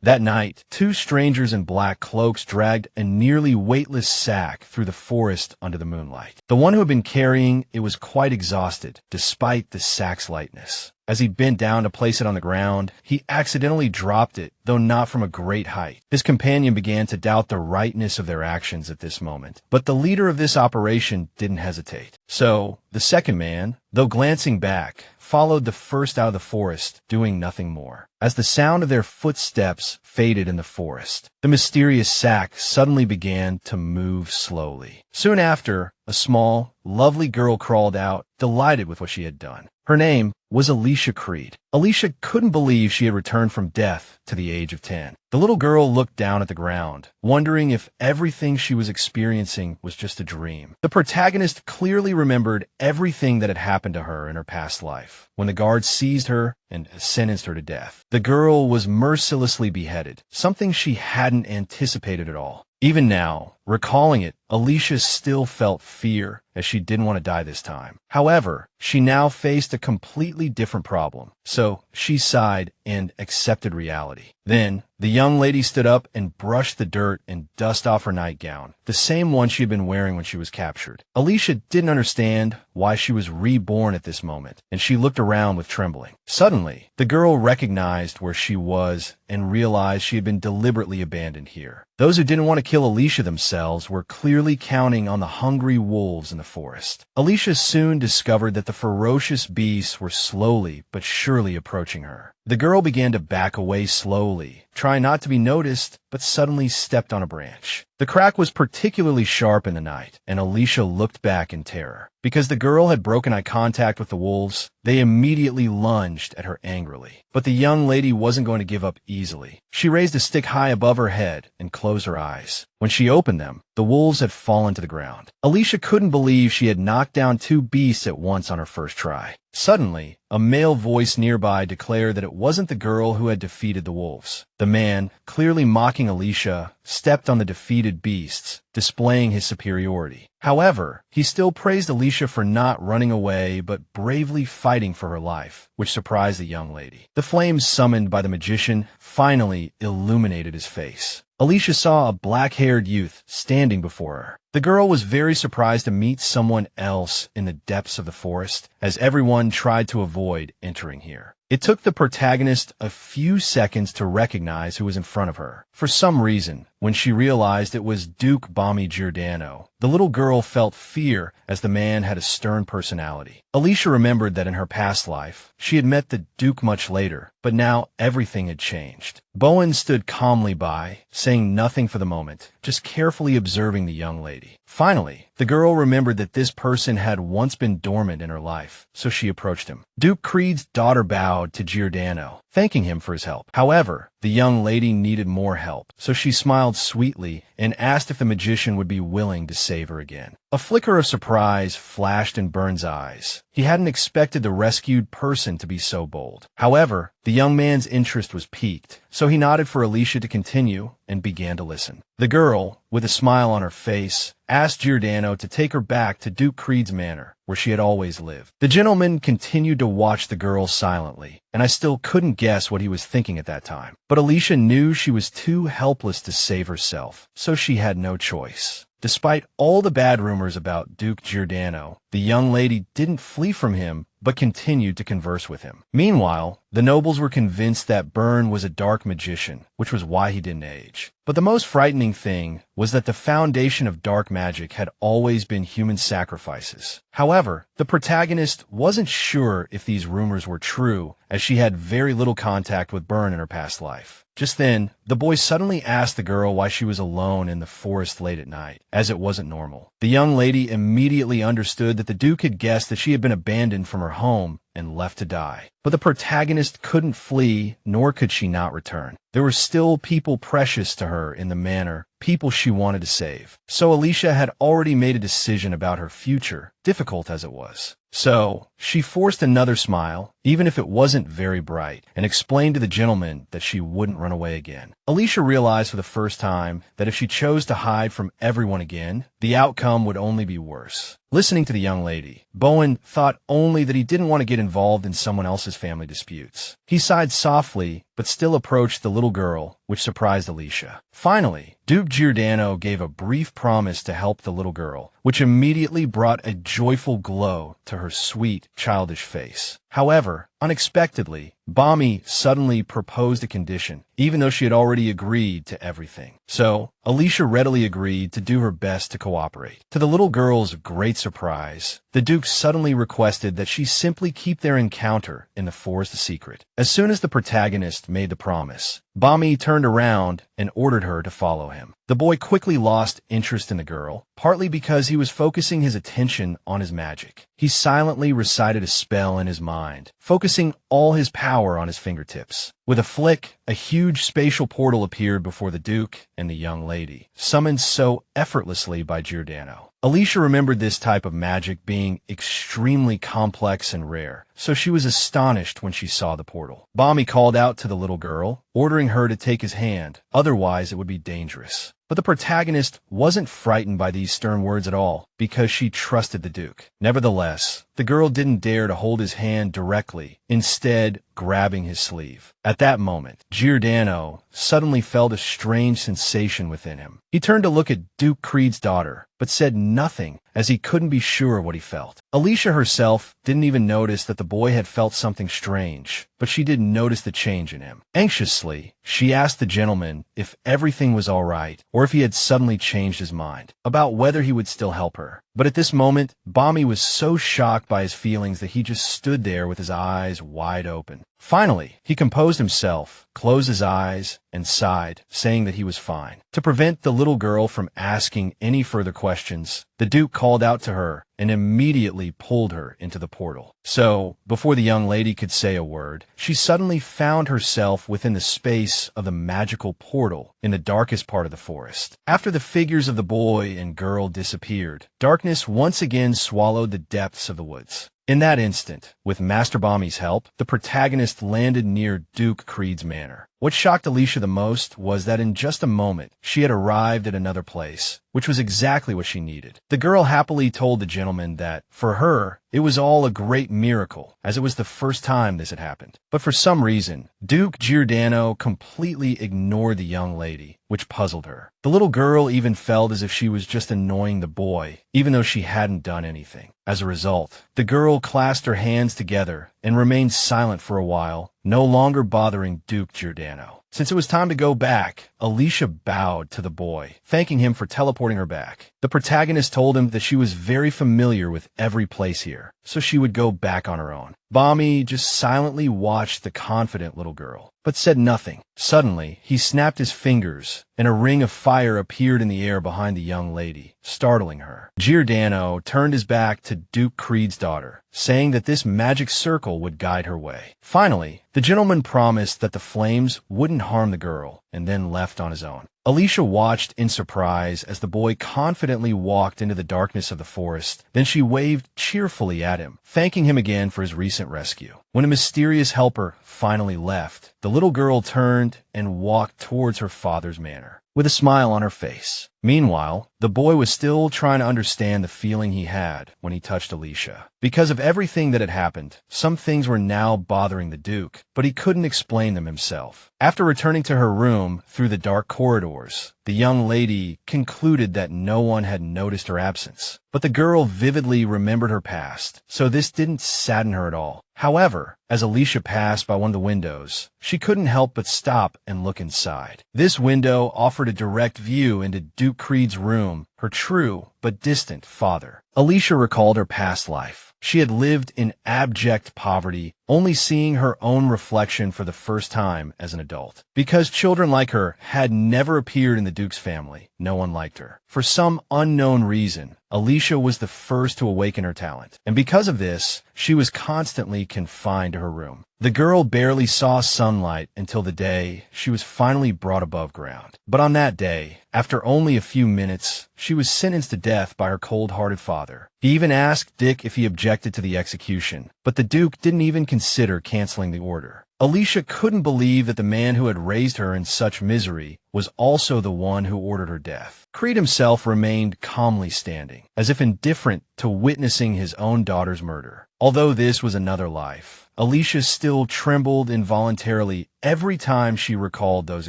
That night, two strangers in black cloaks dragged a nearly weightless sack through the forest under the moonlight. The one who had been carrying it was quite exhausted, despite the sack's lightness. As he bent down to place it on the ground, he accidentally dropped it, though not from a great height. His companion began to doubt the rightness of their actions at this moment, but the leader of this operation didn't hesitate. So, the second man, though glancing back, followed the first out of the forest, doing nothing more. As the sound of their footsteps faded in the forest, the mysterious sack suddenly began to move slowly. Soon after, a small, lovely girl crawled out, delighted with what she had done. Her name was Alicia Creed. Alicia couldn't believe she had returned from death to the age of 10. The little girl looked down at the ground, wondering if everything she was experiencing was just a dream. The protagonist clearly remembered everything that had happened to her in her past life, when the guards seized her and sentenced her to death. The girl was mercilessly beheaded, something she hadn't anticipated at all. Even now, recalling it, Alicia still felt fear, as she didn't want to die this time. However, she now faced a completely different problem, so she sighed and accepted reality. Then, the young lady stood up and brushed the dirt and dust off her nightgown, the same one she had been wearing when she was captured. Alicia didn't understand why she was reborn at this moment, and she looked around with trembling. Suddenly, the girl recognized where she was and realized she had been deliberately abandoned here. Those who didn't want to kill Alicia themselves were clearly counting on the hungry wolves in the forest. Alicia soon discovered that the ferocious beasts were slowly but surely approaching her. The girl began to back away slowly, trying not to be noticed, but suddenly stepped on a branch. The crack was particularly sharp in the night, and Alicia looked back in terror. Because the girl had broken eye contact with the wolves, they immediately lunged at her angrily. But the young lady wasn't going to give up easily. She raised a stick high above her head and closed her eyes. When she opened them, the wolves had fallen to the ground. Alicia couldn't believe she had knocked down two beasts at once on her first try. Suddenly, a male voice nearby declared that it wasn't the girl who had defeated the wolves. The man, clearly mocking Alicia, stepped on the defeated beasts, displaying his superiority. However, he still praised Alicia for not running away but bravely fighting for her life, which surprised the young lady. The flames summoned by the magician finally illuminated his face. Alicia saw a black-haired youth standing before her. The girl was very surprised to meet someone else in the depths of the forest, as everyone tried to avoid entering here. It took the protagonist a few seconds to recognize who was in front of her. For some reason, when she realized it was Duke Bommy Giordano, the little girl felt fear as the man had a stern personality. Alicia remembered that in her past life, she had met the Duke much later, but now everything had changed. Bowen stood calmly by, saying nothing for the moment, just carefully observing the young lady. Finally, the girl remembered that this person had once been dormant in her life, so she approached him. Duke Creed's daughter bowed to Giordano, thanking him for his help. However, the young lady needed more help, so she smiled sweetly and asked if the magician would be willing to save her again. A flicker of surprise flashed in Burns' eyes. He hadn't expected the rescued person to be so bold. However, the young man's interest was piqued, so he nodded for Alicia to continue and began to listen. The girl, with a smile on her face, asked Giordano to take her back to Duke Creed's manor, where she had always lived. The gentleman continued to watch the girl silently, and I still couldn't guess what he was thinking at that time. But Alicia knew she was too helpless to save herself, so she had no choice. Despite all the bad rumors about Duke Giordano, the young lady didn't flee from him, but continued to converse with him. Meanwhile, the nobles were convinced that Byrne was a dark magician, which was why he didn't age. But the most frightening thing was that the foundation of dark magic had always been human sacrifices. However, the protagonist wasn't sure if these rumors were true, as she had very little contact with Byrne in her past life. Just then, the boy suddenly asked the girl why she was alone in the forest late at night, as it wasn't normal. The young lady immediately understood that the Duke had guessed that she had been abandoned from her home and left to die. But the protagonist couldn't flee, nor could she not return. There were still people precious to her in the manor, people she wanted to save. So Alicia had already made a decision about her future, difficult as it was. So, she forced another smile, even if it wasn't very bright, and explained to the gentleman that she wouldn't run away again. Alicia realized for the first time that if she chose to hide from everyone again, the outcome would only be worse. Listening to the young lady, Bowen thought only that he didn't want to get involved in someone else's family disputes. He sighed softly, but still approached the little girl, which surprised Alicia. Finally, Duke Giordano gave a brief promise to help the little girl, which immediately brought a joyful glow to her sweet, childish face. However, unexpectedly, Bami suddenly proposed a condition, even though she had already agreed to everything. So, Alicia readily agreed to do her best to cooperate. To the little girl's great surprise, the Duke suddenly requested that she simply keep their encounter in the forest a secret. As soon as the protagonist made the promise, Bami turned around and ordered her to follow him. The boy quickly lost interest in the girl, partly because he was focusing his attention on his magic. He silently recited a spell in his mind, focusing all his power on his fingertips. With a flick, a huge spatial portal appeared before the Duke and the young lady, summoned so effortlessly by Giordano. Alicia remembered this type of magic being extremely complex and rare, so she was astonished when she saw the portal. Bami called out to the little girl, ordering her to take his hand, otherwise it would be dangerous. But the protagonist wasn't frightened by these stern words at all, because she trusted the Duke. Nevertheless, the girl didn't dare to hold his hand directly, instead grabbing his sleeve. At that moment, Giordano suddenly felt a strange sensation within him. He turned to look at Duke Creed's daughter, but said nothing, as he couldn't be sure what he felt. Alicia herself didn't even notice that the boy had felt something strange, but she did notice the change in him. Anxiously, she asked the gentleman if everything was all right, or if he had suddenly changed his mind, about whether he would still help her. But at this moment, Bami was so shocked by his feelings that he just stood there with his eyes wide open. Finally, he composed himself, closed his eyes, and sighed, saying that he was fine. To prevent the little girl from asking any further questions, the Duke called out to her and immediately pulled her into the portal. So, before the young lady could say a word, she suddenly found herself within the space of the magical portal in the darkest part of the forest. After the figures of the boy and girl disappeared, darkness once again swallowed the depths of the woods. In that instant, with Master Bami's help, the protagonist landed near Duke Creed's manor. What shocked Alicia the most was that in just a moment, she had arrived at another place, which was exactly what she needed. The girl happily told the gentleman that, for her, it was all a great miracle, as it was the first time this had happened. But for some reason, Duke Giordano completely ignored the young lady, which puzzled her. The little girl even felt as if she was just annoying the boy, even though she hadn't done anything. As a result, the girl clasped her hands together and remained silent for a while, no longer bothering Duke Giordano. Since it was time to go back, Alicia bowed to the boy, thanking him for teleporting her back. The protagonist told him that she was very familiar with every place here, so she would go back on her own. Bami just silently watched the confident little girl, but said nothing. Suddenly, he snapped his fingers, and a ring of fire appeared in the air behind the young lady, startling her. Giordano turned his back to Duke Creed's daughter, saying that this magic circle would guide her way. Finally, the gentleman promised that the flames wouldn't harm the girl, and then left on his own. Alicia watched in surprise as the boy confidently walked into the darkness of the forest. Then she waved cheerfully at him, thanking him again for his recent rescue. When a mysterious helper finally left, the little girl turned and walked towards her father's manor, with a smile on her face. Meanwhile, the boy was still trying to understand the feeling he had when he touched Alicia. Because of everything that had happened, some things were now bothering the Duke, but he couldn't explain them himself. After returning to her room through the dark corridors, the young lady concluded that no one had noticed her absence. But the girl vividly remembered her past, so this didn't sadden her at all. However, as Alicia passed by one of the windows, she couldn't help but stop and look inside. This window offered a direct view into Duke Creed's room, her true but distant father. Alicia recalled her past life. She had lived in abject poverty, only seeing her own reflection for the first time as an adult. Because children like her had never appeared in the Duke's family, no one liked her. For some unknown reason, Alicia was the first to awaken her talent, and because of this, she was constantly confined to her room. The girl barely saw sunlight until the day she was finally brought above ground. But on that day, after only a few minutes, she was sentenced to death by her cold-hearted father. He even asked Dick if he objected to the execution, but the Duke didn't even consider canceling the order. Alicia couldn't believe that the man who had raised her in such misery was also the one who ordered her death. Creed himself remained calmly standing, as if indifferent to witnessing his own daughter's murder. Although this was another life, Alicia still trembled involuntarily every time she recalled those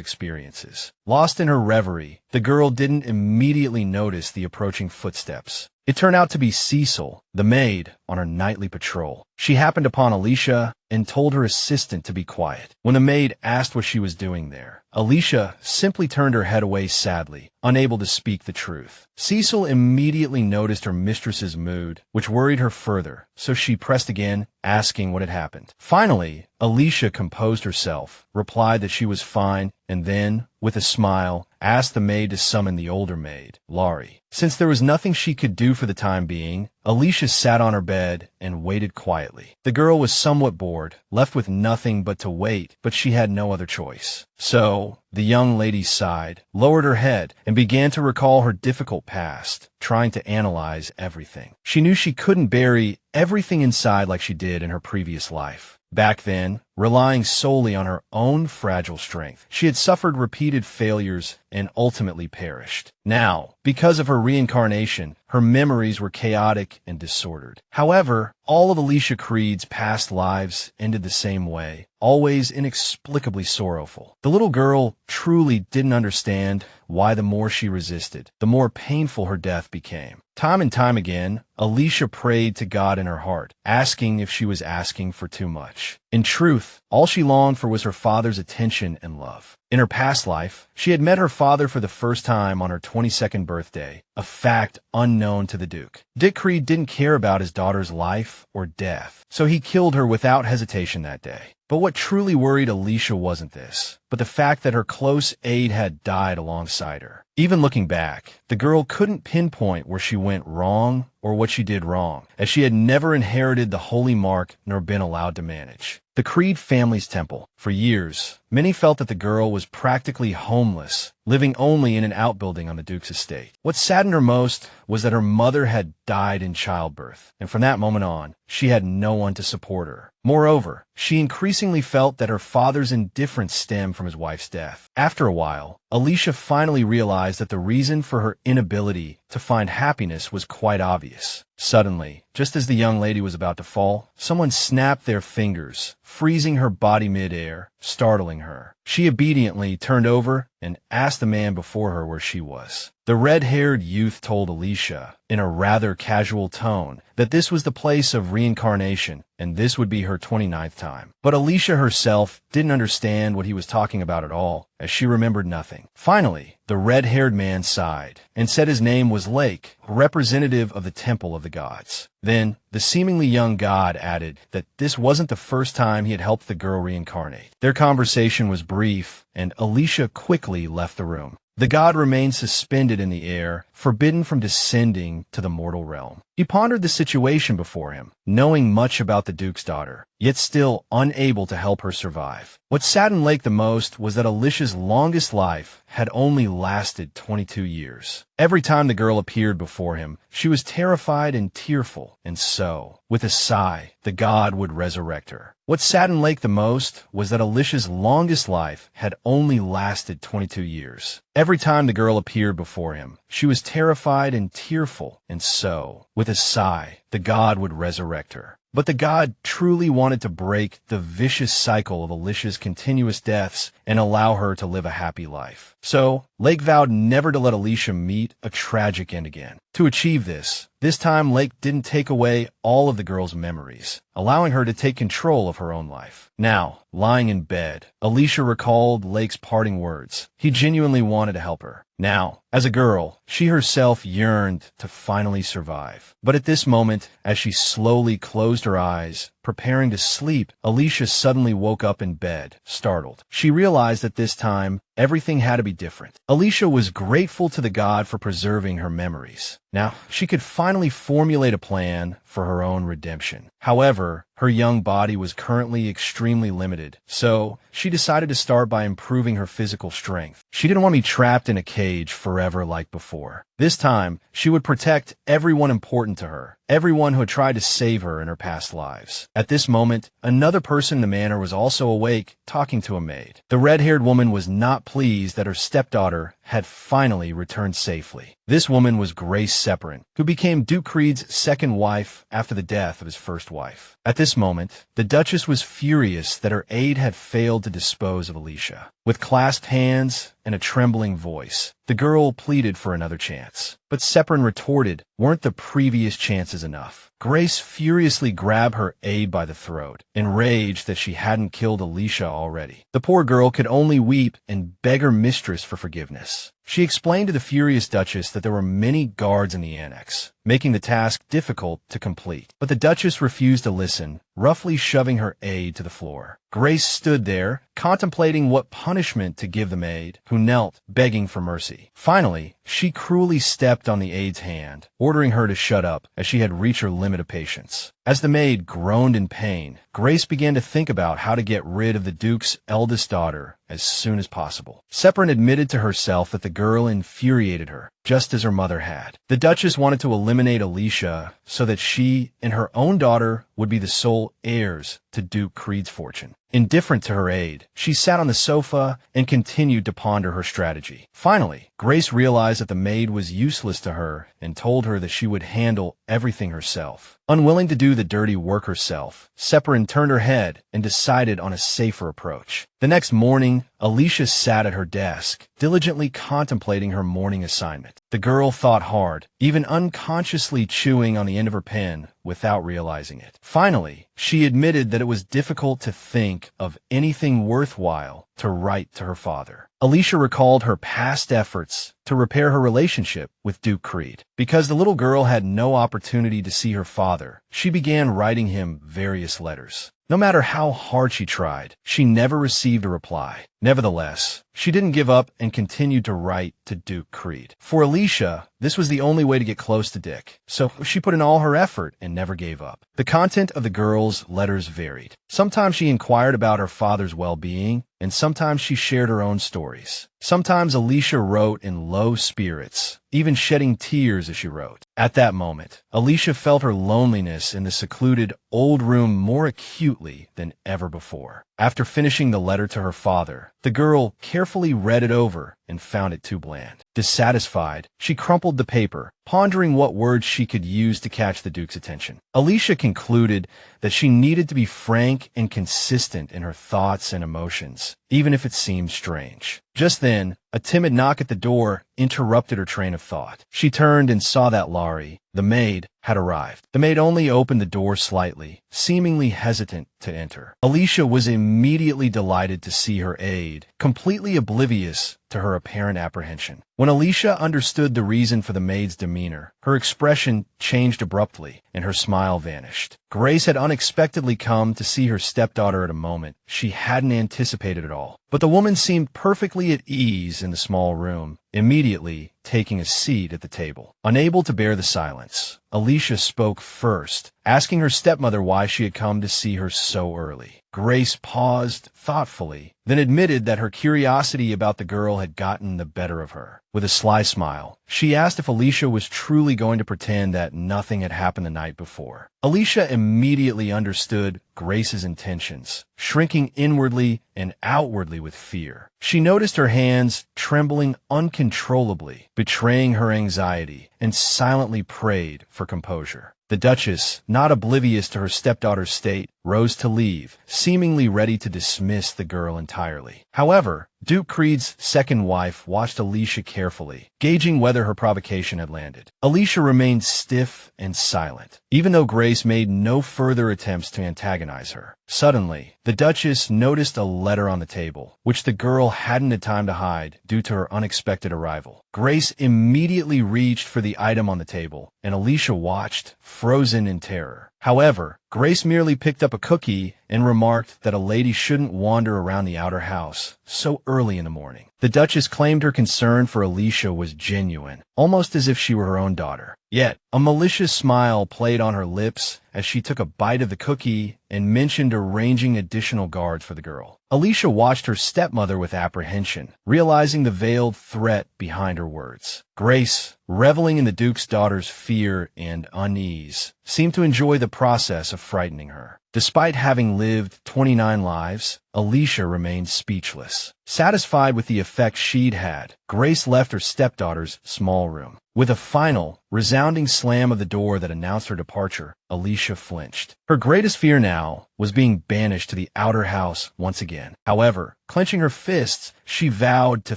experiences. Lost in her reverie, the girl didn't immediately notice the approaching footsteps. It turned out to be Cecil, the maid, on her nightly patrol. She happened upon Alicia and told her assistant to be quiet. When the maid asked what she was doing there, Alicia simply turned her head away sadly, unable to speak the truth. Cecil immediately noticed her mistress's mood, which worried her further, so she pressed again, asking what had happened. Finally, Alicia composed herself, replied that she was fine, and then, with a smile, asked the maid to summon the older maid, Laurie. Since there was nothing she could do for the time being, Alicia sat on her bed and waited quietly. The girl was somewhat bored, left with nothing but to wait, but she had no other choice. So, the young lady sighed, lowered her head, and began to recall her difficult past, trying to analyze everything. She knew she couldn't bury everything inside like she did in her previous life. Back then, relying solely on her own fragile strength, she had suffered repeated failures and ultimately perished. Now, because of her reincarnation, her memories were chaotic and disordered. However, all of Alicia Creed's past lives ended the same way, always inexplicably sorrowful. The little girl truly didn't understand why the more she resisted, the more painful her death became. Time and time again, Alicia prayed to God in her heart, asking if she was asking for too much. In truth, all she longed for was her father's attention and love. In her past life, she had met her father for the first time on her 22nd birthday, a fact unknown to the Duke. Dick Creed didn't care about his daughter's life or death, so he killed her without hesitation that day. But what truly worried Alicia wasn't this, but the fact that her close aide had died alongside her. Even looking back, the girl couldn't pinpoint where she went wrong or what she did wrong, as she had never inherited the holy mark nor been allowed to manage. The Creed family's temple. For years, many felt that the girl was practically homeless, living only in an outbuilding on the Duke's estate. What saddened her most was that her mother had died in childbirth, and from that moment on, she had no one to support her. Moreover, she increasingly felt that her father's indifference stemmed from his wife's death. After a while, Alicia finally realized that the reason for her inability to find happiness was quite obvious. Suddenly, just as the young lady was about to fall, someone snapped their fingers, freezing her body mid-air, startling her. She obediently turned over and asked the man before her where she was. The red-haired youth told Alicia, in a rather casual tone, that this was the place of reincarnation, and this would be her 29th time. But Alicia herself didn't understand what he was talking about at all, as she remembered nothing. Finally, the red-haired man sighed, and said his name was Lake, representative of the Temple of the Gods. Then, the seemingly young god added that this wasn't the first time he had helped the girl reincarnate. Their conversation was brief, and Alicia quickly left the room. The god remained suspended in the air, forbidden from descending to the mortal realm. He pondered the situation before him, knowing much about the Duke's daughter, yet still unable to help her survive. What saddened Lake the most was that Alicia's longest life had only lasted 22 years. Every time the girl appeared before him, she was terrified and tearful, and so, with a sigh, the god would resurrect her. What saddened Lake the most was that Alicia's longest life had only lasted 22 years. Every time the girl appeared before him, she was terrified and tearful, and so, with a sigh, the god would resurrect her. But the god truly wanted to break the vicious cycle of Alicia's continuous deaths and allow her to live a happy life. So, Lake vowed never to let Alicia meet a tragic end again. To achieve this time Lake didn't take away all of the girl's memories, allowing her to take control of her own life. Now, lying in bed, Alicia recalled Lake's parting words. He genuinely wanted to help her. Now, as a girl, she herself yearned to finally survive. But at this moment, as she slowly closed her eyes, preparing to sleep, Alicia suddenly woke up in bed, startled. She realized that this time, everything had to be different. Alicia was grateful to the god for preserving her memories. Now, she could finally formulate a plan for her own redemption. However, her young body was currently extremely limited, so she decided to start by improving her physical strength. She didn't want to be trapped in a cage forever like before. This time, she would protect everyone important to her, everyone who had tried to save her in her past lives. At this moment, another person in the manor was also awake, talking to a maid. The red-haired woman was not pleased that her stepdaughter had finally returned safely. This woman was Grace Separin, who became Duke Creed's second wife after the death of his first wife. At this moment, the Duchess was furious that her aide had failed to dispose of Alicia. With clasped hands and a trembling voice, the girl pleaded for another chance. But Separin retorted, weren't the previous chances enough? Grace furiously grabbed her aide by the throat, enraged that she hadn't killed Alicia already. The poor girl could only weep and beg her mistress for forgiveness. She explained to the furious Duchess that there were many guards in the annex, making the task difficult to complete. But the Duchess refused to listen, roughly shoving her aide to the floor. Grace stood there, contemplating what punishment to give the maid, who knelt, begging for mercy. Finally, she cruelly stepped on the aide's hand, ordering her to shut up, as she had reached her limit of patience. As the maid groaned in pain, Grace began to think about how to get rid of the Duke's eldest daughter as soon as possible. Separin admitted to herself that the girl infuriated her, just as her mother had. The Duchess wanted to eliminate Alicia so that she and her own daughter would be the sole heirs to Duke Creed's fortune. Indifferent to her aide, she sat on the sofa and continued to ponder her strategy. Finally, Grace realized that the maid was useless to her and told her that she would handle everything herself. Unwilling to do the dirty work herself, Separin turned her head and decided on a safer approach. The next morning, Alicia sat at her desk, diligently contemplating her morning assignment. The girl thought hard, even unconsciously chewing on the end of her pen without realizing it. Finally, she admitted that it was difficult to think of anything worthwhile to write to her father. Alicia recalled her past efforts to repair her relationship with Duke Creed. Because the little girl had no opportunity to see her father, she began writing him various letters. No matter how hard she tried, she never received a reply. Nevertheless, she didn't give up and continued to write to Duke Creed. For Alicia, this was the only way to get close to Dick, so she put in all her effort and never gave up. The content of the girl's letters varied. Sometimes she inquired about her father's well-being, and sometimes she shared her own stories. Sometimes Alicia wrote in low spirits, even shedding tears as she wrote. At that moment, Alicia felt her loneliness in the secluded old room more acutely than ever before. After finishing the letter to her father, the girl carefully read it over and found it too bland. Dissatisfied, she crumpled the paper, pondering what words she could use to catch the Duke's attention. Alicia concluded that she needed to be frank and consistent in her thoughts and emotions, even if it seemed strange. Just then, a timid knock at the door interrupted her train of thought. She turned and saw that Laurie, the maid, had arrived. The maid only opened the door slightly, seemingly hesitant to enter. Alicia was immediately delighted to see her aide, completely oblivious to her apparent apprehension. When Alicia understood the reason for the maid's demeanor, her expression changed abruptly, and her smile vanished. Grace had unexpectedly come to see her stepdaughter at a moment she hadn't anticipated at all. But the woman seemed perfectly at ease in the small room, immediately taking a seat at the table. Unable to bear the silence, Alicia spoke first, asking her stepmother why she had come to see her so early. Grace paused thoughtfully, then admitted that her curiosity about the girl had gotten the better of her. With a sly smile, she asked if Alicia was truly going to pretend that nothing had happened the night before. Alicia immediately understood Grace's intentions, shrinking inwardly and outwardly with fear. She noticed her hands trembling uncontrollably, betraying her anxiety, and silently prayed for composure. The Duchess, not oblivious to her stepdaughter's state, rose to leave, seemingly ready to dismiss the girl entirely. However, Duke Creed's second wife watched Alicia carefully, gauging whether her provocation had landed. Alicia remained stiff and silent, even though Grace made no further attempts to antagonize her. Suddenly, the Duchess noticed a letter on the table, which the girl hadn't had time to hide due to her unexpected arrival. Grace immediately reached for the item on the table, and Alicia watched, frozen in terror. However, Grace merely picked up a cookie and remarked that a lady shouldn't wander around the outer house so early in the morning. The Duchess claimed her concern for Alicia was genuine, almost as if she were her own daughter. Yet, a malicious smile played on her lips as she took a bite of the cookie and mentioned arranging additional guards for the girl. Alicia watched her stepmother with apprehension, realizing the veiled threat behind her words. Grace, reveling in the Duke's daughter's fear and unease, seemed to enjoy the process of frightening her. Despite having lived 29 lives, Alicia remained speechless. Satisfied with the effect she'd had, Grace left her stepdaughter's small room. With a final, resounding slam of the door that announced her departure, Alicia flinched. Her greatest fear now was being banished to the outer house once again. However, clenching her fists, she vowed to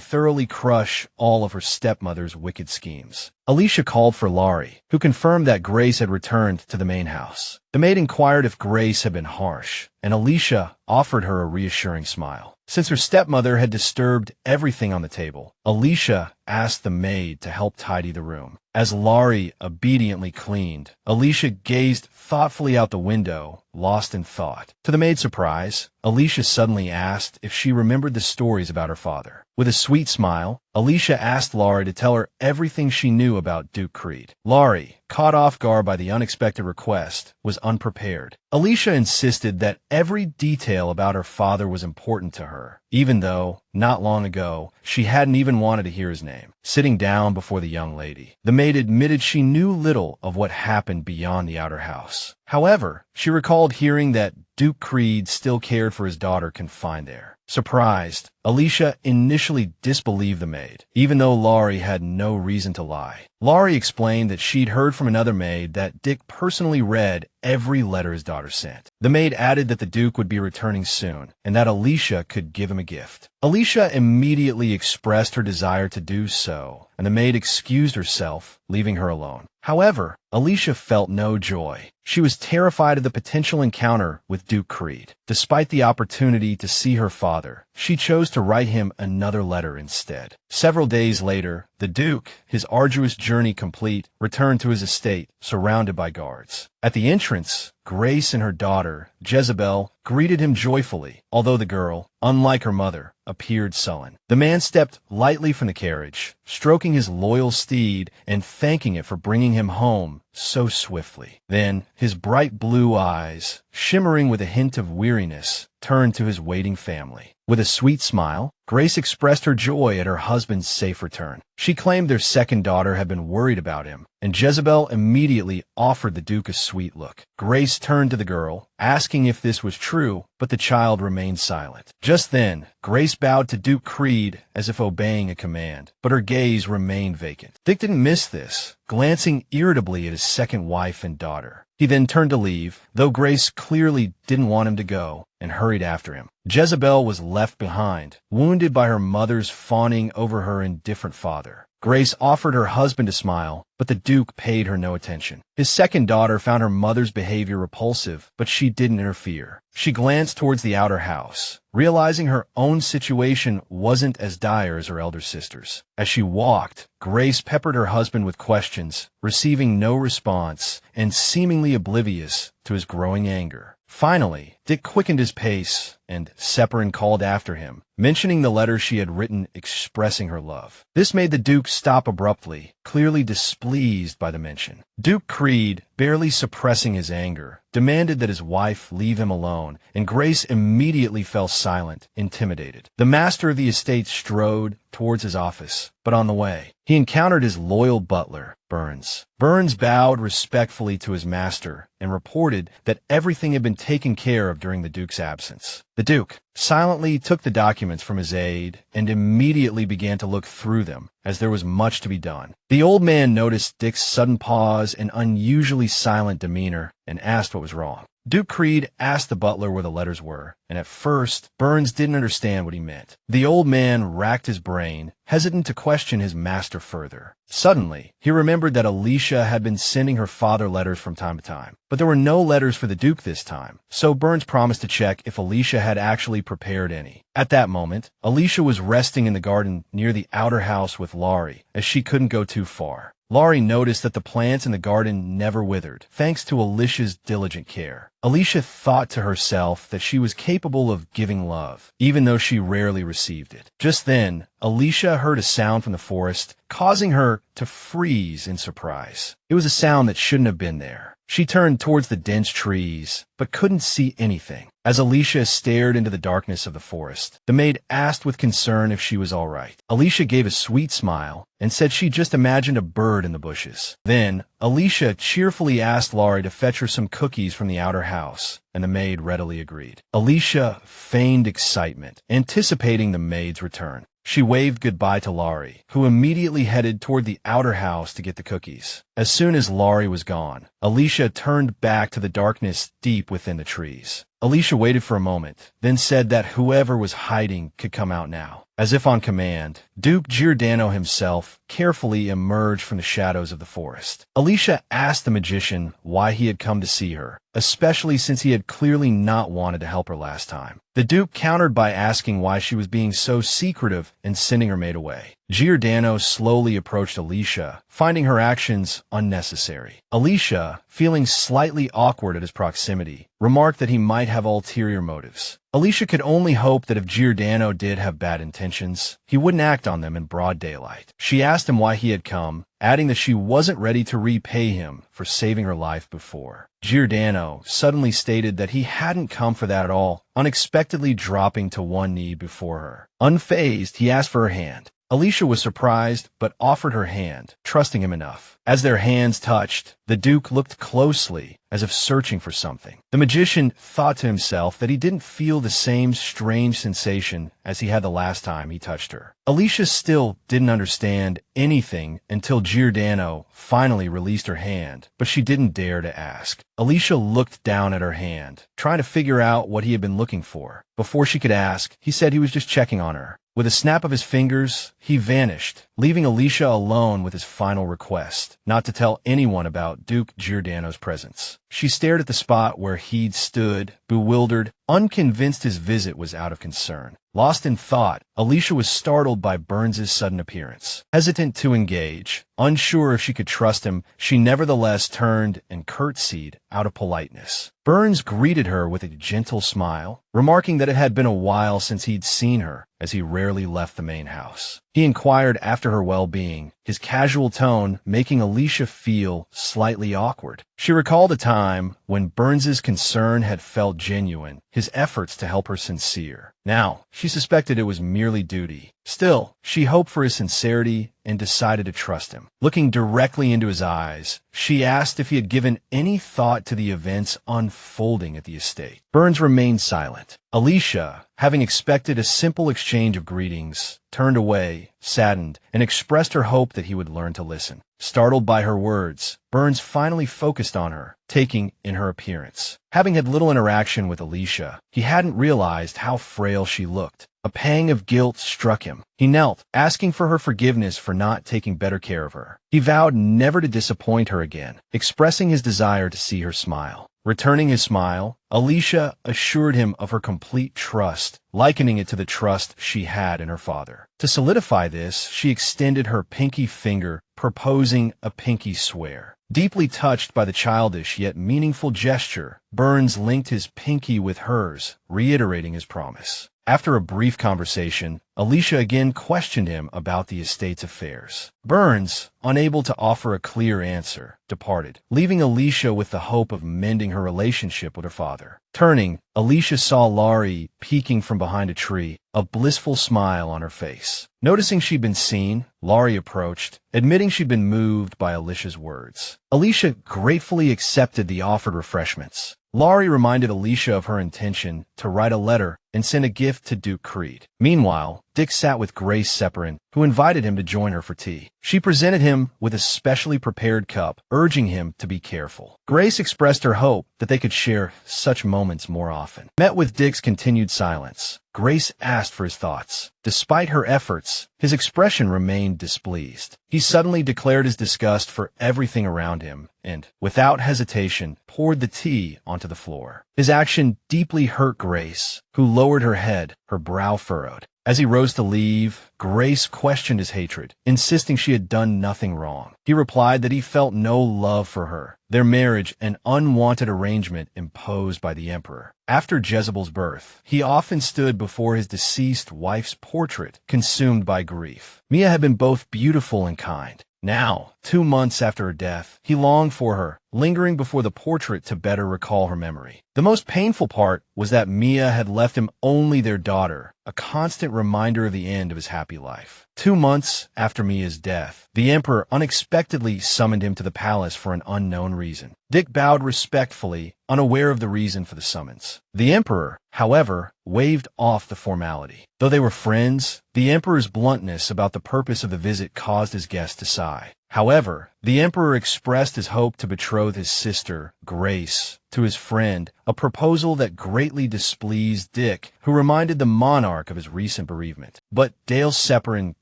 thoroughly crush all of her stepmother's wicked schemes. Alicia called for Laurie, who confirmed that Grace had returned to the main house. The maid inquired if Grace had been harsh, and Alicia offered her a reassuring smile. Since her stepmother had disturbed everything on the table, Alicia asked the maid to help tidy the room. As Laurie obediently cleaned, Alicia gazed thoughtfully out the window, lost in thought. To the maid's surprise, Alicia suddenly asked if she remembered the stories about her father. With a sweet smile, Alicia asked Laurie to tell her everything she knew about Duke Creed. Laurie, caught off guard by the unexpected request, was unprepared. Alicia insisted that every detail about her father was important to her, even though, not long ago, she hadn't even wanted to hear his name. Sitting down before the young lady, the maid admitted she knew little of what happened beyond the outer house. However, she recalled hearing that Duke Creed still cared for his daughter confined there. Surprised, Alicia initially disbelieved the maid, even though Laurie had no reason to lie. Laurie explained that she'd heard from another maid that Dick personally read every letter his daughter sent. The maid added that the Duke would be returning soon, and that Alicia could give him a gift. Alicia immediately expressed her desire to do so, and the maid excused herself, leaving her alone. However, Alicia felt no joy. She was terrified of the potential encounter with Duke Creed. Despite the opportunity to see her father, she chose to write him another letter instead. Several days later, the Duke, his arduous journey complete, returned to his estate, surrounded by guards. At the entrance, Grace and her daughter, Jezebel, greeted him joyfully, although the girl, unlike her mother, appeared sullen. The man stepped lightly from the carriage, stroking his loyal steed and thanking it for bringing him home so swiftly. Then, his bright blue eyes, shimmering with a hint of weariness, turned to his waiting family. With a sweet smile, Grace expressed her joy at her husband's safe return. She claimed their second daughter had been worried about him, and Jezebel immediately offered the Duke a sweet look. Grace turned to the girl, asking if this was true, but the child remained silent. Just then, Grace bowed to Duke Creed as if obeying a command, but her gaze remained vacant. Dick didn't miss this, glancing irritably at his second wife and daughter. He then turned to leave, though Grace clearly didn't want him to go, and hurried after him. Jezebel was left behind, wounded by her mother's fawning over her indifferent father. Grace offered her husband a smile, but the Duke paid her no attention. His second daughter found her mother's behavior repulsive, but she didn't interfere. She glanced towards the outer house, realizing her own situation wasn't as dire as her elder sister's. As she walked, Grace peppered her husband with questions, receiving no response, and seemingly oblivious to his growing anger. Finally, Dick quickened his pace, and Separin called after him, mentioning the letter she had written expressing her love. This made the Duke stop abruptly, clearly displeased by the mention. Duke Creed, barely suppressing his anger, demanded that his wife leave him alone, and Grace immediately fell silent, intimidated. The master of the estate strode towards his office, but on the way, he encountered his loyal butler, Burns. Burns bowed respectfully to his master and reported that everything had been taken care of during the Duke's absence. The Duke silently took the documents from his aide and immediately began to look through them, as there was much to be done. The old man noticed Dick's sudden pause and unusually silent demeanor and asked what was wrong. Duke Creed asked the butler where the letters were, and at first, Burns didn't understand what he meant. The old man racked his brain, hesitant to question his master further. Suddenly, he remembered that Alicia had been sending her father letters from time to time, but there were no letters for the Duke this time, so Burns promised to check if Alicia had actually prepared any. At that moment, Alicia was resting in the garden near the outer house with Laurie, as she couldn't go too far. Laurie noticed that the plants in the garden never withered, thanks to Alicia's diligent care. Alicia thought to herself that she was capable of giving love, even though she rarely received it. Just then, Alicia heard a sound from the forest, causing her to freeze in surprise. It was a sound that shouldn't have been there. She turned towards the dense trees, but couldn't see anything. As Alicia stared into the darkness of the forest, the maid asked with concern if she was all right. Alicia gave a sweet smile and said she just imagined a bird in the bushes. Then, Alicia cheerfully asked Laurie to fetch her some cookies from the outer house, and the maid readily agreed. Alicia feigned excitement, anticipating the maid's return. She waved goodbye to Laurie, who immediately headed toward the outer house to get the cookies. As soon as Laurie was gone, Alicia turned back to the darkness deep within the trees. Alicia waited for a moment, then said that whoever was hiding could come out now. As if on command, Duke Giordano himself carefully emerged from the shadows of the forest. Alicia asked the magician why he had come to see her, especially since he had clearly not wanted to help her last time. The Duke countered by asking why she was being so secretive and sending her maid away. Giordano slowly approached Alicia, finding her actions unnecessary. Alicia, feeling slightly awkward at his proximity, remarked that he might have ulterior motives. Alicia could only hope that if Giordano did have bad intentions, he wouldn't act on them in broad daylight. She asked him why he had come, adding that she wasn't ready to repay him for saving her life before. Giordano suddenly stated that he hadn't come for that at all, unexpectedly dropping to one knee before her. Unfazed, he asked for her hand. Alicia was surprised, but offered her hand, trusting him enough. As their hands touched, the Duke looked closely, as if searching for something. The magician thought to himself that he didn't feel the same strange sensation as he had the last time he touched her. Alicia still didn't understand anything until Giordano finally released her hand, but she didn't dare to ask. Alicia looked down at her hand, trying to figure out what he had been looking for. Before she could ask, he said he was just checking on her. With a snap of his fingers, he vanished, leaving Alicia alone with his final request, not to tell anyone about Duke Giordano's presence. She stared at the spot where he'd stood, bewildered, unconvinced his visit was out of concern. Lost in thought, Alicia was startled by Burns's sudden appearance. Hesitant to engage, unsure if she could trust him, she nevertheless turned and curtsied out of politeness. Burns greeted her with a gentle smile, remarking that it had been a while since he'd seen her, as he rarely left the main house. He inquired after her well-being, his casual tone making Alicia feel slightly awkward. She recalled a time when Burns's concern had felt genuine, his efforts to help her sincere. Now, she suspected it was merely duty. Still, she hoped for his sincerity and decided to trust him. Looking directly into his eyes, she asked if he had given any thought to the events unfolding at the estate. Burns remained silent. Alicia, having expected a simple exchange of greetings, turned away, saddened, and expressed her hope that he would learn to listen. Startled by her words, Burns finally focused on her, taking in her appearance. Having had little interaction with Alicia, he hadn't realized how frail she looked. A pang of guilt struck him. He knelt, asking for her forgiveness for not taking better care of her. He vowed never to disappoint her again, expressing his desire to see her smile. Returning his smile, Alicia assured him of her complete trust, likening it to the trust she had in her father. To solidify this, she extended her pinky finger, proposing a pinky swear. Deeply touched by the childish yet meaningful gesture, Burns linked his pinky with hers, reiterating his promise. After a brief conversation, Alicia again questioned him about the estate's affairs. Burns, unable to offer a clear answer, departed, leaving Alicia with the hope of mending her relationship with her father. Turning, Alicia saw Laurie peeking from behind a tree, a blissful smile on her face. Noticing she'd been seen, Laurie approached, admitting she'd been moved by Alicia's words. Alicia gratefully accepted the offered refreshments. Laurie reminded Alicia of her intention to write a letter and send a gift to Duke Creed. Meanwhile, Dick sat with Grace Separin, who invited him to join her for tea. She presented him with a specially prepared cup, urging him to be careful. Grace expressed her hope that they could share such moments more often. Met with Dick's continued silence, Grace asked for his thoughts. Despite her efforts, his expression remained displeased. He suddenly declared his disgust for everything around him and, without hesitation, poured the tea onto the floor. His action deeply hurt Grace, who lowered her head, her brow furrowed. As he rose to leave, Grace questioned his hatred, insisting she had done nothing wrong. He replied that he felt no love for her, their marriage an unwanted arrangement imposed by the emperor. After Jezebel's birth, he often stood before his deceased wife's portrait, consumed by grief. Mia had been both beautiful and kind. Now, 2 months after her death, he longed for her, lingering before the portrait to better recall her memory. The most painful part was that Mia had left him only their daughter, a constant reminder of the end of his happy life. 2 months after Mia's death, the emperor unexpectedly summoned him to the palace for an unknown reason. Dick bowed respectfully, unaware of the reason for the summons. The emperor, however, waved off the formality. Though they were friends, the emperor's bluntness about the purpose of the visit caused his guest to sigh. However, the emperor expressed his hope to betroth his sister, Grace, to his friend, a proposal that greatly displeased Dick, who reminded the monarch of his recent bereavement. But Dale Seperin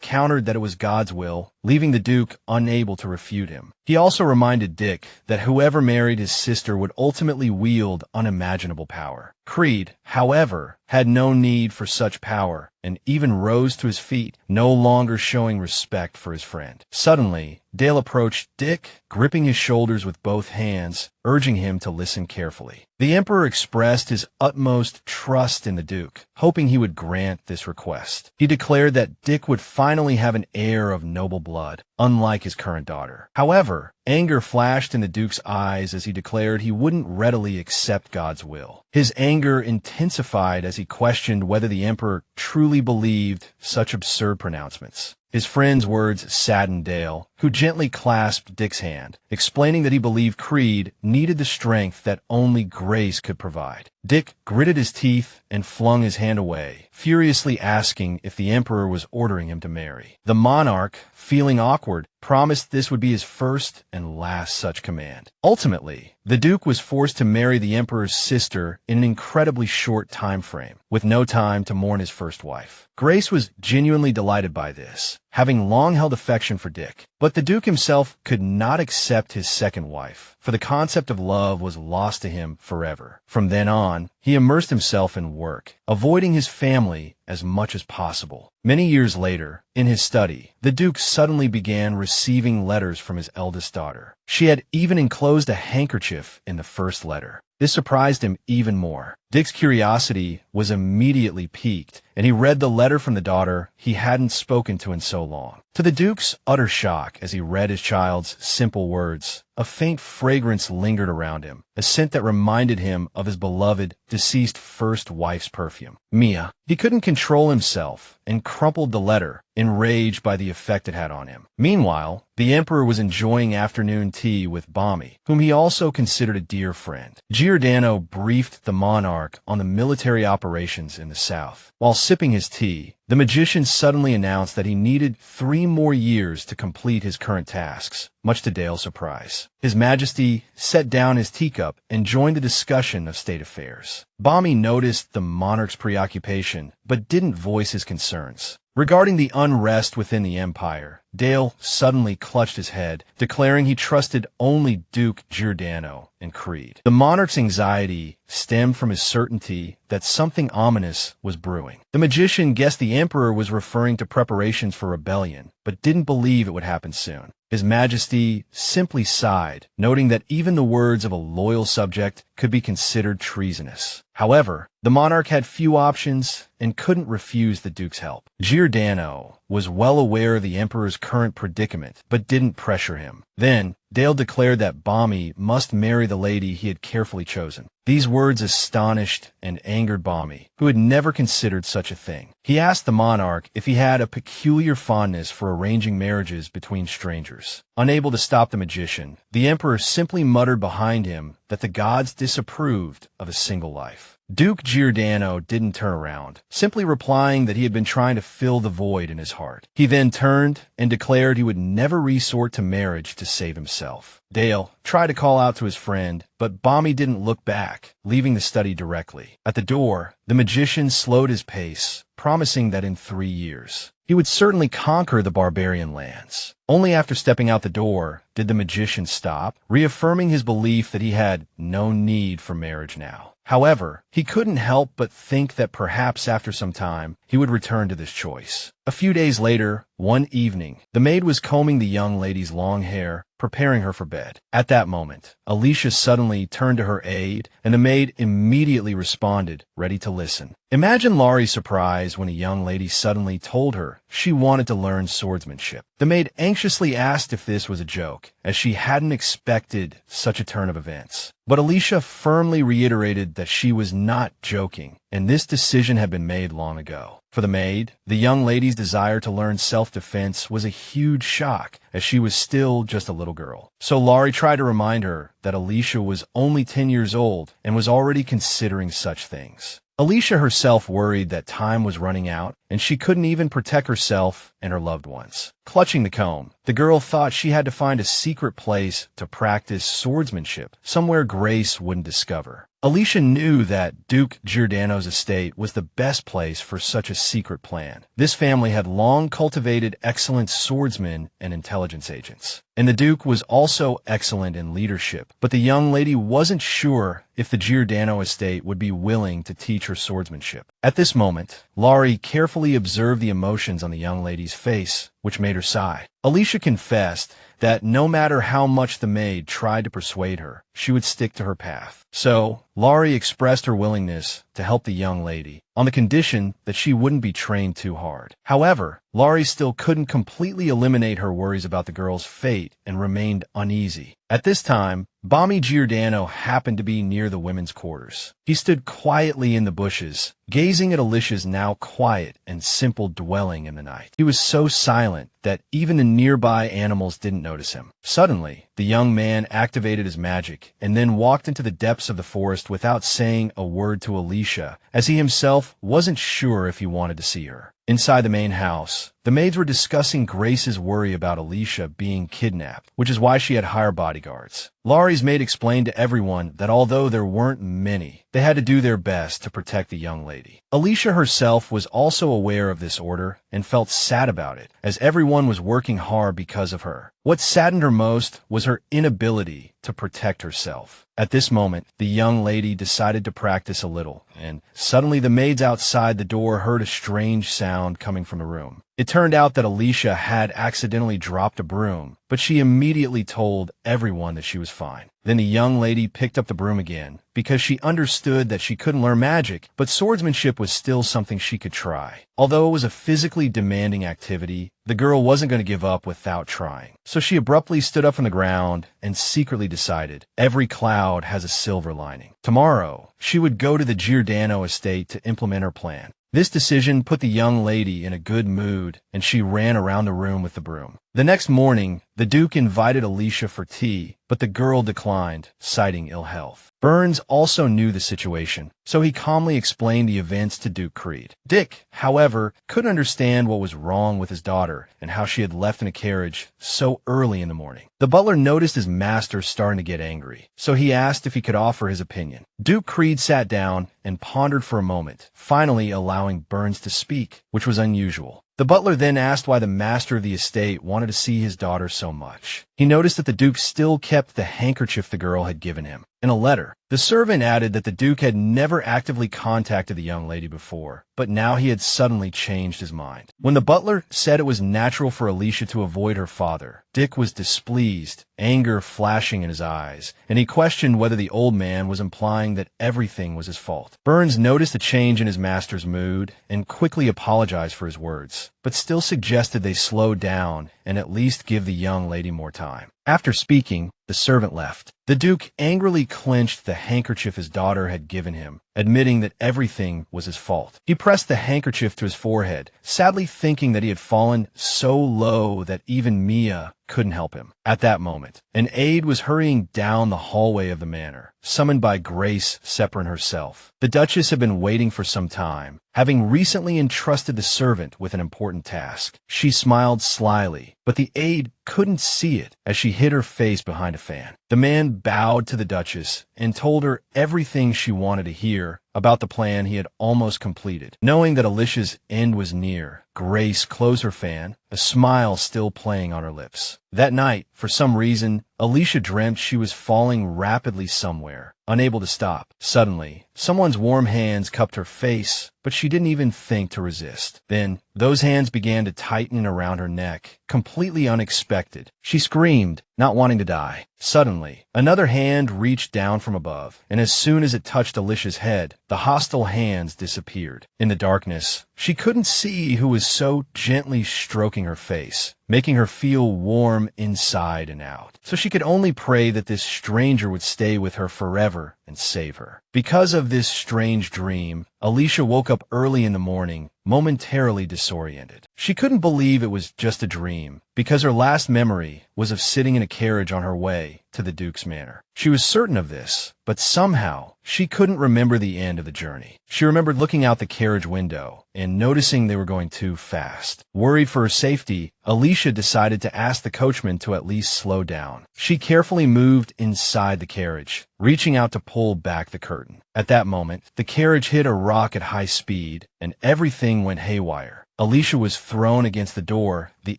countered that it was God's will, leaving the Duke unable to refute him. He also reminded Dick that whoever married his sister would ultimately wield unimaginable power. Creed, however, had no need for such power, and even rose to his feet, no longer showing respect for his friend. Suddenly, Dale approached Dick, gripping his shoulders with both hands, urging him to listen carefully. The emperor expressed his utmost trust in the Duke, hoping he would grant this request. He declared that Dick would finally have an heir of noble blood, unlike his current daughter. However, anger flashed in the Duke's eyes as he declared he wouldn't readily accept God's will. His anger intensified as he questioned whether the emperor truly believed such absurd pronouncements. His friend's words saddened Dale, who gently clasped Dick's hand, explaining that he believed Creed needed the strength that only Grace could provide. Dick gritted his teeth and flung his hand away, furiously asking if the emperor was ordering him to marry. The monarch, feeling awkward, promised this would be his first and last such command. Ultimately, the Duke was forced to marry the emperor's sister in an incredibly short time frame, with no time to mourn his first wife. Grace was genuinely delighted by this, having long held affection for Dick. But the Duke himself could not accept his second wife, for the concept of love was lost to him forever. From then on, he immersed himself in work, avoiding his family as much as possible. Many years later, in his study, the Duke suddenly began receiving letters from his eldest daughter. She had even enclosed a handkerchief in the first letter. This surprised him even more. Dick's curiosity was immediately piqued, and he read the letter from the daughter he hadn't spoken to in so long. To the Duke's utter shock as he read his child's simple words, a faint fragrance lingered around him, a scent that reminded him of his beloved, deceased first wife's perfume. Mia. He couldn't control himself and crumpled the letter, enraged by the effect it had on him. Meanwhile, the emperor was enjoying afternoon tea with Bami, whom he also considered a dear friend. Giordano briefed the monarch on the military operations in the south. While sipping his tea, the magician suddenly announced that he needed 3 more years to complete his current tasks, much to Dale's surprise. His Majesty set down his teacup and joined the discussion of state affairs. Bami noticed the monarch's preoccupation, but didn't voice his concerns. Regarding the unrest within the empire, Dale suddenly clutched his head, declaring he trusted only Duke Giordano and Creed. The monarch's anxiety stemmed from his certainty that something ominous was brewing. The magician guessed the emperor was referring to preparations for rebellion, but didn't believe it would happen soon. His Majesty simply sighed, noting that even the words of a loyal subject could be considered treasonous. However, the monarch had few options and couldn't refuse the Duke's help. Giordano was well aware of the emperor's current predicament, but didn't pressure him. Then, Dale declared that Bami must marry the lady he had carefully chosen. These words astonished and angered Bami, who had never considered such a thing. He asked the monarch if he had a peculiar fondness for arranging marriages between strangers. Unable to stop the magician, the emperor simply muttered behind him that the gods disapproved of a single life. Duke Giordano didn't turn around, simply replying that he had been trying to fill the void in his heart. He then turned and declared he would never resort to marriage to save himself. Dale tried to call out to his friend, but Bami didn't look back, leaving the study directly. At the door, the magician slowed his pace, promising that in 3 years, he would certainly conquer the barbarian lands. Only after stepping out the door did the magician stop, reaffirming his belief that he had no need for marriage now. However, he couldn't help but think that perhaps after some time, he would return to this choice. A few days later, one evening, the maid was combing the young lady's long hair, preparing her for bed. At that moment, Alicia suddenly turned to her aide, and the maid immediately responded, ready to listen. Imagine Laurie's surprise when a young lady suddenly told her she wanted to learn swordsmanship. The maid anxiously asked if this was a joke, as she hadn't expected such a turn of events. But Alicia firmly reiterated that she was not joking, and this decision had been made long ago. For the maid, the young lady's desire to learn self-defense was a huge shock, as she was still just a little girl. So Laurie tried to remind her that Alicia was only 10 years old and was already considering such things. Alicia herself worried that time was running out, and she couldn't even protect herself and her loved ones. Clutching the comb, the girl thought she had to find a secret place to practice swordsmanship, somewhere Grace wouldn't discover. Alicia knew that Duke Giordano's estate was the best place for such a secret plan. This family had long cultivated excellent swordsmen and intelligence agents. And the Duke was also excellent in leadership, but the young lady wasn't sure if the Giordano estate would be willing to teach her swordsmanship. At this moment, Laurie carefully observed the emotions on the young lady's face, which made her sigh. Alicia confessed that no matter how much the maid tried to persuade her, she would stick to her path. So, Laurie expressed her willingness to help the young lady, on the condition that she wouldn't be trained too hard. However, Laurie still couldn't completely eliminate her worries about the girl's fate and remained uneasy. At this time, Bami Giordano happened to be near the women's quarters. He stood quietly in the bushes, gazing at Alicia's now quiet and simple dwelling in the night. He was so silent that even the nearby animals didn't notice him. Suddenly, the young man activated his magic and then walked into the depths of the forest without saying a word to Alicia, as he himself wasn't sure if he wanted to see her. Inside the main house, the maids were discussing Grace's worry about Alicia being kidnapped, which is why she had hired bodyguards. Laurie's maid explained to everyone that although there weren't many, they had to do their best to protect the young lady. Alicia herself was also aware of this order and felt sad about it, as everyone was working hard because of her. What saddened her most was her inability to protect herself. At this moment, the young lady decided to practice a little, and suddenly the maids outside the door heard a strange sound coming from the room. It turned out that Alicia had accidentally dropped a broom, but she immediately told everyone that she was fine. Then the young lady picked up the broom again, because she understood that she couldn't learn magic, but swordsmanship was still something she could try. Although it was a physically demanding activity, the girl wasn't going to give up without trying. So she abruptly stood up from the ground and secretly decided, every cloud has a silver lining. Tomorrow, she would go to the Giordano estate to implement her plan. This decision put the young lady in a good mood, and she ran around the room with the broom. The next morning, the Duke invited Alicia for tea, but the girl declined, citing ill health. Burns also knew the situation, so he calmly explained the events to Duke Creed. Dick, however, couldn't understand what was wrong with his daughter and how she had left in a carriage so early in the morning. The butler noticed his master starting to get angry, so he asked if he could offer his opinion. Duke Creed sat down and pondered for a moment, finally allowing Burns to speak, which was unusual. The butler then asked why the master of the estate wanted to see his daughter so much. He noticed that the Duke still kept the handkerchief the girl had given him. In a letter, the servant added that the Duke had never actively contacted the young lady before, but now he had suddenly changed his mind. When the butler said it was natural for Alicia to avoid her father, Dick was displeased, anger flashing in his eyes, and he questioned whether the old man was implying that everything was his fault. Burns noticed a change in his master's mood and quickly apologized for his words, but still suggested they slow down and at least give the young lady more time. After speaking, the servant left. The Duke angrily clenched the handkerchief his daughter had given him, admitting that everything was his fault. He pressed the handkerchief to his forehead, sadly thinking that he had fallen so low that even Mia couldn't help him. At that moment, an aide was hurrying down the hallway of the manor, summoned by Grace Sepran herself. The Duchess had been waiting for some time, having recently entrusted the servant with an important task. She smiled slyly, but the aide couldn't see it as she hid her face behind a fan. The man bowed to the Duchess and told her everything she wanted to hear about the plan he had almost completed. Knowing that Alicia's end was near, Grace closed her fan, a smile still playing on her lips. That night, for some reason, Alicia dreamt she was falling rapidly somewhere, unable to stop. Suddenly, someone's warm hands cupped her face, but she didn't even think to resist. Then, those hands began to tighten around her neck, completely unexpected. She screamed, not wanting to die. Suddenly, another hand reached down from above, and as soon as it touched Alicia's head, the hostile hands disappeared. In the darkness, she couldn't see who was so gently stroking her face, making her feel warm inside and out. So she could only pray that this stranger would stay with her forever and save her. Because of this strange dream, Alicia woke up early in the morning, momentarily disoriented. She couldn't believe it was just a dream, because her last memory was of sitting in a carriage on her way to the Duke's manor. She was certain of this, but somehow she couldn't remember the end of the journey. She remembered looking out the carriage window and noticing they were going too fast. Worried for her safety, Alicia decided to ask the coachman to at least slow down. She carefully moved inside the carriage, reaching out to pull back the curtain. At that moment, the carriage hit a rock at high speed, and everything went haywire. Alicia was thrown against the door, the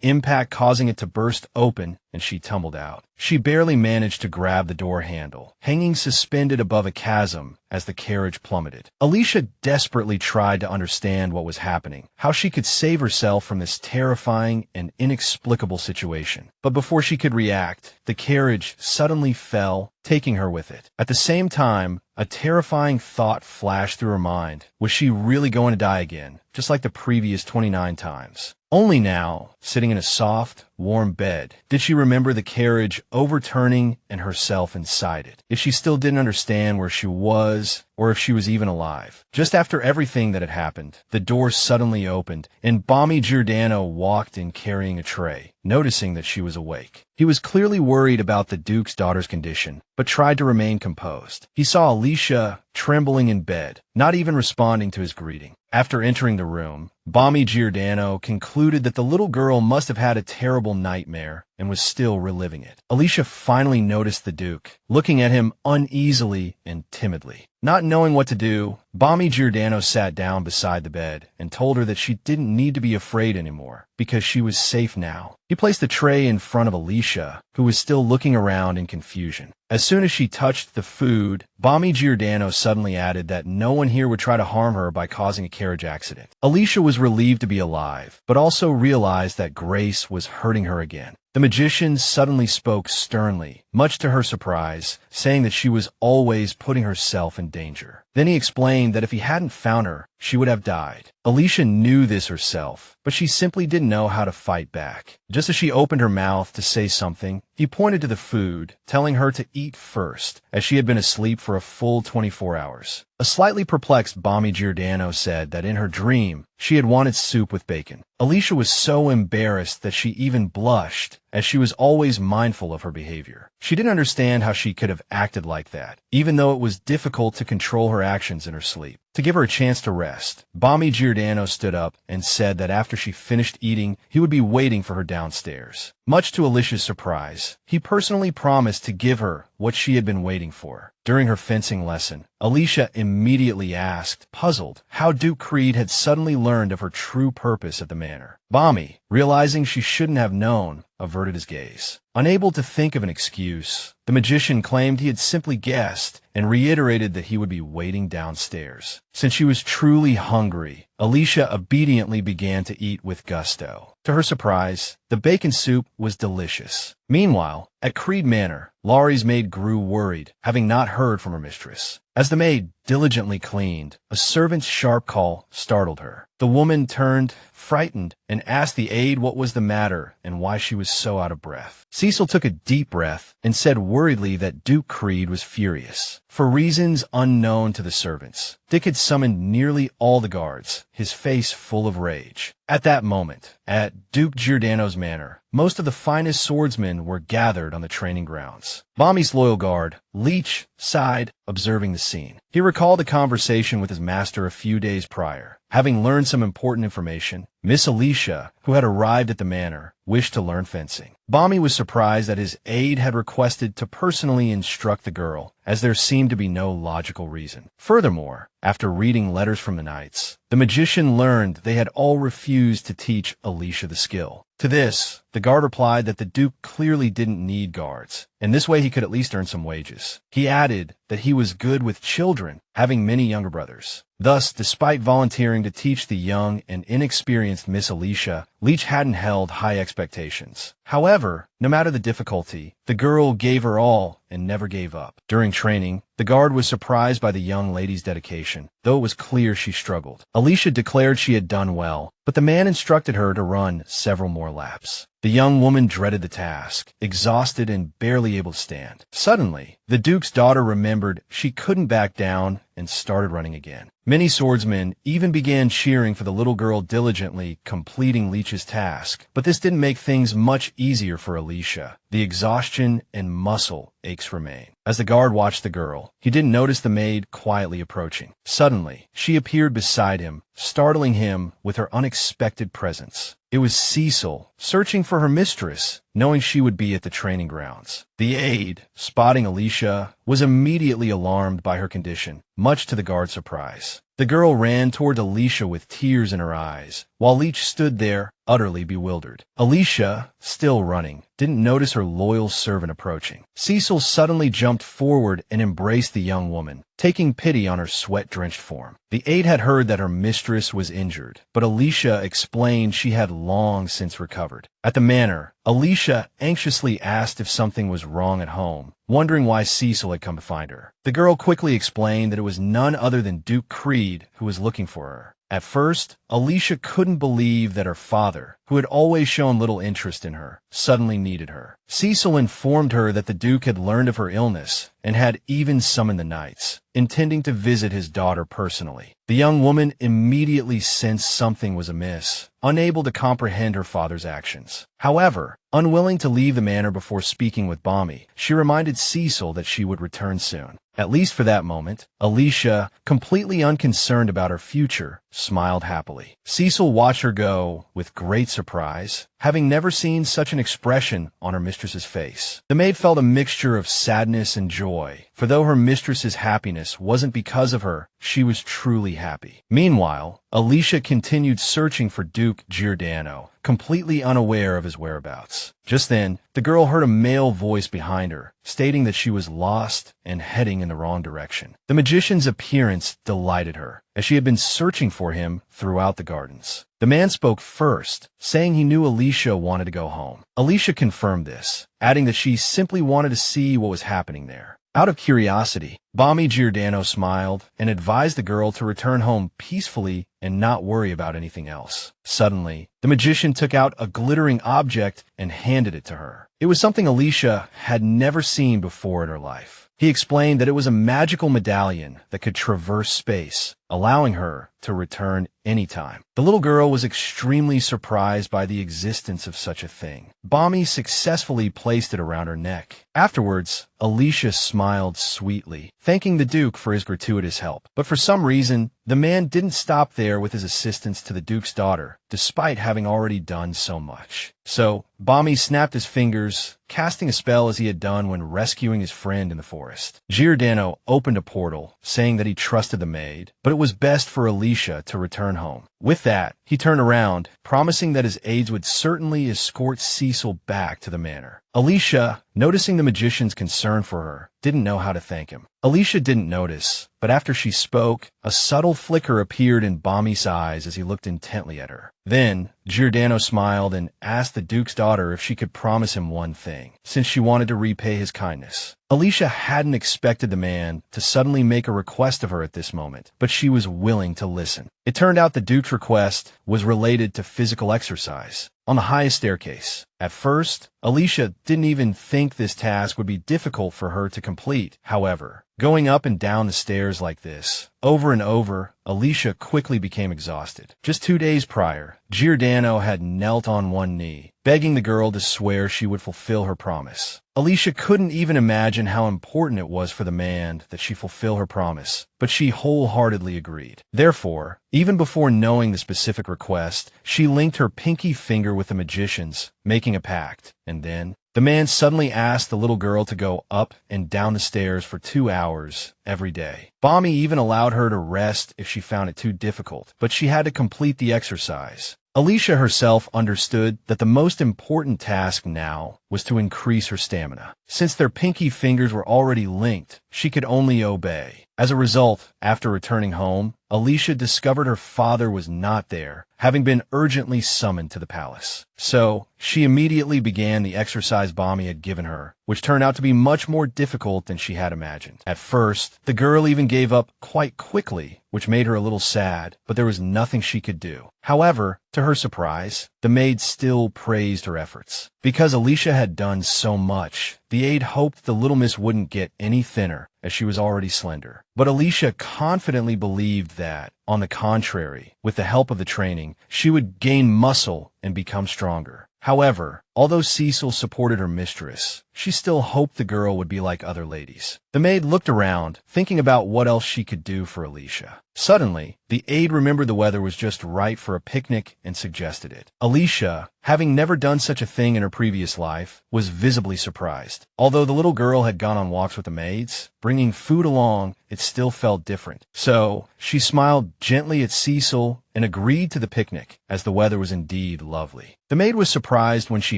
impact causing it to burst open, and she tumbled out. She barely managed to grab the door handle, hanging suspended above a chasm as the carriage plummeted. Alicia desperately tried to understand what was happening, how she could save herself from this terrifying and inexplicable situation. But before she could react, the carriage suddenly fell, taking her with it. At the same time, a terrifying thought flashed through her mind. Was she really going to die again, just like the previous 29 times? Only now, sitting in a soft, warm bed, did she remember the carriage overturning and herself inside it. If she still didn't understand where she was, or if she was even alive. Just after everything that had happened, the door suddenly opened, and Bommy Giordano walked in carrying a tray, noticing that she was awake. He was clearly worried about the Duke's daughter's condition, but tried to remain composed. He saw Alicia trembling in bed, not even responding to his greeting. After entering the room, Bommy Giordano concluded that the little girl must have had a terrible nightmare and was still reliving it. Alicia finally noticed the Duke, looking at him uneasily and timidly. Not knowing what to do, Bommy Giordano sat down beside the bed and told her that she didn't need to be afraid anymore, because she was safe now. He placed the tray in front of Alicia, who was still looking around in confusion. As soon as she touched the food, Bommy Giordano suddenly added that no one here would try to harm her by causing a carriage accident. Alicia was relieved to be alive, but also realized that Grace was hurting her again. The magician suddenly spoke sternly, much to her surprise, saying that she was always putting herself in danger. Then he explained that if he hadn't found her, she would have died. Alicia knew this herself, but she simply didn't know how to fight back. Just as she opened her mouth to say something, he pointed to the food, telling her to eat first, as she had been asleep for a full 24 hours. A slightly perplexed Bommy Giordano said that in her dream, she had wanted soup with bacon. Alicia was so embarrassed that she even blushed, as she was always mindful of her behavior. She didn't understand how she could have acted like that, even though it was difficult to control her actions in her sleep. To give her a chance to rest, Bommy Giordano stood up and said that after she finished eating, he would be waiting for her downstairs. Much to Alicia's surprise, he personally promised to give her what she had been waiting for. During her fencing lesson, Alicia immediately asked, puzzled, how Duke Creed had suddenly learned of her true purpose at the manor. Bommy, realizing she shouldn't have known, averted his gaze. Unable to think of an excuse, the magician claimed he had simply guessed and reiterated that he would be waiting downstairs. Since she was truly hungry, Alicia obediently began to eat with gusto. To her surprise, the bacon soup was delicious. Meanwhile, at Creed Manor, Laurie's maid grew worried, having not heard from her mistress. As the maid diligently cleaned, a servant's sharp call startled her. The woman turned, frightened, and asked the aide what was the matter and why she was so out of breath. Cecil took a deep breath and said worriedly that Duke Creed was furious. For reasons unknown to the servants, Dick had summoned nearly all the guards, his face full of rage. At that moment, at Duke Giordano's manor, most of the finest swordsmen were gathered on the training grounds. Bommy's loyal guard, Leech, sighed, observing the scene. He recalled a conversation with his master a few days prior, Having learned some important information, Miss Alicia, who had arrived at the manor, wished to learn fencing. Bami was surprised that his aide had requested to personally instruct the girl, as there seemed to be no logical reason. Furthermore, after reading letters from the knights, the magician learned they had all refused to teach Alicia the skill. To this, the guard replied that the Duke clearly didn't need guards, and this way he could at least earn some wages. He added that he was good with children, having many younger brothers. Thus, despite volunteering to teach the young and inexperienced Miss Alicia, Leech hadn't held high expectations. However, no matter the difficulty, the girl gave her all and never gave up. During training, the guard was surprised by the young lady's dedication, though it was clear she struggled. Alicia declared she had done well, but the man instructed her to run several more laps. The young woman dreaded the task, exhausted and barely able to stand. Suddenly, the Duke's daughter remembered she couldn't back down and started running again. Many swordsmen even began cheering for the little girl diligently completing Leech's task, but this didn't make things much easier for Alicia. The exhaustion and muscle aches remain. As the guard watched the girl, he didn't notice the maid quietly approaching. Suddenly, she appeared beside him, startling him with her unexpected presence. It was Cecil, searching for her mistress, knowing she would be at the training grounds. The aide, spotting Alicia, was immediately alarmed by her condition, much to the guard's surprise. The girl ran toward Alicia with tears in her eyes, while Leech stood there, utterly bewildered. Alicia, still running, didn't notice her loyal servant approaching. Cecil suddenly jumped forward and embraced the young woman, taking pity on her sweat-drenched form. The aide had heard that her mistress was injured, but Alicia explained she had long since recovered. At the manor, Alicia anxiously asked if something was wrong at home, wondering why Cecil had come to find her. The girl quickly explained that it was none other than Duke Creed who was looking for her. At first, Alicia couldn't believe that her father, who had always shown little interest in her, suddenly needed her. Cecil informed her that the Duke had learned of her illness and had even summoned the knights, intending to visit his daughter personally. The young woman immediately sensed something was amiss, unable to comprehend her father's actions. However, unwilling to leave the manor before speaking with Bami, she reminded Cecil that she would return soon. At least for that moment, Alicia, completely unconcerned about her future, smiled happily. Cecil watched her go with great surprise, having never seen such an expression on her mistress's face. The maid felt a mixture of sadness and joy, for though her mistress's happiness wasn't because of her, she was truly happy. Meanwhile, Alicia continued searching for Duke Giordano, completely unaware of his whereabouts. Just then, the girl heard a male voice behind her, stating that she was lost and heading in the wrong direction. The magician's appearance delighted her, as she had been searching for him throughout the gardens. The man spoke first, saying he knew Alicia wanted to go home. Alicia confirmed this, adding that she simply wanted to see what was happening there. Out of curiosity, Bami Giordano smiled and advised the girl to return home peacefully and not worry about anything else. Suddenly, the magician took out a glittering object and handed it to her. It was something Alicia had never seen before in her life. He explained that it was a magical medallion that could traverse space, allowing her to return anytime. The little girl was extremely surprised by the existence of such a thing. Bami successfully placed it around her neck. Afterwards, Alicia smiled sweetly, thanking the Duke for his gratuitous help. But for some reason, the man didn't stop there with his assistance to the Duke's daughter, despite having already done so much. So, Bami snapped his fingers, casting a spell as he had done when rescuing his friend in the forest. Giordano opened a portal, saying that he trusted the maid, but it was best for Alicia to return home. With that, he turned around, promising that his aides would certainly escort Cecil back to the manor. Alicia, noticing the magician's concern for her, didn't know how to thank him. Alicia didn't notice, but after she spoke, a subtle flicker appeared in Bami's eyes as he looked intently at her. Then, Giordano smiled and asked the Duke's daughter if she could promise him one thing, since she wanted to repay his kindness. Alicia hadn't expected the man to suddenly make a request of her at this moment, but she was willing to listen. It turned out the Duke's request was related to physical exercise. on the highest staircase. At first, Alicia didn't even think this task would be difficult for her to complete. However, going up and down the stairs like this, over and over, Alicia quickly became exhausted. Just 2 days prior, Giordano had knelt on one knee, begging the girl to swear she would fulfill her promise. Alicia couldn't even imagine how important it was for the man that she fulfill her promise, but she wholeheartedly agreed. Therefore, even before knowing the specific request, she linked her pinky finger with the magician's, making a pact. And then, the man suddenly asked the little girl to go up and down the stairs for 2 hours every day. Bami even allowed her to rest if she found it too difficult, but she had to complete the exercise. Alicia herself understood that the most important task now was to increase her stamina. Since their pinky fingers were already linked, she could only obey. As a result, after returning home, Alicia discovered her father was not there, having been urgently summoned to the palace. So, she immediately began the exercise Bami had given her, which turned out to be much more difficult than she had imagined. At first, the girl even gave up quite quickly, which made her a little sad, but there was nothing she could do. However, to her surprise, the maid still praised her efforts. Because Alicia had done so much, the aide hoped the little miss wouldn't get any thinner, as she was already slender. But Alicia confidently believed that, on the contrary, with the help of the training, she would gain muscle and become stronger. However, although Cecil supported her mistress, she still hoped the girl would be like other ladies. The maid looked around, thinking about what else she could do for Alicia. Suddenly, the aide remembered the weather was just right for a picnic and suggested it. Alicia, having never done such a thing in her previous life, was visibly surprised. Although the little girl had gone on walks with the maids, bringing food along, it still felt different. So, she smiled gently at Cecil and agreed to the picnic, as the weather was indeed lovely. The maid was surprised when she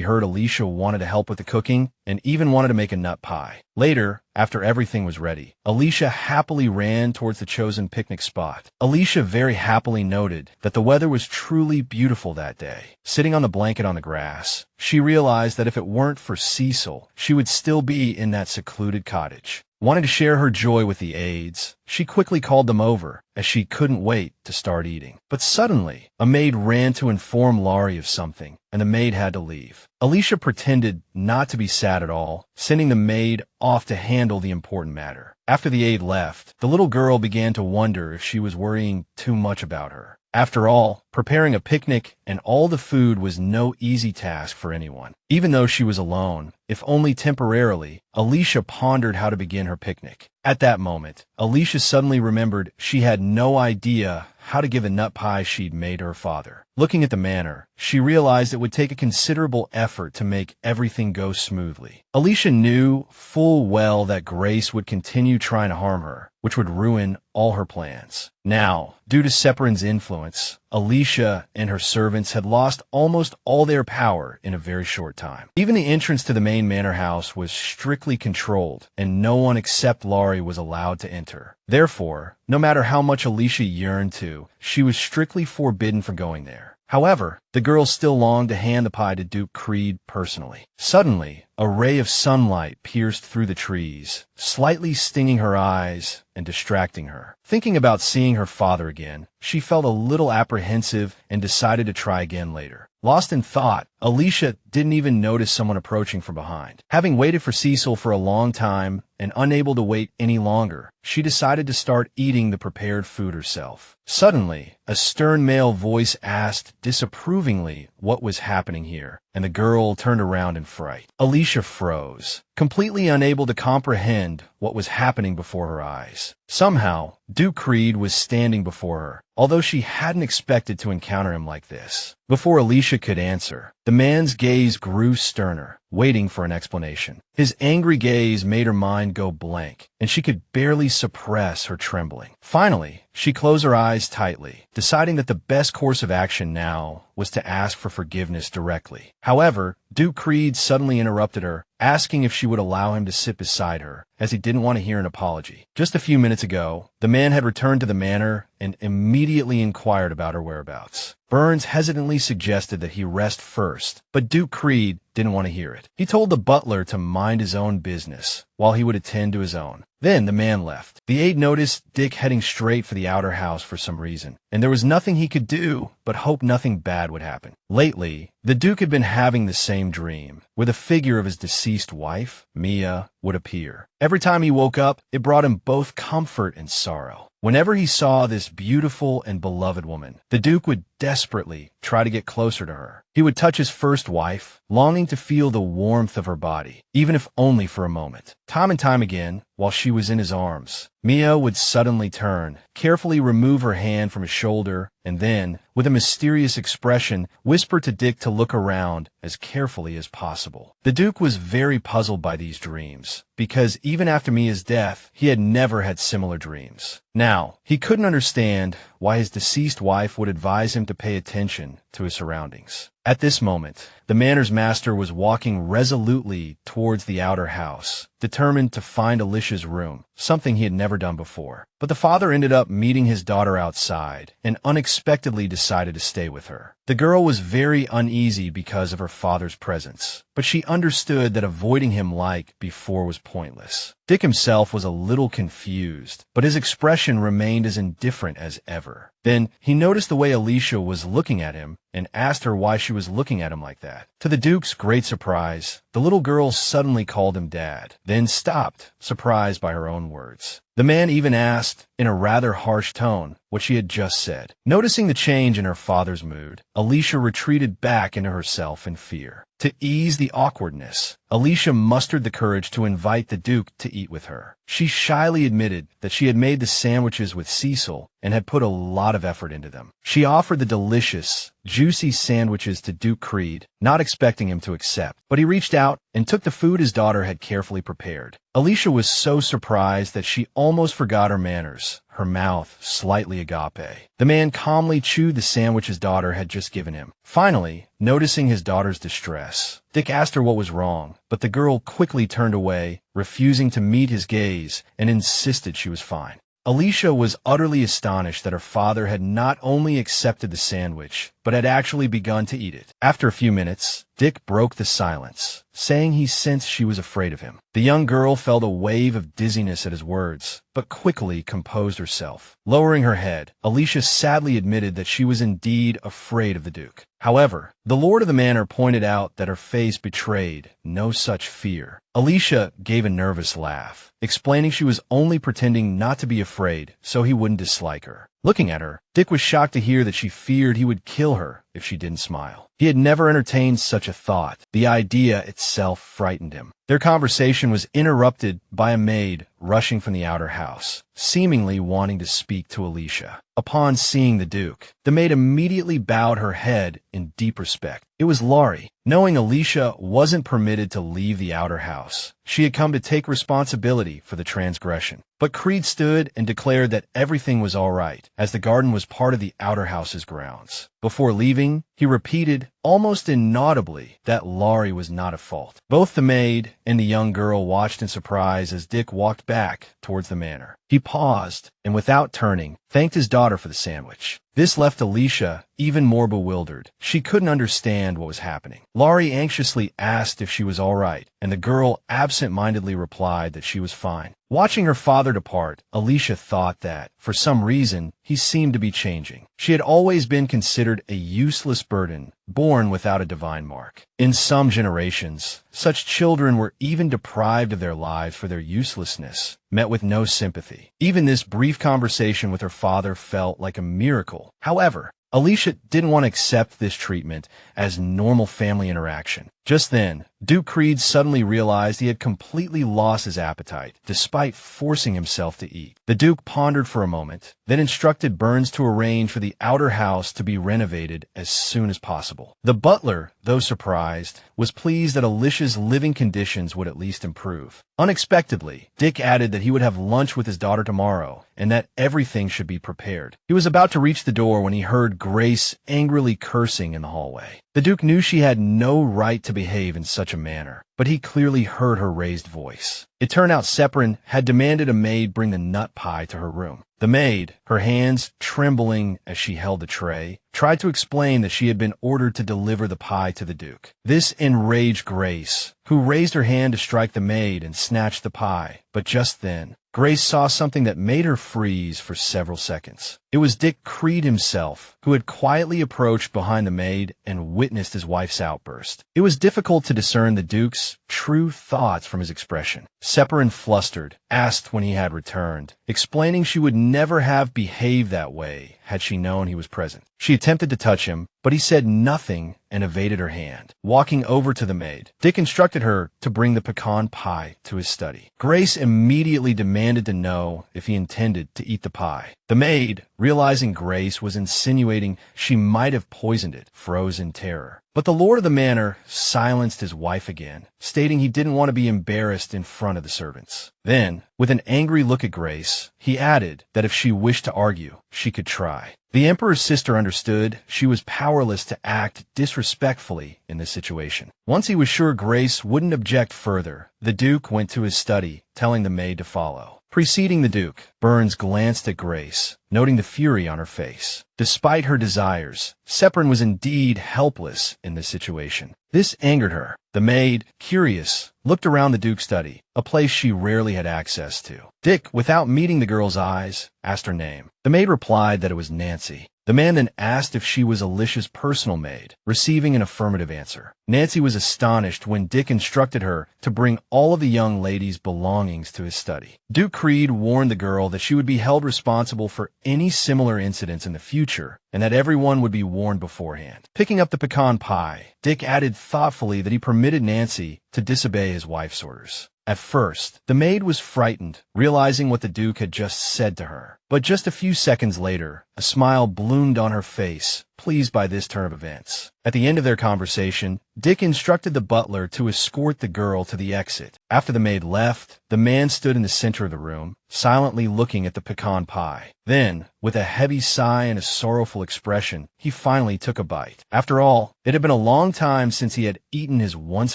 heard Alicia wanted to help with the cooking and even wanted to make a nut pie. Later, after everything was ready, Alicia happily ran towards the chosen picnic spot. Alicia very happily noted that the weather was truly beautiful that day. Sitting on the blanket on the grass, she realized that if it weren't for Cecil, she would still be in that secluded cottage. Wanting to share her joy with the aides, she quickly called them over, as she couldn't wait to start eating. But suddenly, a maid ran to inform Laurie of something, and the maid had to leave. Alicia pretended not to be sad at all, sending the maid off to handle the important matter. After the aide left, the little girl began to wonder if she was worrying too much about her. After all, preparing a picnic and all the food was no easy task for anyone. Even though she was alone, if only temporarily, Alicia pondered how to begin her picnic. At that moment, Alicia suddenly remembered she had no idea how to give a nut pie she'd made her father. Looking at the manner, she realized it would take a considerable effort to make everything go smoothly. Alicia knew full well that Grace would continue trying to harm her, which would ruin all her plans. Now, due to Separin's influence, Alicia and her servants had lost almost all their power in a very short time. Even the entrance to the main manor house was strictly controlled, and no one except Laurie was allowed to enter. Therefore, no matter how much Alicia yearned to, she was strictly forbidden from going there. However, the girl still longed to hand the pie to Duke Creed personally. Suddenly, a ray of sunlight pierced through the trees, slightly stinging her eyes and distracting her. Thinking about seeing her father again, she felt a little apprehensive and decided to try again later. Lost in thought, Alicia didn't even notice someone approaching from behind. Having waited for Cecil for a long time and unable to wait any longer, she decided to start eating the prepared food herself. Suddenly, a stern male voice asked disapprovingly what was happening here, and the girl turned around in fright. Alicia froze, completely unable to comprehend what was happening before her eyes. Somehow, Duke Creed was standing before her, although she hadn't expected to encounter him like this. Before Alicia could answer, the man's gaze grew sterner, waiting for an explanation. His angry gaze made her mind go blank, and she could barely suppress her trembling. Finally, she closed her eyes tightly, deciding that the best course of action now was to ask for forgiveness directly. However, Duke Creed suddenly interrupted her, asking if she would allow him to sit beside her, as he didn't want to hear an apology. Just a few minutes ago, the man had returned to the manor and immediately inquired about her whereabouts. Burns hesitantly suggested that he rest first, but Duke Creed didn't want to hear it. He told the butler to mind his own business, while he would attend to his own. Then the man left. The aide noticed Dick heading straight for the outer house for some reason, and there was nothing he could do but hope nothing bad would happen. Lately, the Duke had been having the same dream, where the figure of his deceased wife, Mia, would appear. Every time he woke up, it brought him both comfort and sorrow. Whenever he saw this beautiful and beloved woman, the Duke would desperately try to get closer to her. He would touch his first wife, longing to feel the warmth of her body, even if only for a moment. Time and time again, while she was in his arms, Mia would suddenly turn, carefully remove her hand from his shoulder, and then, with a mysterious expression, whisper to Dick to look around as carefully as possible. The Duke was very puzzled by these dreams, because even after Mia's death, he had never had similar dreams. Now, he couldn't understand why his deceased wife would advise him to pay attention to his surroundings. At this moment, the manor's master was walking resolutely towards the outer house, determined to find Alicia's room, something he had never done before. But the father ended up meeting his daughter outside and unexpectedly decided to stay with her. The girl was very uneasy because of her father's presence, but she understood that avoiding him like before was pointless. Dick himself was a little confused, but his expression remained as indifferent as ever. Then he noticed the way Alicia was looking at him and asked her why she was looking at him like that. To the Duke's great surprise, the little girl suddenly called him Dad, then stopped, surprised by her own words. The man even asked, in a rather harsh tone, what she had just said. Noticing the change in her father's mood, Alicia retreated back into herself in fear. To ease the awkwardness, Alicia mustered the courage to invite the Duke to eat with her. She shyly admitted that she had made the sandwiches with Cecil and had put a lot of effort into them. She offered the delicious, juicy sandwiches to Duke Creed, not expecting him to accept, but he reached out and took the food his daughter had carefully prepared. Alicia was so surprised that she almost forgot her manners, her mouth slightly agape. The man calmly chewed the sandwich his daughter had just given him. Finally, noticing his daughter's distress, Dick asked her what was wrong, but the girl quickly turned away, refusing to meet his gaze, and insisted she was fine. Alicia was utterly astonished that her father had not only accepted the sandwich, but had actually begun to eat it. After a few minutes, Dick broke the silence, saying he sensed she was afraid of him. The young girl felt a wave of dizziness at his words, but quickly composed herself. Lowering her head, Alicia sadly admitted that she was indeed afraid of the Duke. However, the lord of the manor pointed out that her face betrayed no such fear. Alicia gave a nervous laugh, explaining she was only pretending not to be afraid so he wouldn't dislike her. Looking at her, Dick was shocked to hear that she feared he would kill her if she didn't smile. He had never entertained such a thought. The idea itself frightened him. Their conversation was interrupted by a maid rushing from the outer house, seemingly wanting to speak to Alicia. Upon seeing the Duke, the maid immediately bowed her head in deep respect. It was Laurie. Knowing Alicia wasn't permitted to leave the outer house, she had come to take responsibility for the transgression. But Creed stood and declared that everything was all right, as the garden was part of the outer house's grounds. Before leaving, he repeated, almost inaudibly, that Laurie was not at fault. Both the maid and the young girl watched in surprise as Dick walked back towards the manor. He paused, and without turning, thanked his daughter for the sandwich. This left Alicia even more bewildered. She couldn't understand what was happening. Laurie anxiously asked if she was all right, and the girl absent-mindedly replied that she was fine. Watching her father depart, Alicia thought that, for some reason, he seemed to be changing. She had always been considered a useless burden, born without a divine mark. In some generations, such children were even deprived of their lives for their uselessness, met with no sympathy. Even this brief conversation with her father felt like a miracle. However, Alicia didn't want to accept this treatment as normal family interaction. Just then, Duke Creed suddenly realized he had completely lost his appetite, despite forcing himself to eat. The Duke pondered for a moment, then instructed Burns to arrange for the outer house to be renovated as soon as possible. The butler, though surprised, was pleased that Alicia's living conditions would at least improve. Unexpectedly, Dick added that he would have lunch with his daughter tomorrow, and that everything should be prepared. He was about to reach the door when he heard Grace angrily cursing in the hallway. The Duke knew she had no right to behave in such a manner, but he clearly heard her raised voice. It turned out Separin had demanded a maid bring the nut pie to her room. The maid, her hands trembling as she held the tray, tried to explain that she had been ordered to deliver the pie to the Duke. This enraged Grace, who raised her hand to strike the maid and snatched the pie. But just then, Grace saw something that made her freeze for several seconds. It was Dick Creed himself, who had quietly approached behind the maid and witnessed his wife's outburst. It was difficult to discern the Duke's true thoughts from his expression. Separin, flustered, asked when he had returned, explaining she would never have behaved that way had she known he was present. She attempted to touch him, but he said nothing and evaded her hand. Walking over to the maid, Dick instructed her to bring the pecan pie to his study. Grace immediately demanded to know if he intended to eat the pie. The maid, realizing Grace was insinuating she might have poisoned it, froze in terror. But the lord of the manor silenced his wife again, stating he didn't want to be embarrassed in front of the servants. Then, with an angry look at Grace, he added that if she wished to argue, she could try. The Emperor's sister understood she was powerless to act disrespectfully in this situation. Once he was sure Grace wouldn't object further, the Duke went to his study, telling the maid to follow. Preceding the Duke, Burns glanced at Grace, noting the fury on her face. Despite her desires, Separin was indeed helpless in this situation. This angered her. The maid, curious, looked around the Duke's study, a place she rarely had access to. Dick, without meeting the girl's eyes, asked her name. The maid replied that it was Nancy. The man then asked if she was Alicia's personal maid, receiving an affirmative answer. Nancy was astonished when Dick instructed her to bring all of the young lady's belongings to his study. Duke Creed warned the girl that she would be held responsible for any similar incidents in the future, and that everyone would be warned beforehand. Picking up the pecan pie, Dick added thoughtfully that he permitted Nancy to disobey his wife's orders. At first, the maid was frightened, realizing what the Duke had just said to her. But just a few seconds later, a smile bloomed on her face, pleased by this turn of events. At the end of their conversation, Dick instructed the butler to escort the girl to the exit. After the maid left, the man stood in the center of the room, silently looking at the pecan pie. Then, with a heavy sigh and a sorrowful expression, he finally took a bite. After all, it had been a long time since he had eaten his once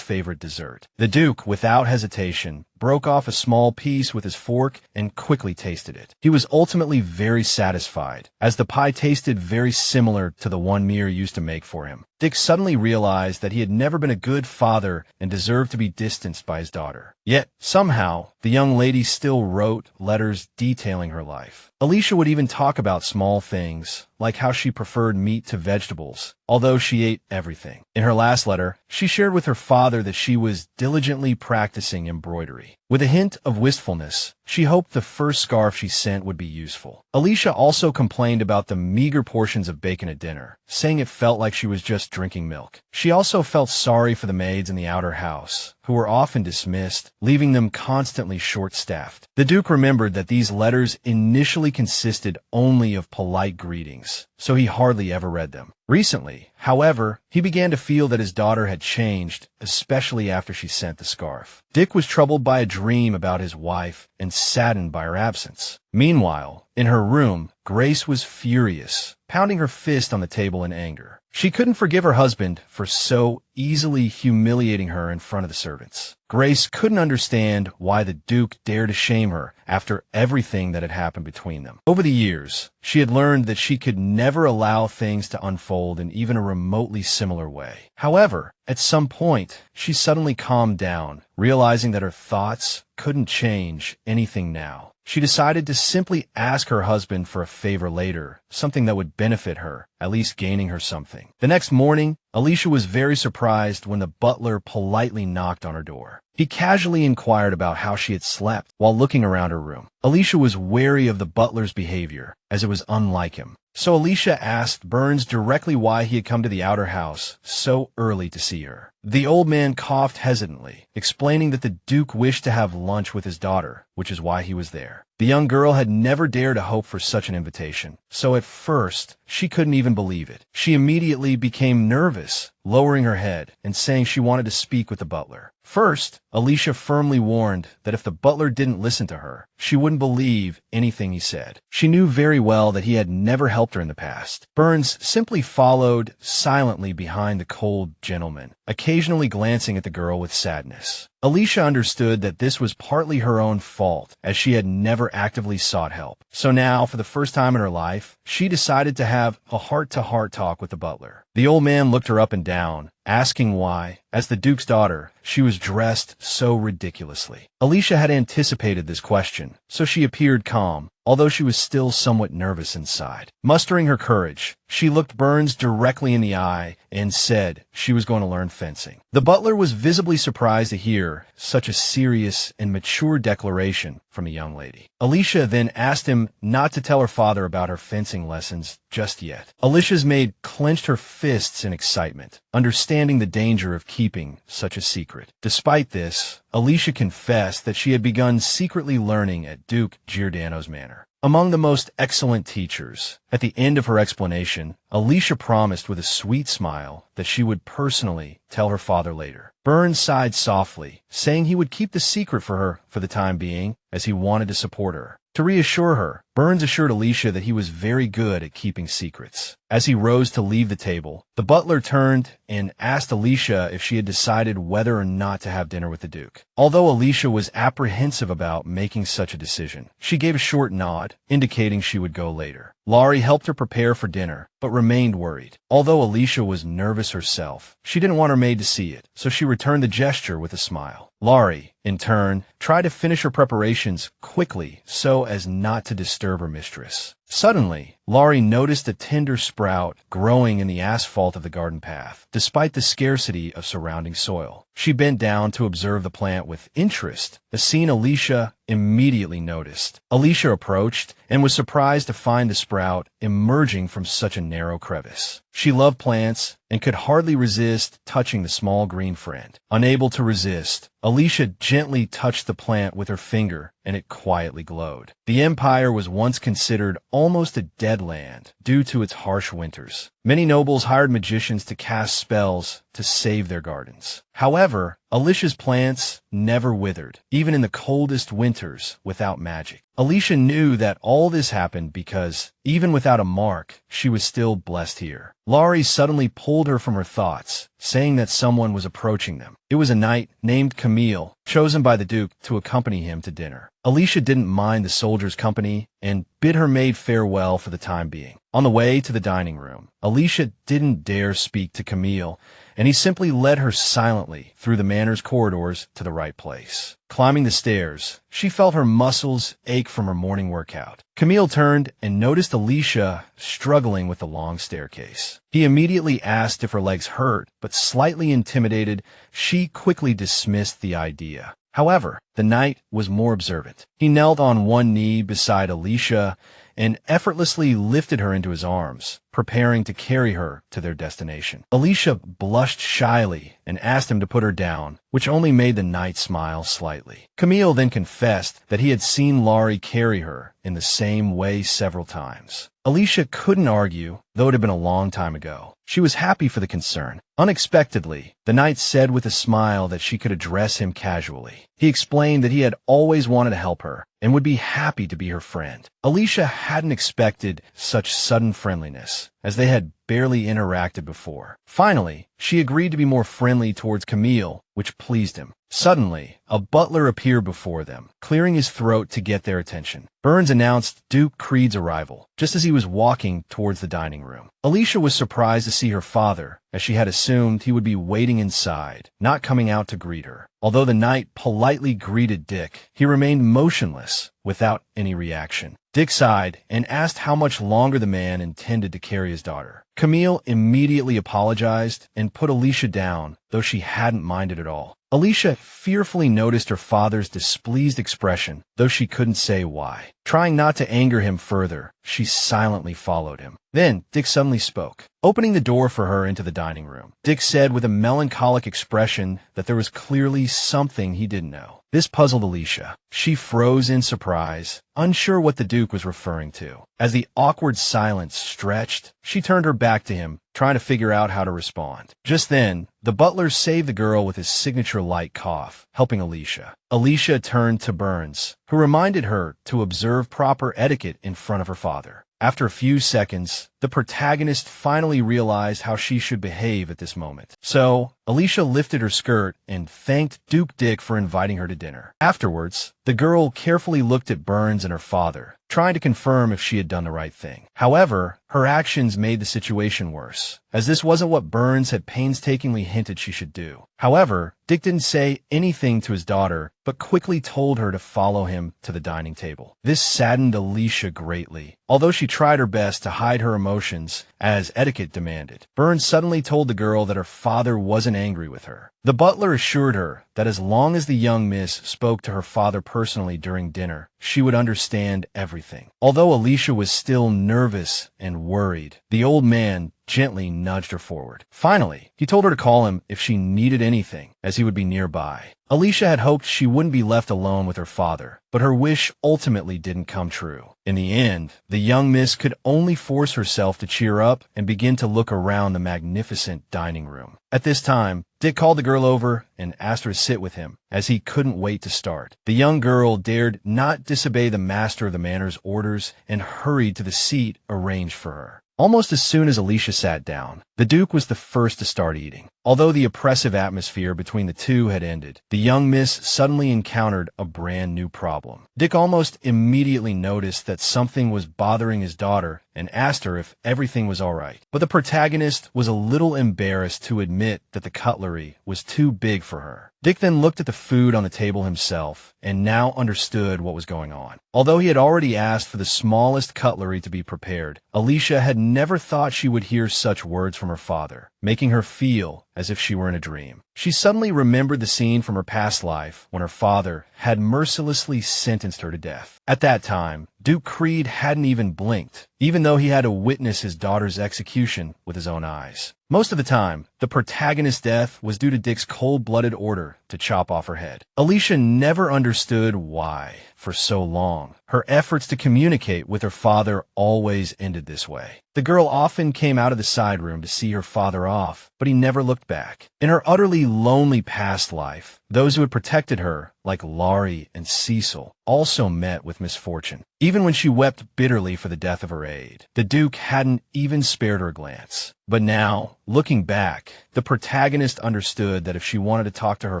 favorite dessert. The Duke, without hesitation, broke off a small piece with his fork and quickly tasted it. He was ultimately very satisfied, as the pie tasted very similar to the one Mir used to make for him. Dick suddenly realized that he had never been a good father and deserved to be distanced by his daughter. Yet, somehow, the young lady still wrote letters detailing her life. Alicia would even talk about small things, like how she preferred meat to vegetables, although she ate everything. In her last letter, she shared with her father that she was diligently practicing embroidery. With a hint of wistfulness, she hoped the first scarf she sent would be useful. Alicia also complained about the meager portions of bacon at dinner, saying it felt like she was just drinking milk. She also felt sorry for the maids in the outer house, who were often dismissed, leaving them constantly short-staffed. The Duke remembered that these letters initially consisted only of polite greetings, so he hardly ever read them. Recently, however, he began to feel that his daughter had changed, especially after she sent the scarf. Dick was troubled by a dream about his wife and saddened by her absence. Meanwhile, in her room, Grace was furious, pounding her fist on the table in anger. She couldn't forgive her husband for so easily humiliating her in front of the servants. Grace couldn't understand why the Duke dared to shame her after everything that had happened between them. Over the years, she had learned that she could never allow things to unfold in even a remotely similar way. However, at some point, she suddenly calmed down, realizing that her thoughts couldn't change anything now. She decided to simply ask her husband for a favor later, something that would benefit her, at least gaining her something. The next morning, Alicia was very surprised when the butler politely knocked on her door. He casually inquired about how she had slept while looking around her room. Alicia was wary of the butler's behavior, as it was unlike him. So Alicia asked Burns directly why he had come to the outer house so early to see her. The old man coughed hesitantly, explaining that the Duke wished to have lunch with his daughter, which is why he was there. The young girl had never dared to hope for such an invitation, so at first, she couldn't even believe it. She immediately became nervous, lowering her head and saying she wanted to speak with the butler. First, Alicia firmly warned that if the butler didn't listen to her, she wouldn't believe anything he said. She knew very well that he had never helped her in the past. Burns simply followed silently behind the cold gentleman. occasionally glancing at the girl with sadness. Alicia understood that this was partly her own fault, as she had never actively sought help. So now, for the first time in her life, she decided to have a heart-to-heart talk with the butler. The old man looked her up and down, asking why, as the Duke's daughter, she was dressed so ridiculously. Alicia had anticipated this question, so she appeared calm, although she was still somewhat nervous inside. Mustering her courage, she looked Burns directly in the eye and said she was going to learn fencing. The butler was visibly surprised to hear such a serious and mature declaration from a young lady. Alicia then asked him not to tell her father about her fencing lessons just yet. Alicia's maid clenched her fists in excitement, understanding the danger of keeping such a secret. Despite this, Alicia confessed that she had begun secretly learning at Duke Giordano's manor. Among the most excellent teachers, at the end of her explanation, Alicia promised with a sweet smile that she would personally tell her father later. Burns sighed softly, saying he would keep the secret for her for the time being, as he wanted to support her. To reassure her, Burns assured Alicia that he was very good at keeping secrets. As he rose to leave the table, the butler turned and asked Alicia if she had decided whether or not to have dinner with the Duke. Although Alicia was apprehensive about making such a decision, she gave a short nod, indicating she would go later. Laurie helped her prepare for dinner, but remained worried. Although Alicia was nervous herself, she didn't want her maid to see it, so she returned the gesture with a smile. Laurie, in turn, tried to finish her preparations quickly so as not to disturb her mistress. Suddenly, Laurie noticed a tender sprout growing in the asphalt of the garden path, despite the scarcity of surrounding soil. She bent down to observe the plant with interest, a scene Alicia immediately noticed. Alicia approached and was surprised to find the sprout emerging from such a narrow crevice. She loved plants and could hardly resist touching the small green friend. Unable to resist, Alicia gently touched the plant with her finger, and it quietly glowed. The Empire was once considered almost a dead land due to its harsh winters. Many nobles hired magicians to cast spells to save their gardens. However, Alicia's plants never withered, even in the coldest winters, without magic. Alicia knew that all this happened because, even without a mark, she was still blessed here. Laurie suddenly pulled her from her thoughts, saying that someone was approaching them. It was a knight named Camille, chosen by the Duke to accompany him to dinner. Alicia didn't mind the soldier's company and bid her maid farewell for the time being. On the way to the dining room, Alicia didn't dare speak to Camille, and he simply led her silently through the manor's corridors to the right place. Climbing the stairs, she felt her muscles ache from her morning workout. Camille turned and noticed Alicia struggling with the long staircase. He immediately asked if her legs hurt, but slightly intimidated, she quickly dismissed the idea. However, the knight was more observant. He knelt on one knee beside Alicia and effortlessly lifted her into his arms, preparing to carry her to their destination. Alicia blushed shyly and asked him to put her down, which only made the knight smile slightly. Camille then confessed that he had seen Laurie carry her in the same way several times. Alicia couldn't argue, though it had been a long time ago. She was happy for the concern. Unexpectedly, the knight said with a smile that she could address him casually. He explained that he had always wanted to help her and would be happy to be her friend. Alicia hadn't expected such sudden friendliness, as they had barely interacted before. Finally, she agreed to be more friendly towards Camille, which pleased him. Suddenly, a butler appeared before them, clearing his throat to get their attention. Burns announced Duke Creed's arrival, just as he was walking towards the dining room. Alicia was surprised to see her father, as she had assumed he would be waiting inside, not coming out to greet her. Although the knight politely greeted Dick, he remained motionless, without any reaction. Dick sighed and asked how much longer the man intended to carry his daughter. Camille immediately apologized and put Alicia down, though she hadn't minded at all. Alicia fearfully noticed her father's displeased expression, though she couldn't say why. Trying not to anger him further, she silently followed him. Then Dick suddenly spoke, opening the door for her into the dining room. Dick said with a melancholic expression that there was clearly something he didn't know. This puzzled Alicia. She froze in surprise, unsure what the Duke was referring to. As the awkward silence stretched, she turned her back to him, trying to figure out how to respond. Just then, the butler saved the girl with his signature light cough, helping Alicia. Alicia turned to Burns, who reminded her to observe proper etiquette in front of her father. After a few seconds, the protagonist finally realized how she should behave at this moment. So, Alicia lifted her skirt and thanked Duke Dick for inviting her to dinner. Afterwards, the girl carefully looked at Burns and her father, trying to confirm if she had done the right thing. However, her actions made the situation worse, as this wasn't what Burns had painstakingly hinted she should do. However, Dick didn't say anything to his daughter, but quickly told her to follow him to the dining table. This saddened Alicia greatly, although she tried her best to hide her emotions as etiquette demanded. Burns suddenly told the girl that her father wasn't angry with her. The butler assured her that as long as the young miss spoke to her father personally during dinner, she would understand everything. Although Alicia was still nervous and worried, the old man gently nudged her forward. Finally, he told her to call him if she needed anything, as he would be nearby. Alicia had hoped she wouldn't be left alone with her father, but her wish ultimately didn't come true. In the end, the young miss could only force herself to cheer up and begin to look around the magnificent dining room. At this time, Dick called the girl over and asked her to sit with him, as he couldn't wait to start. The young girl dared not disobey the master of the manor's orders and hurried to the seat arranged for her. Almost as soon as Alicia sat down, the Duke was the first to start eating. Although the oppressive atmosphere between the two had ended, the young miss suddenly encountered a brand new problem. Dick almost immediately noticed that something was bothering his daughter and asked her if everything was all right. But the protagonist was a little embarrassed to admit that the cutlery was too big for her. Dick then looked at the food on the table himself and now understood what was going on. Although he had already asked for the smallest cutlery to be prepared, Alicia had never thought she would hear such words from her father, making her feel as if she were in a dream. She suddenly remembered the scene from her past life when her father had mercilessly sentenced her to death. At that time, Duke Creed hadn't even blinked, even though he had to witness his daughter's execution with his own eyes. Most of the time, the protagonist's death was due to Dick's cold-blooded order to chop off her head. Alicia never understood why, for so long, her efforts to communicate with her father always ended this way. The girl often came out of the side room to see her father off, but he never looked back. In her utterly lonely past life, those who had protected her, like Laurie and Cecil, also met with misfortune. Even when she wept bitterly for the death of her aide, the Duke hadn't even spared her a glance. But now, looking back, the protagonist understood that if she wanted to talk to her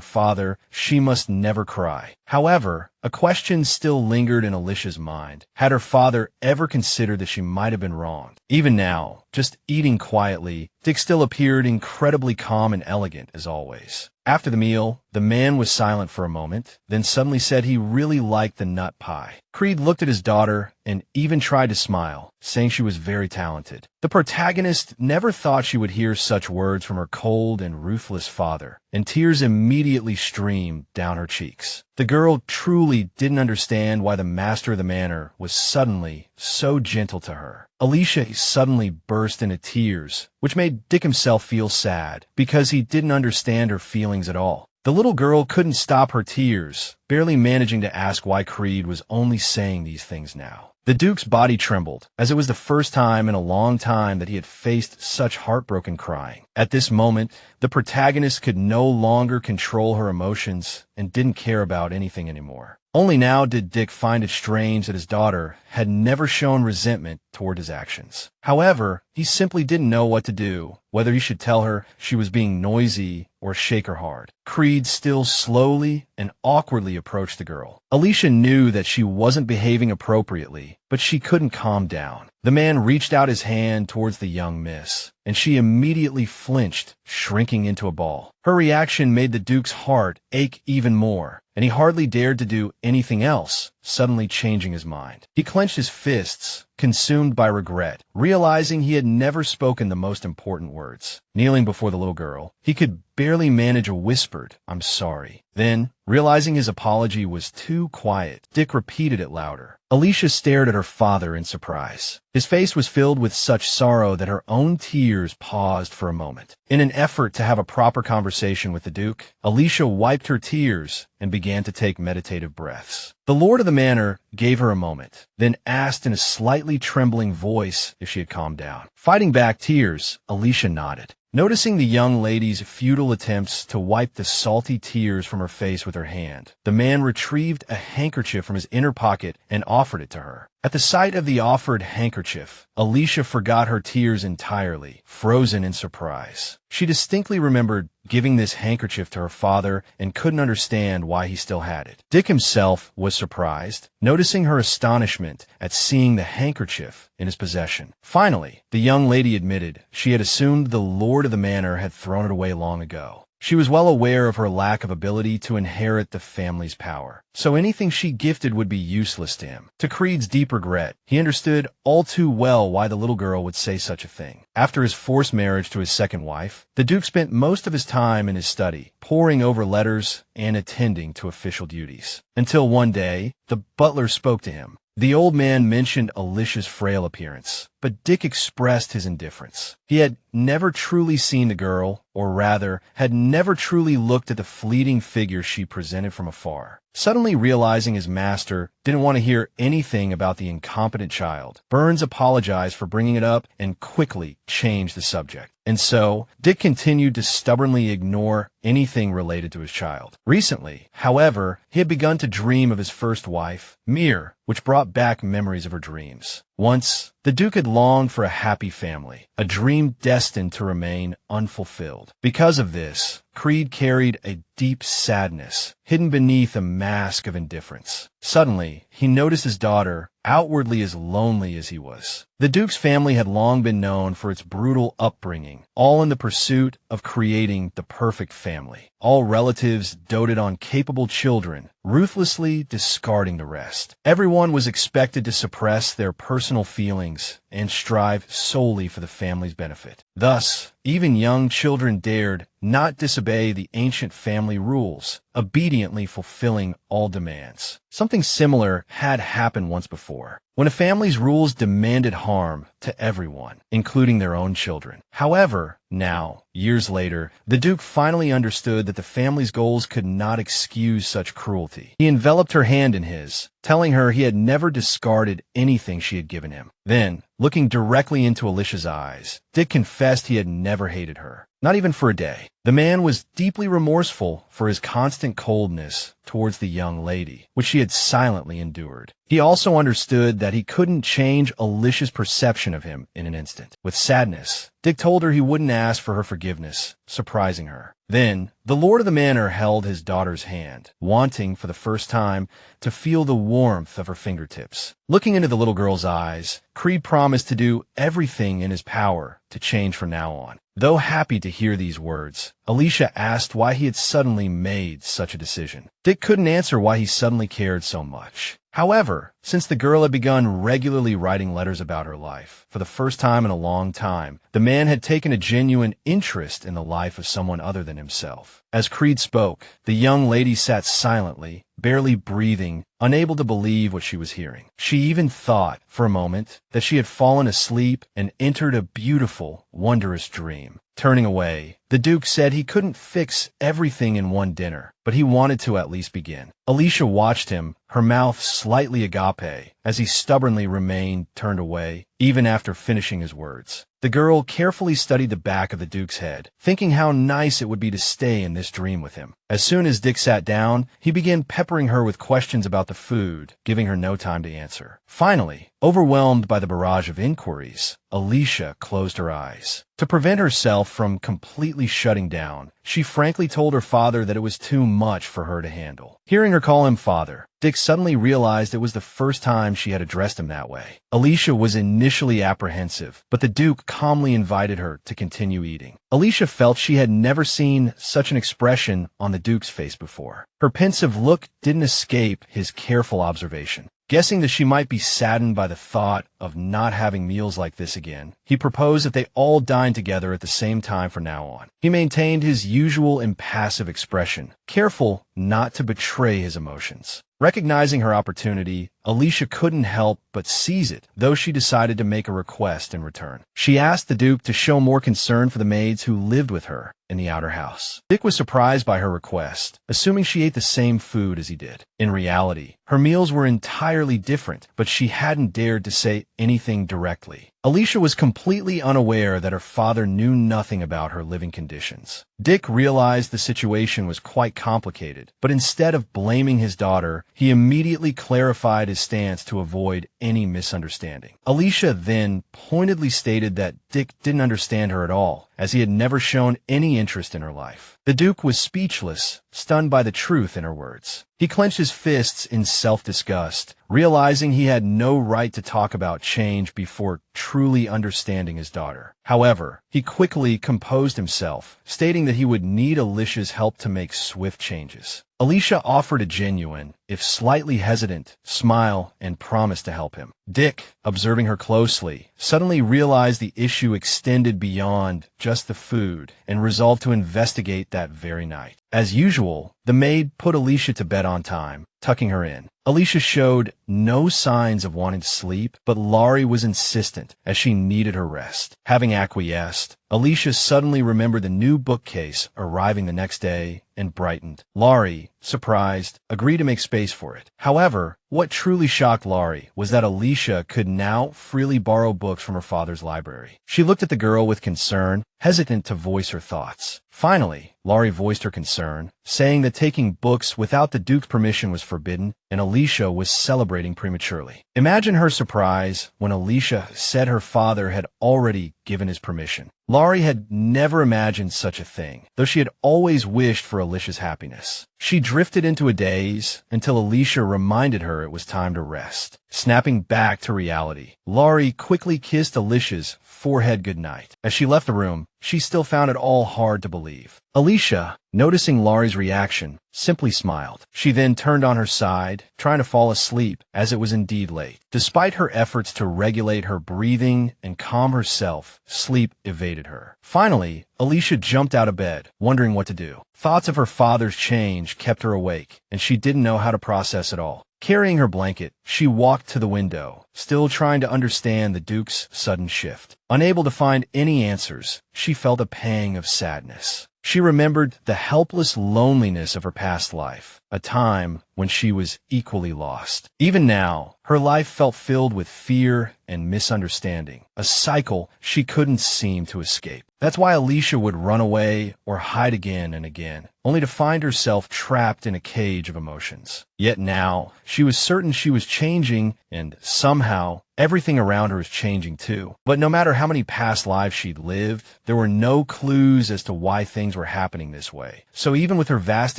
father, she must never cry. However, a question still lingered in Alicia's mind. Had her father ever considered that she might have been wronged? Even now, just eating quietly, Dick still appeared incredibly calm and elegant as always. After the meal, the man was silent for a moment, then suddenly said he really liked the nut pie. Creed looked at his daughter and even tried to smile, saying she was very talented. The protagonist never thought she would hear such words from her cold and ruthless father, and tears immediately streamed down her cheeks. The girl truly didn't understand why the master of the manor was suddenly so gentle to her. Alicia suddenly burst into tears, which made Dick himself feel sad, because he didn't understand her feelings at all. The little girl couldn't stop her tears, barely managing to ask why Creed was only saying these things now. The Duke's body trembled, as it was the first time in a long time that he had faced such heartbroken crying. At this moment, the protagonist could no longer control her emotions and didn't care about anything anymore. Only now did Dick find it strange that his daughter had never shown resentment toward his actions. However, he simply didn't know what to do, whether he should tell her she was being noisy or shake her hard. Creed still slowly and awkwardly approached the girl. Alicia knew that she wasn't behaving appropriately, but she couldn't calm down. The man reached out his hand towards the young miss, and she immediately flinched, shrinking into a ball. Her reaction made the Duke's heart ache even more, and he hardly dared to do anything else, suddenly changing his mind. He clenched his fists, consumed by regret, realizing he had never spoken the most important words. Kneeling before the little girl, he could barely manage a whispered, "I'm sorry." Then, realizing his apology was too quiet, Dick repeated it louder. Alicia stared at her father in surprise. His face was filled with such sorrow that her own tears paused for a moment. In an effort to have a proper conversation with the Duke, Alicia wiped her tears and began to take meditative breaths. The Lord of the Manor gave her a moment, then asked in a slightly trembling voice if she had calmed down. Fighting back tears, Alicia nodded. Noticing the young lady's futile attempts to wipe the salty tears from her face with her hand, the man retrieved a handkerchief from his inner pocket and offered it to her. At the sight of the offered handkerchief, Alicia forgot her tears entirely, frozen in surprise. She distinctly remembered giving this handkerchief to her father and couldn't understand why he still had it. Dick himself was surprised, noticing her astonishment at seeing the handkerchief in his possession. Finally, the young lady admitted she had assumed the lord of the manor had thrown it away long ago. She was well aware of her lack of ability to inherit the family's power, so anything she gifted would be useless to him. To Creed's deep regret, he understood all too well why the little girl would say such a thing. After his forced marriage to his second wife, the Duke spent most of his time in his study, poring over letters and attending to official duties. Until one day, the butler spoke to him. The old man mentioned Alicia's frail appearance, but Dick expressed his indifference. He had never truly seen the girl, or rather, had never truly looked at the fleeting figure she presented from afar. Suddenly realizing his master didn't want to hear anything about the incompetent child, Burns apologized for bringing it up and quickly changed the subject. And so, Dick continued to stubbornly ignore anything related to his child. Recently, however, he had begun to dream of his first wife, Mir, which brought back memories of her dreams. Once, the Duke had longed for a happy family, a dream destined to remain unfulfilled. Because of this, Creed carried a deep sadness hidden beneath a mask of indifference. Suddenly, he noticed his daughter, outwardly as lonely as he was. The Duke's family had long been known for its brutal upbringing, all in the pursuit of creating the perfect family. All relatives doted on capable children, ruthlessly discarding the rest. Everyone was expected to suppress their personal feelings and strive solely for the family's benefit. Thus, even young children dared not disobey the ancient family rules, obediently fulfilling all demands. Something similar had happened once before, when a family's rules demanded harm to everyone, including their own children. However, now, years later, the Duke finally understood that the family's goals could not excuse such cruelty. He enveloped her hand in his, telling her he had never discarded anything she had given him. Then, looking directly into Alicia's eyes, Dick confessed he had never hated her, not even for a day. The man was deeply remorseful for his constant coldness towards the young lady, which she had silently endured. He also understood that he couldn't change Alicia's perception of him in an instant. With sadness, Dick told her he wouldn't ask for her forgiveness, surprising her. Then, the lord of the manor held his daughter's hand, wanting for the first time to feel the warmth of her fingertips. Looking into the little girl's eyes, Creed promised to do everything in his power to change from now on. Though happy to hear these words, Alicia asked why he had suddenly made such a decision. Dick couldn't answer why he suddenly cared so much. However, since the girl had begun regularly writing letters about her life, for the first time in a long time, the man had taken a genuine interest in the life of someone other than himself. As Creed spoke, the young lady sat silently, barely breathing, unable to believe what she was hearing. She even thought, for a moment, that she had fallen asleep and entered a beautiful, wondrous dream. Turning away, the Duke said he couldn't fix everything in one dinner, but he wanted to at least begin. Alicia watched him, her mouth slightly agape, as he stubbornly remained turned away, even after finishing his words. The girl carefully studied the back of the Duke's head, thinking how nice it would be to stay in this dream with him. As soon as Dick sat down, he began peppering her with questions about the food, giving her no time to answer. Finally, overwhelmed by the barrage of inquiries, Alicia closed her eyes. To prevent herself from completely shutting down, she frankly told her father that it was too much for her to handle. Hearing her call him father, Dick suddenly realized it was the first time she had addressed him that way. Alicia was initially apprehensive, but the Duke calmly invited her to continue eating. Alicia felt she had never seen such an expression on the Duke's face before. Her pensive look didn't escape his careful observation. Guessing that she might be saddened by the thought of not having meals like this again, he proposed that they all dine together at the same time from now on. He maintained his usual impassive expression, careful not to betray his emotions. Recognizing her opportunity, Alicia couldn't help but seize it, though she decided to make a request in return. She asked the Duke to show more concern for the maids who lived with her in the outer house. Dick was surprised by her request, assuming she ate the same food as he did. In reality, her meals were entirely different, but she hadn't dared to say anything directly. Alicia was completely unaware that her father knew nothing about her living conditions. Dick realized the situation was quite complicated, but instead of blaming his daughter, he immediately clarified his stance to avoid any misunderstanding. Alicia then pointedly stated that Dick didn't understand her at all, as he had never shown any interest in her life. The Duke was speechless, stunned by the truth in her words. He clenched his fists in self-disgust, realizing he had no right to talk about change before truly understanding his daughter. However, he quickly composed himself, stating that he would need Alicia's help to make swift changes. Alicia offered a genuine, if slightly hesitant, smile and promised to help him. Dick, observing her closely, suddenly realized the issue extended beyond just the food and resolved to investigate that very night. As usual, the maid put Alicia to bed on time, tucking her in. Alicia showed no signs of wanting to sleep, but Laurie was insistent as she needed her rest. Having acquiesced, Alicia suddenly remembered the new bookcase arriving the next day and brightened. Laurie, surprised, agreed to make space for it. However, what truly shocked Laurie was that Alicia could now freely borrow books from her father's library. She looked at the girl with concern, hesitant to voice her thoughts. Finally, Laurie voiced her concern, saying that taking books without the Duke's permission was forbidden, and Alicia was celebrating prematurely. Imagine her surprise when Alicia said her father had already given his permission. Laurie had never imagined such a thing, though she had always wished for Alicia's happiness. She drifted into a daze until Alicia reminded her it was time to rest. Snapping back to reality, Laurie quickly kissed Alicia's forehead goodnight. As she left the room, she still found it all hard to believe. Alicia, noticing Laurie's reaction, simply smiled. She then turned on her side, trying to fall asleep, as it was indeed late. Despite her efforts to regulate her breathing and calm herself, sleep evaded her. Finally, Alicia jumped out of bed, wondering what to do. Thoughts of her father's change kept her awake, and she didn't know how to process it all. Carrying her blanket, she walked to the window, still trying to understand the Duke's sudden shift. Unable to find any answers, she felt a pang of sadness. She remembered the helpless loneliness of her past life, a time when she was equally lost. Even now, her life felt filled with fear and misunderstanding, a cycle she couldn't seem to escape. That's why Alicia would run away or hide again and again, only to find herself trapped in a cage of emotions. Yet now, she was certain she was changing, and somehow, everything around her was changing too. But no matter how many past lives she'd lived, there were no clues as to why things were happening this way. So even with her vast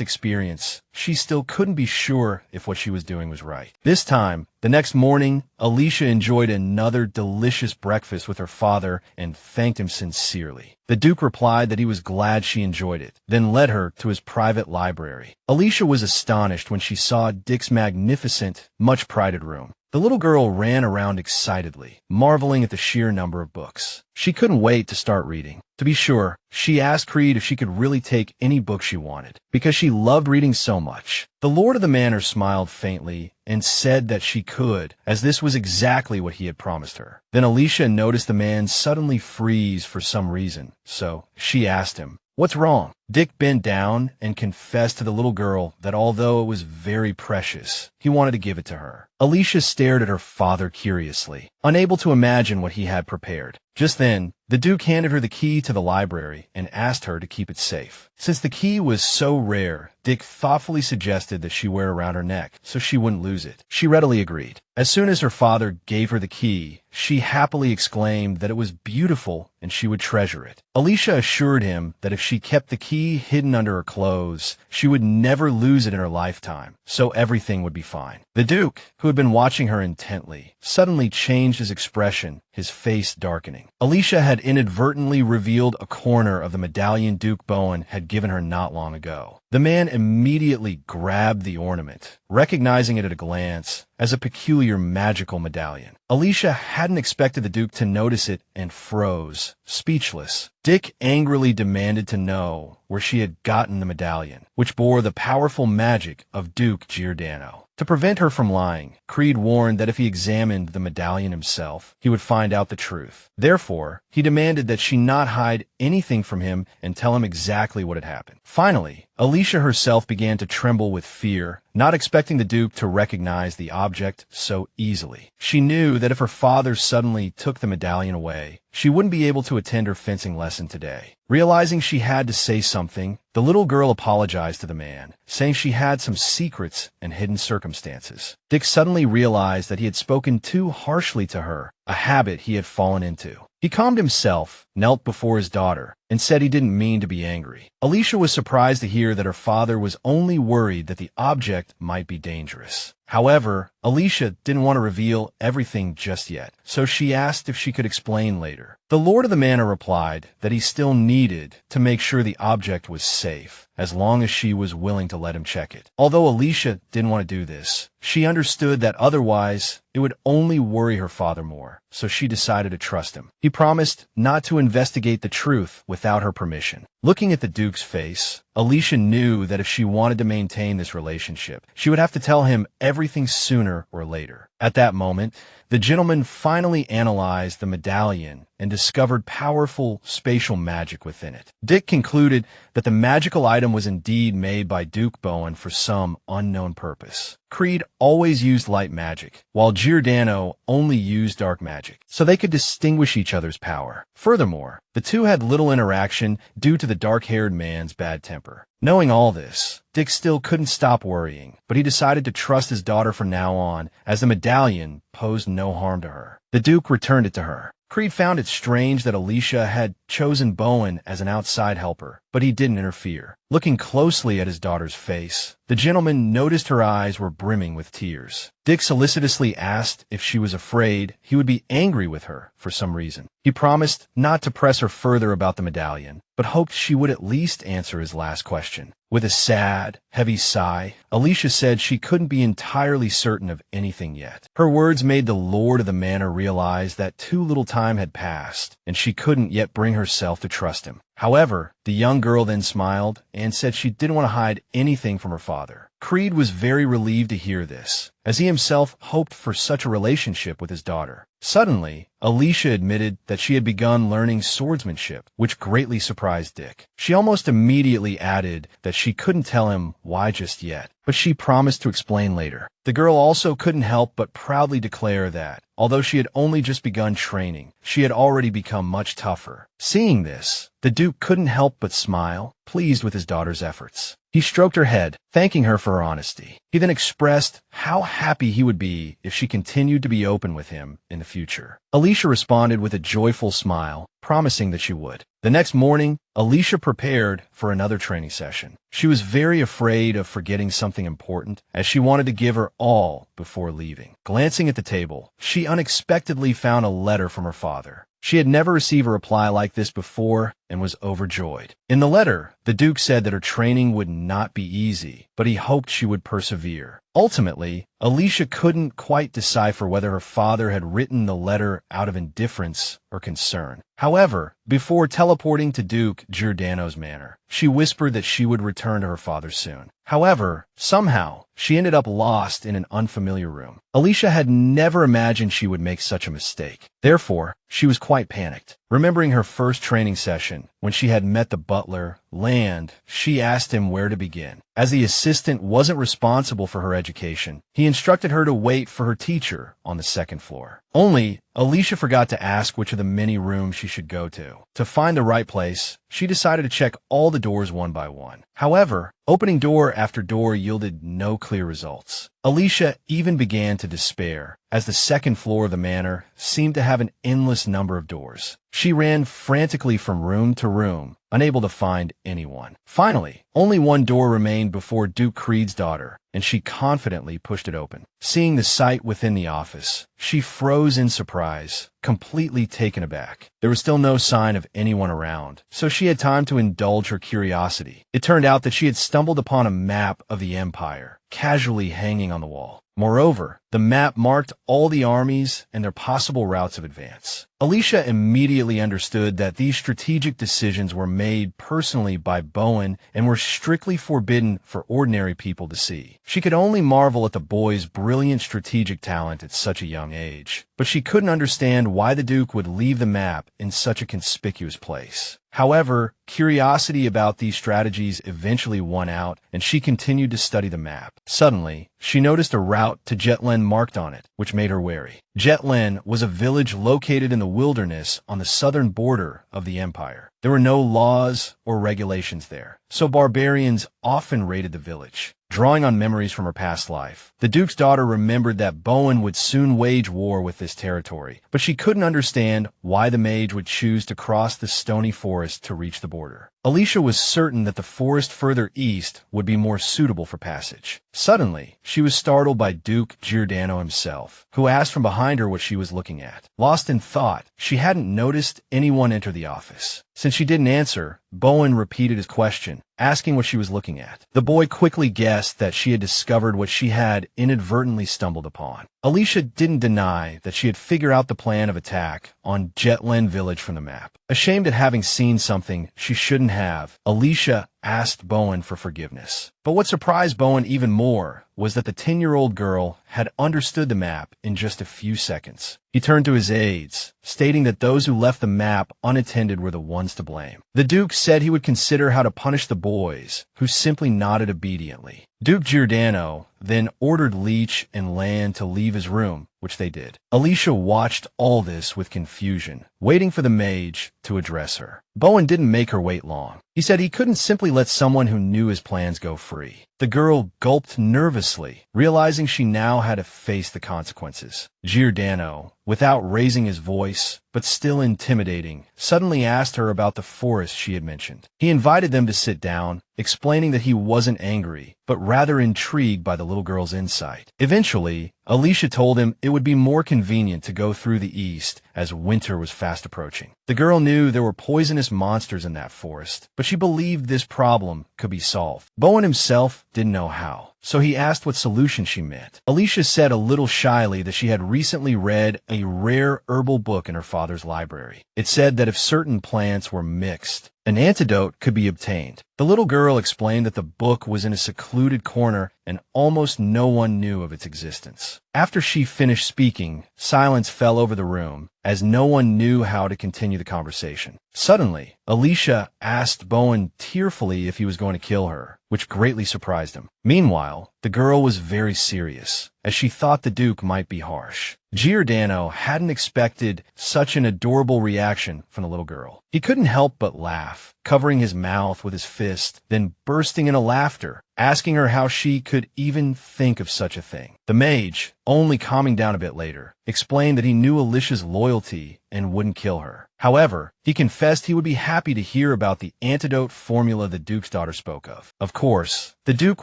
experience, she still couldn't be sure if what she was doing was right. This time, the next morning, Alicia enjoyed another delicious breakfast with her father and thanked him sincerely. The Duke replied that he was glad she enjoyed it, then led her to his private library. Alicia was astonished when she saw Dick's magnificent, much-prided room. The little girl ran around excitedly, marveling at the sheer number of books. She couldn't wait to start reading. To be sure, she asked Creed if she could really take any book she wanted, because she loved reading so much. The Lord of the Manor smiled faintly and said that she could, as this was exactly what he had promised her. Then Alicia noticed the man suddenly freeze for some reason, so she asked him, "What's wrong?" Dick bent down and confessed to the little girl that although it was very precious, he wanted to give it to her. Alicia stared at her father curiously, unable to imagine what he had prepared. Just then, the Duke handed her the key to the library and asked her to keep it safe. Since the key was so rare, Dick thoughtfully suggested that she wear it around her neck so she wouldn't lose it. She readily agreed. As soon as her father gave her the key, she happily exclaimed that it was beautiful and she would treasure it. Alicia assured him that if she kept the key hidden under her clothes, she would never lose it in her lifetime, so everything would be fine. The Duke, who had been watching her intently, suddenly changed his expression, his face darkening. Alicia had inadvertently revealed a corner of the medallion Duke Bowen had given her not long ago. The man immediately grabbed the ornament, recognizing it at a glance as a peculiar magical medallion. Alicia hadn't expected the Duke to notice it and froze, speechless. Dick angrily demanded to know where she had gotten the medallion, which bore the powerful magic of Duke Giordano. To prevent her from lying, Creed warned that if he examined the medallion himself, he would find out the truth. Therefore, he demanded that she not hide anything from him and tell him exactly what had happened. Finally, Alicia herself began to tremble with fear, not expecting the Duke to recognize the object so easily. She knew that if her father suddenly took the medallion away, she wouldn't be able to attend her fencing lesson today. Realizing she had to say something, the little girl apologized to the man, saying she had some secrets and hidden circumstances. Dick suddenly realized that he had spoken too harshly to her, a habit he had fallen into. He calmed himself, knelt before his daughter, and said he didn't mean to be angry. Alicia was surprised to hear that her father was only worried that the object might be dangerous. However, Alicia didn't want to reveal everything just yet, so she asked if she could explain later. The Lord of the Manor replied that he still needed to make sure the object was safe, as long as she was willing to let him check it. Although Alicia didn't want to do this, she understood that otherwise it would only worry her father more, so she decided to trust him. He promised not to investigate the truth without her permission. Looking at the Duke's face, Alicia knew that if she wanted to maintain this relationship, she would have to tell him everything sooner or later. At that moment, the gentleman finally analyzed the medallion and discovered powerful spatial magic within it. Dick concluded that the magical item was indeed made by Duke Bowen for some unknown purpose. Creed always used light magic, while Giordano only used dark magic, so they could distinguish each other's power. Furthermore, the two had little interaction due to the dark-haired man's bad temper. Knowing all this, Dick still couldn't stop worrying, but he decided to trust his daughter from now on, as the medallion posed no harm to her. The Duke returned it to her. Creed found it strange that Alicia had chosen Bowen as an outside helper, but he didn't interfere. Looking closely at his daughter's face, the gentleman noticed her eyes were brimming with tears. Dick solicitously asked if she was afraid he would be angry with her for some reason. He promised not to press her further about the medallion, but hoped she would at least answer his last question. With a sad, heavy sigh, Alicia said she couldn't be entirely certain of anything yet. Her words made the Lord of the Manor realize that too little time had passed, and she couldn't yet bring herself to trust him. However, the young girl then smiled and said she didn't want to hide anything from her father. Creed was very relieved to hear this, as he himself hoped for such a relationship with his daughter. Suddenly, Alicia admitted that she had begun learning swordsmanship, which greatly surprised Dick. She almost immediately added that she couldn't tell him why just yet, but she promised to explain later. The girl also couldn't help but proudly declare that, although she had only just begun training, she had already become much tougher. Seeing this, the Duke couldn't help but smile, pleased with his daughter's efforts. He stroked her head, thanking her for her honesty. He then expressed how happy he would be if she continued to be open with him in the future. Alicia responded with a joyful smile, promising that she would. The next morning, Alicia prepared for another training session. She was very afraid of forgetting something important, as she wanted to give her all before leaving. Glancing at the table, she unexpectedly found a letter from her father. She had never received a reply like this before and was overjoyed. In the letter, the Duke said that her training would not be easy, but he hoped she would persevere. Ultimately, Alicia couldn't quite decipher whether her father had written the letter out of indifference or concern. However, before teleporting to Duke Giordano's manor, she whispered that she would return to her father soon. However, somehow, she ended up lost in an unfamiliar room. Alicia had never imagined she would make such a mistake. Therefore, she was quite panicked. Remembering her first training session, when she had met the butler, Land, she asked him where to begin. As the assistant wasn't responsible for her education, he instructed her to wait for her teacher on the second floor. Only, Alicia forgot to ask which of the many rooms she should go to. To find the right place, she decided to check all the doors one by one. However, opening door after door yielded no clear results. Alicia even began to despair, as the second floor of the manor seemed to have an endless number of doors. She ran frantically from room to room, unable to find anyone. Finally, only one door remained before Duke Creed's daughter, and she confidently pushed it open. Seeing the sight within the office, she froze in surprise, completely taken aback. There was still no sign of anyone around, so she had time to indulge her curiosity. It turned out that she had stumbled upon a map of the Empire, casually hanging on the wall. Moreover, the map marked all the armies and their possible routes of advance. Alicia immediately understood that these strategic decisions were made personally by Bowen and were strictly forbidden for ordinary people to see. She could only marvel at the boy's brilliant strategic talent at such a young age, but she couldn't understand why the Duke would leave the map in such a conspicuous place. However, curiosity about these strategies eventually won out, and she continued to study the map. Suddenly, she noticed a route to Jetlen marked on it, which made her wary. Jetlen was a village located in the wilderness on the southern border of the empire. There were no laws or regulations there, so barbarians often raided the village. Drawing on memories from her past life, the Duke's daughter remembered that Bowen would soon wage war with this territory, but she couldn't understand why the mage would choose to cross the stony forest to reach the border. Alicia was certain that the forest further east would be more suitable for passage. Suddenly, she was startled by Duke Giordano himself, who asked from behind her what she was looking at. Lost in thought, she hadn't noticed anyone enter the office. Since she didn't answer, Bowen repeated his question, asking what she was looking at. The boy quickly guessed that she had discovered what she had inadvertently stumbled upon. Alicia didn't deny that she had figured out the plan of attack on Jetlen village from the map. Ashamed at having seen something she shouldn't have, Alicia asked Bowen for forgiveness. But what surprised Bowen even more was that the 10-year-old girl had understood the map in just a few seconds. He turned to his aides, stating that those who left the map unattended were the ones to blame. The Duke said he would consider how to punish the boys, who simply nodded obediently. Duke Giordano then ordered Leech and Land to leave his room, which they did. Alicia watched all this with confusion, waiting for the mage to address her. Bowen didn't make her wait long. He said he couldn't simply let someone who knew his plans go free. The girl gulped nervously, realizing she now had to face the consequences. Giordano, without raising his voice, but still intimidating, suddenly asked her about the forest she had mentioned. He invited them to sit down, explaining that he wasn't angry, but rather intrigued by the little girl's insight. Eventually, Alicia told him it would be more convenient to go through the east, as winter was fast approaching. The girl knew there were poisonous monsters in that forest, but she believed this problem could be solved. Bowen himself didn't know how, so he asked what solution she meant. Alicia said a little shyly that she had recently read a rare herbal book in her father's library. It said that if certain plants were mixed, an antidote could be obtained. The little girl explained that the book was in a secluded corner and almost no one knew of its existence. After she finished speaking, silence fell over the room, as no one knew how to continue the conversation. Suddenly, Alicia asked Bowen tearfully if he was going to kill her, which greatly surprised him. Meanwhile, the girl was very serious, as she thought the Duke might be harsh. Giordano hadn't expected such an adorable reaction from the little girl. He couldn't help but laugh, covering his mouth with his fist, then bursting into laughter, asking her how she could even think of such a thing. The mage, only calming down a bit later, explained that he knew Alicia's loyalty and wouldn't kill her. However, he confessed he would be happy to hear about the antidote formula the Duke's daughter spoke of. Of course, the Duke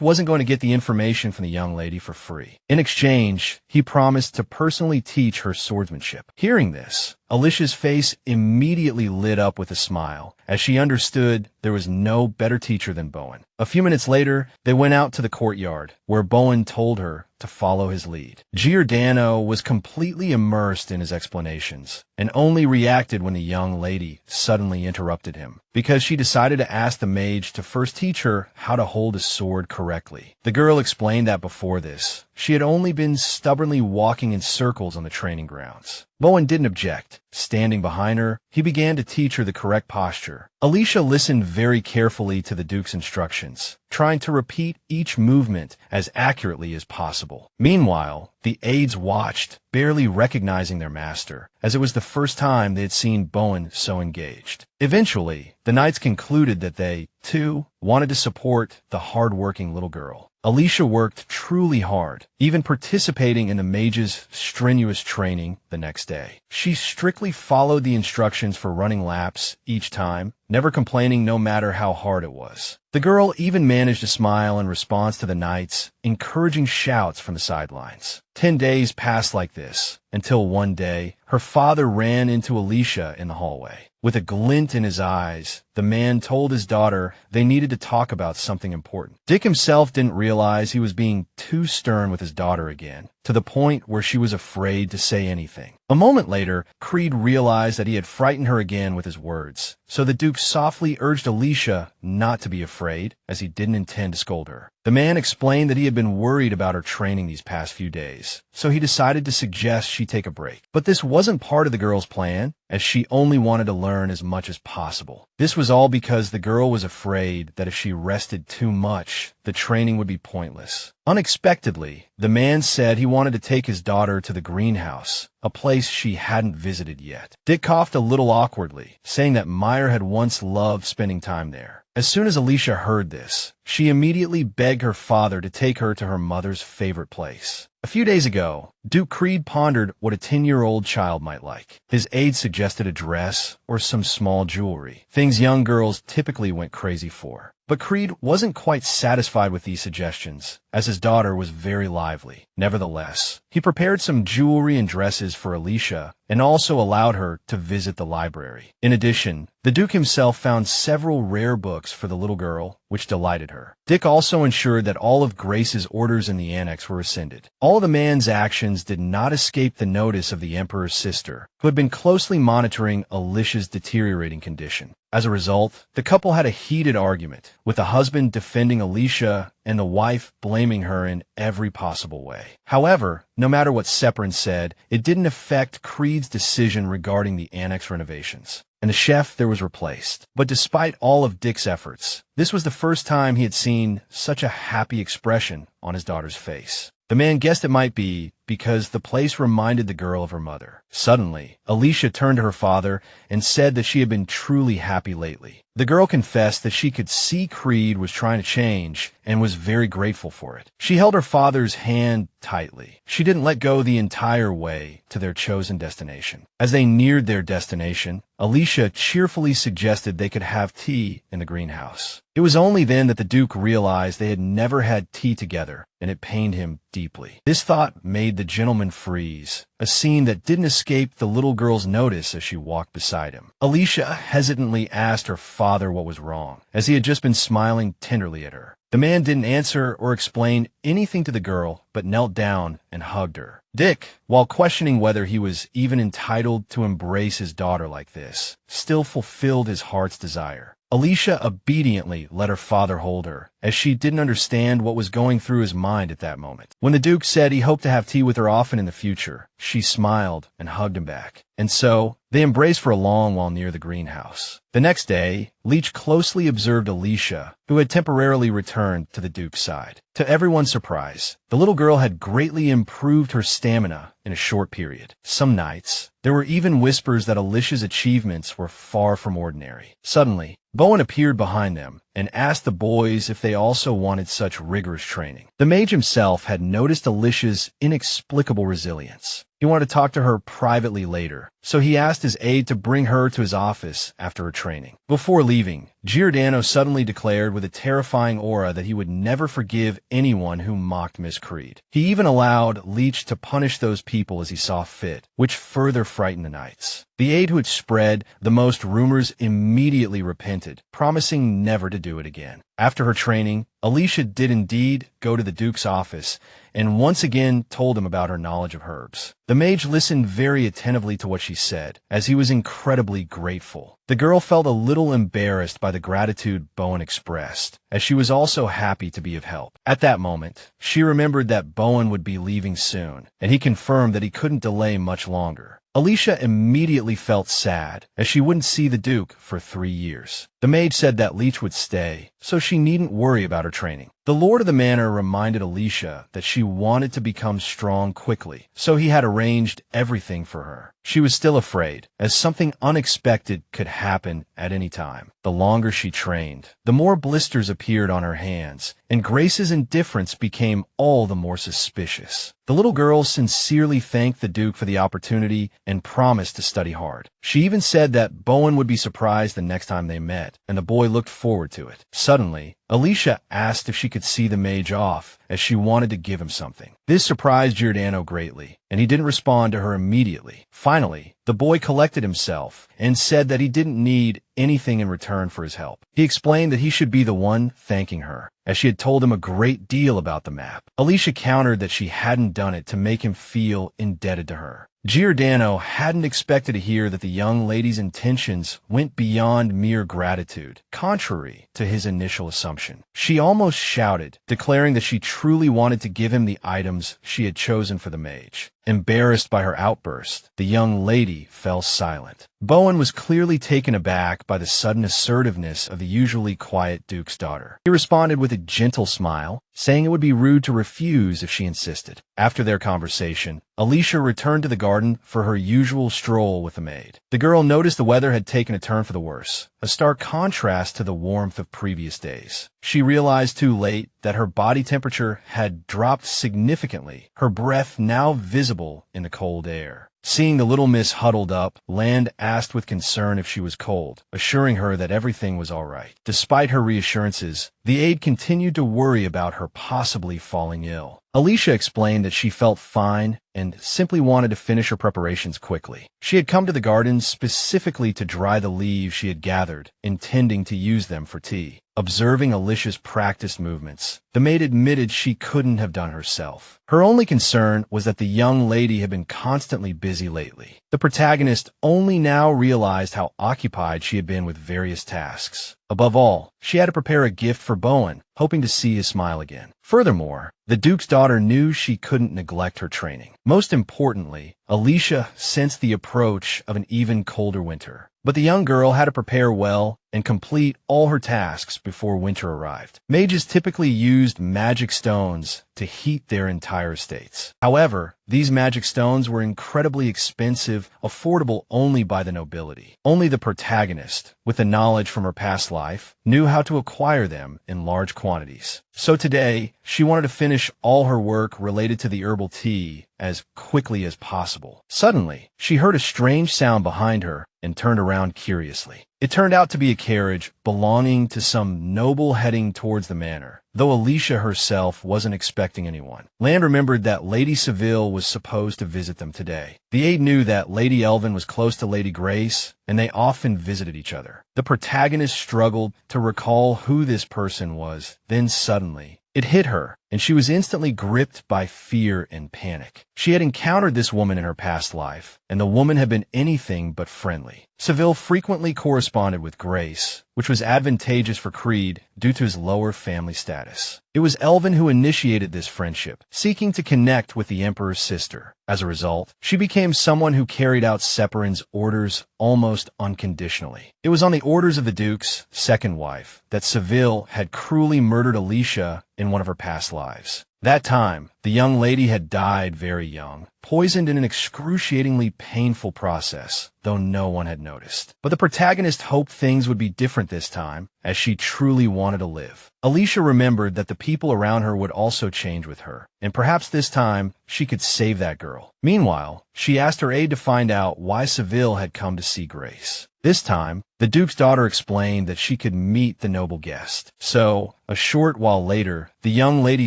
wasn't going to get the information from the young lady for free. In exchange, he promised to personally teach her swordsmanship. Hearing this, Alicia's face immediately lit up with a smile, as she understood there was no better teacher than Bowen. A few minutes later, they went out to the courtyard, where Bowen told her to follow his lead. Giordano was completely immersed in his explanations, and only reacted when the young lady suddenly interrupted him, because she decided to ask the mage to first teach her how to hold a sword correctly. The girl explained that before this, she had only been stubbornly walking in circles on the training grounds. Bowen didn't object. Standing behind her, he began to teach her the correct posture. Alicia listened very carefully to the Duke's instructions, trying to repeat each movement as accurately as possible. Meanwhile, the aides watched, barely recognizing their master, as it was the first time they had seen Bowen so engaged. Eventually, the knights concluded that they, too, wanted to support the hard-working little girl. Alicia worked truly hard, even participating in the mage's strenuous training the next day. She strictly followed the instructions for running laps each time, never complaining no matter how hard it was. The girl even managed to smile in response to the knight's encouraging shouts from the sidelines. 10 days passed like this, until one day, her father ran into Alicia in the hallway. With a glint in his eyes, the man told his daughter they needed to talk about something important. Dick himself didn't realize he was being too stern with his daughter again, to the point where she was afraid to say anything. A moment later, Creed realized that he had frightened her again with his words, so the Duke softly urged Alicia not to be afraid, as he didn't intend to scold her. The man explained that he had been worried about her training these past few days, so he decided to suggest she take a break. But this wasn't part of the girl's plan, as she only wanted to learn as much as possible. This was all because the girl was afraid that if she rested too much, the training would be pointless. Unexpectedly, the man said he wanted to take his daughter to the greenhouse, a place she hadn't visited yet. Dick coughed a little awkwardly, saying that Meyer had once loved spending time there. As soon as Alicia heard this, she immediately begged her father to take her to her mother's favorite place. A few days ago, Duke Creed pondered what a 10-year-old child might like. His aide suggested a dress or some small jewelry, things young girls typically went crazy for. But Creed wasn't quite satisfied with these suggestions, as his daughter was very lively. Nevertheless, he prepared some jewelry and dresses for Alicia and also allowed her to visit the library. In addition, the Duke himself found several rare books for the little girl, which delighted her. Dick also ensured that all of Grace's orders in the annex were rescinded. All of the man's actions did not escape the notice of the Emperor's sister, who had been closely monitoring Alicia's deteriorating condition. As a result, the couple had a heated argument, with the husband defending Alicia and the wife blaming her in every possible way. However, no matter what Severin said, it didn't affect Creed's decision regarding the annex renovations. And the chef there was replaced. But despite all of Dick's efforts, this was the first time he had seen such a happy expression on his daughter's face. The man guessed it might be because the place reminded the girl of her mother. Suddenly, Alicia turned to her father and said that she had been truly happy lately. The girl confessed that she could see Creed was trying to change and was very grateful for it. She held her father's hand tightly. She didn't let go the entire way to their chosen destination. As they neared their destination, Alicia cheerfully suggested they could have tea in the greenhouse. It was only then that the Duke realized they had never had tea together, and it pained him deeply. This thought made the gentleman freeze, a scene that didn't escape the little girl's notice as she walked beside him. Alicia hesitantly asked her father what was wrong, as he had just been smiling tenderly at her. The man didn't answer or explain anything to the girl, but knelt down and hugged her. Dick, while questioning whether he was even entitled to embrace his daughter like this, still fulfilled his heart's desire. Alicia obediently let her father hold her, as she didn't understand what was going through his mind at that moment. When the Duke said he hoped to have tea with her often in the future, she smiled and hugged him back. And so, they embraced for a long while near the greenhouse. The next day, Leech closely observed Alicia, who had temporarily returned to the Duke's side. To everyone's surprise, the little girl had greatly improved her stamina in a short period. Some nights, there were even whispers that Alicia's achievements were far from ordinary. Suddenly, Bowen appeared behind them and asked the boys if they also wanted such rigorous training. The mage himself had noticed Alicia's inexplicable resilience. He wanted to talk to her privately later, so he asked his aide to bring her to his office after her training. Before leaving, Giordano suddenly declared with a terrifying aura that he would never forgive anyone who mocked Miss Creed. He even allowed Leech to punish those people as he saw fit, which further frightened the knights. The aide who had spread the most rumors immediately repented, promising never to do it again. After her training, Alicia did indeed go to the Duke's office and once again told him about her knowledge of herbs. The mage listened very attentively to what she said, as he was incredibly grateful. The girl felt a little embarrassed by the gratitude Bowen expressed, as she was also happy to be of help. At that moment, she remembered that Bowen would be leaving soon, and he confirmed that he couldn't delay much longer. Alicia immediately felt sad, as she wouldn't see the Duke for 3 years. The mage said that Leech would stay, so she needn't worry about her training. The lord of the manor reminded Alicia that she wanted to become strong quickly, so he had arranged everything for her. She was still afraid, as something unexpected could happen at any time. the longer she trained, the more blisters appeared on her hands, and Grace's indifference became all the more suspicious. The little girl sincerely thanked the Duke for the opportunity and promised to study hard. She even said that Bowen would be surprised the next time they met, and the boy looked forward to it. Suddenly, Alicia asked if she could see the mage off, as she wanted to give him something. This surprised Giordano greatly, and he didn't respond to her immediately. Finally, the boy collected himself and said that he didn't need anything in return for his help. He explained that he should be the one thanking her, as she had told him a great deal about the map. Alicia countered that she hadn't done it to make him feel indebted to her. Giordano hadn't expected to hear that the young lady's intentions went beyond mere gratitude, contrary to his initial assumption. She almost shouted, declaring that she truly wanted to give him the items she had chosen for the mage. Embarrassed by her outburst, the young lady fell silent. Bowen was clearly taken aback by the sudden assertiveness of the usually quiet Duke's daughter. He responded with a gentle smile, saying it would be rude to refuse if she insisted. After their conversation, Alicia returned to the garden for her usual stroll with the maid. The girl noticed the weather had taken a turn for the worse, a stark contrast to the warmth of previous days. She realized too late that her body temperature had dropped significantly, her breath now visible in the cold air. Seeing the little miss huddled up, Land asked with concern if she was cold, assuring her that everything was all right. Despite her reassurances, the aide continued to worry about her possibly falling ill. Alicia explained that she felt fine and simply wanted to finish her preparations quickly. She had come to the garden specifically to dry the leaves she had gathered, intending to use them for tea. Observing Alicia's practiced movements, the maid admitted she couldn't have done herself. Her only concern was that the young lady had been constantly busy lately. The protagonist only now realized how occupied she had been with various tasks. Above all, she had to prepare a gift for Bowen, hoping to see his smile again. Furthermore, the Duke's daughter knew she couldn't neglect her training. Most importantly, Alicia sensed the approach of an even colder winter. But the young girl had to prepare well and complete all her tasks before winter arrived. Mages typically used magic stones to heat their entire estates. However, these magic stones were incredibly expensive, affordable only by the nobility. Only the protagonist, with the knowledge from her past life, knew how to acquire them in large quantities. So today, she wanted to finish all her work related to the herbal tea as quickly as possible. Suddenly, she heard a strange sound behind her and turned around curiously. It turned out to be a carriage belonging to some noble heading towards the manor, though Alicia herself wasn't expecting anyone. Land remembered that Lady Seville was supposed to visit them today. The aide knew that Lady Elvin was close to Lady Grace, and they often visited each other. The protagonist struggled to recall who this person was. Then suddenly, it hit her, and she was instantly gripped by fear and panic. She had encountered this woman in her past life, and the woman had been anything but friendly. Seville frequently corresponded with Grace, which was advantageous for Creed due to his lower family status. It was Elvin who initiated this friendship, seeking to connect with the Emperor's sister. As a result, she became someone who carried out Separin's orders almost unconditionally. It was on the orders of the Duke's second wife that Seville had cruelly murdered Alicia in one of her past lives. That time, the young lady had died very young, poisoned in an excruciatingly painful process, though no one had noticed. But the protagonist hoped things would be different this time, as she truly wanted to live. Alicia remembered that the people around her would also change with her, and perhaps this time she could save that girl. Meanwhile, she asked her aide to find out why Seville had come to see Grace. This time, the Duke's daughter explained that she could meet the noble guest. So, a short while later, the young lady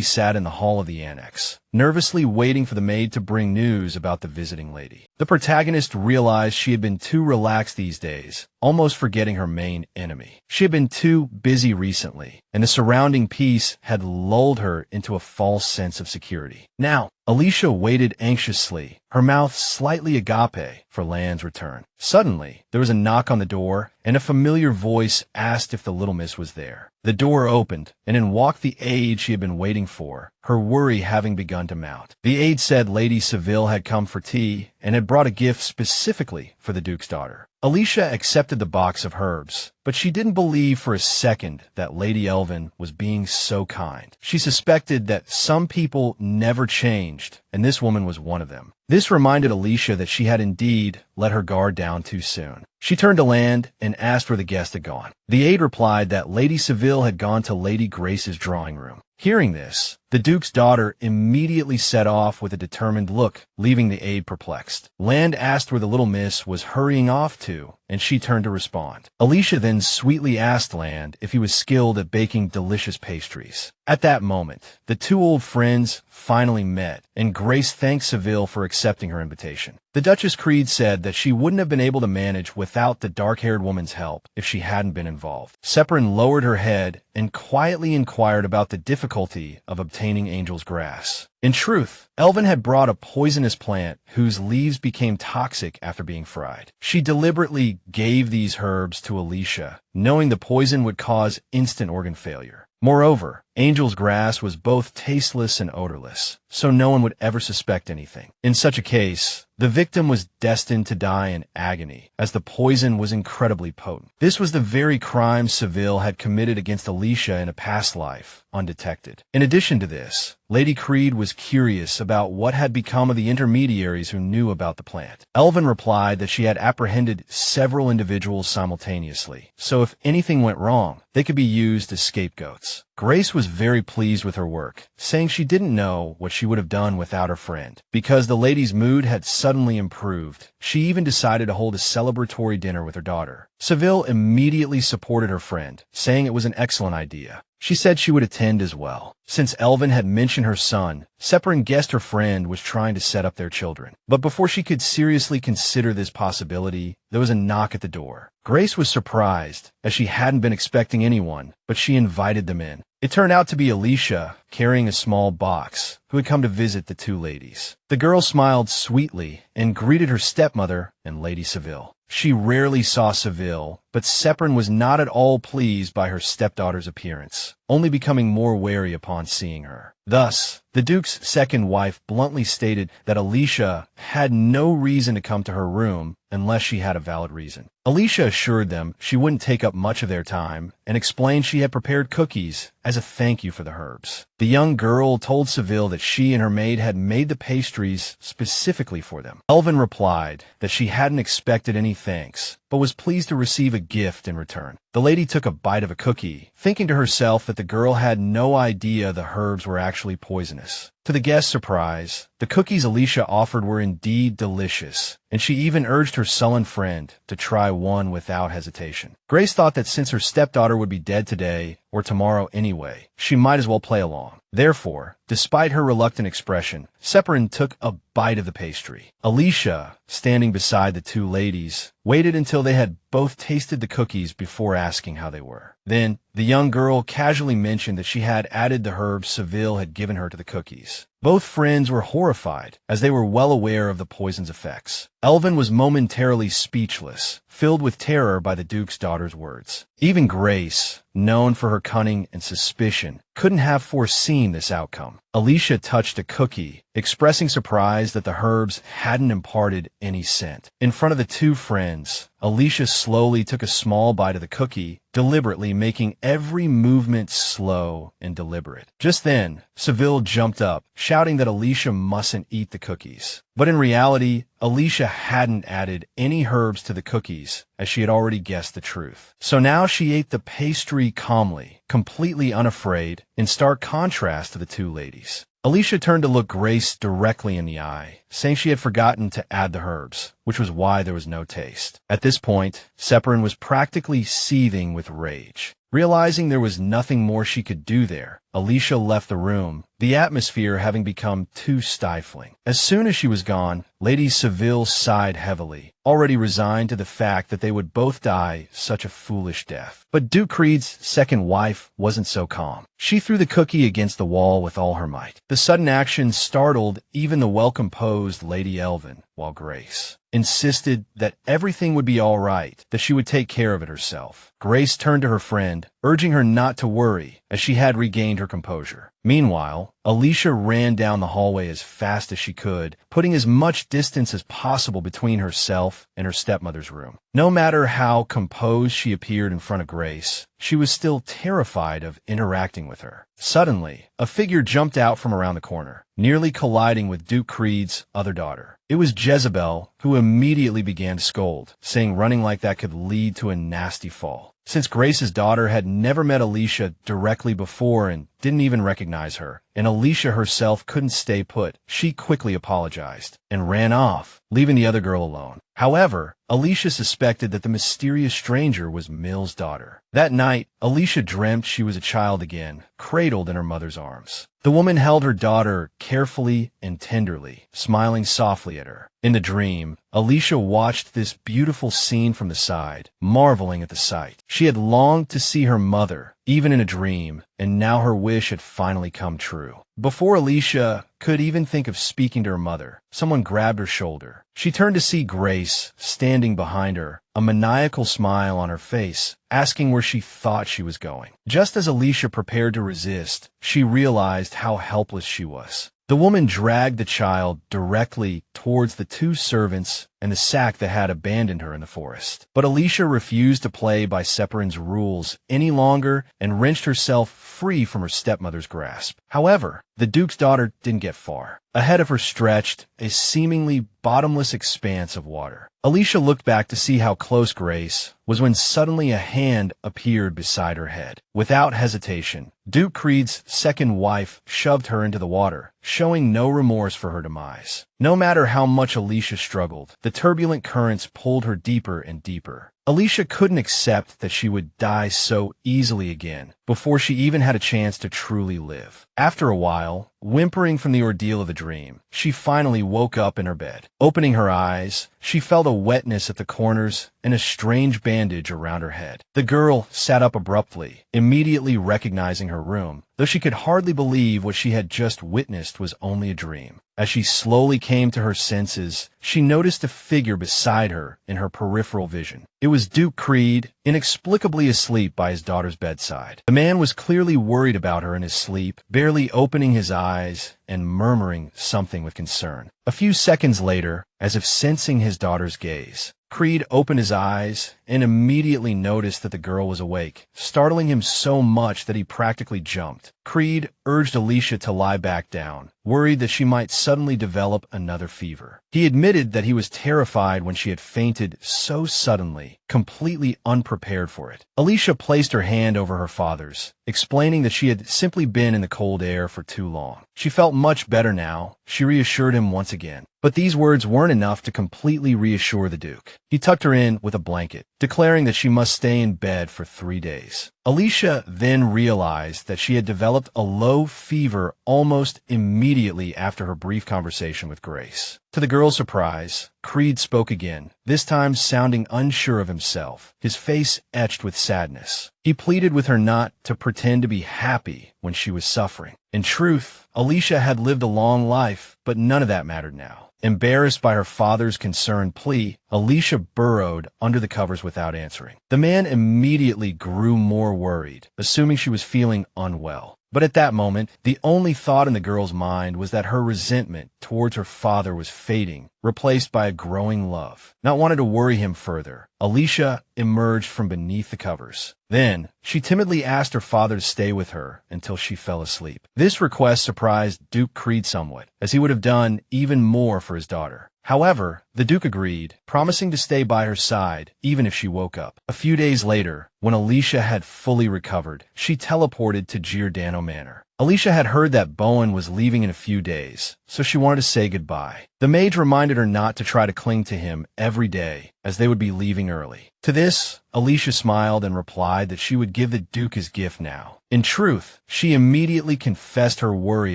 sat in the hall of the annex, nervously waiting for the maid to bring news about the visiting lady. The protagonist realized she had been too relaxed these days, almost forgetting her main enemy. She had been too busy recently, and the surrounding peace had lulled her into a false sense of security. Now, Alicia waited anxiously, her mouth slightly agape for Land's return. Suddenly, there was a knock on the door, and a familiar voice asked if the little miss was there. The door opened, and in walked the aide she had been waiting for, her worry having begun to mount. The aide said Lady Seville had come for tea and had brought a gift specifically for the Duke's daughter. Alicia accepted the box of herbs, but she didn't believe for a second that Lady Elven was being so kind. She suspected that some people never changed, and this woman was one of them. This reminded Alicia that she had indeed let her guard down too soon. She turned to Land and asked where the guest had gone. The aide replied that Lady Seville had gone to Lady Grace's drawing room. Hearing this, the Duke's daughter immediately set off with a determined look, leaving the aide perplexed. Land asked where the little miss was hurrying off to, and she turned to respond. Alicia then sweetly asked Land if he was skilled at baking delicious pastries. At that moment, the two old friends finally met, and Grace thanked Seville for accepting her invitation. The Duchess Creed said that she wouldn't have been able to manage without the dark-haired woman's help if she hadn't been involved. Separin lowered her head and quietly inquired about the difficulty of obtaining Angel's grass. In truth, Elven had brought a poisonous plant whose leaves became toxic after being fried. She deliberately gave these herbs to Alicia, knowing the poison would cause instant organ failure. Moreover, Angel's grass was both tasteless and odorless, so no one would ever suspect anything. In such a case, the victim was destined to die in agony, as the poison was incredibly potent. This was the very crime Seville had committed against Alicia in a past life, undetected. In addition to this, Lady Creed was curious about what had become of the intermediaries who knew about the plant. Elven replied that she had apprehended several individuals simultaneously, so if anything went wrong, they could be used as scapegoats. Grace was very pleased with her work, saying she didn't know what she would have done without her friend. Because the lady's mood had suddenly improved, she even decided to hold a celebratory dinner with her daughter. Seville immediately supported her friend, saying it was an excellent idea. She said she would attend as well. Since Elven had mentioned her son, Separin guessed her friend was trying to set up their children. But before she could seriously consider this possibility, there was a knock at the door. Grace was surprised, as she hadn't been expecting anyone, but she invited them in. It turned out to be Alicia, carrying a small box, who had come to visit the two ladies. The girl smiled sweetly and greeted her stepmother and Lady Seville. She rarely saw Seville, but Separin was not at all pleased by her stepdaughter's appearance, only becoming more wary upon seeing her. Thus, the Duke's second wife bluntly stated that Alicia had no reason to come to her room unless she had a valid reason. Alicia assured them she wouldn't take up much of their time and explained she had prepared cookies as a thank you for the herbs. The young girl told Seville that she and her maid had made the pastries specifically for them. Elven replied that she hadn't expected any thanks, but was pleased to receive a gift in return. The lady took a bite of a cookie, thinking to herself that the girl had no idea the herbs were actually poisonous. To the guest's surprise, the cookies Alicia offered were indeed delicious, and she even urged her sullen friend to try one without hesitation. Grace thought that since her stepdaughter would be dead today, or tomorrow anyway, she might as well play along. Therefore, despite her reluctant expression, Separin took a bite of the pastry. Alicia, standing beside the two ladies, waited until they had both tasted the cookies before asking how they were. Then, the young girl casually mentioned that she had added the herbs Seville had given her to the cookies. Both friends were horrified, as they were well aware of the poison's effects. Elven was momentarily speechless, filled with terror by the Duke's daughter's words. Even Grace, known for her cunning and suspicion, couldn't have foreseen this outcome. Alicia touched a cookie, expressing surprise that the herbs hadn't imparted any scent. In front of the two friends, Alicia slowly took a small bite of the cookie, deliberately making every movement slow and deliberate. Just then, Seville jumped up, shouting that Alicia mustn't eat the cookies. But in reality, Alicia hadn't added any herbs to the cookies, as she had already guessed the truth. So now she ate the pastry calmly, completely unafraid, in stark contrast to the two ladies. Alicia turned to look Grace directly in the eye, saying she had forgotten to add the herbs, which was why there was no taste. At this point, Separin was practically seething with rage. Realizing there was nothing more she could do there, Alicia left the room, the atmosphere having become too stifling. As soon as she was gone, Lady Seville sighed heavily, already resigned to the fact that they would both die such a foolish death. But Duke Creed's second wife wasn't so calm. She threw the cookie against the wall with all her might. The sudden action startled even the well-composed Lady Elven, while Grace insisted that everything would be all right, that she would take care of it herself. Grace turned to her friend, urging her not to worry, as she had regained her composure. Meanwhile, Alicia ran down the hallway as fast as she could, putting as much distance as possible between herself and her stepmother's room. No matter how composed she appeared in front of Grace, she was still terrified of interacting with her. Suddenly, a figure jumped out from around the corner, nearly colliding with Duke Creed's other daughter. It was Jezebel, who immediately began to scold, saying running like that could lead to a nasty fall. Since Grace's daughter had never met Alicia directly before and didn't even recognize her, and Alicia herself couldn't stay put, she quickly apologized and ran off, leaving the other girl alone. However, Alicia suspected that the mysterious stranger was Mill's daughter. That night, Alicia dreamt she was a child again, cradled in her mother's arms. The woman held her daughter carefully and tenderly, smiling softly at her. In the dream, Alicia watched this beautiful scene from the side, marveling at the sight. She had longed to see her mother, even in a dream, and now her wish had finally come true. Before Alicia could even think of speaking to her mother, someone grabbed her shoulder. She turned to see Grace standing behind her, a maniacal smile on her face, asking where she thought she was going. Just as Alicia prepared to resist, she realized how helpless she was. The woman dragged the child directly towards the two servants and the sack that had abandoned her in the forest. But Alicia refused to play by Separin's rules any longer and wrenched herself free from her stepmother's grasp. However, the Duke's daughter didn't get far. Ahead of her stretched a seemingly bottomless expanse of water. Alicia looked back to see how close Grace was when suddenly a hand appeared beside her head. Without hesitation, Duke Creed's second wife shoved her into the water, showing no remorse for her demise. No matter how much Alicia struggled, the turbulent currents pulled her deeper and deeper. Alicia couldn't accept that she would die so easily again before she even had a chance to truly live. After a while, whimpering from the ordeal of the dream, she finally woke up in her bed. Opening her eyes, she felt a wetness at the corners and a strange bandage around her head. The girl sat up abruptly, immediately recognizing her room, though she could hardly believe what she had just witnessed was only a dream. As she slowly came to her senses, she noticed a figure beside her in her peripheral vision. It was Duke Creed, inexplicably asleep by his daughter's bedside. The man was clearly worried about her in his sleep, barely opening his eyes and murmuring something with concern. A few seconds later, as if sensing his daughter's gaze, Creed opened his eyes and immediately noticed that the girl was awake, startling him so much that he practically jumped. Creed urged Alicia to lie back down, worried that she might suddenly develop another fever. He admitted that he was terrified when she had fainted so suddenly, completely unprepared for it. Alicia placed her hand over her father's, explaining that she had simply been in the cold air for too long. She felt much better now. She reassured him once again. But these words weren't enough to completely reassure the Duke. He tucked her in with a blanket, declaring that she must stay in bed for 3 days. Alicia then realized that she had developed a low fever almost immediately after her brief conversation with Grace. To the girl's surprise, Creed spoke again, this time sounding unsure of himself, his face etched with sadness. He pleaded with her not to pretend to be happy when she was suffering. In truth, Alicia had lived a long life, but none of that mattered now. Embarrassed by her father's concerned plea, Alicia burrowed under the covers without answering. The man immediately grew more worried, assuming she was feeling unwell. But at that moment, the only thought in the girl's mind was that her resentment towards her father was fading, replaced by a growing love. Not wanting to worry him further, Alicia emerged from beneath the covers. Then, she timidly asked her father to stay with her until she fell asleep. This request surprised Duke Creed somewhat, as he would have done even more for his daughter. However, the Duke agreed, promising to stay by her side even if she woke up. A few days later, when Alicia had fully recovered, she teleported to Giordano Manor. Alicia had heard that Bowen was leaving in a few days, so she wanted to say goodbye. The mage reminded her not to try to cling to him every day, as they would be leaving early. To this, Alicia smiled and replied that she would give the Duke his gift now. In truth, she immediately confessed her worry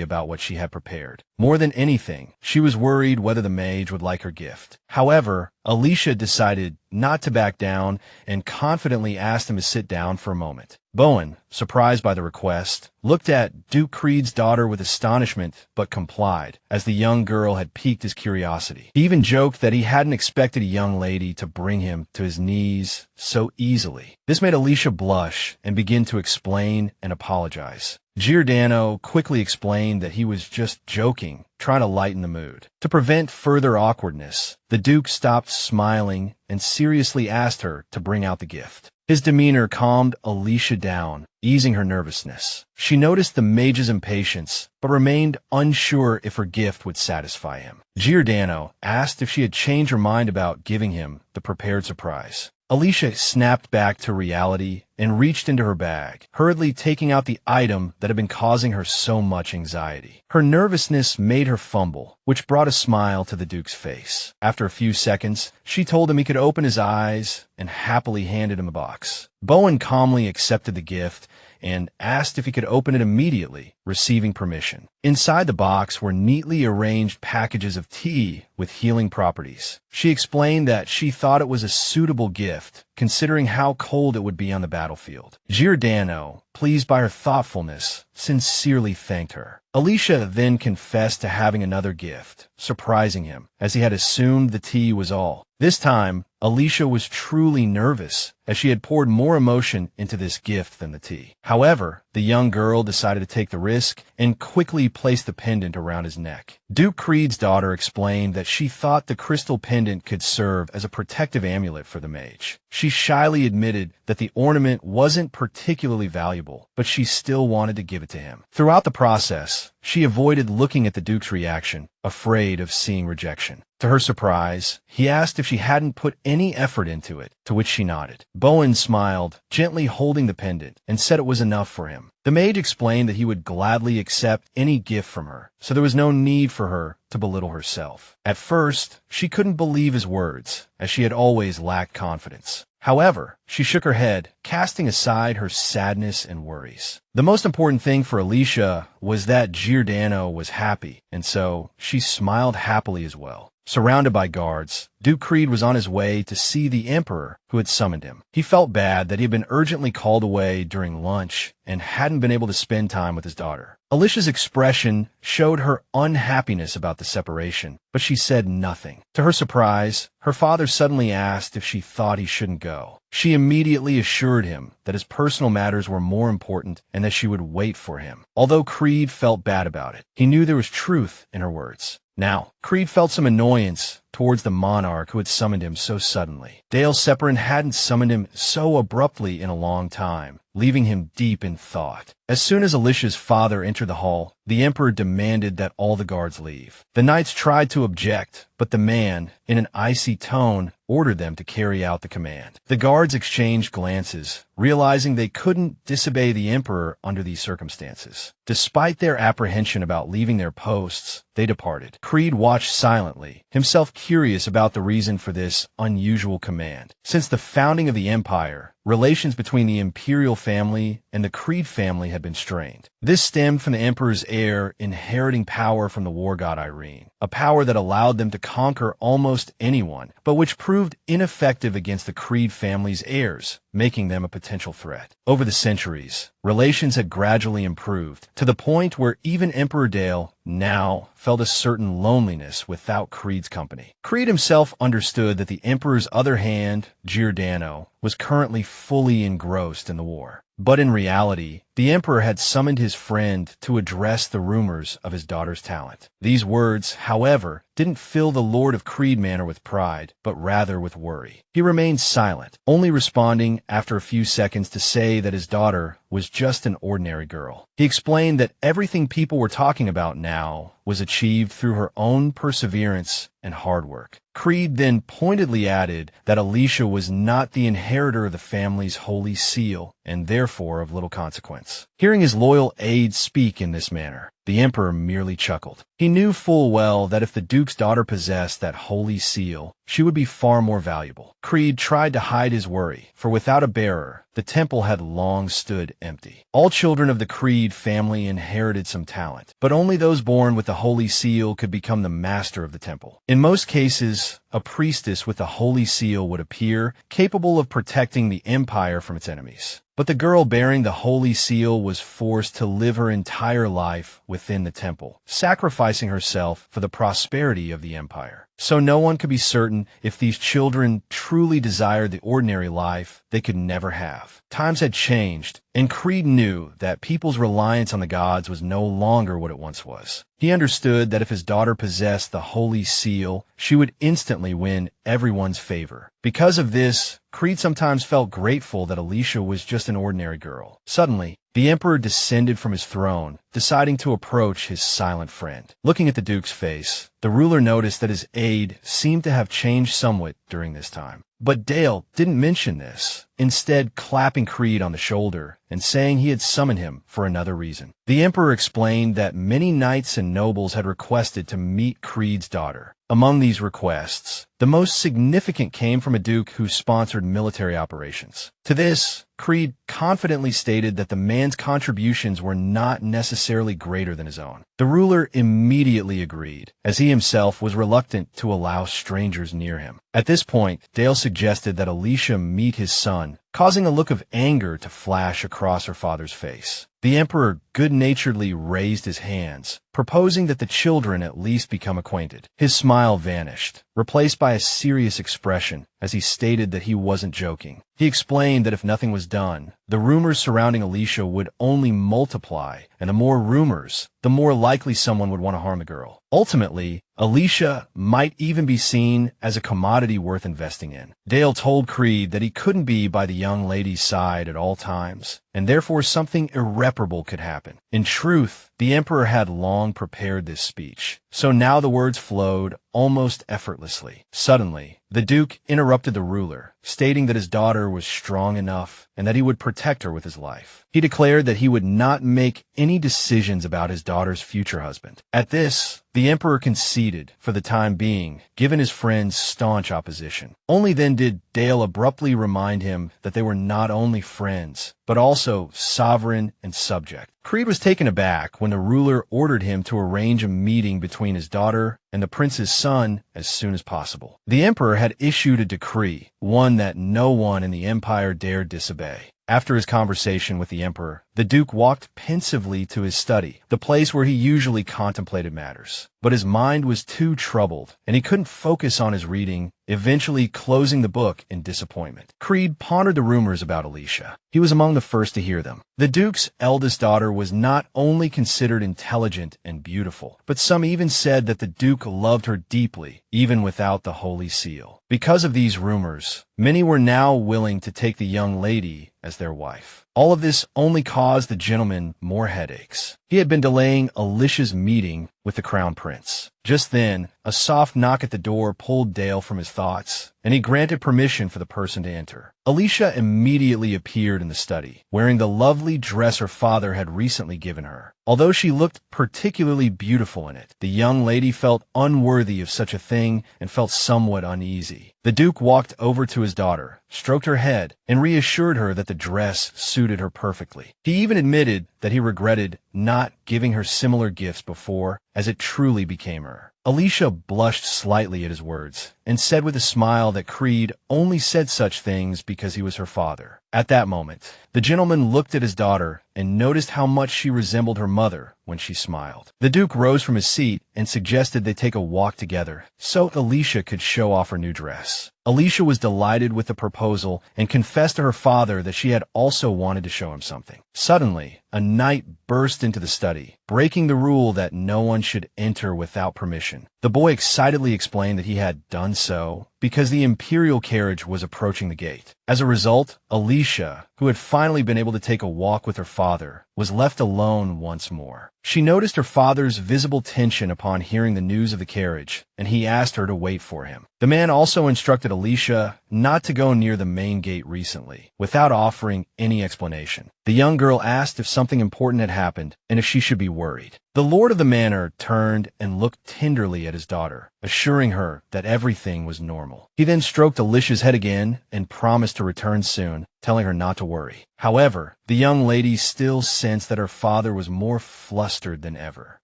about what she had prepared. More than anything, she was worried whether the mage would like her gift. However, Alicia decided not to back down and confidently asked him to sit down for a moment. Bowen, surprised by the request, looked at Duke Creed's daughter with astonishment but complied, as the young girl had piqued his curiosity. He even joked that he hadn't expected a young lady to bring him to his knees so easily. This made Alicia blush and begin to explain and apologize. Giordano quickly explained that he was just joking, trying to lighten the mood. To prevent further awkwardness, the Duke stopped smiling and seriously asked her to bring out the gift. His demeanor calmed Alicia down, easing her nervousness. She noticed the mage's impatience, but remained unsure if her gift would satisfy him. Giordano asked if she had changed her mind about giving him the prepared surprise. Alicia snapped back to reality and reached into her bag, hurriedly taking out the item that had been causing her so much anxiety. Her nervousness made her fumble, which brought a smile to the Duke's face. After a few seconds, she told him he could open his eyes and happily handed him a box. Bowen calmly accepted the gift and asked if he could open it immediately, receiving permission. Inside the box were neatly arranged packages of tea with healing properties. She explained that she thought it was a suitable gift, considering how cold it would be on the battlefield. Giordano, pleased by her thoughtfulness, sincerely thanked her. Alicia then confessed to having another gift, surprising him, as he had assumed the tea was all. This time, Alicia was truly nervous, as she had poured more emotion into this gift than the tea. However, the young girl decided to take the risk and quickly placed the pendant around his neck. Duke Creed's daughter explained that she thought the crystal pendant could serve as a protective amulet for the mage. She shyly admitted that the ornament wasn't particularly valuable, but she still wanted to give it to him. Throughout the process, she avoided looking at the Duke's reaction, afraid of seeing rejection. To her surprise, he asked if she hadn't put any effort into it, to which she nodded. Bowen smiled, gently holding the pendant, and said it was enough for him. The mage explained that he would gladly accept any gift from her, so there was no need for her to belittle herself. At first, she couldn't believe his words, as she had always lacked confidence. However, she shook her head, casting aside her sadness and worries. The most important thing for Alicia was that Giordano was happy, and so she smiled happily as well. Surrounded by guards, Duke Creed was on his way to see the Emperor who had summoned him. He felt bad that he had been urgently called away during lunch and hadn't been able to spend time with his daughter. Alicia's expression showed her unhappiness about the separation, but she said nothing. To her surprise, her father suddenly asked if she thought he shouldn't go. She immediately assured him that his personal matters were more important and that she would wait for him. Although Creed felt bad about it, he knew there was truth in her words. Now, Creed felt some annoyance towards the monarch who had summoned him so suddenly. Dale Separin hadn't summoned him so abruptly in a long time, leaving him deep in thought. As soon as Alicia's father entered the hall, the Emperor demanded that all the guards leave. The knights tried to object, but the man, in an icy tone, ordered them to carry out the command. The guards exchanged glances, realizing they couldn't disobey the Emperor under these circumstances. Despite their apprehension about leaving their posts, they departed. Creed watched silently, himself curious about the reason for this unusual command. Since the founding of the Empire, relations between the imperial family and the Creed family had been strained. This stemmed from the Emperor's heir inheriting power from the war god Irene, a power that allowed them to conquer almost anyone, but which proved ineffective against the Creed family's heirs, making them a potential threat. Over the centuries, relations had gradually improved, to the point where even Emperor Dale now felt a certain loneliness without Creed's company. Creed himself understood that the Emperor's other hand, Giordano, was currently fully engrossed in the war. But in reality, the Emperor had summoned his friend to address the rumors of his daughter's talent. These words, however, didn't fill the Lord of Creed Manor with pride, but rather with worry. He remained silent, only responding after a few seconds to say that his daughter was just an ordinary girl. He explained that everything people were talking about now was achieved through her own perseverance and hard work. Creed then pointedly added that Alicia was not the inheritor of the family's holy seal, and therefore of little consequence. Hearing his loyal aide speak in this manner, the Emperor merely chuckled. He knew full well that if the Duke's daughter possessed that holy seal, she would be far more valuable. Creed tried to hide his worry, for without a bearer, the temple had long stood empty. All children of the Creed family inherited some talent, but only those born with the holy seal could become the master of the temple. In most cases, a priestess with the holy seal would appear, capable of protecting the empire from its enemies. But the girl bearing the holy seal was forced to live her entire life within the temple, sacrificing herself for the prosperity of the empire. so no one could be certain if these children truly desired the ordinary life they could never have. Times had changed, and Creed knew that people's reliance on the gods was no longer what it once was. He understood that if his daughter possessed the Holy Seal, she would instantly win everyone's favor. Because of this, Creed sometimes felt grateful that Alicia was just an ordinary girl. Suddenly, the Emperor descended from his throne, deciding to approach his silent friend. Looking at the Duke's face, the ruler noticed that his aide seemed to have changed somewhat during this time. But Dale didn't mention this, instead clapping Creed on the shoulder and saying he had summoned him for another reason. The Emperor explained that many knights and nobles had requested to meet Creed's daughter. Among these requests, the most significant came from a duke who sponsored military operations. To this, Creed confidently stated that the man's contributions were not necessarily greater than his own. The ruler immediately agreed, as he himself was reluctant to allow strangers near him. At this point, Dale suggested that Alicia meet his son, causing a look of anger to flash across her father's face. The Emperor good-naturedly raised his hands, proposing that the children at least become acquainted. His smile vanished, replaced by a serious expression, as he stated that he wasn't joking. He explained that if nothing was done, the rumors surrounding Alicia would only multiply, and the more rumors, the more likely someone would want to harm the girl. Ultimately, Alicia might even be seen as a commodity worth investing in. Dale told Creed that he couldn't be by the young lady's side at all times, and therefore something irreparable could happen. In truth, the Emperor had long prepared this speech, so now the words flowed almost effortlessly. Suddenly, the Duke interrupted the ruler, stating that his daughter was strong enough and that he would protect her with his life. He declared that he would not make any decisions about his daughter's future husband. At this, the Emperor conceded for the time being, given his friend's staunch opposition. Only then did Dale abruptly remind him that they were not only friends, but also sovereign and subject. Creed was taken aback when the ruler ordered him to arrange a meeting between his daughter and the prince's son as soon as possible. The Emperor had issued a decree, one that no one in the empire dared disobey. After his conversation with the Emperor, the Duke walked pensively to his study, the place where he usually contemplated matters. But his mind was too troubled, and he couldn't focus on his reading, eventually closing the book in disappointment. Creed pondered the rumors about Alicia. He was among the first to hear them. The Duke's eldest daughter was not only considered intelligent and beautiful, but some even said that the Duke loved her deeply, even without the Holy Seal. Because of these rumors, many were now willing to take the young lady as their wife. All of this only caused the gentleman more headaches. He had been delaying Alicia's meeting with the Crown Prince. Just then, a soft knock at the door pulled Dale from his thoughts, and he granted permission for the person to enter. Alicia immediately appeared in the study, wearing the lovely dress her father had recently given her. Although she looked particularly beautiful in it, the young lady felt unworthy of such a thing and felt somewhat uneasy. The Duke walked over to his daughter, stroked her head, and reassured her that the dress suited her perfectly. He even admitted that he regretted not giving her similar gifts before, as it truly became her. Alicia blushed slightly at his words, and said with a smile that Creed only said such things because he was her father. At that moment, the gentleman looked at his daughter and noticed how much she resembled her mother when she smiled. The Duke rose from his seat and suggested they take a walk together, so Alicia could show off her new dress. Alicia was delighted with the proposal and confessed to her father that she had also wanted to show him something. Suddenly, a knight burst into the study, breaking the rule that no one should enter without permission. The boy excitedly explained that he had done so because the imperial carriage was approaching the gate. As a result, Alicia, who had finally been able to take a walk with her father, was left alone once more. She noticed her father's visible tension upon hearing the news of the carriage, and he asked her to wait for him. The man also instructed Alicia not to go near the main gate recently, without offering any explanation. The young girl asked if something important had happened and if she should be worried. The lord of the manor turned and looked tenderly at his daughter, assuring her that everything was normal. He then stroked Alicia's head again and promised to return soon, telling her not to worry. However, the young lady still sensed that her father was more flustered than ever.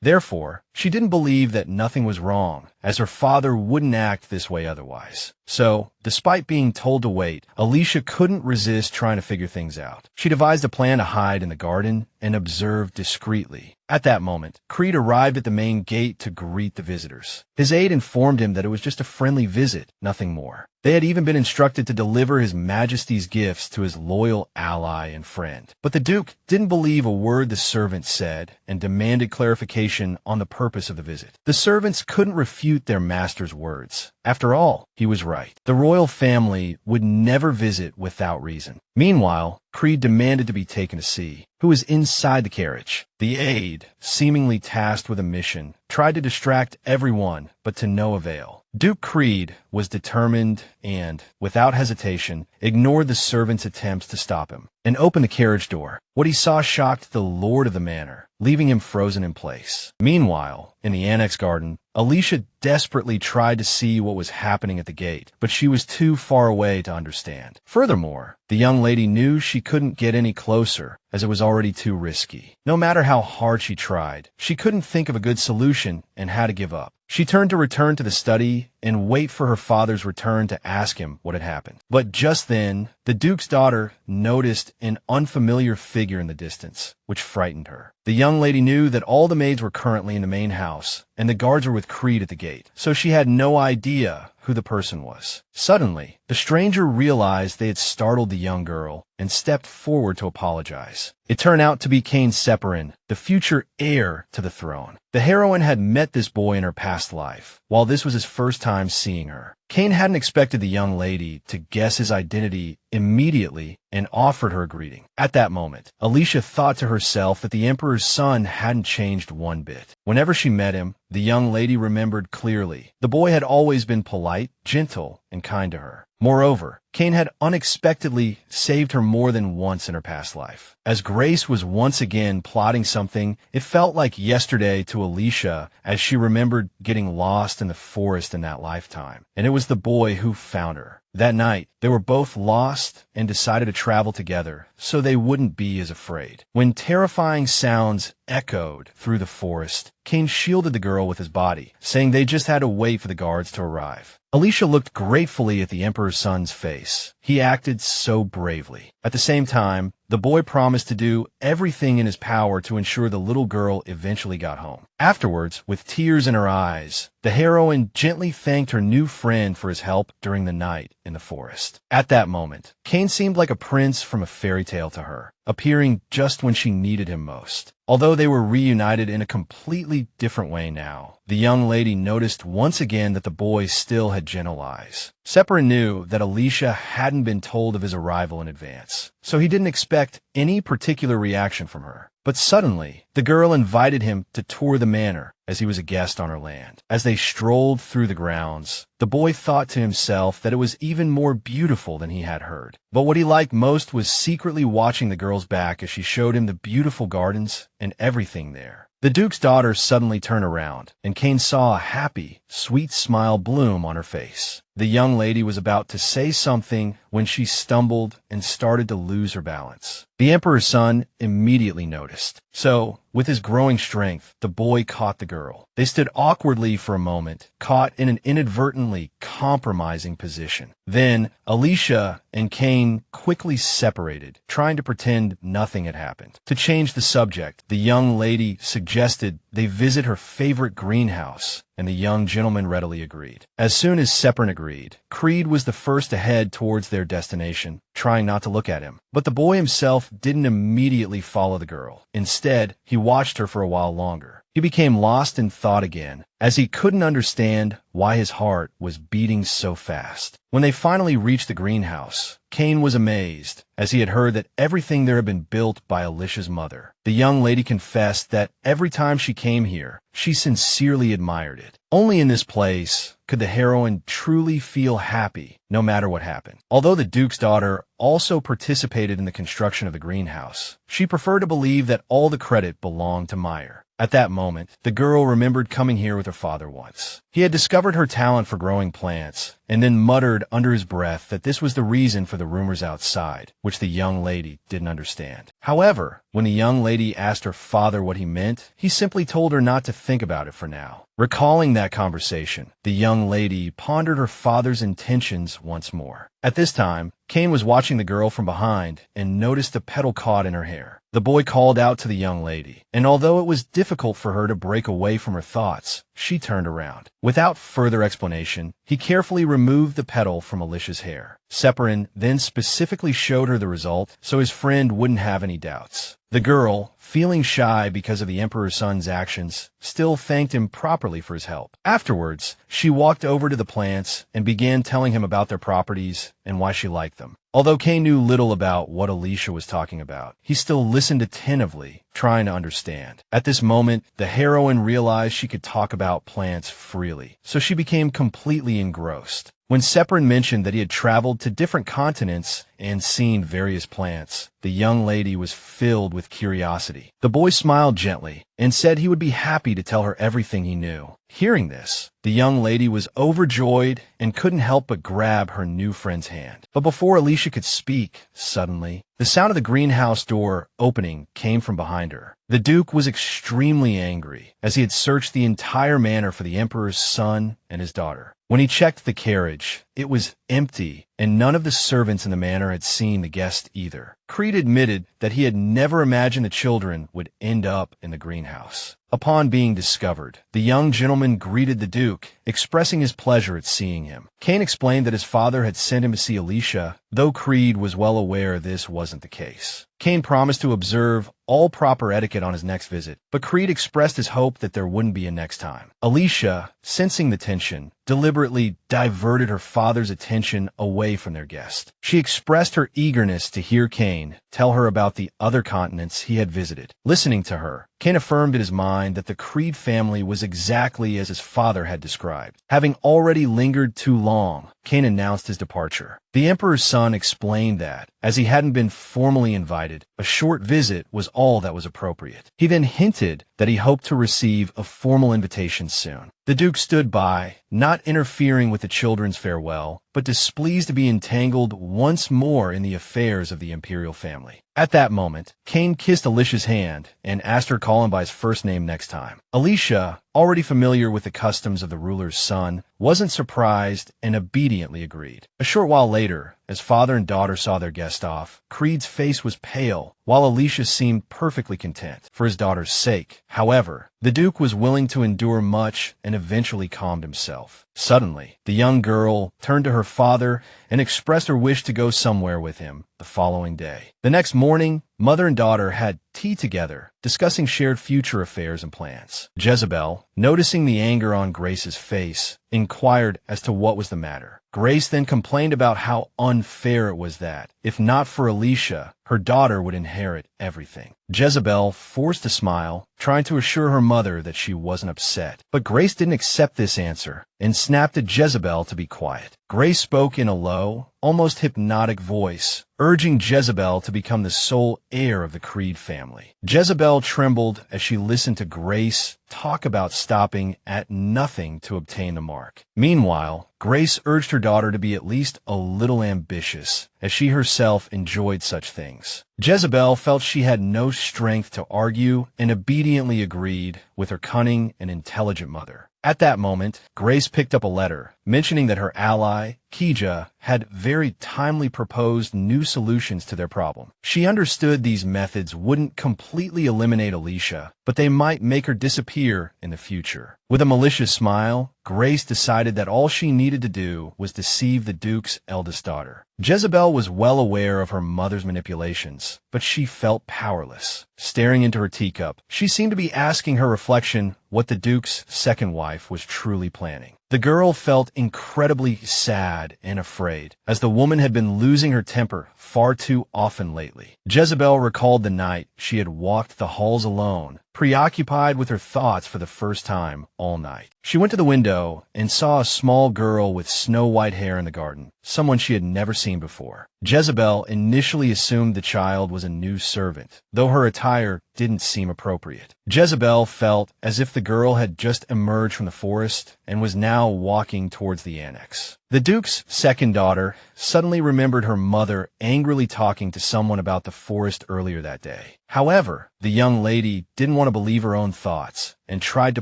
Therefore, she didn't believe that nothing was wrong, as her father wouldn't act this way otherwise. So, despite being told to wait, Alicia couldn't resist trying to figure things out. She devised a plan to hide in the garden and observe discreetly. At that moment, Creed arrived at the main gate to greet the visitors. His aide informed him that it was just a friendly visit, nothing more. They had even been instructed to deliver His Majesty's gifts to his loyal ally and friend. But the Duke didn't believe a word the servant said and demanded clarification on the purpose of the visit. The servants couldn't refute their master's words. After all, he was right. The royal family would never visit without reason. Meanwhile, Creed demanded to be taken to see who was inside the carriage. The aide, seemingly tasked with a mission, tried to distract everyone, but to no avail. Duke Creed was determined and, without hesitation, ignored the servant's attempts to stop him and opened the carriage door. What he saw shocked the lord of the manor, leaving him frozen in place. Meanwhile, in the annex garden, Alicia desperately tried to see what was happening at the gate, but she was too far away to understand. Furthermore, the young lady knew she couldn't get any closer, as it was already too risky. No matter how hard she tried, she couldn't think of a good solution and had to give up. She turned to return to the study and wait for her father's return to ask him what had happened. But just then, the Duke's daughter noticed an unfamiliar figure in the distance, which frightened her. The young lady knew that all the maids were currently in the main house, and the guards were with Creed at the gate, so she had no idea who the person was. Suddenly, the stranger realized they had startled the young girl and stepped forward to apologize. It turned out to be Cain Separin, the future heir to the throne. The heroine had met this boy in her past life, while this was his first time seeing her. Cain hadn't expected the young lady to guess his identity immediately and offered her a greeting. At that moment, Alicia thought to herself that the Emperor's son hadn't changed one bit. Whenever she met him, the young lady remembered clearly. The boy had always been polite, gentle, and kind to her. Moreover, Cain had unexpectedly saved her more than once in her past life. As Grace was once again plotting something, it felt like yesterday to Alicia as she remembered getting lost in the forest in that lifetime. And it was the boy who found her. That night, they were both lost and decided to travel together so they wouldn't be as afraid. When terrifying sounds echoed through the forest, Cain shielded the girl with his body, saying they just had to wait for the guards to arrive. Alicia looked gratefully at the Emperor's son's face. He acted so bravely. At the same time, the boy promised to do everything in his power to ensure the little girl eventually got home. Afterwards, with tears in her eyes, the heroine gently thanked her new friend for his help during the night in the forest. At that moment, Cain seemed like a prince from a fairy tale to her, appearing just when she needed him most. Although they were reunited in a completely different way now, the young lady noticed once again that the boy still had gentle eyes. Separin knew that Alicia hadn't been told of his arrival in advance, so he didn't expect any particular reaction from her. But suddenly, the girl invited him to tour the manor as he was a guest on her land. As they strolled through the grounds, the boy thought to himself that it was even more beautiful than he had heard. But what he liked most was secretly watching the girl's back as she showed him the beautiful gardens and everything there. The Duke's daughter suddenly turned around, and Cain saw a happy, sweet smile bloom on her face. The young lady was about to say something when she stumbled and started to lose her balance. The Emperor's son immediately noticed. So, with his growing strength, the boy caught the girl. They stood awkwardly for a moment, caught in an inadvertently compromising position. Then, Alicia and Cain quickly separated, trying to pretend nothing had happened. To change the subject, the young lady suggested they visit her favorite greenhouse, and the young gentleman readily agreed. As soon as Separin agreed, Creed was the first to head towards their destination, trying not to look at him. But the boy himself didn't immediately follow the girl. Instead, he watched her for a while longer. He became lost in thought again, as he couldn't understand why his heart was beating so fast. When they finally reached the greenhouse, Cain was amazed, as he had heard that everything there had been built by Alicia's mother. The young lady confessed that every time she came here, she sincerely admired it. Only in this place could the heroine truly feel happy, no matter what happened. Although the Duke's daughter also participated in the construction of the greenhouse, she preferred to believe that all the credit belonged to Meyer. At that moment, the girl remembered coming here with her father once. He had discovered her talent for growing plants, and then muttered under his breath that this was the reason for the rumors outside, which the young lady didn't understand. However, when the young lady asked her father what he meant, he simply told her not to think about it for now. Recalling that conversation, the young lady pondered her father's intentions once more. At this time, Cain was watching the girl from behind and noticed a petal caught in her hair. The boy called out to the young lady, and although it was difficult for her to break away from her thoughts, she turned around. Without further explanation, he carefully removed the petal from Alicia's hair. Separin then specifically showed her the result so his friend wouldn't have any doubts. The girl, feeling shy because of the Emperor's son's actions, still thanked him properly for his help. Afterwards, she walked over to the plants and began telling him about their properties and why she liked them. Although Cain knew little about what Alicia was talking about, he still listened attentively, trying to understand. At this moment, the heroine realized she could talk about plants freely, so she became completely engrossed. When Separin mentioned that he had traveled to different continents and seen various plants, the young lady was filled with curiosity. The boy smiled gently and said he would be happy to tell her everything he knew. Hearing this, the young lady was overjoyed and couldn't help but grab her new friend's hand. But before Alicia could speak, suddenly, the sound of the greenhouse door opening came from behind her. The Duke was extremely angry, as he had searched the entire manor for the Emperor's son and his daughter. When he checked the carriage, it was empty, and none of the servants in the manor had seen the guest either. Creed admitted that he had never imagined the children would end up in the greenhouse. Upon being discovered, the young gentleman greeted the Duke, expressing his pleasure at seeing him. Cain explained that his father had sent him to see Alicia, though Creed was well aware this wasn't the case. Cain promised to observe all proper etiquette on his next visit, but Creed expressed his hope that there wouldn't be a next time. Alicia, sensing the tension, deliberately diverted her father's attention away from their guest. She expressed her eagerness to hear Cain tell her about the other continents he had visited. Listening to her, Cain affirmed in his mind that the Creed family was exactly as his father had described. Having already lingered too long, Cain announced his departure. The Emperor's son explained that, as he hadn't been formally invited, a short visit was all that was appropriate. He then hinted that he hoped to receive a formal invitation soon. The Duke stood by, not interfering with the children's farewell, but displeased to be entangled once more in the affairs of the imperial family. At that moment, Cain kissed Alicia's hand and asked her to call him by his first name next time. Alicia, already familiar with the customs of the ruler's son, wasn't surprised and obediently agreed. A short while later, as father and daughter saw their guest off, Creed's face was pale, while Alicia seemed perfectly content, for his daughter's sake. However, the Duke was willing to endure much and eventually calmed himself. Suddenly, the young girl turned to her father and expressed her wish to go somewhere with him the following day. The next morning, mother and daughter had tea together, discussing shared future affairs and plans. Jezebel, noticing the anger on Grace's face, inquired as to what was the matter. Grace then complained about how unfair it was that, if not for Alicia, her daughter would inherit everything. Jezebel forced a smile, trying to assure her mother that she wasn't upset. But Grace didn't accept this answer and snapped at Jezebel to be quiet. Grace spoke in a low, almost hypnotic voice, urging Jezebel to become the sole heir of the Creed family. Jezebel trembled as she listened to Grace talk about stopping at nothing to obtain the mark. Meanwhile, Grace urged her daughter to be at least a little ambitious, as she herself enjoyed such things. Jezebel felt she had no strength to argue and obediently agreed with her cunning and intelligent mother. At that moment, Grace picked up a letter, mentioning that her ally, Kija, had very timely proposed new solutions to their problem. She understood these methods wouldn't completely eliminate Alicia, but they might make her disappear in the future. With a malicious smile, Grace decided that all she needed to do was deceive the Duke's eldest daughter. Jezebel was well aware of her mother's manipulations, but she felt powerless. Staring into her teacup, she seemed to be asking her reflection what the Duke's second wife was truly planning. The girl felt incredibly sad and afraid, as the woman had been losing her temper far too often lately. Jezebel recalled the night she had walked the halls alone, preoccupied with her thoughts for the first time all night. She went to the window and saw a small girl with snow-white hair in the garden, someone she had never seen before. Jezebel initially assumed the child was a new servant, though her attire didn't seem appropriate. Jezebel felt as if the girl had just emerged from the forest and was now walking towards the annex. The Duke's second daughter suddenly remembered her mother angrily talking to someone about the forest earlier that day. However, the young lady didn't want to believe her own thoughts and tried to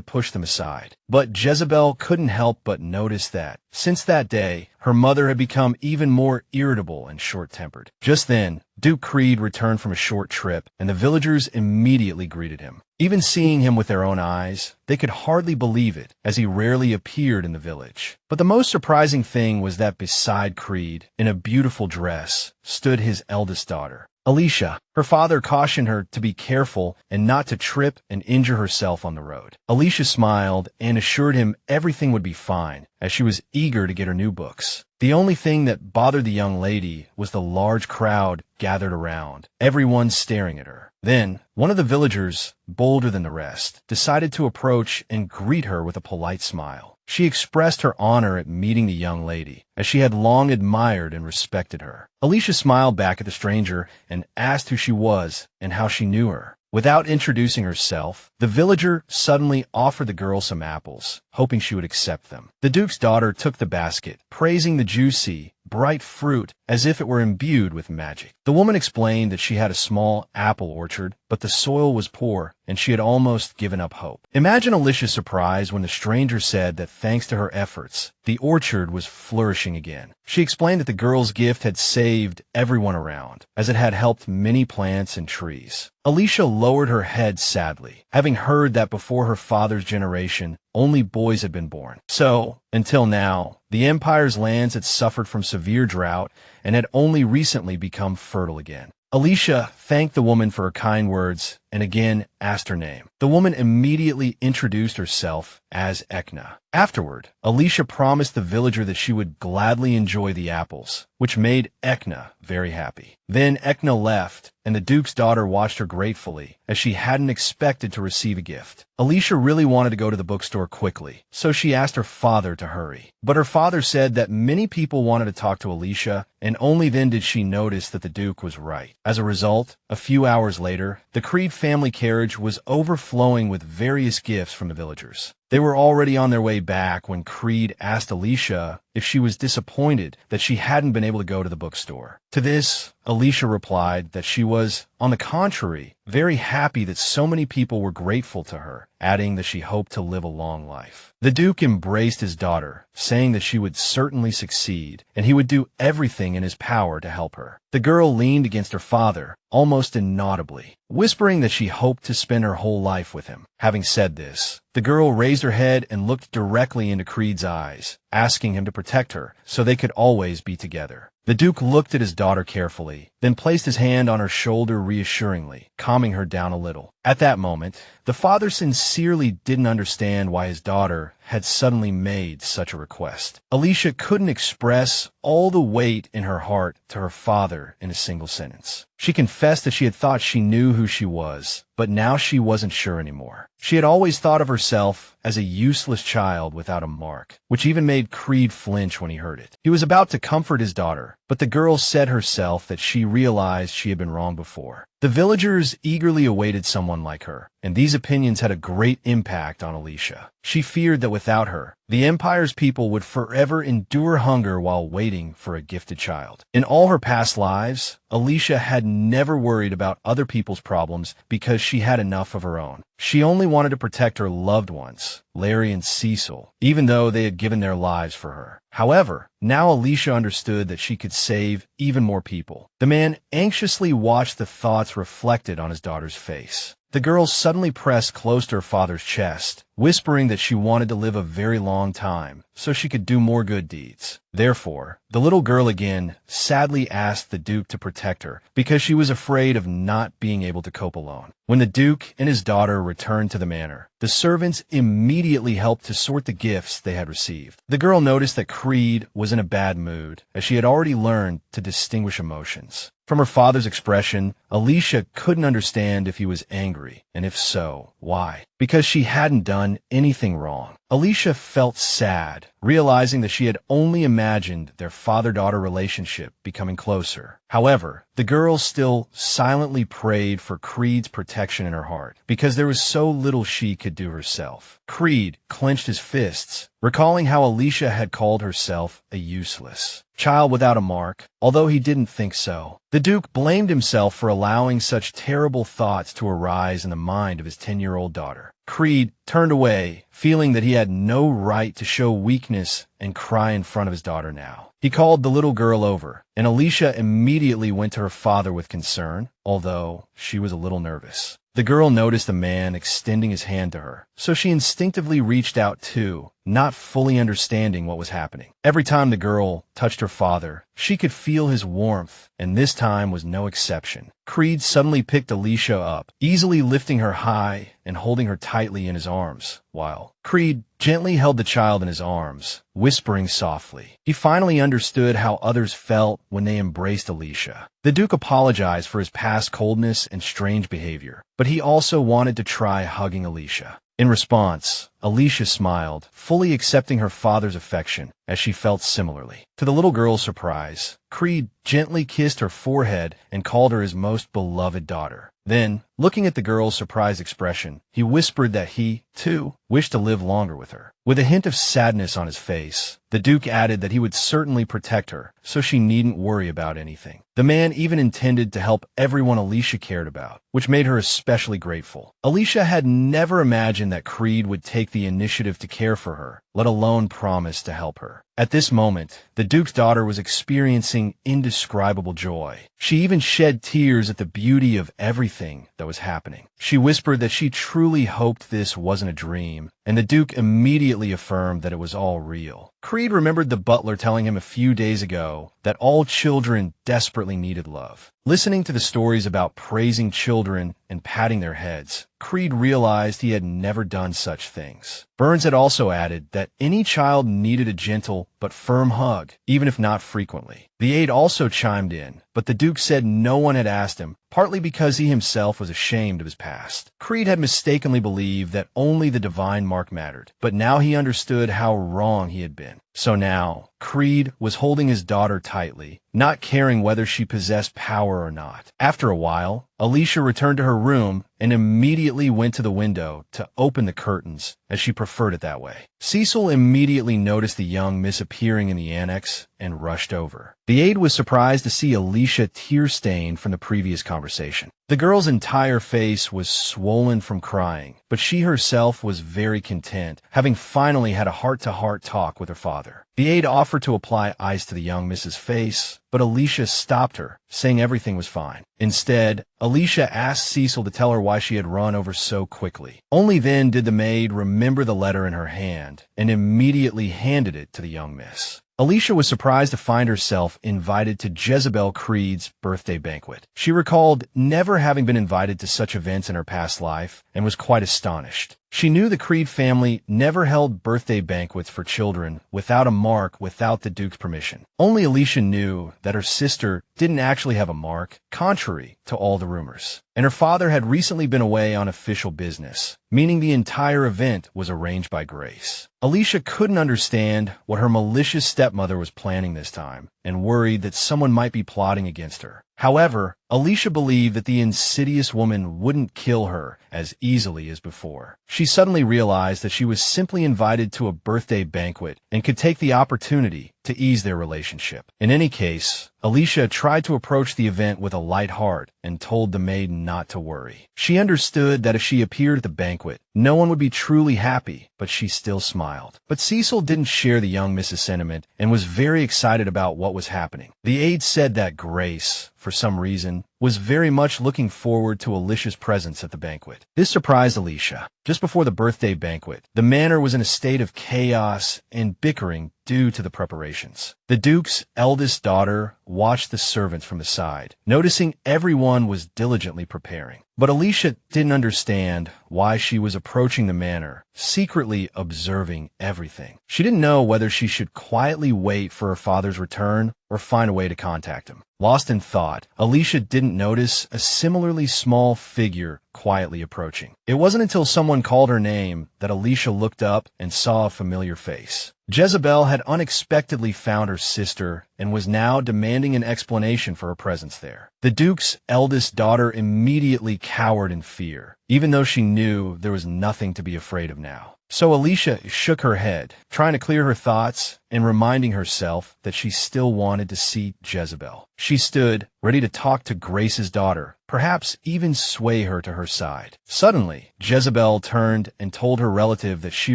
push them aside. But Jezebel couldn't help but notice that, since that day, her mother had become even more irritable and short-tempered. Just then, Duke Creed returned from a short trip, and the villagers immediately greeted him. Even seeing him with their own eyes, they could hardly believe it, as he rarely appeared in the village. But the most surprising thing was that beside Creed, in a beautiful dress, stood his eldest daughter, Alicia. Her father cautioned her to be careful and not to trip and injure herself on the road. Alicia smiled and assured him everything would be fine, as she was eager to get her new books. The only thing that bothered the young lady was the large crowd gathered around, everyone staring at her. Then, one of the villagers, bolder than the rest, decided to approach and greet her with a polite smile. She expressed her honor at meeting the young lady, as she had long admired and respected her. Alicia smiled back at the stranger and asked who she was and how she knew her. Without introducing herself, the villager suddenly offered the girl some apples, hoping she would accept them. The Duke's daughter took the basket, praising the juicy, bright fruit as if it were imbued with magic. The woman explained that she had a small apple orchard, but the soil was poor, and she had almost given up hope. Imagine Alicia's surprise when the stranger said that thanks to her efforts, the orchard was flourishing again. She explained that the girl's gift had saved everyone around, as it had helped many plants and trees. Alicia lowered her head sadly, having heard that before her father's generation, only boys had been born. So, until now, the Empire's lands had suffered from severe drought and had only recently become fertile again. Alicia thanked the woman for her kind words and again asked her name. The woman immediately introduced herself as Ekna. Afterward, Alicia promised the villager that she would gladly enjoy the apples, which made Ekna very happy. Then Ekna left, and the Duke's daughter watched her gratefully, as she hadn't expected to receive a gift. Alicia really wanted to go to the bookstore quickly, so she asked her father to hurry. But her father said that many people wanted to talk to Alicia, and only then did she notice that the Duke was right. As a result, a few hours later, the Creed family carriage was overflowing with various gifts from the villagers. They were already on their way back when Creed asked Alicia if she was disappointed that she hadn't been able to go to the bookstore. To this, Alicia replied that she was, on the contrary, very happy that so many people were grateful to her, adding that she hoped to live a long life. The Duke embraced his daughter, saying that she would certainly succeed, and he would do everything in his power to help her. The girl leaned against her father, almost inaudibly, whispering that she hoped to spend her whole life with him. Having said this, the girl raised her head and looked directly into Creed's eyes, asking him to protect her so they could always be together. The Duke looked at his daughter carefully, then placed his hand on her shoulder reassuringly, calming her down a little. At that moment, the father sincerely didn't understand why his daughter had suddenly made such a request. Alicia couldn't express all the weight in her heart to her father in a single sentence. She confessed that she had thought she knew who she was, but now she wasn't sure anymore. She had always thought of herself as a useless child without a mark, which even made Creed flinch when he heard it. He was about to comfort his daughter, but the girl said herself that she realized she had been wrong before. The villagers eagerly awaited someone like her, and these opinions had a great impact on Alicia. She feared that without her, the Empire's people would forever endure hunger while waiting for a gifted child. In all her past lives, Alicia had never worried about other people's problems because she had enough of her own. She only wanted to protect her loved ones, Larry and Cecil, even though they had given their lives for her. However, now Alicia understood that she could save even more people. The man anxiously watched the thoughts reflected on his daughter's face. The girl suddenly pressed close to her father's chest, whispering that she wanted to live a very long time so she could do more good deeds. Therefore, the little girl again sadly asked the Duke to protect her because she was afraid of not being able to cope alone. When the Duke and his daughter returned to the manor, the servants immediately helped to sort the gifts they had received. The girl noticed that Creed was in a bad mood, as she had already learned to distinguish emotions. From her father's expression, Alicia couldn't understand if he was angry, and if so, Why? Because she hadn't done anything wrong. Alicia felt sad, realizing that she had only imagined their father-daughter relationship becoming closer. However, the girl still silently prayed for Creed's protection in her heart, because there was so little she could do herself. Creed clenched his fists, recalling how Alicia had called herself a useless child without a mark, although he didn't think so. The Duke blamed himself for allowing such terrible thoughts to arise in the mind of his 10-year-old daughter. Creed turned away, feeling that he had no right to show weakness and cry in front of his daughter now. He called the little girl over, and Alicia immediately went to her father with concern, although she was a little nervous. The girl noticed a man extending his hand to her, so she instinctively reached out too, not fully understanding what was happening. Every time the girl touched her father, she could feel his warmth, and this time was no exception. Creed suddenly picked Alicia up, easily lifting her high and holding her tightly in his arms, while Creed gently held the child in his arms, whispering softly. He finally understood how others felt when they embraced Alicia. The Duke apologized for his past coldness and strange behavior, but he also wanted to try hugging Alicia. In response, Alicia smiled, fully accepting her father's affection, as she felt similarly. To the little girl's surprise, Creed gently kissed her forehead and called her his most beloved daughter. Then, looking at the girl's surprised expression, he whispered that he, too, wished to live longer with her. With a hint of sadness on his face, the Duke added that he would certainly protect her, so she needn't worry about anything. The man even intended to help everyone Alicia cared about, which made her especially grateful. Alicia had never imagined that Creed would take the initiative to care for her, let alone promise to help her. At this moment, the Duke's daughter was experiencing indescribable joy. She even shed tears at the beauty of everything that was happening. She whispered that she truly hoped this wasn't a dream, and the Duke immediately affirmed that it was all real. Creed remembered the butler telling him a few days ago that all children desperately needed love. Listening to the stories about praising children and patting their heads, Creed realized he had never done such things. Burns had also added that any child needed a gentle but firm hug, even if not frequently. The aide also chimed in, but the Duke said no one had asked him, partly because he himself was ashamed of his past. Creed had mistakenly believed that only the divine mark mattered, but now he understood how wrong he had been. So now, Creed was holding his daughter tightly, not caring whether she possessed power or not. After a while, Alicia returned to her room and immediately went to the window to open the curtains, as she preferred it that way. Cecil immediately noticed the young miss appearing in the annex and rushed over. The aide was surprised to see Alicia tear-stained from the previous conversation. The girl's entire face was swollen from crying, but she herself was very content, having finally had a heart-to-heart talk with her father. The aide offered to apply ice to the young miss's face, but Alicia stopped her, saying everything was fine. Instead, Alicia asked Cecil to tell her why she had run over so quickly. Only then did the maid remember the letter in her hand and immediately handed it to the young miss. Alicia was surprised to find herself invited to Jezebel Creed's birthday banquet. She recalled never having been invited to such events in her past life and was quite astonished. She knew the Creed family never held birthday banquets for children without a mark without the Duke's permission. Only Alicia knew that her sister didn't actually have a mark, contrary to all the rumors. And her father had recently been away on official business, meaning the entire event was arranged by Grace. Alicia couldn't understand what her malicious stepmother was planning this time, and worried that someone might be plotting against her. However, Alicia believed that the insidious woman wouldn't kill her as easily as before. She suddenly realized that she was simply invited to a birthday banquet and could take the opportunity to ease their relationship. In any case, Alicia tried to approach the event with a light heart and told the maid not to worry. She understood that if she appeared at the banquet, no one would be truly happy, but she still smiled. But Cecil didn't share the young Mrs. sentiment and was very excited about what was happening. The aide said that Grace, for some reason, was very much looking forward to Alicia's presence at the banquet. This surprised Alicia. Just before the birthday banquet, the manor was in a state of chaos and bickering due to the preparations. The Duke's eldest daughter watched the servants from the side, noticing everyone was diligently preparing. But Alicia didn't understand why she was approaching the manor, secretly observing everything. She didn't know whether she should quietly wait for her father's return or find a way to contact him. Lost in thought, Alicia didn't notice a similarly small figure quietly approaching. It wasn't until someone called her name that Alicia looked up and saw a familiar face. Jezebel had unexpectedly found her sister and was now demanding an explanation for her presence there. The Duke's eldest daughter immediately cowered in fear, even though she knew there was nothing to be afraid of now. So Alicia shook her head, trying to clear her thoughts and reminding herself that she still wanted to see Jezebel. She stood, ready to talk to Grace's daughter, perhaps even sway her to her side. Suddenly, Jezebel turned and told her relative that she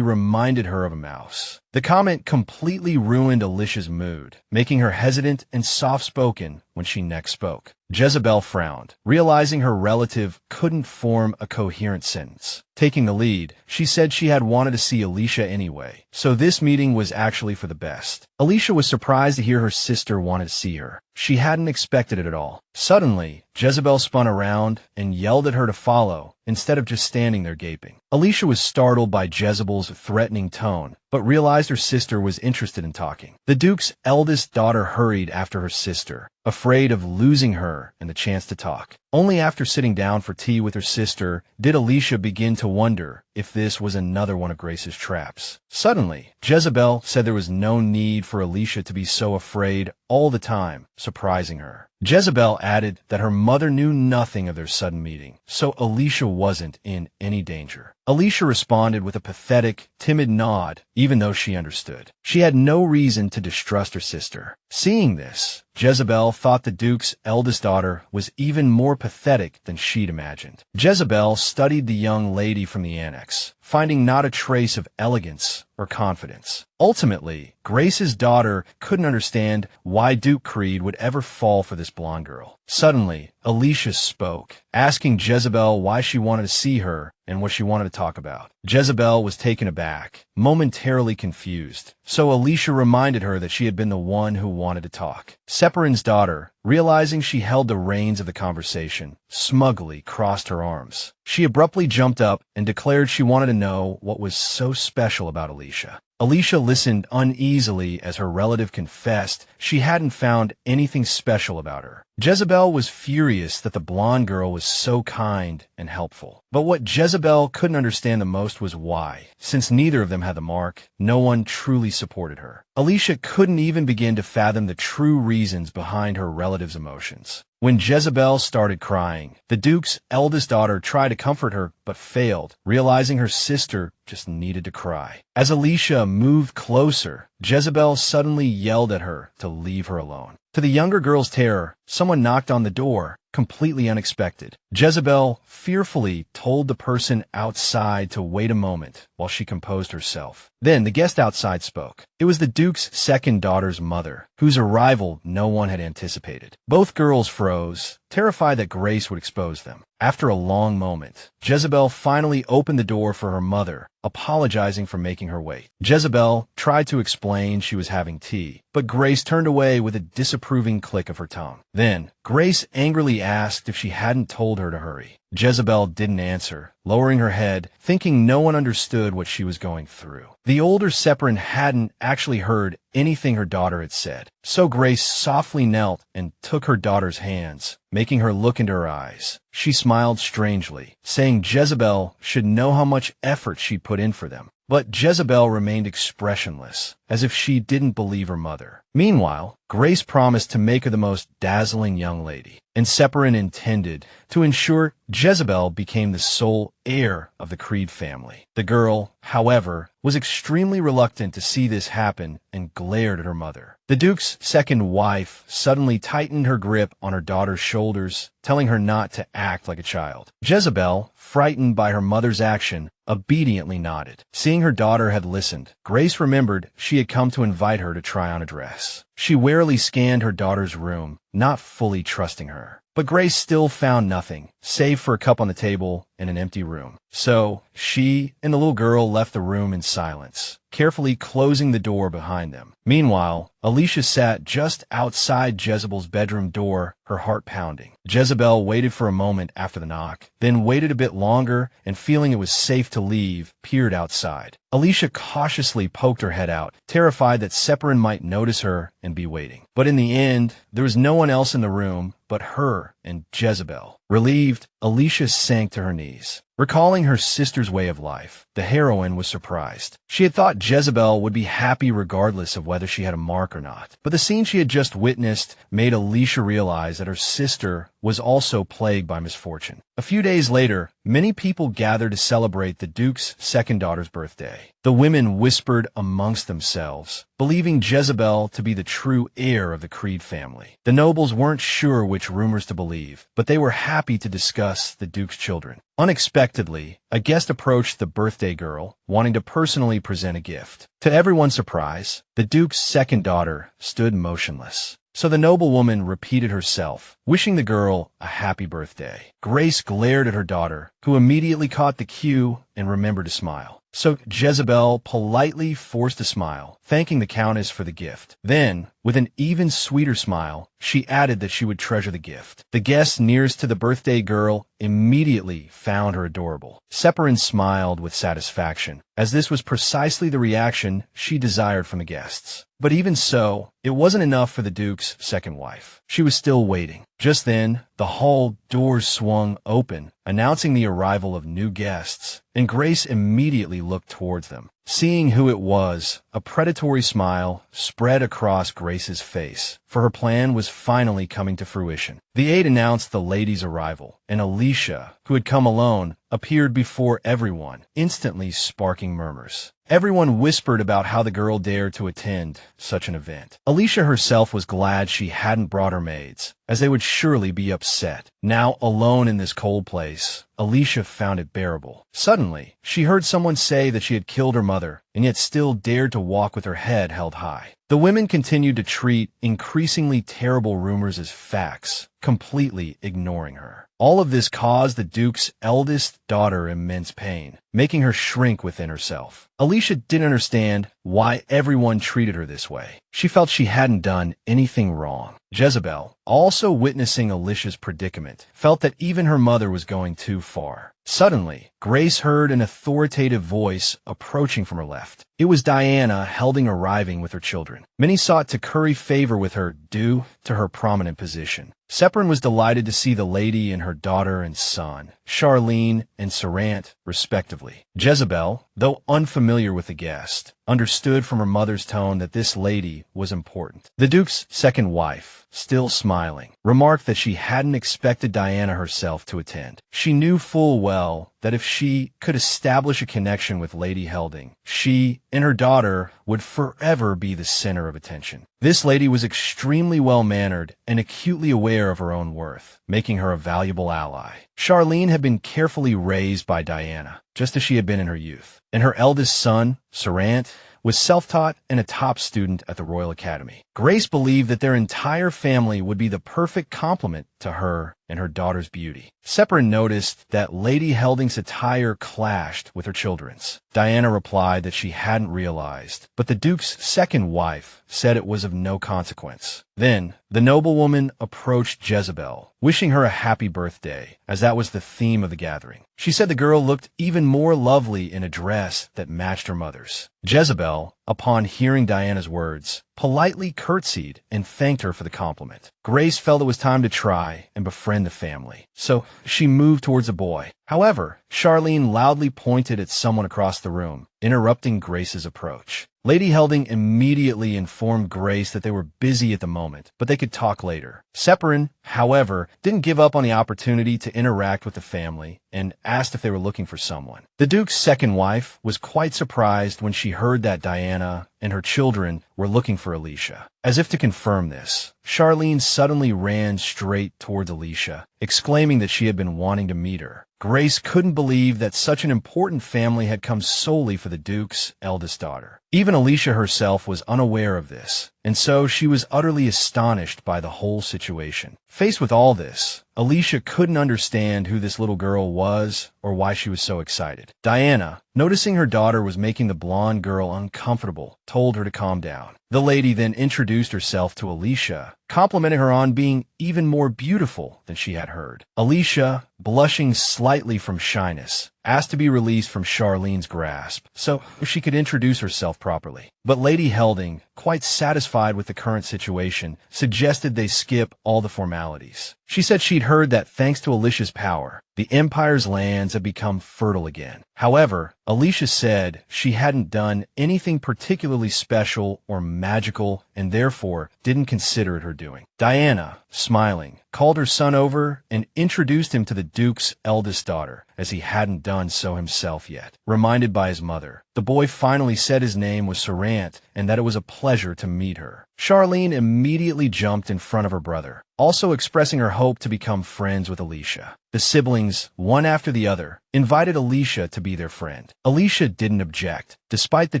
reminded her of a mouse. The comment completely ruined Alicia's mood, making her hesitant and soft-spoken when she next spoke. Jezebel frowned, realizing her relative couldn't form a coherent sentence. Taking the lead, she said she had wanted to see Alicia anyway, so this meeting was actually for the best. Alicia was surprised to hear her sister wanted to see her. She hadn't expected it at all. Suddenly, Jezebel spun around and yelled at her to follow, instead of just standing there gaping. Alicia was startled by Jezebel's threatening tone, but realized her sister was interested in talking. The Duke's eldest daughter hurried after her sister, afraid of losing her and the chance to talk. Only after sitting down for tea with her sister did Alicia begin to wonder if this was another one of Grace's traps. Suddenly, Jezebel said there was no need for Alicia to be so afraid all the time, surprising her. Jezebel added that her mother knew nothing of their sudden meeting, so Alicia wasn't in any danger. Alicia responded with a pathetic, timid nod, even though she understood. She had no reason to distrust her sister. Seeing this, Jezebel thought the Duke's eldest daughter was even more pathetic than she'd imagined. Jezebel studied the young lady from the annex, finding not a trace of elegance or confidence. Ultimately, Grace's daughter couldn't understand why Duke Creed would ever fall for this blonde girl. Suddenly, Alicia spoke, asking Jezebel why she wanted to see her and what she wanted to talk about. Jezebel was taken aback, momentarily confused, so Alicia reminded her that she had been the one who wanted to talk. Separin's daughter, realizing she held the reins of the conversation, smugly crossed her arms. She abruptly jumped up and declared she wanted to know what was so special about Alicia. Alicia listened uneasily as her relative confessed she hadn't found anything special about her. Jezebel was furious that the blonde girl was so kind and helpful. But what Jezebel couldn't understand the most was why. Since neither of them had the mark, no one truly supported her. Alicia couldn't even begin to fathom the true reasons behind her relative's emotions. When Jezebel started crying, the Duke's eldest daughter tried to comfort her but failed, realizing her sister just needed to cry. As Alicia moved closer, Jezebel suddenly yelled at her to leave her alone. To the younger girl's terror, someone knocked on the door, completely unexpected. Jezebel fearfully told the person outside to wait a moment while she composed herself. Then the guest outside spoke. It was the Duke's second daughter's mother, whose arrival no one had anticipated. Both girls froze, terrified that Grace would expose them. After a long moment, Jezebel finally opened the door for her mother, apologizing for making her wait. Jezebel tried to explain she was having tea, but Grace turned away with a disapproving click of her tongue. Then, Grace angrily asked if she hadn't told her to hurry. Jezebel didn't answer, lowering her head, thinking no one understood what she was going through. The older Separin hadn't actually heard anything her daughter had said, so Grace softly knelt and took her daughter's hands, making her look into her eyes. She smiled strangely, saying Jezebel should know how much effort she'd put in for them. But Jezebel remained expressionless, as if she didn't believe her mother. Meanwhile, Grace promised to make her the most dazzling young lady, and Separin intended to ensure Jezebel became the sole heir of the Creed family. The girl, however, was extremely reluctant to see this happen and glared at her mother. The Duke's second wife suddenly tightened her grip on her daughter's shoulders, telling her not to act like a child. Jezebel, frightened by her mother's action, obediently nodded. Seeing her daughter had listened, Grace remembered she had come to invite her to try on a dress. She warily scanned her daughter's room, not fully trusting her. But Grace still found nothing, save for a cup on the table and an empty room. So, she and the little girl left the room in silence, carefully closing the door behind them. Meanwhile, Alicia sat just outside Jezebel's bedroom door, her heart pounding. Jezebel waited for a moment after the knock, then waited a bit longer and feeling it was safe to leave, peered outside. Alicia cautiously poked her head out, terrified that Separin might notice her and be waiting. But in the end, there was no one else in the room but her and Jezebel. Relieved, Alicia sank to her knees. Recalling her sister's way of life, the heroine was surprised. She had thought Jezebel would be happy regardless of whether she had a mark or not. But the scene she had just witnessed made Alicia realize that her sister was also plagued by misfortune. A few days later, many people gathered to celebrate the Duke's second daughter's birthday. The women whispered amongst themselves, believing Jezebel to be the true heir of the Creed family. The nobles weren't sure which rumors to believe, but they were happy to discuss the Duke's children. Unexpectedly, a guest approached the birthday girl, wanting to personally present a gift. To everyone's surprise, the Duke's second daughter stood motionless. So the noblewoman repeated herself, wishing the girl a happy birthday. Grace glared at her daughter, who immediately caught the cue and remembered to smile. So Jezebel politely forced a smile, thanking the Countess for the gift. Then, with an even sweeter smile, she added that she would treasure the gift. The guests nearest to the birthday girl immediately found her adorable. Separin smiled with satisfaction, as this was precisely the reaction she desired from the guests. But even so, it wasn't enough for the Duke's second wife. She was still waiting. Just then, the hall doors swung open, announcing the arrival of new guests, and Grace immediately looked towards them. Seeing who it was, a predatory smile spread across Grace's face, for her plan was finally coming to fruition. The aide announced the lady's arrival, and Alicia, who had come alone, appeared before everyone, instantly sparking murmurs. Everyone whispered about how the girl dared to attend such an event. Alicia herself was glad she hadn't brought her maids, as they would surely be upset. Now alone in this cold place, Alicia found it bearable. Suddenly, she heard someone say that she had killed her mother, and yet still dared to walk with her head held high. The women continued to treat increasingly terrible rumors as facts, completely ignoring her. All of this caused the Duke's eldest daughter immense pain, making her shrink within herself. Alicia didn't understand why everyone treated her this way. She felt she hadn't done anything wrong. Jezebel, also witnessing Alicia's predicament, felt that even her mother was going too far. Suddenly, Grace heard an authoritative voice approaching from her left. It was Diana Helding arriving with her children. Many sought to curry favor with her due to her prominent position. Separin was delighted to see the lady and her daughter and son, Charlene and Sarant, respectively. Jezebel, though unfamiliar with the guest, understood from her mother's tone that this lady was important. The Duke's second wife, still smiling, remarked that she hadn't expected Diana herself to attend. She knew full well that if she could establish a connection with Lady Helding, she and her daughter would forever be the center of attention. This lady was extremely well-mannered and acutely aware of her own worth, making her a valuable ally. Charlene had been carefully raised by Diana, just as she had been in her youth, and her eldest son, Sarant, was self-taught and a top student at the Royal Academy. Grace believed that their entire family would be the perfect complement to her and her daughter's beauty. Separin noticed that Lady Helding's attire clashed with her children's. Diana replied that she hadn't realized, but the Duke's second wife said it was of no consequence. Then, the noblewoman approached Jezebel, wishing her a happy birthday, as that was the theme of the gathering. She said the girl looked even more lovely in a dress that matched her mother's. Jezebel, upon hearing Diana's words, politely curtsied and thanked her for the compliment. Grace felt it was time to try and befriend the family, so she moved towards the boy. However, Charlene loudly pointed at someone across the room, interrupting Grace's approach. Lady Helding immediately informed Grace that they were busy at the moment, but they could talk later. Separin, however, didn't give up on the opportunity to interact with the family and asked if they were looking for someone. The Duke's second wife was quite surprised when she heard that Diana and her children were looking for Alicia. As if to confirm this, Charlene suddenly ran straight towards Alicia, exclaiming that she had been wanting to meet her. Grace couldn't believe that such an important family had come solely for the Duke's eldest daughter. Even Alicia herself was unaware of this, and so she was utterly astonished by the whole situation. Faced with all this, Alicia couldn't understand who this little girl was or why she was so excited. Diana, noticing her daughter was making the blonde girl uncomfortable, told her to calm down. The lady then introduced herself to Alicia complimenting her on being even more beautiful than she had heard. Alicia, blushing slightly from shyness, asked to be released from Charlene's grasp so she could introduce herself properly. But Lady Helding, quite satisfied with the current situation, suggested they skip all the formalities. She said she'd heard that thanks to Alicia's power, the Empire's lands had become fertile again. However, Alicia said she hadn't done anything particularly special or magical and therefore didn't consider it her doing. Diana, smiling, called her son over and introduced him to the Duke's eldest daughter, as he hadn't done so himself yet. Reminded by his mother, the boy finally said his name was Sarant and that it was a pleasure to meet her. Charlene immediately jumped in front of her brother, also expressing her hope to become friends with Alicia. The siblings, one after the other, invited Alicia to be their friend. Alicia didn't object. Despite the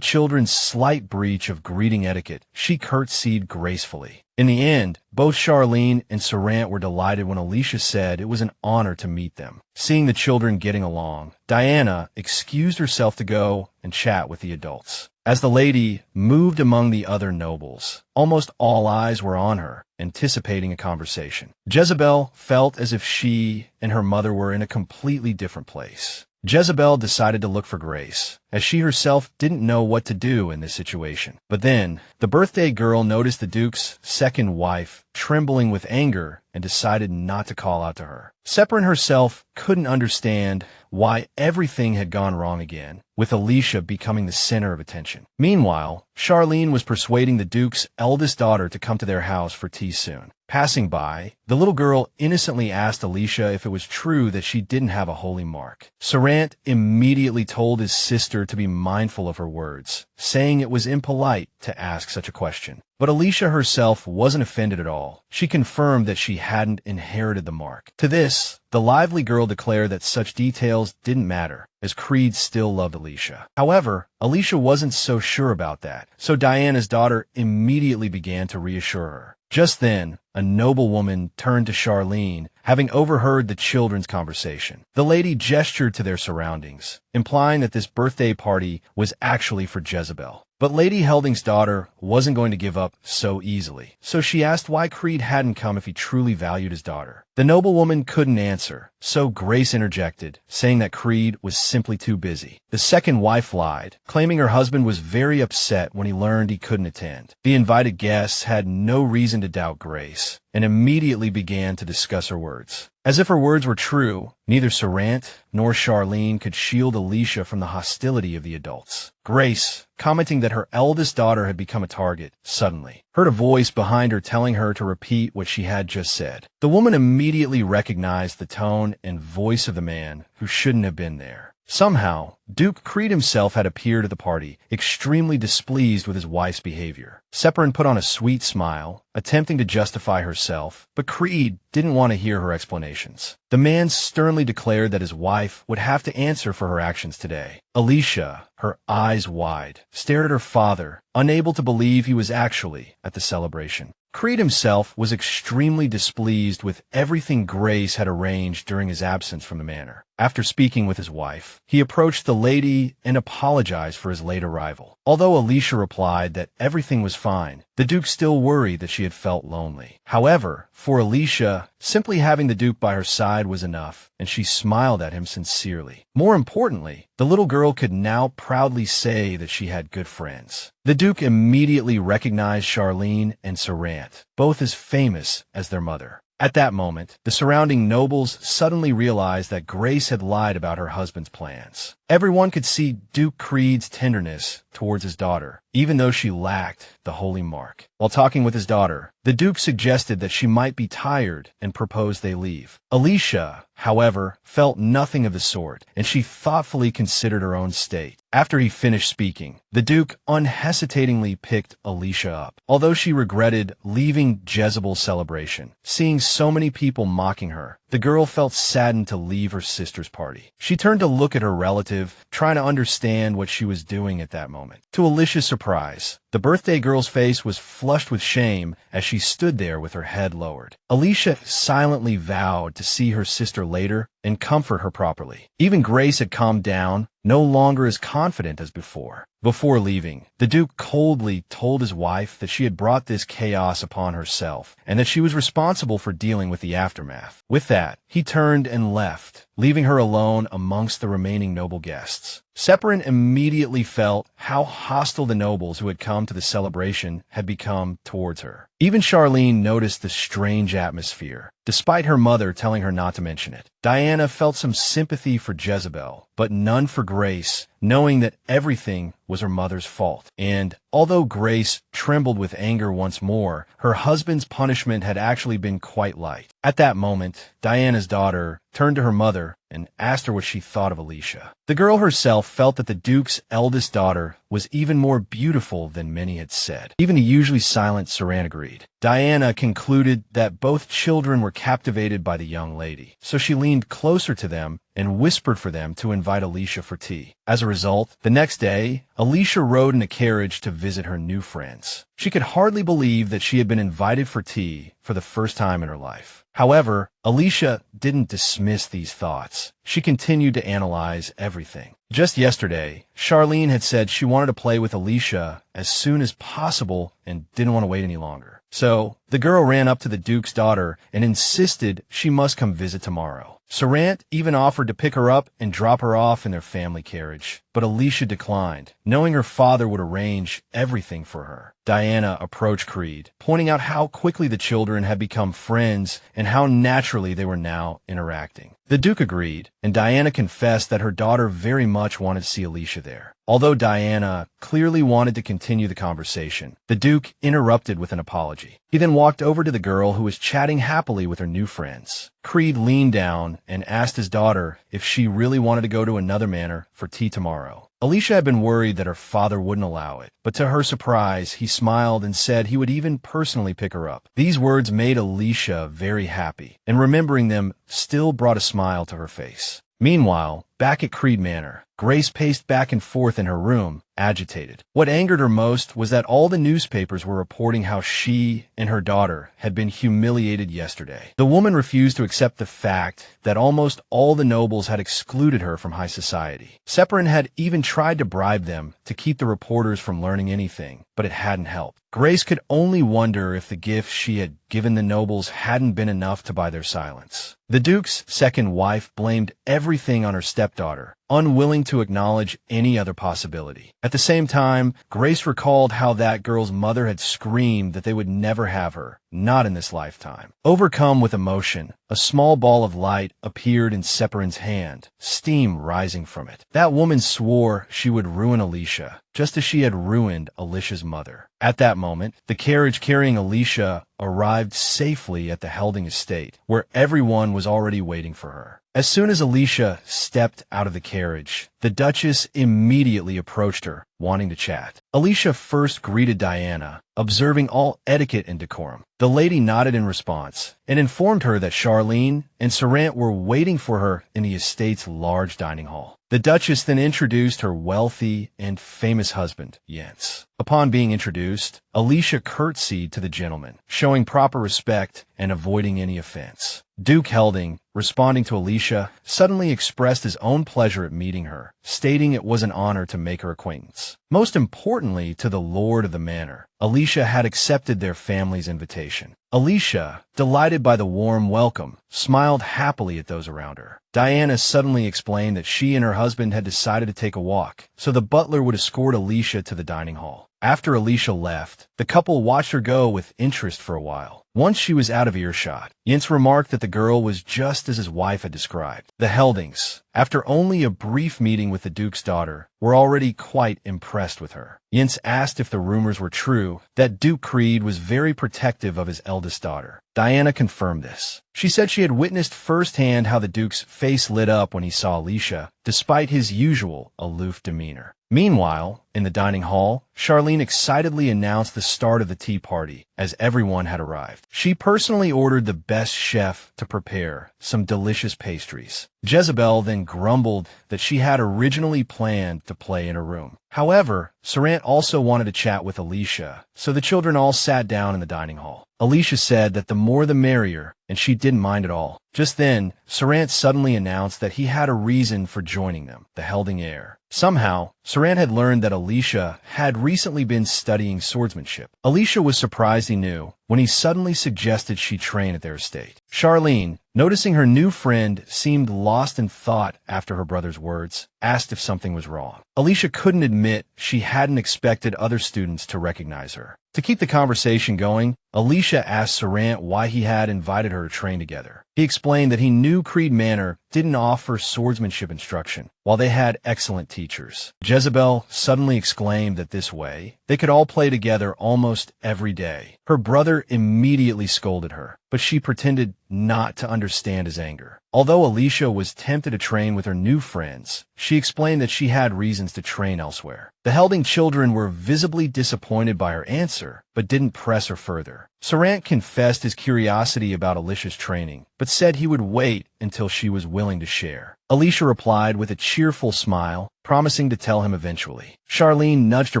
children's slight breach of greeting etiquette, she curtsied gracefully. In the end, both Charlene and Sarant were delighted when Alicia said it was an honor to meet them. Seeing the children getting along, Diana excused herself to go and chat with the adults. As the lady moved among the other nobles, almost all eyes were on her, anticipating a conversation. Jezebel felt as if she and her mother were in a completely different place. Jezebel decided to look for Grace, as she herself didn't know what to do in this situation. But then, the birthday girl noticed the Duke's second wife trembling with anger and decided not to call out to her. Separin herself couldn't understand why everything had gone wrong again, with Alicia becoming the center of attention. Meanwhile, Charlene was persuading the Duke's eldest daughter to come to their house for tea soon. Passing by, the little girl innocently asked Alicia if it was true that she didn't have a holy mark. Sarant immediately told his sister to be mindful of her words, saying it was impolite to ask such a question. But Alicia herself wasn't offended at all. She confirmed that she hadn't inherited the mark. To this, the lively girl declared that such details didn't matter, as Creed still loved Alicia. However, Alicia wasn't so sure about that, so Diana's daughter immediately began to reassure her. Just then, a noblewoman turned to Charlene, having overheard the children's conversation. The lady gestured to their surroundings, implying that this birthday party was actually for Jezebel. But Lady Helding's daughter wasn't going to give up so easily, so she asked why Creed hadn't come if he truly valued his daughter. The noblewoman couldn't answer, so Grace interjected, saying that Creed was simply too busy. The second wife lied, claiming her husband was very upset when he learned he couldn't attend. The invited guests had no reason to doubt Grace, and immediately began to discuss her words. As if her words were true, neither Sarant nor Charlene could shield Alicia from the hostility of the adults. Grace, commenting that her eldest daughter had become a target, suddenly heard a voice behind her telling her to repeat what she had just said. The woman immediately recognized the tone and voice of the man who shouldn't have been there. Somehow, Duke Creed himself had appeared at the party, extremely displeased with his wife's behavior. Separin put on a sweet smile, attempting to justify herself, but Creed didn't want to hear her explanations. The man sternly declared that his wife would have to answer for her actions today. Alicia, her eyes wide, stared at her father, unable to believe he was actually at the celebration. Creed himself was extremely displeased with everything Grace had arranged during his absence from the manor. After speaking with his wife, he approached the lady and apologized for his late arrival. Although Alicia replied that everything was fine, the Duke still worried that she had felt lonely. However, for Alicia, simply having the Duke by her side was enough, and she smiled at him sincerely. More importantly, the little girl could now proudly say that she had good friends. The Duke immediately recognized Charlene and Sarant, both as famous as their mother. At that moment, the surrounding nobles suddenly realized that Grace had lied about her husband's plans. Everyone could see Duke Creed's tenderness towards his daughter, even though she lacked the holy mark. While talking with his daughter, the Duke suggested that she might be tired and proposed they leave. Alicia, however, felt nothing of the sort, and she thoughtfully considered her own state. After he finished speaking, the Duke unhesitatingly picked Alicia up. Although she regretted leaving Jezebel's celebration, seeing so many people mocking her, the girl felt saddened to leave her sister's party. She turned to look at her relative, trying to understand what she was doing at that moment. To Alicia's surprise, The birthday girl's face was flushed with shame as she stood there with her head lowered. Alicia silently vowed to see her sister later and comfort her properly. Even Grace had calmed down, no longer as confident as before. Before leaving, the Duke coldly told his wife that she had brought this chaos upon herself and that she was responsible for dealing with the aftermath. With that, he turned and left, leaving her alone amongst the remaining noble guests. Separin immediately felt how hostile the nobles who had come to the celebration had become towards her. Even Charlene noticed the strange atmosphere, despite her mother telling her not to mention it. Diana felt some sympathy for Jezebel, but none for Grace, knowing that everything was her mother's fault. And although Grace trembled with anger once more, her husband's punishment had actually been quite light. At that moment, Diana's daughter turned to her mother and asked her what she thought of Alicia. The girl herself felt that the Duke's eldest daughter was even more beautiful than many had said. Even the usually silent Saran agreed. Diana concluded that both children were captivated by the young lady, so she leaned closer to them and whispered for them to invite Alicia for tea. As a result, the next day, Alicia rode in a carriage to visit her new friends. She could hardly believe that she had been invited for tea for the first time in her life. However, Alicia didn't dismiss these thoughts. She continued to analyze everything. Just yesterday, Charlene had said she wanted to play with Alicia as soon as possible and didn't want to wait any longer. So, the girl ran up to the Duke's daughter and insisted she must come visit tomorrow. Sarant even offered to pick her up and drop her off in their family carriage, but Alicia declined, knowing her father would arrange everything for her. Diana approached Creed, pointing out how quickly the children had become friends and how naturally they were now interacting. The Duke agreed, and Diana confessed that her daughter very much wanted to see Alicia there. Although Diana clearly wanted to continue the conversation, the Duke interrupted with an apology. He then walked over to the girl who was chatting happily with her new friends. Creed leaned down and asked his daughter if she really wanted to go to another manor for tea tomorrow. Alicia had been worried that her father wouldn't allow it, but to her surprise, he smiled and said he would even personally pick her up. These words made Alicia very happy, and remembering them still brought a smile to her face. Meanwhile, back at Creed Manor, Grace paced back and forth in her room, agitated. What angered her most was that all the newspapers were reporting how she and her daughter had been humiliated yesterday. The woman refused to accept the fact that almost all the nobles had excluded her from high society. Separin had even tried to bribe them to keep the reporters from learning anything, but it hadn't helped. Grace could only wonder if the gifts she had given the nobles hadn't been enough to buy their silence. The Duke's second wife blamed everything on her stepdaughter, unwilling to acknowledge any other possibility. At the same time, Grace recalled how that girl's mother had screamed that they would never have her, not in this lifetime. Overcome with emotion, a small ball of light appeared in Separin's hand, steam rising from it. That woman swore she would ruin Alicia, just as she had ruined Alicia's mother. At that moment, the carriage carrying Alicia arrived safely at the Helding estate, where everyone was already waiting for her. As soon as Alicia stepped out of the carriage, the Duchess immediately approached her, wanting to chat. Alicia first greeted Diana, observing all etiquette and decorum. The lady nodded in response and informed her that Charlene and Sarant were waiting for her in the estate's large dining hall. The Duchess then introduced her wealthy and famous husband, Jens. Upon being introduced, Alicia curtsied to the gentleman, showing proper respect and avoiding any offense. Duke Helding, responding to Alicia, suddenly expressed his own pleasure at meeting her, stating it was an honor to make her acquaintance. Most importantly to the lord of the manor, Alicia had accepted their family's invitation. Alicia, delighted by the warm welcome, smiled happily at those around her. Diana suddenly explained that she and her husband had decided to take a walk, so the butler would escort Alicia to the dining hall. After Alicia left, the couple watched her go with interest for a while. Once she was out of earshot, Jens remarked that the girl was just as his wife had described. The Heldings, after only a brief meeting with the Duke's daughter, were already quite impressed with her. Jens asked if the rumors were true that Duke Creed was very protective of his eldest daughter. Diana confirmed this. She said she had witnessed firsthand how the Duke's face lit up when he saw Alicia, despite his usual aloof demeanor. Meanwhile, in the dining hall, Charlene excitedly announced the start of the tea party, as everyone had arrived. She personally ordered the best chef to prepare some delicious pastries. Jezebel then grumbled that she had originally planned to play in her room. However, Sarant also wanted to chat with Alicia, so the children all sat down in the dining hall. Alicia said that the more the merrier, and she didn't mind at all. Just then, Sarant suddenly announced that he had a reason for joining them, the Helding heir. Somehow, Sarant had learned that Alicia had recently been studying swordsmanship. Alicia was surprised he knew when he suddenly suggested she train at their estate. Charlene, noticing her new friend seemed lost in thought after her brother's words, asked if something was wrong. Alicia couldn't admit she hadn't expected other students to recognize her. To keep the conversation going, Alicia asked Sarant why he had invited her to train together. He explained that he knew Creed Manor didn't offer swordsmanship instruction, while they had excellent teachers. Jezebel suddenly exclaimed that this way, they could all play together almost every day. Her brother immediately scolded her, but she pretended not to understand his anger. Although Alicia was tempted to train with her new friends, she explained that she had reasons to train elsewhere. The Helding children were visibly disappointed by her answer, but didn't press her further. Sarant confessed his curiosity about Alicia's training, but said he would wait until she was willing to share. Alicia replied with a cheerful smile, promising to tell him eventually. Charlene nudged her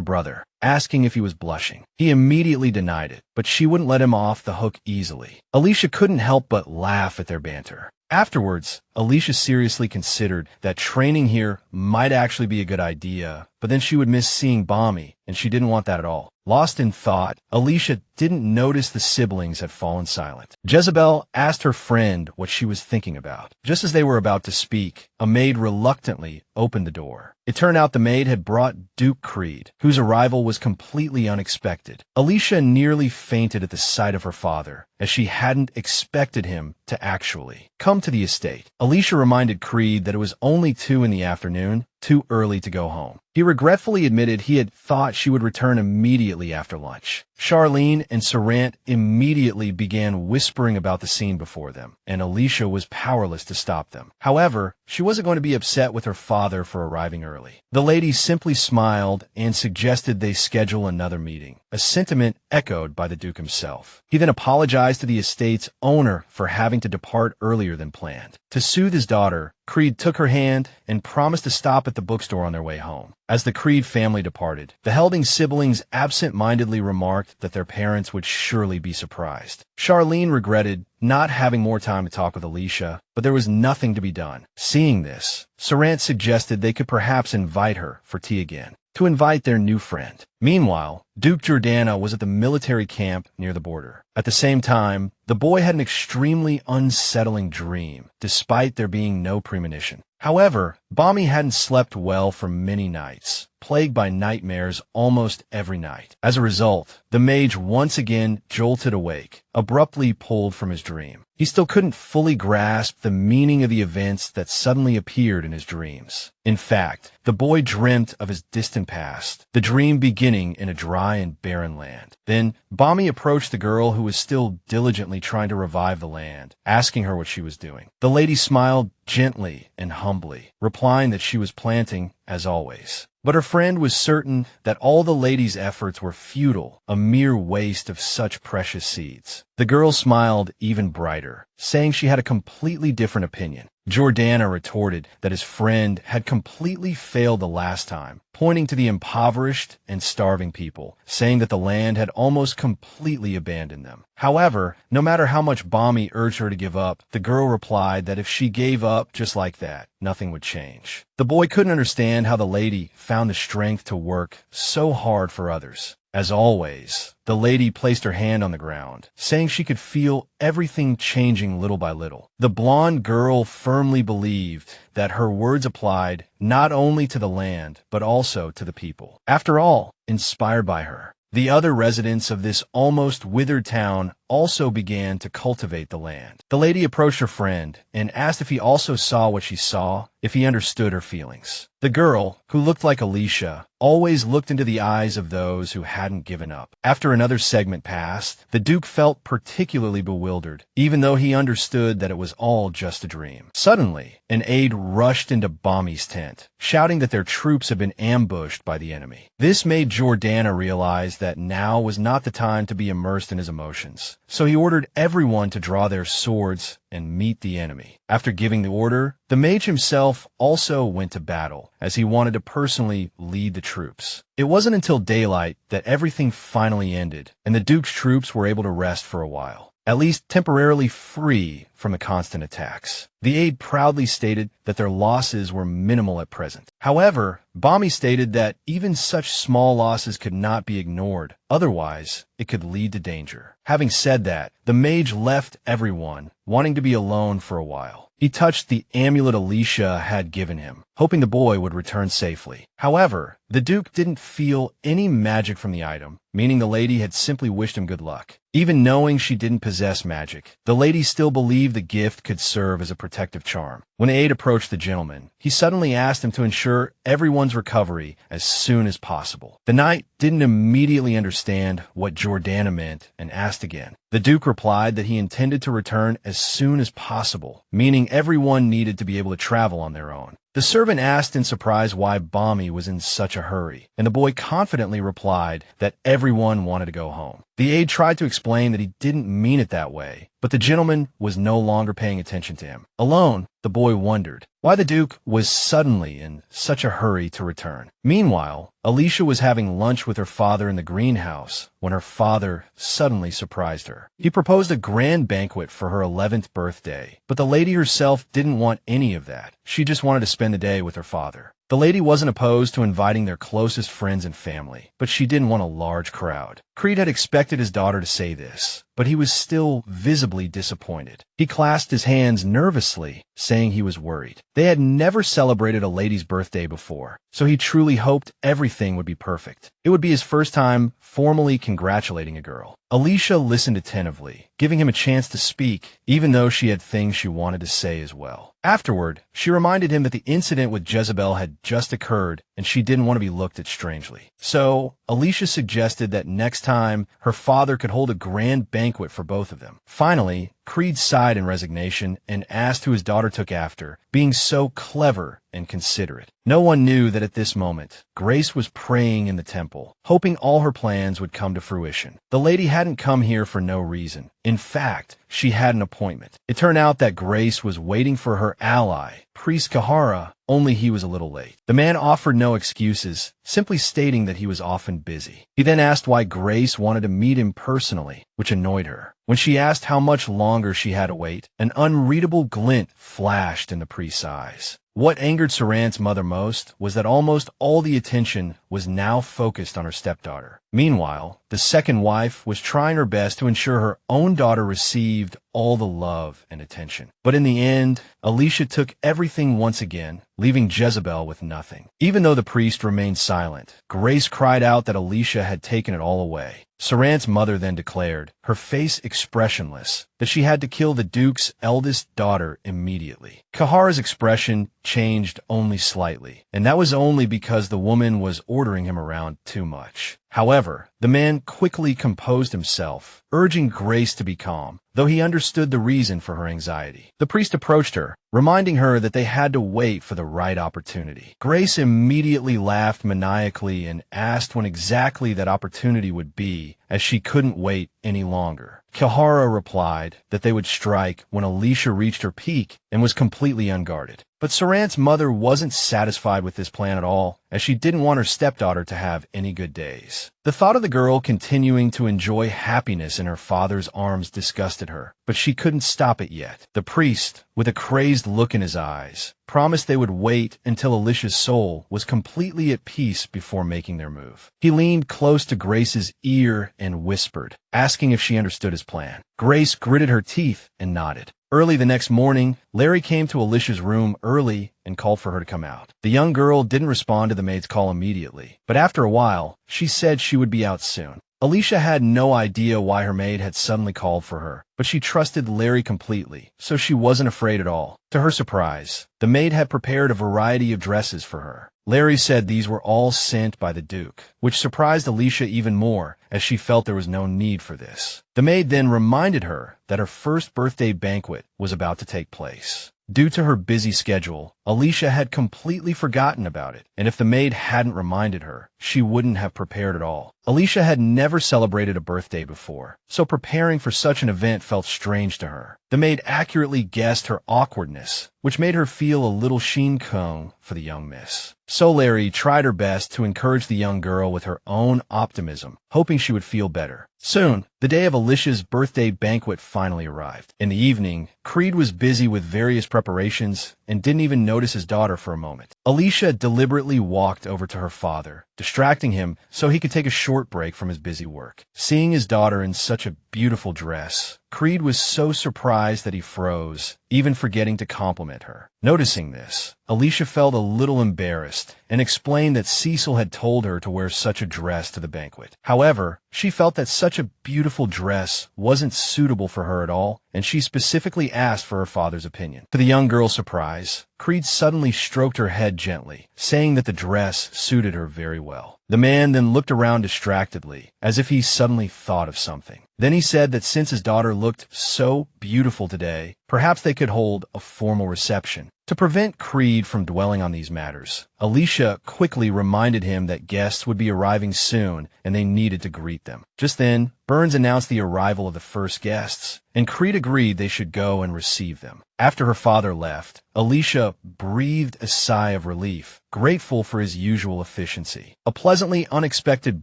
brother, asking if he was blushing. He immediately denied it, but she wouldn't let him off the hook easily. Alicia couldn't help but laugh at their banter. Afterwards, Alicia seriously considered that training here might actually be a good idea, but then she would miss seeing Bommy, and she didn't want that at all. Lost in thought, Alicia didn't notice the siblings had fallen silent. Jezebel asked her friend what she was thinking about. Just as they were about to speak, a maid reluctantly opened the door. It turned out the maid had brought Duke Creed, whose arrival was completely unexpected. Alicia nearly fainted at the sight of her father, as she hadn't expected him to actually come to the estate. Alicia reminded Creed that it was only 2 in the afternoon, too early to go home. He regretfully admitted he had thought she would return immediately after lunch. Charlene and Sarant immediately began whispering about the scene before them, and Alicia was powerless to stop them. However, she wasn't going to be upset with her father for arriving early. The lady simply smiled and suggested they schedule another meeting, a sentiment echoed by the Duke himself. He then apologized to the estate's owner for having to depart earlier than planned. To soothe his daughter, Creed took her hand and promised to stop at the bookstore on their way home. As the Creed family departed, the Helding siblings absent-mindedly remarked that their parents would surely be surprised. Charlene regretted not having more time to talk with Alicia, but there was nothing to be done. Seeing this, Sarant suggested they could perhaps invite her for tea again, to invite their new friend. Meanwhile, Duke Jordana was at the military camp near the border. At the same time, the boy had an extremely unsettling dream, despite there being no premonition. However, Bommy hadn't slept well for many nights, plagued by nightmares almost every night. As a result, the mage once again jolted awake, abruptly pulled from his dream. He still couldn't fully grasp the meaning of the events that suddenly appeared in his dreams. In fact, the boy dreamt of his distant past, the dream beginning in a dry and barren land. Then, Bommy approached the girl who was still diligently trying to revive the land, asking her what she was doing. The lady smiled gently and humbly, replying that she was planting, as always. But her friend was certain that all the lady's efforts were futile, a mere waste of such precious seeds. The girl smiled even brighter, saying she had a completely different opinion. Jordana retorted that his friend had completely failed the last time, pointing to the impoverished and starving people, saying that the land had almost completely abandoned them. However, no matter how much Bommy urged her to give up, the girl replied that if she gave up just like that, nothing would change. The boy couldn't understand how the lady found the strength to work so hard for others. As always, the lady placed her hand on the ground, saying she could feel everything changing little by little. The blonde girl firmly believed that her words applied not only to the land, but also to the people. After all, inspired by her, the other residents of this almost withered town also began to cultivate the land. The lady approached her friend and asked if he also saw what she saw, if he understood her feelings. The girl, who looked like Alicia, always looked into the eyes of those who hadn't given up. After another segment passed, the Duke felt particularly bewildered, even though he understood that it was all just a dream. Suddenly, an aide rushed into Bommy's tent, shouting that their troops had been ambushed by the enemy. This made Jordana realize that now was not the time to be immersed in his emotions, so he ordered everyone to draw their swords and meet the enemy. After giving the order, the mage himself also went to battle, as he wanted to personally lead the troops. It wasn't until daylight that everything finally ended, and the Duke's troops were able to rest for a while, at least temporarily free from the constant attacks. The aide proudly stated that their losses were minimal at present. However, Bommy stated that even such small losses could not be ignored, otherwise it could lead to danger. Having said that, the mage left everyone, wanting to be alone for a while. He touched the amulet Alicia had given him, hoping the boy would return safely. However, the Duke didn't feel any magic from the item, meaning the lady had simply wished him good luck. Even knowing she didn't possess magic, the lady still believed the gift could serve as a protective charm. When the aide approached the gentleman, he suddenly asked him to ensure everyone's recovery as soon as possible. The knight didn't immediately understand what Jordana meant and asked again. The Duke replied that he intended to return as soon as possible, meaning everyone needed to be able to travel on their own. The servant asked in surprise why Bommy was in such a hurry, and the boy confidently replied that everyone wanted to go home. The aide tried to explain that he didn't mean it that way, but the gentleman was no longer paying attention to him. Alone, the boy wondered why the Duke was suddenly in such a hurry to return. Meanwhile, Alicia was having lunch with her father in the greenhouse when her father suddenly surprised her. He proposed a grand banquet for her 11th birthday, but the lady herself didn't want any of that. She just wanted to spend the day with her father. The lady wasn't opposed to inviting their closest friends and family, but she didn't want a large crowd. Creed had expected his daughter to say this, but he was still visibly disappointed. He clasped his hands nervously, saying he was worried. They had never celebrated a lady's birthday before, so he truly hoped everything would be perfect. It would be his first time formally congratulating a girl. Alicia listened attentively, giving him a chance to speak, even though she had things she wanted to say as well. Afterward, she reminded him that the incident with Jezebel had just occurred and she didn't want to be looked at strangely. So, Alicia suggested that next time, her father could hold a grand banquet for both of them. Finally, Creed sighed in resignation and asked who his daughter took after, being so clever and considerate. No one knew that at this moment, Grace was praying in the temple, hoping all her plans would come to fruition. The lady hadn't come here for no reason. In fact, she had an appointment. It turned out that Grace was waiting for her ally, Priest Kahara, only he was a little late. The man offered no excuses, simply stating that he was often busy. He then asked why Grace wanted to meet him personally, which annoyed her. When she asked how much longer she had to wait, an unreadable glint flashed in the priest's eyes. What angered Saran's mother most was that almost all the attention was now focused on her stepdaughter. Meanwhile, the second wife was trying her best to ensure her own daughter received all the love and attention. But in the end, Alicia took everything once again, leaving Jezebel with nothing. Even though the priest remained silent, Grace cried out that Alicia had taken it all away. Saran's mother then declared, her face expressionless, that she had to kill the Duke's eldest daughter immediately. Kahara's expression changed only slightly, and that was only because the woman was ordering him around too much. However, the man quickly composed himself, urging Grace to be calm, though he understood the reason for her anxiety. The priest approached her, reminding her that they had to wait for the right opportunity. Grace immediately laughed maniacally and asked when exactly that opportunity would be, as she couldn't wait any longer. Kahara replied that they would strike when Alicia reached her peak and was completely unguarded. But Saran's mother wasn't satisfied with this plan at all, as she didn't want her stepdaughter to have any good days. The thought of the girl continuing to enjoy happiness in her father's arms disgusted her, but she couldn't stop it yet. The priest, with a crazed look in his eyes, promised they would wait until Alicia's soul was completely at peace before making their move. He leaned close to Grace's ear and whispered, asking if she understood his plan. Grace gritted her teeth and nodded. Early the next morning, Larry came to Alicia's room early and called for her to come out. The young girl didn't respond to the maid's call immediately, but after a while, she said she would be out soon. Alicia had no idea why her maid had suddenly called for her, but she trusted Larry completely, so she wasn't afraid at all. To her surprise, the maid had prepared a variety of dresses for her. Larry said these were all sent by the Duke, which surprised Alicia even more, as she felt there was no need for this. The maid then reminded her that her first birthday banquet was about to take place. Due to her busy schedule, Alicia had completely forgotten about it, and if the maid hadn't reminded her, she wouldn't have prepared at all. Alicia had never celebrated a birthday before, so preparing for such an event felt strange to her. The maid accurately guessed her awkwardness, which made her feel a little sheen cone for the young miss. So Larry tried her best to encourage the young girl with her own optimism, hoping she would feel better. Soon, the day of Alicia's birthday banquet finally arrived. In the evening, Creed was busy with various preparations and didn't even notice his daughter for a moment. Alicia deliberately walked over to her father, distracting him so he could take a short break from his busy work. Seeing his daughter in such a beautiful dress, Creed was so surprised that he froze, even forgetting to compliment her. Noticing this, Alicia felt a little embarrassed and explained that Cecil had told her to wear such a dress to the banquet. However, she felt that such a beautiful dress wasn't suitable for her at all, and she specifically asked for her father's opinion. To the young girl's surprise, Creed suddenly stroked her head gently, saying that the dress suited her very well. The man then looked around distractedly, as if he suddenly thought of something. Then he said that since his daughter looked so beautiful today, perhaps they could hold a formal reception. To prevent Creed from dwelling on these matters, Alicia quickly reminded him that guests would be arriving soon and they needed to greet them. Just then, Burns announced the arrival of the first guests, and Creed agreed they should go and receive them. After her father left, Alicia breathed a sigh of relief, grateful for his usual efficiency. A pleasantly unexpected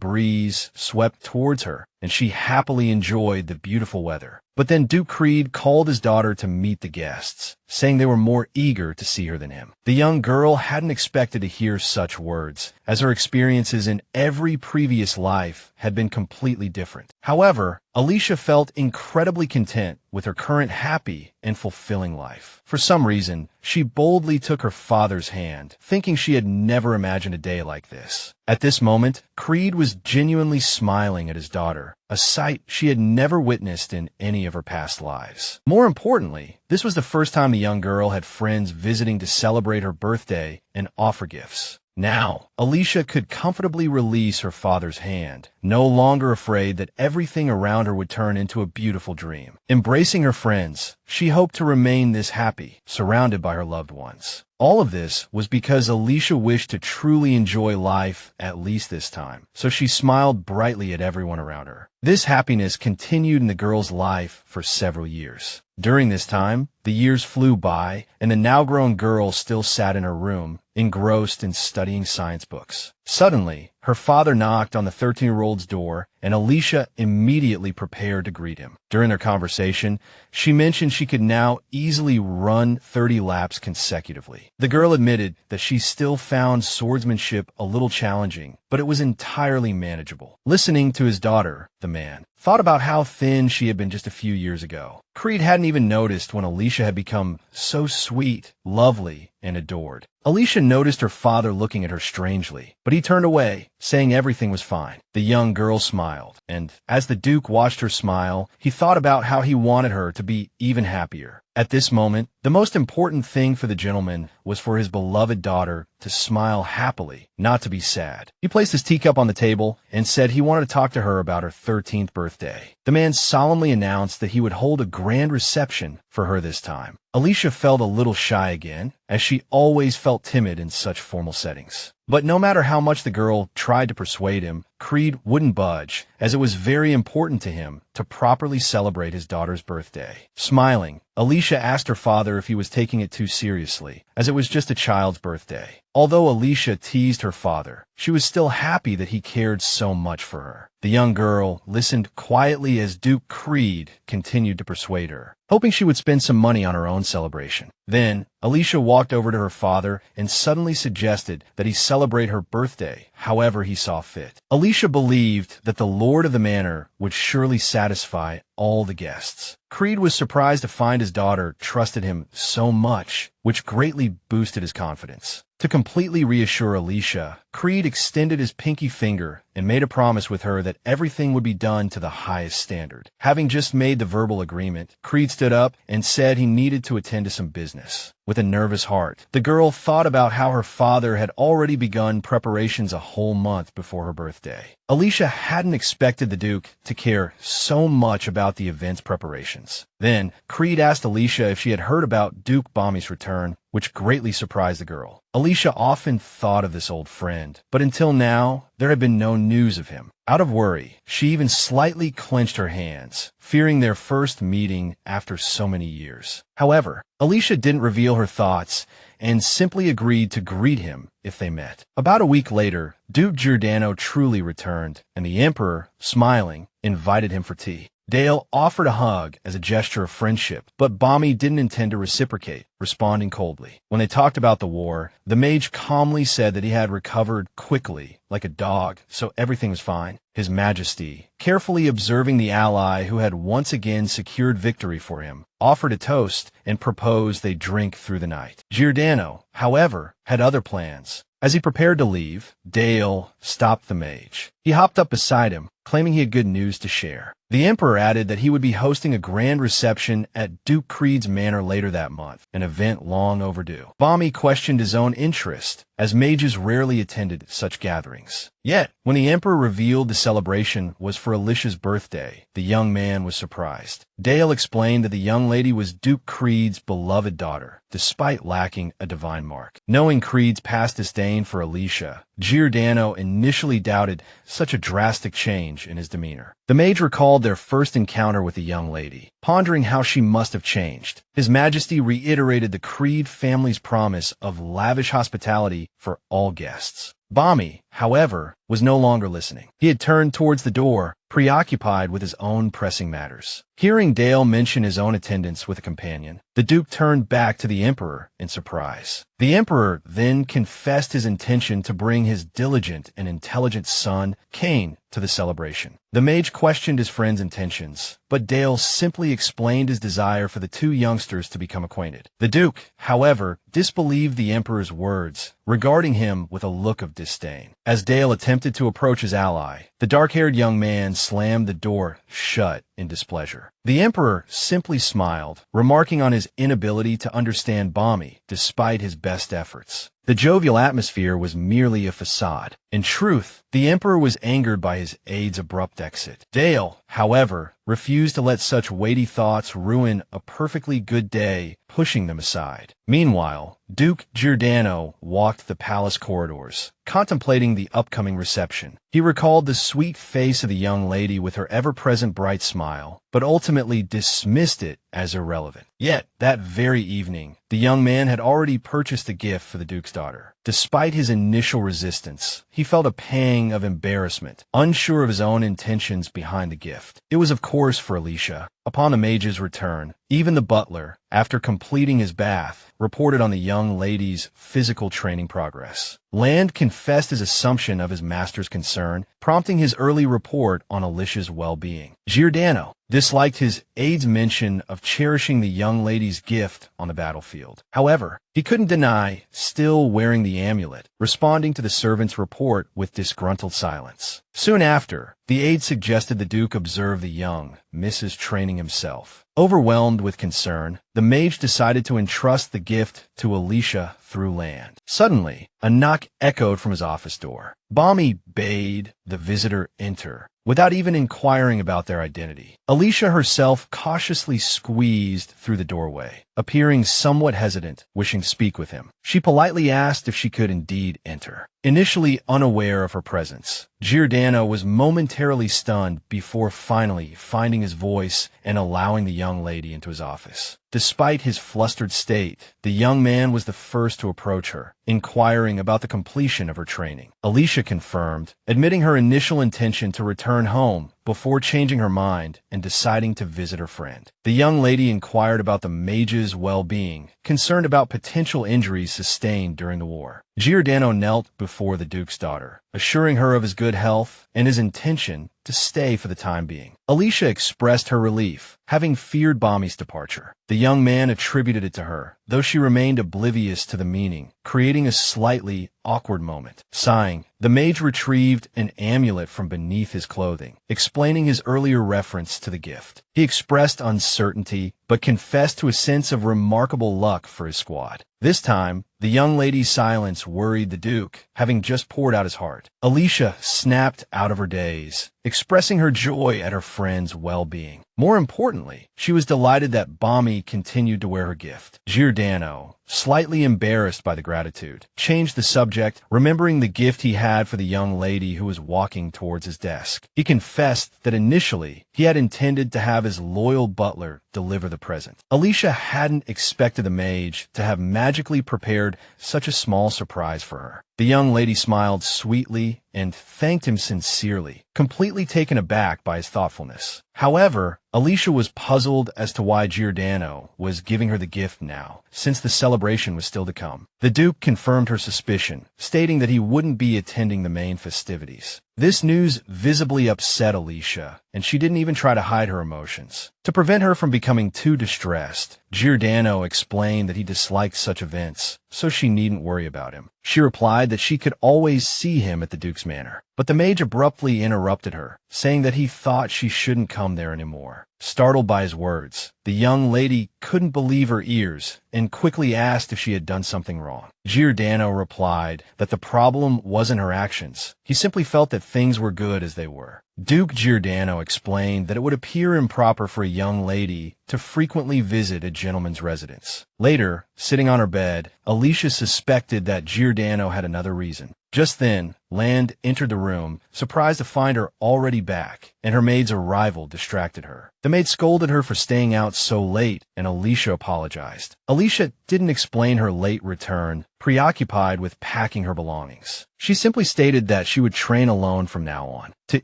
breeze swept towards her, and she happily enjoyed the beautiful weather. But then Duke Creed called his daughter to meet the guests, saying they were more eager to see her than him. The young girl hadn't expected to hear such words, as her experiences in every previous life had been completely different. However, Alicia felt incredibly content with her current happy and fulfilling life. For some reason, she boldly took her father's hand, thinking she had never imagined a day like this. At this moment, Creed was genuinely smiling at his daughter, a sight she had never witnessed in any of her past lives. More importantly, this was the first time the young girl had friends visiting to celebrate her birthday and offer gifts. Now, Alicia could comfortably release her father's hand, no longer afraid that everything around her would turn into a beautiful dream. Embracing her friends, she hoped to remain this happy, surrounded by her loved ones. All of this was because Alicia wished to truly enjoy life, at least this time, so she smiled brightly at everyone around her. This happiness continued in the girl's life for several years. During this time, the years flew by, and the now-grown girl still sat in her room, engrossed in studying science books. Suddenly, her father knocked on the 13-year-old's door, and Alicia immediately prepared to greet him. During their conversation, she mentioned she could now easily run 30 laps consecutively. The girl admitted that she still found swordsmanship a little challenging, but it was entirely manageable. Listening to his daughter, the man thought about how thin she had been just a few years ago. Creed hadn't even noticed when Alicia had become so sweet, lovely, and adored. Alicia noticed her father looking at her strangely, but he turned away, saying everything was fine. The young girl smiled, and as the Duke watched her smile, he thought about how he wanted her to be even happier. At this moment, the most important thing for the gentleman was for his beloved daughter to smile happily, not to be sad. He placed his teacup on the table and said he wanted to talk to her about her 13th birthday. The man solemnly announced that he would hold a grand reception for her this time. Alicia felt a little shy again, as she always felt timid in such formal settings. But no matter how much the girl tried to persuade him, Creed wouldn't budge, as it was very important to him to properly celebrate his daughter's birthday. Smiling, Alicia asked her father if he was taking it too seriously, as it was just a child's birthday. Although Alicia teased her father, she was still happy that he cared so much for her. The young girl listened quietly as Duke Creed continued to persuade her, hoping she would spend some money on her own celebration. Then, Alicia walked over to her father and suddenly suggested that he celebrate her birthday however he saw fit. Alicia believed that the lord of the manor would surely satisfy all the guests. Creed was surprised to find his daughter trusted him so much, which greatly boosted his confidence. To completely reassure Alicia, Creed extended his pinky finger and made a promise with her that everything would be done to the highest standard. Having just made the verbal agreement, Creed stood up and said he needed to attend to some business. With a nervous heart, the girl thought about how her father had already begun preparations a whole month before her birthday. Alicia hadn't expected the Duke to care so much about the event's preparations. Then, Creed asked Alicia if she had heard about Duke Bommy's return, which greatly surprised the girl. Alicia often thought of this old friend, but until now, there had been no news of him. Out of worry, she even slightly clenched her hands, fearing their first meeting after so many years. However, Alicia didn't reveal her thoughts and simply agreed to greet him if they met. About a week later, Duke Giordano truly returned, and the Emperor, smiling, invited him for tea. Dale offered a hug as a gesture of friendship, but Bommy didn't intend to reciprocate, responding coldly. When they talked about the war, the mage calmly said that he had recovered quickly, like a dog, so everything was fine. His Majesty, carefully observing the ally who had once again secured victory for him, offered a toast and proposed they drink through the night. Giordano, however, had other plans. As he prepared to leave, Dale stopped the mage. He hopped up beside him, claiming he had good news to share. The Emperor added that he would be hosting a grand reception at Duke Creed's manor later that month, an event long overdue. Bommy questioned his own interest, as mages rarely attended such gatherings. Yet, when the Emperor revealed the celebration was for Alicia's birthday, the young man was surprised. Dale explained that the young lady was Duke Creed's beloved daughter, despite lacking a divine mark. Knowing Creed's past disdain for Alicia, Giordano initially doubted such a drastic change in his demeanor. The mage recalled their first encounter with the young lady, pondering how she must have changed. His Majesty reiterated the Creed family's promise of lavish hospitality for all guests. Bommy, however, was no longer listening. He had turned towards the door, preoccupied with his own pressing matters. Hearing Dale mention his own attendance with a companion, the Duke turned back to the Emperor in surprise. The Emperor then confessed his intention to bring his diligent and intelligent son, Cain, to the celebration. The mage questioned his friend's intentions, but Dale simply explained his desire for the two youngsters to become acquainted. The Duke, however, disbelieved the Emperor's words, regarding him with a look of disdain. As Dale attempted to approach his ally, the dark-haired young man slammed the door shut in displeasure. The Emperor simply smiled, remarking on his inability to understand Bommy despite his best efforts. The jovial atmosphere was merely a facade. In truth, the Emperor was angered by his aide's abrupt exit. Dale, however, refused to let such weighty thoughts ruin a perfectly good day, pushing them aside. Meanwhile, Duke Giordano walked the palace corridors, contemplating the upcoming reception. He recalled the sweet face of the young lady with her ever-present bright smile, but ultimately dismissed it as irrelevant. Yet, that very evening, the young man had already purchased a gift for the Duke's daughter. Despite his initial resistance, he felt a pang of embarrassment, unsure of his own intentions behind the gift. It was of course for Alicia. Upon the mage's return, even the butler, after completing his bath, reported on the young lady's physical training progress. Land confessed his assumption of his master's concern, prompting his early report on Alicia's well-being. Giordano disliked his aide's mention of cherishing the young lady's gift on the battlefield. However, he couldn't deny still wearing the amulet, responding to the servant's report with disgruntled silence. Soon after, the aide suggested the Duke observe the young Mrs. Training himself. Overwhelmed with concern, the mage decided to entrust the gift to Alicia through Land. Suddenly, a knock echoed from his office door. Bommy bade the visitor enter, without even inquiring about their identity. Alicia herself cautiously squeezed through the doorway, appearing somewhat hesitant, wishing to speak with him. She politely asked if she could indeed enter. Initially unaware of her presence, Giordano was momentarily stunned before finally finding his voice and allowing the young lady into his office. Despite his flustered state, the young man was the first to approach her, inquiring about the completion of her training. Alicia confirmed, admitting her initial intention to return home before changing her mind and deciding to visit her friend. The young lady inquired about the mage's well-being, concerned about potential injuries sustained during the war. Giordano knelt before the Duke's daughter, assuring her of his good health and his intention to stay for the time being. Alicia expressed her relief, having feared Bami's departure. The young man attributed it to her, though she remained oblivious to the meaning, creating a slightly awkward moment. Sighing, the mage retrieved an amulet from beneath his clothing, explaining his earlier reference to the gift. He expressed uncertainty, but confessed to a sense of remarkable luck for his squad. This time, the young lady's silence worried the Duke, having just poured out his heart. Alicia snapped out of her daze, expressing her joy at her friend's well-being. More importantly, she was delighted that Bami continued to wear her gift. Giordano, slightly embarrassed by the gratitude, changed the subject, remembering the gift he had for the young lady who was walking towards his desk. He confessed that initially he had intended to have his loyal butler deliver the present. Alicia hadn't expected the mage to have magically prepared such a small surprise for her. The young lady smiled sweetly and thanked him sincerely, completely taken aback by his thoughtfulness. However, Alicia was puzzled as to why Giordano was giving her the gift now, since the celebration was still to come. The Duke confirmed her suspicion, stating that he wouldn't be attending the main festivities. This news visibly upset Alicia, and she didn't even try to hide her emotions. To prevent her from becoming too distressed, Giordano explained that he disliked such events, so she needn't worry about him. She replied that she could always see him at the Duke's manor. But the mage abruptly interrupted her, saying that he thought she shouldn't come there anymore. Startled by his words, the young lady couldn't believe her ears and quickly asked if she had done something wrong. Giordano replied that the problem wasn't her actions. He simply felt that things were good as they were. Duke Giordano explained that it would appear improper for a young lady to frequently visit a gentleman's residence. Later, sitting on her bed, Alicia suspected that Giordano had another reason. Just then, Land entered the room, surprised to find her already back, and her maid's arrival distracted her. The maid scolded her for staying out so late, and Alicia apologized. Alicia didn't explain her late return, preoccupied with packing her belongings. She simply stated that she would train alone from now on. To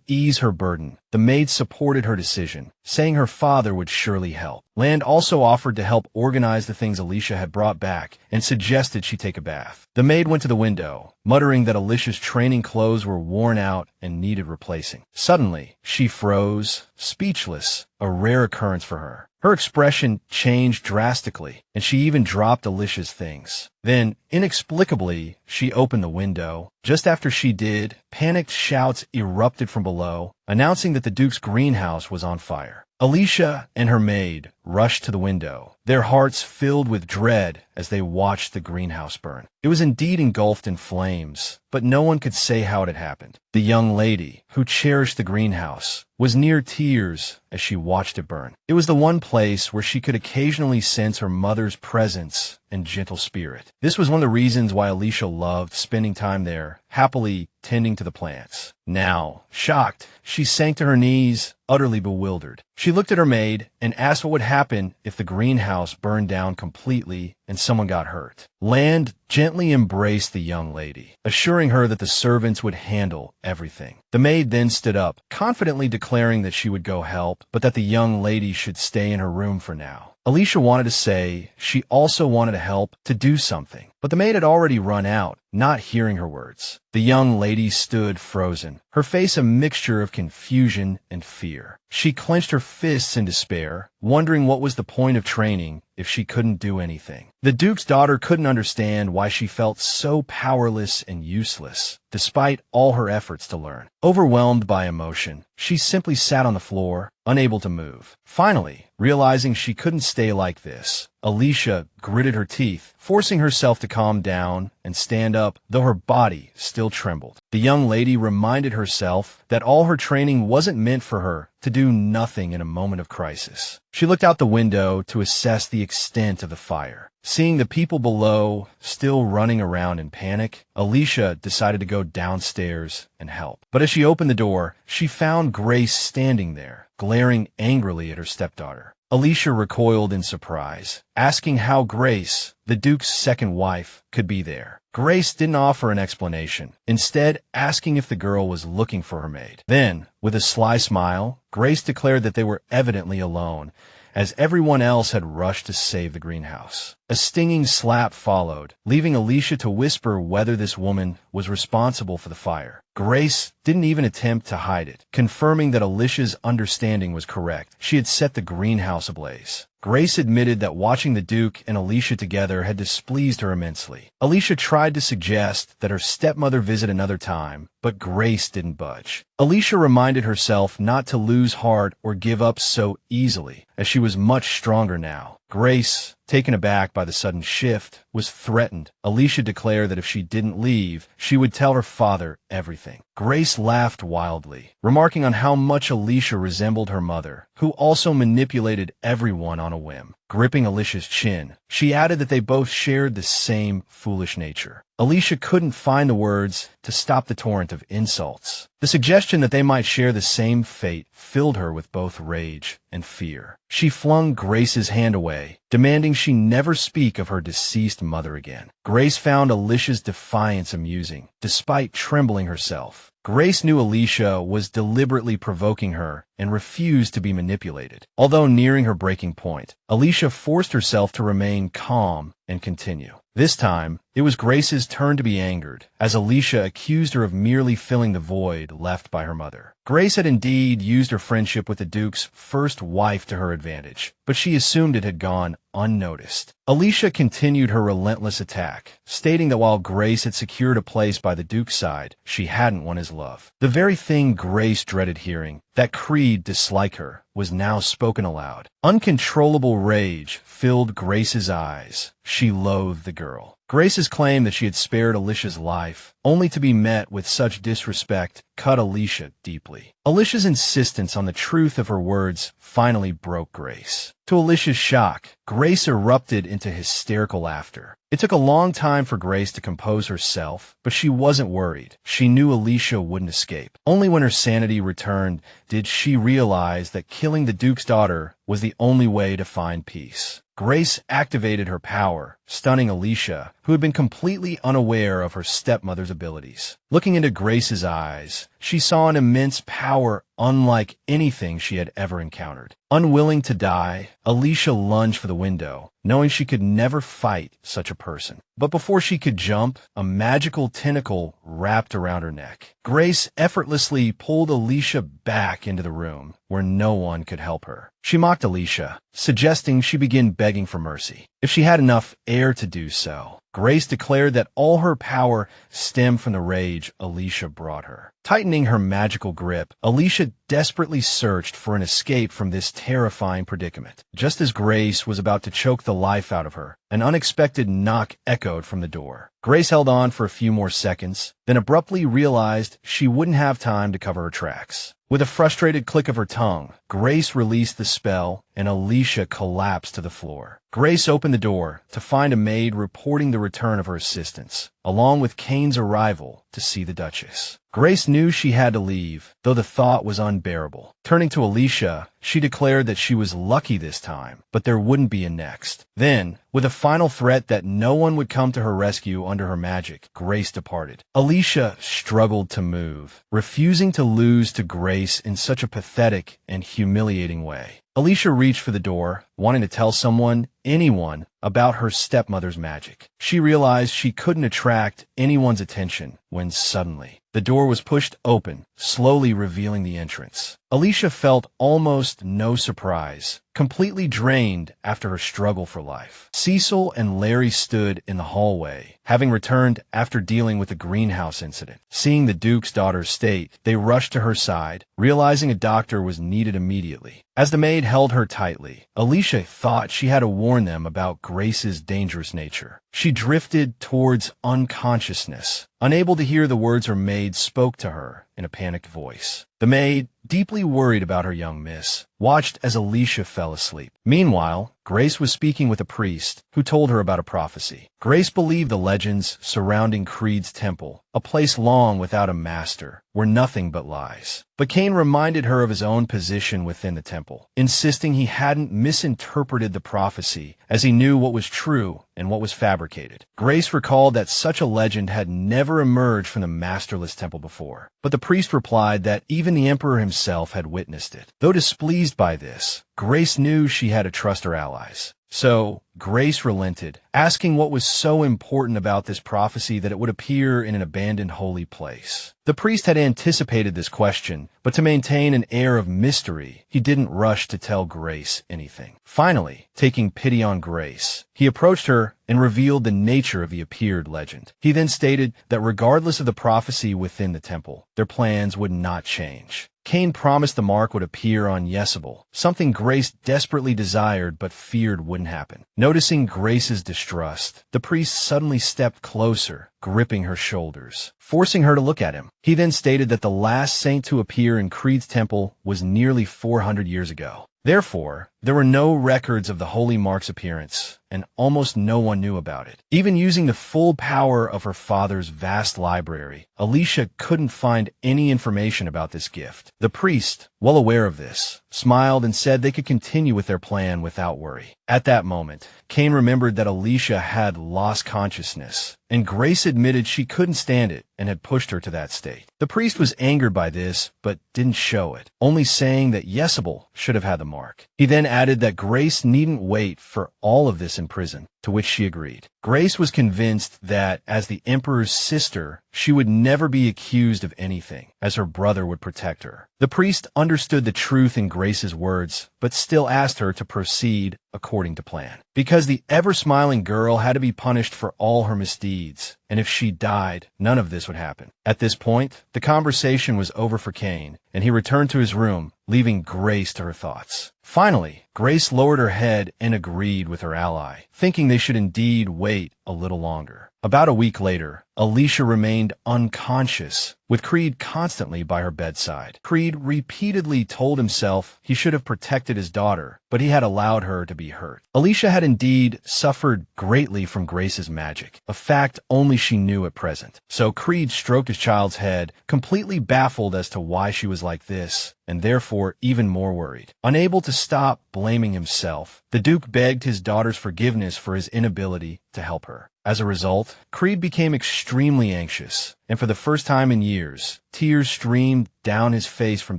ease her burden, the maid supported her decision, saying her father would surely help. Land also offered to help organize the things Alicia had brought back and suggested she take a bath. The maid went to the window, muttering that Alicia's training clothes were worn out and needed replacing. Suddenly, she froze, speechless, a rare occurrence for her. Her expression changed drastically, and she even dropped Alicia's things. Then, inexplicably, she opened the window. Just after she did, panicked shouts erupted from below, announcing that the Duke's greenhouse was on fire. Alicia and her maid rushed to the window, their hearts filled with dread as they watched the greenhouse burn. It was indeed engulfed in flames, but no one could say how it had happened. The young lady, who cherished the greenhouse, was near tears as she watched it burn. It was the one place where she could occasionally sense her mother's presence and gentle spirit. This was one of the reasons why Alicia loved spending time there, happily tending to the plants. Now, shocked, she sank to her knees, utterly bewildered. She looked at her maid and asked what would happen if the greenhouse burned down completely and someone got hurt. Land gently embraced the young lady, assuring her that the servants would handle everything. The maid then stood up, confidently declaring that she would go help, but that the young lady should stay in her room for now. Alicia wanted to say she also wanted to help to do something, but the maid had already run out, not hearing her words. The young lady stood frozen, her face a mixture of confusion and fear. She clenched her fists in despair, wondering what was the point of training if she couldn't do anything. The Duke's daughter couldn't understand why she felt so powerless and useless, despite all her efforts to learn. Overwhelmed by emotion, she simply sat on the floor, unable to move. Finally, realizing she couldn't stay like this, Alicia gritted her teeth, forcing herself to calm down and stand up, though her body still trembled. The young lady reminded herself that all her training wasn't meant for her to do nothing in a moment of crisis. She looked out the window to assess the extent of the fire. Seeing the people below still running around in panic, Alicia decided to go downstairs and help. But as she opened the door, she found Grace standing there, glaring angrily at her stepdaughter. Alicia recoiled in surprise, asking how Grace, the Duke's second wife, could be there. Grace didn't offer an explanation, instead asking if the girl was looking for her maid. Then, with a sly smile, Grace declared that they were evidently alone, as everyone else had rushed to save the greenhouse. A stinging slap followed, leaving Alicia to whisper whether this woman was responsible for the fire. Grace didn't even attempt to hide it, confirming that Alicia's understanding was correct. She had set the greenhouse ablaze. Grace admitted that watching the Duke and Alicia together had displeased her immensely. Alicia tried to suggest that her stepmother visit another time, but Grace didn't budge. Alicia reminded herself not to lose heart or give up so easily, as she was much stronger now. Grace, taken aback by the sudden shift, was threatened. Alicia declared that if she didn't leave, she would tell her father everything. Grace laughed wildly, remarking on how much Alicia resembled her mother, who also manipulated everyone on a whim. Gripping Alicia's chin, she added that they both shared the same foolish nature. Alicia couldn't find the words to stop the torrent of insults. The suggestion that they might share the same fate filled her with both rage and fear. She flung Grace's hand away, demanding she never speak of her deceased mother again. Grace found Alicia's defiance amusing, despite trembling herself. Grace knew Alicia was deliberately provoking her and refused to be manipulated. Although nearing her breaking point, Alicia forced herself to remain calm and continue. This time, it was Grace's turn to be angered, as Alicia accused her of merely filling the void left by her mother. Grace had indeed used her friendship with the Duke's first wife to her advantage, but she assumed it had gone unnoticed. Alicia continued her relentless attack, stating that while Grace had secured a place by the Duke's side, she hadn't won his love. The very thing Grace dreaded hearing, that Creed disliked her, was now spoken aloud. Uncontrollable rage filled Grace's eyes. She loathed the girl. Grace's claim that she had spared Alicia's life, only to be met with such disrespect, cut Alicia deeply. Alicia's insistence on the truth of her words finally broke Grace. To Alicia's shock, Grace erupted into hysterical laughter. It took a long time for Grace to compose herself, but she wasn't worried. She knew Alicia wouldn't escape. Only when her sanity returned did she realize that killing the Duke's daughter was the only way to find peace. Grace activated her power, stunning Alicia, who had been completely unaware of her stepmother's abilities. Looking into Grace's eyes, she saw an immense power unlike anything she had ever encountered. Unwilling to die, Alicia lunged for the window, knowing she could never fight such a person. But before she could jump, a magical tentacle wrapped around her neck. Grace effortlessly pulled Alicia back into the room, where no one could help her. She mocked Alicia, suggesting she begin begging for mercy, if she had enough air to do so. Grace declared that all her power stemmed from the rage Alicia brought her. Tightening her magical grip, Alicia desperately searched for an escape from this terrifying predicament. Just as Grace was about to choke the life out of her, an unexpected knock echoed from the door. Grace held on for a few more seconds, then abruptly realized she wouldn't have time to cover her tracks. With a frustrated click of her tongue, Grace released the spell, and Alicia collapsed to the floor. Grace opened the door to find a maid reporting the return of her assistants, along with Kane's arrival to see the Duchess. Grace knew she had to leave, though the thought was unbearable. Turning to Alicia, she declared that she was lucky this time, but there wouldn't be a next. Then, with a final threat that no one would come to her rescue under her magic, Grace departed. Alicia struggled to move, refusing to lose to Grace in such a pathetic and humiliating way. Alicia reached for the door, wanting to tell someone, anyone, about her stepmother's magic. She realized she couldn't attract anyone's attention when suddenly the door was pushed open, slowly revealing the entrance. Alicia felt almost no surprise, completely drained after her struggle for life. Cecil and Larry stood in the hallway, having returned after dealing with the greenhouse incident. Seeing the Duke's daughter's state, they rushed to her side, realizing a doctor was needed immediately. As the maid held her tightly, Alicia thought she had to warn them about Grace's dangerous nature. She drifted towards unconsciousness, unable to hear the words her maid spoke to her in a panicked voice. The maid, deeply worried about her young miss, watched as Alicia fell asleep. Meanwhile, Grace was speaking with a priest who told her about a prophecy. Grace believed the legends surrounding Creed's temple, a place long without a master, were nothing but lies. But Cain reminded her of his own position within the temple, insisting he hadn't misinterpreted the prophecy, as he knew what was true and what was fabricated. Grace recalled that such a legend had never emerged from the masterless temple before, but the priest replied that even the emperor himself had witnessed it. Though displeased by this, Grace knew she had to trust her allies. So, Grace relented, asking what was so important about this prophecy that it would appear in an abandoned holy place. The priest had anticipated this question, but to maintain an air of mystery, he didn't rush to tell Grace anything. Finally, taking pity on Grace, he approached her and revealed the nature of the appeared legend. He then stated that regardless of the prophecy within the temple, their plans would not change. Cain promised the mark would appear on Jezebel, something Grace desperately desired but feared wouldn't happen. Noticing Grace's distrust, the priest suddenly stepped closer, gripping her shoulders, forcing her to look at him. He then stated that the last saint to appear in Creed's temple was nearly 400 years ago. Therefore, there were no records of the holy mark's appearance, and almost no one knew about it. Even using the full power of her father's vast library, Alicia couldn't find any information about this gift. The priest, well aware of this, smiled and said they could continue with their plan without worry. At that moment, Cain remembered that Alicia had lost consciousness, and Grace admitted she couldn't stand it and had pushed her to that state. The priest was angered by this, but didn't show it, only saying that Jezebel should have had the mark. He then added that Grace needn't wait for all of this in prison, to which she agreed. Grace was convinced that, as the emperor's sister, she would never be accused of anything, as her brother would protect her. The priest understood the truth in Grace's words, but still asked her to proceed according to plan. Because the ever-smiling girl had to be punished for all her misdeeds, and if she died, none of this would happen. At this point, the conversation was over for Cain, and he returned to his room, leaving Grace to her thoughts. Finally, Grace lowered her head and agreed with her ally, thinking they should indeed wait a little longer. About a week later, Alicia remained unconscious, with Creed constantly by her bedside. Creed repeatedly told himself he should have protected his daughter, but he had allowed her to be hurt. Alicia had indeed suffered greatly from Grace's magic, a fact only she knew at present. So Creed stroked his child's head, completely baffled as to why she was like this, and therefore even more worried. Unable to stop blaming himself, the Duke begged his daughter's forgiveness for his inability to help her. As a result, Creed became extremely anxious, and for the first time in years, tears streamed down his face from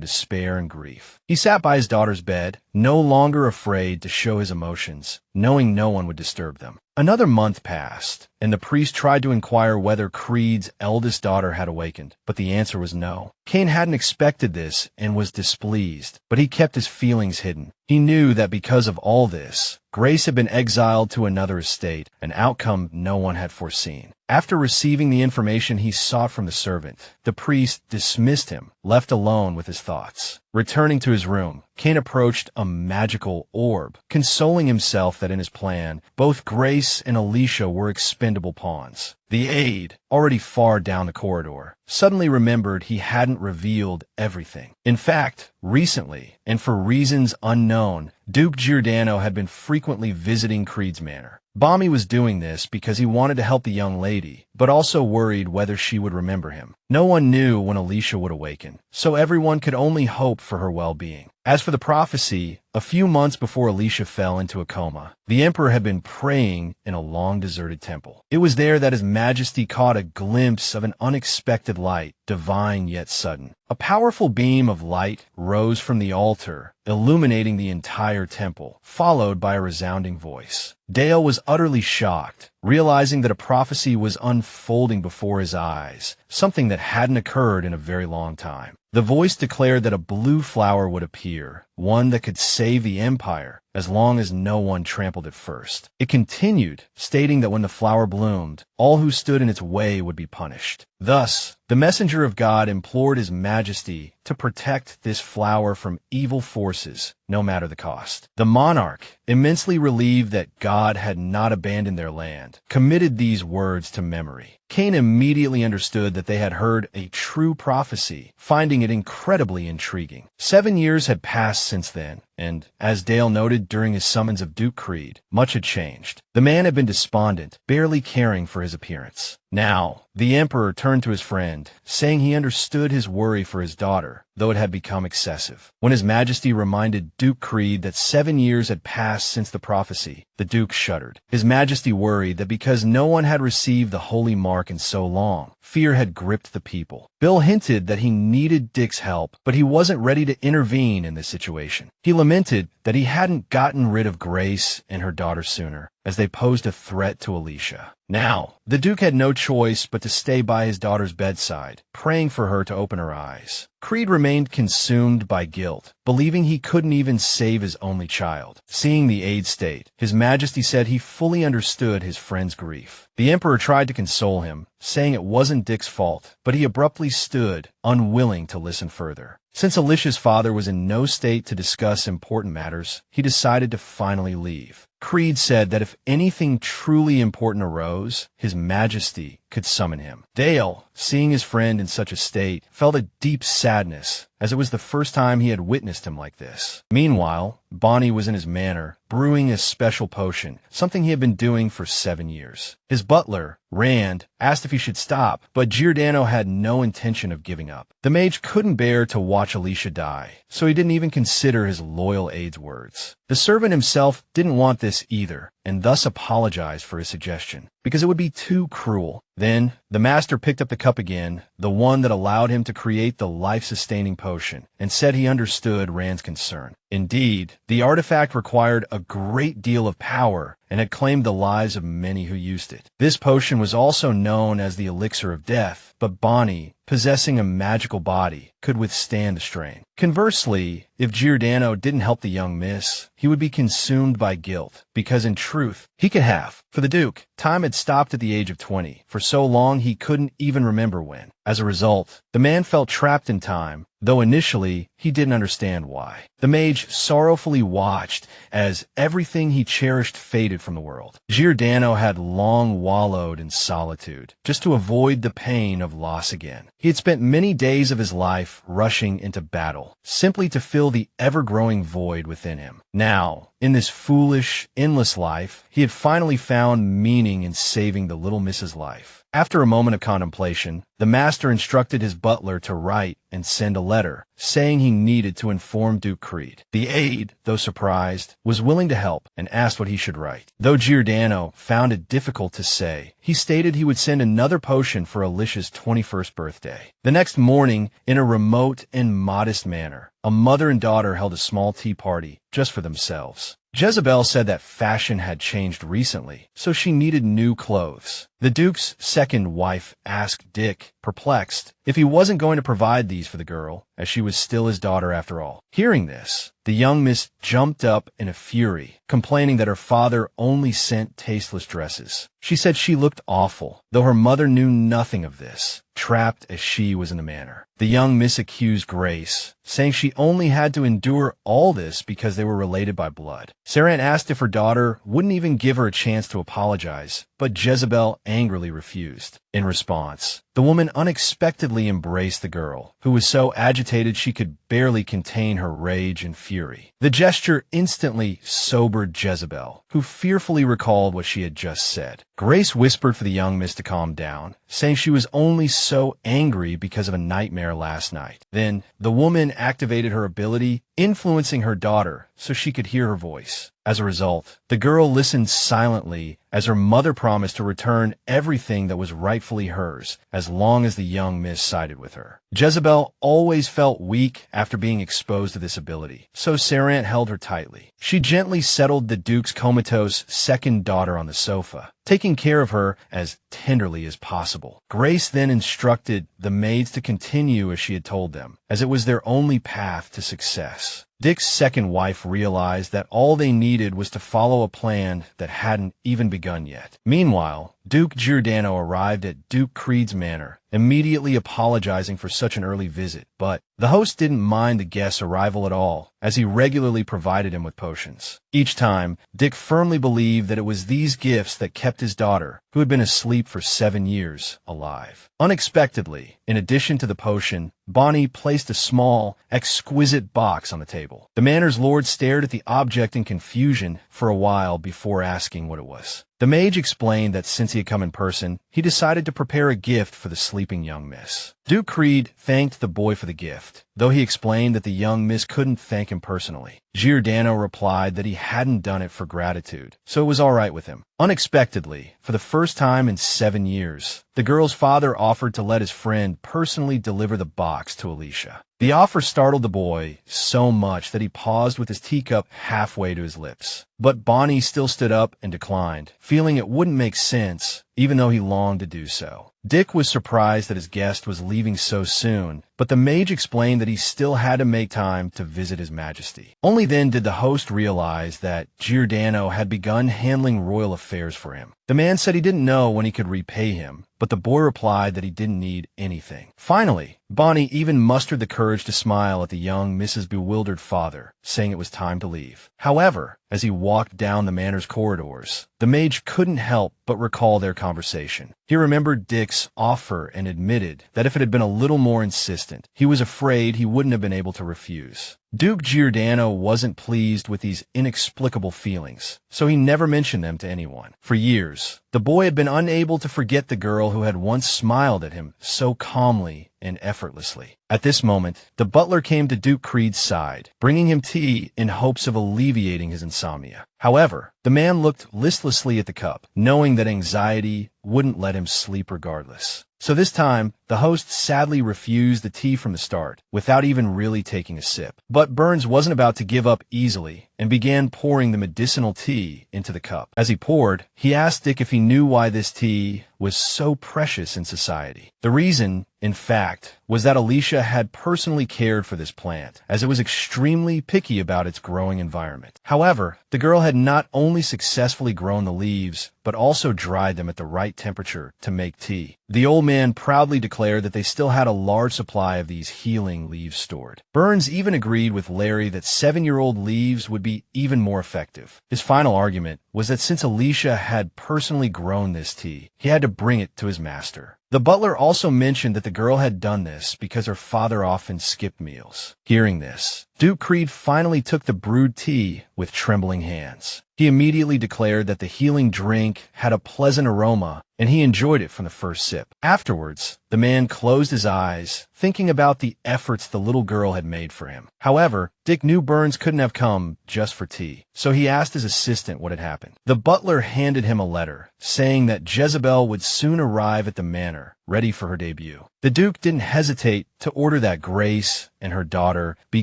despair and grief. He sat by his daughter's bed, no longer afraid to show his emotions, knowing no one would disturb them. Another month passed, and the priest tried to inquire whether Creed's eldest daughter had awakened, but the answer was no. Cain hadn't expected this and was displeased, but he kept his feelings hidden. He knew that because of all this, Grace had been exiled to another estate, an outcome no one had foreseen. After receiving the information he sought from the servant, the priest dismissed him, left alone with his thoughts. Returning to his room, Cain approached a magical orb, consoling himself that in his plan, both Grace and Alicia were expendable pawns. The aide, already far down the corridor, suddenly remembered he hadn't revealed everything. In fact, recently, and for reasons unknown, Duke Giordano had been frequently visiting Creed's manor. Bami was doing this because he wanted to help the young lady, but also worried whether she would remember him. No one knew when Alicia would awaken, so everyone could only hope for her well-being. As for the prophecy, a few months before Alicia fell into a coma, the emperor had been praying in a long-deserted temple. It was there that His Majesty caught a glimpse of an unexpected light, divine yet sudden. A powerful beam of light rose from the altar, illuminating the entire temple, followed by a resounding voice. Dale was utterly shocked, realizing that a prophecy was unfolding before his eyes, something that hadn't occurred in a very long time. The voice declared that a blue flower would appear, one that could save the empire, as long as no one trampled it first. It continued, stating that when the flower bloomed, all who stood in its way would be punished. Thus, The messenger of God implored His Majesty to protect this flower from evil forces, no matter the cost. The monarch, immensely relieved that God had not abandoned their land, committed these words to memory. Cain immediately understood that they had heard a true prophecy, finding it incredibly intriguing. 7 years had passed since then, and, as Dale noted during his summons of Duke Creed, much had changed. The man had been despondent, barely caring for his appearance. Now, the Emperor turned to his friend, saying he understood his worry for his daughter, though it had become excessive. When His Majesty reminded Duke Creed that 7 years had passed since the prophecy, the Duke shuddered. His Majesty worried that because no one had received the holy mark in so long, fear had gripped the people. Bill hinted that he needed Dick's help, but he wasn't ready to intervene in this situation. He lamented that he hadn't gotten rid of Grace and her daughter sooner, as they posed a threat to Alicia. Now, the Duke had no choice but to stay by his daughter's bedside, praying for her to open her eyes. Creed remained consumed by guilt, believing he couldn't even save his only child. Seeing the aged state, His Majesty said he fully understood his friend's grief. The Emperor tried to console him, saying it wasn't Dick's fault, but he abruptly stood, unwilling to listen further. Since Alicia's father was in no state to discuss important matters, he decided to finally leave. Creed said that if anything truly important arose, His Majesty could summon him. Dale, seeing his friend in such a state, felt a deep sadness, as it was the first time he had witnessed him like this. Meanwhile, Bonnie was in his manor, brewing a special potion, something he had been doing for 7 years. His butler, Rand, asked if he should stop, but Giordano had no intention of giving up. The mage couldn't bear to watch Alicia die, so he didn't even consider his loyal aide's words. The servant himself didn't want this either, and thus apologized for his suggestion, because it would be too cruel. Then, the master picked up the cup again, the one that allowed him to create the life-sustaining potion, and said he understood Rand's concern. Indeed, the artifact required a great deal of power and had claimed the lives of many who used it. This potion was also known as the elixir of death, but Bonnie, possessing a magical body, could withstand the strain. Conversely, if Giordano didn't help the young miss, he would be consumed by guilt, because in truth, he could have. For the Duke, time had stopped at the age of 20, for so long he couldn't even remember when. As a result, the man felt trapped in time, though initially he didn't understand why. The mage sorrowfully watched as everything he cherished faded from the world. Giordano had long wallowed in solitude, just to avoid the pain of loss again. He had spent many days of his life rushing into battle, simply to fill the ever-growing void within him. Now, in this foolish, endless life, he had finally found meaning in saving the little miss's life. After a moment of contemplation, the master instructed his butler to write and send a letter, saying he needed to inform Duke Creed. The aide, though surprised, was willing to help and asked what he should write. Though Giordano found it difficult to say, he stated he would send another potion for Alicia's 21st birthday. The next morning, in a remote and modest manner, a mother and daughter held a small tea party just for themselves. Jezebel said that fashion had changed recently, so she needed new clothes. The Duke's second wife asked Dick, perplexed, if he wasn't going to provide these for the girl, as she was still his daughter after all. Hearing this, the young miss jumped up in a fury, complaining that her father only sent tasteless dresses. She said she looked awful, though her mother knew nothing of this, trapped as she was in the manor. The young miss accused Grace, saying she only had to endure all this because they were related by blood. Saran asked if her daughter wouldn't even give her a chance to apologize, but Jezebel angrily refused. In response, the woman unexpectedly embraced the girl, who was so agitated she could barely contain her rage and fury. The gesture instantly sobered Jezebel, who fearfully recalled what she had just said. Grace whispered for the young miss to calm down, saying she was only so angry because of a nightmare last night. Then, the woman activated her ability, influencing her daughter so she could hear her voice. As a result, the girl listened silently as her mother promised to return everything that was rightfully hers, as long as the young miss sided with her. Jezebel always felt weak after being exposed to this ability, so Sarant held her tightly. She gently settled the Duke's comatose second daughter on the sofa, taking care of her as tenderly as possible. Grace then instructed the maids to continue as she had told them, as it was their only path to success. Dick's second wife realized that all they needed was to follow a plan that hadn't even begun yet. Meanwhile, Duke Giordano arrived at Duke Creed's manor, immediately apologizing for such an early visit, but the host didn't mind the guest's arrival at all, as he regularly provided him with potions. Each time, Dick firmly believed that it was these gifts that kept his daughter, who had been asleep for 7 years, alive. Unexpectedly, in addition to the potion, Bonnie placed a small, exquisite box on the table. The manor's lord stared at the object in confusion for a while before asking what it was. The mage explained that since he had come in person, he decided to prepare a gift for the sleeping young miss. Duke Creed thanked the boy for the gift, though he explained that the young miss couldn't thank him personally. Giordano replied that he hadn't done it for gratitude, so it was all right with him. Unexpectedly, for the first time in 7 years, the girl's father offered to let his friend personally deliver the box to Alicia. The offer startled the boy so much that he paused with his teacup halfway to his lips. But Bonnie still stood up and declined, feeling it wouldn't make sense, even though he longed to do so. Dick was surprised that his guest was leaving so soon, but the mage explained that he still had to make time to visit his majesty. Only then did the host realize that Giordano had begun handling royal affairs for him. The man said he didn't know when he could repay him, but the boy replied that he didn't need anything. Finally, Bonnie even mustered the courage to smile at the young Mrs. Bewildered father, saying it was time to leave. However, as he walked down the manor's corridors, the mage couldn't help but recall their conversation. He remembered Dick's offer and admitted that if it had been a little more insistent, he was afraid he wouldn't have been able to refuse. Duke Giordano wasn't pleased with these inexplicable feelings, so he never mentioned them to anyone. For years, the boy had been unable to forget the girl who had once smiled at him so calmly and effortlessly. At this moment, the butler came to Duke Creed's side, bringing him tea in hopes of alleviating his insomnia. However, the man looked listlessly at the cup, knowing that anxiety wouldn't let him sleep regardless. So this time, the host sadly refused the tea from the start, without even really taking a sip. But Burns wasn't about to give up easily, and began pouring the medicinal tea into the cup. As he poured, he asked Dick if he knew why this tea was so precious in society. The reason, in fact, was that Alicia had personally cared for this plant, as it was extremely picky about its growing environment. However, the girl had not only successfully grown the leaves, but also dried them at the right temperature to make tea. The old man proudly declared that they still had a large supply of these healing leaves stored. Burns even agreed with Larry that 7-year-old leaves would be even more effective. His final argument was that since Alicia had personally grown this tea, he had to bring it to his master. The butler also mentioned that the girl had done this because her father often skipped meals. Hearing this, Duke Creed finally took the brewed tea with trembling hands. He immediately declared that the healing drink had a pleasant aroma, and he enjoyed it from the first sip. Afterwards, the man closed his eyes, thinking about the efforts the little girl had made for him. However, Dick knew Burns couldn't have come just for tea, so he asked his assistant what had happened. The butler handed him a letter, saying that Jezebel would soon arrive at the manor, ready for her debut. The Duke didn't hesitate to order that Grace and her daughter be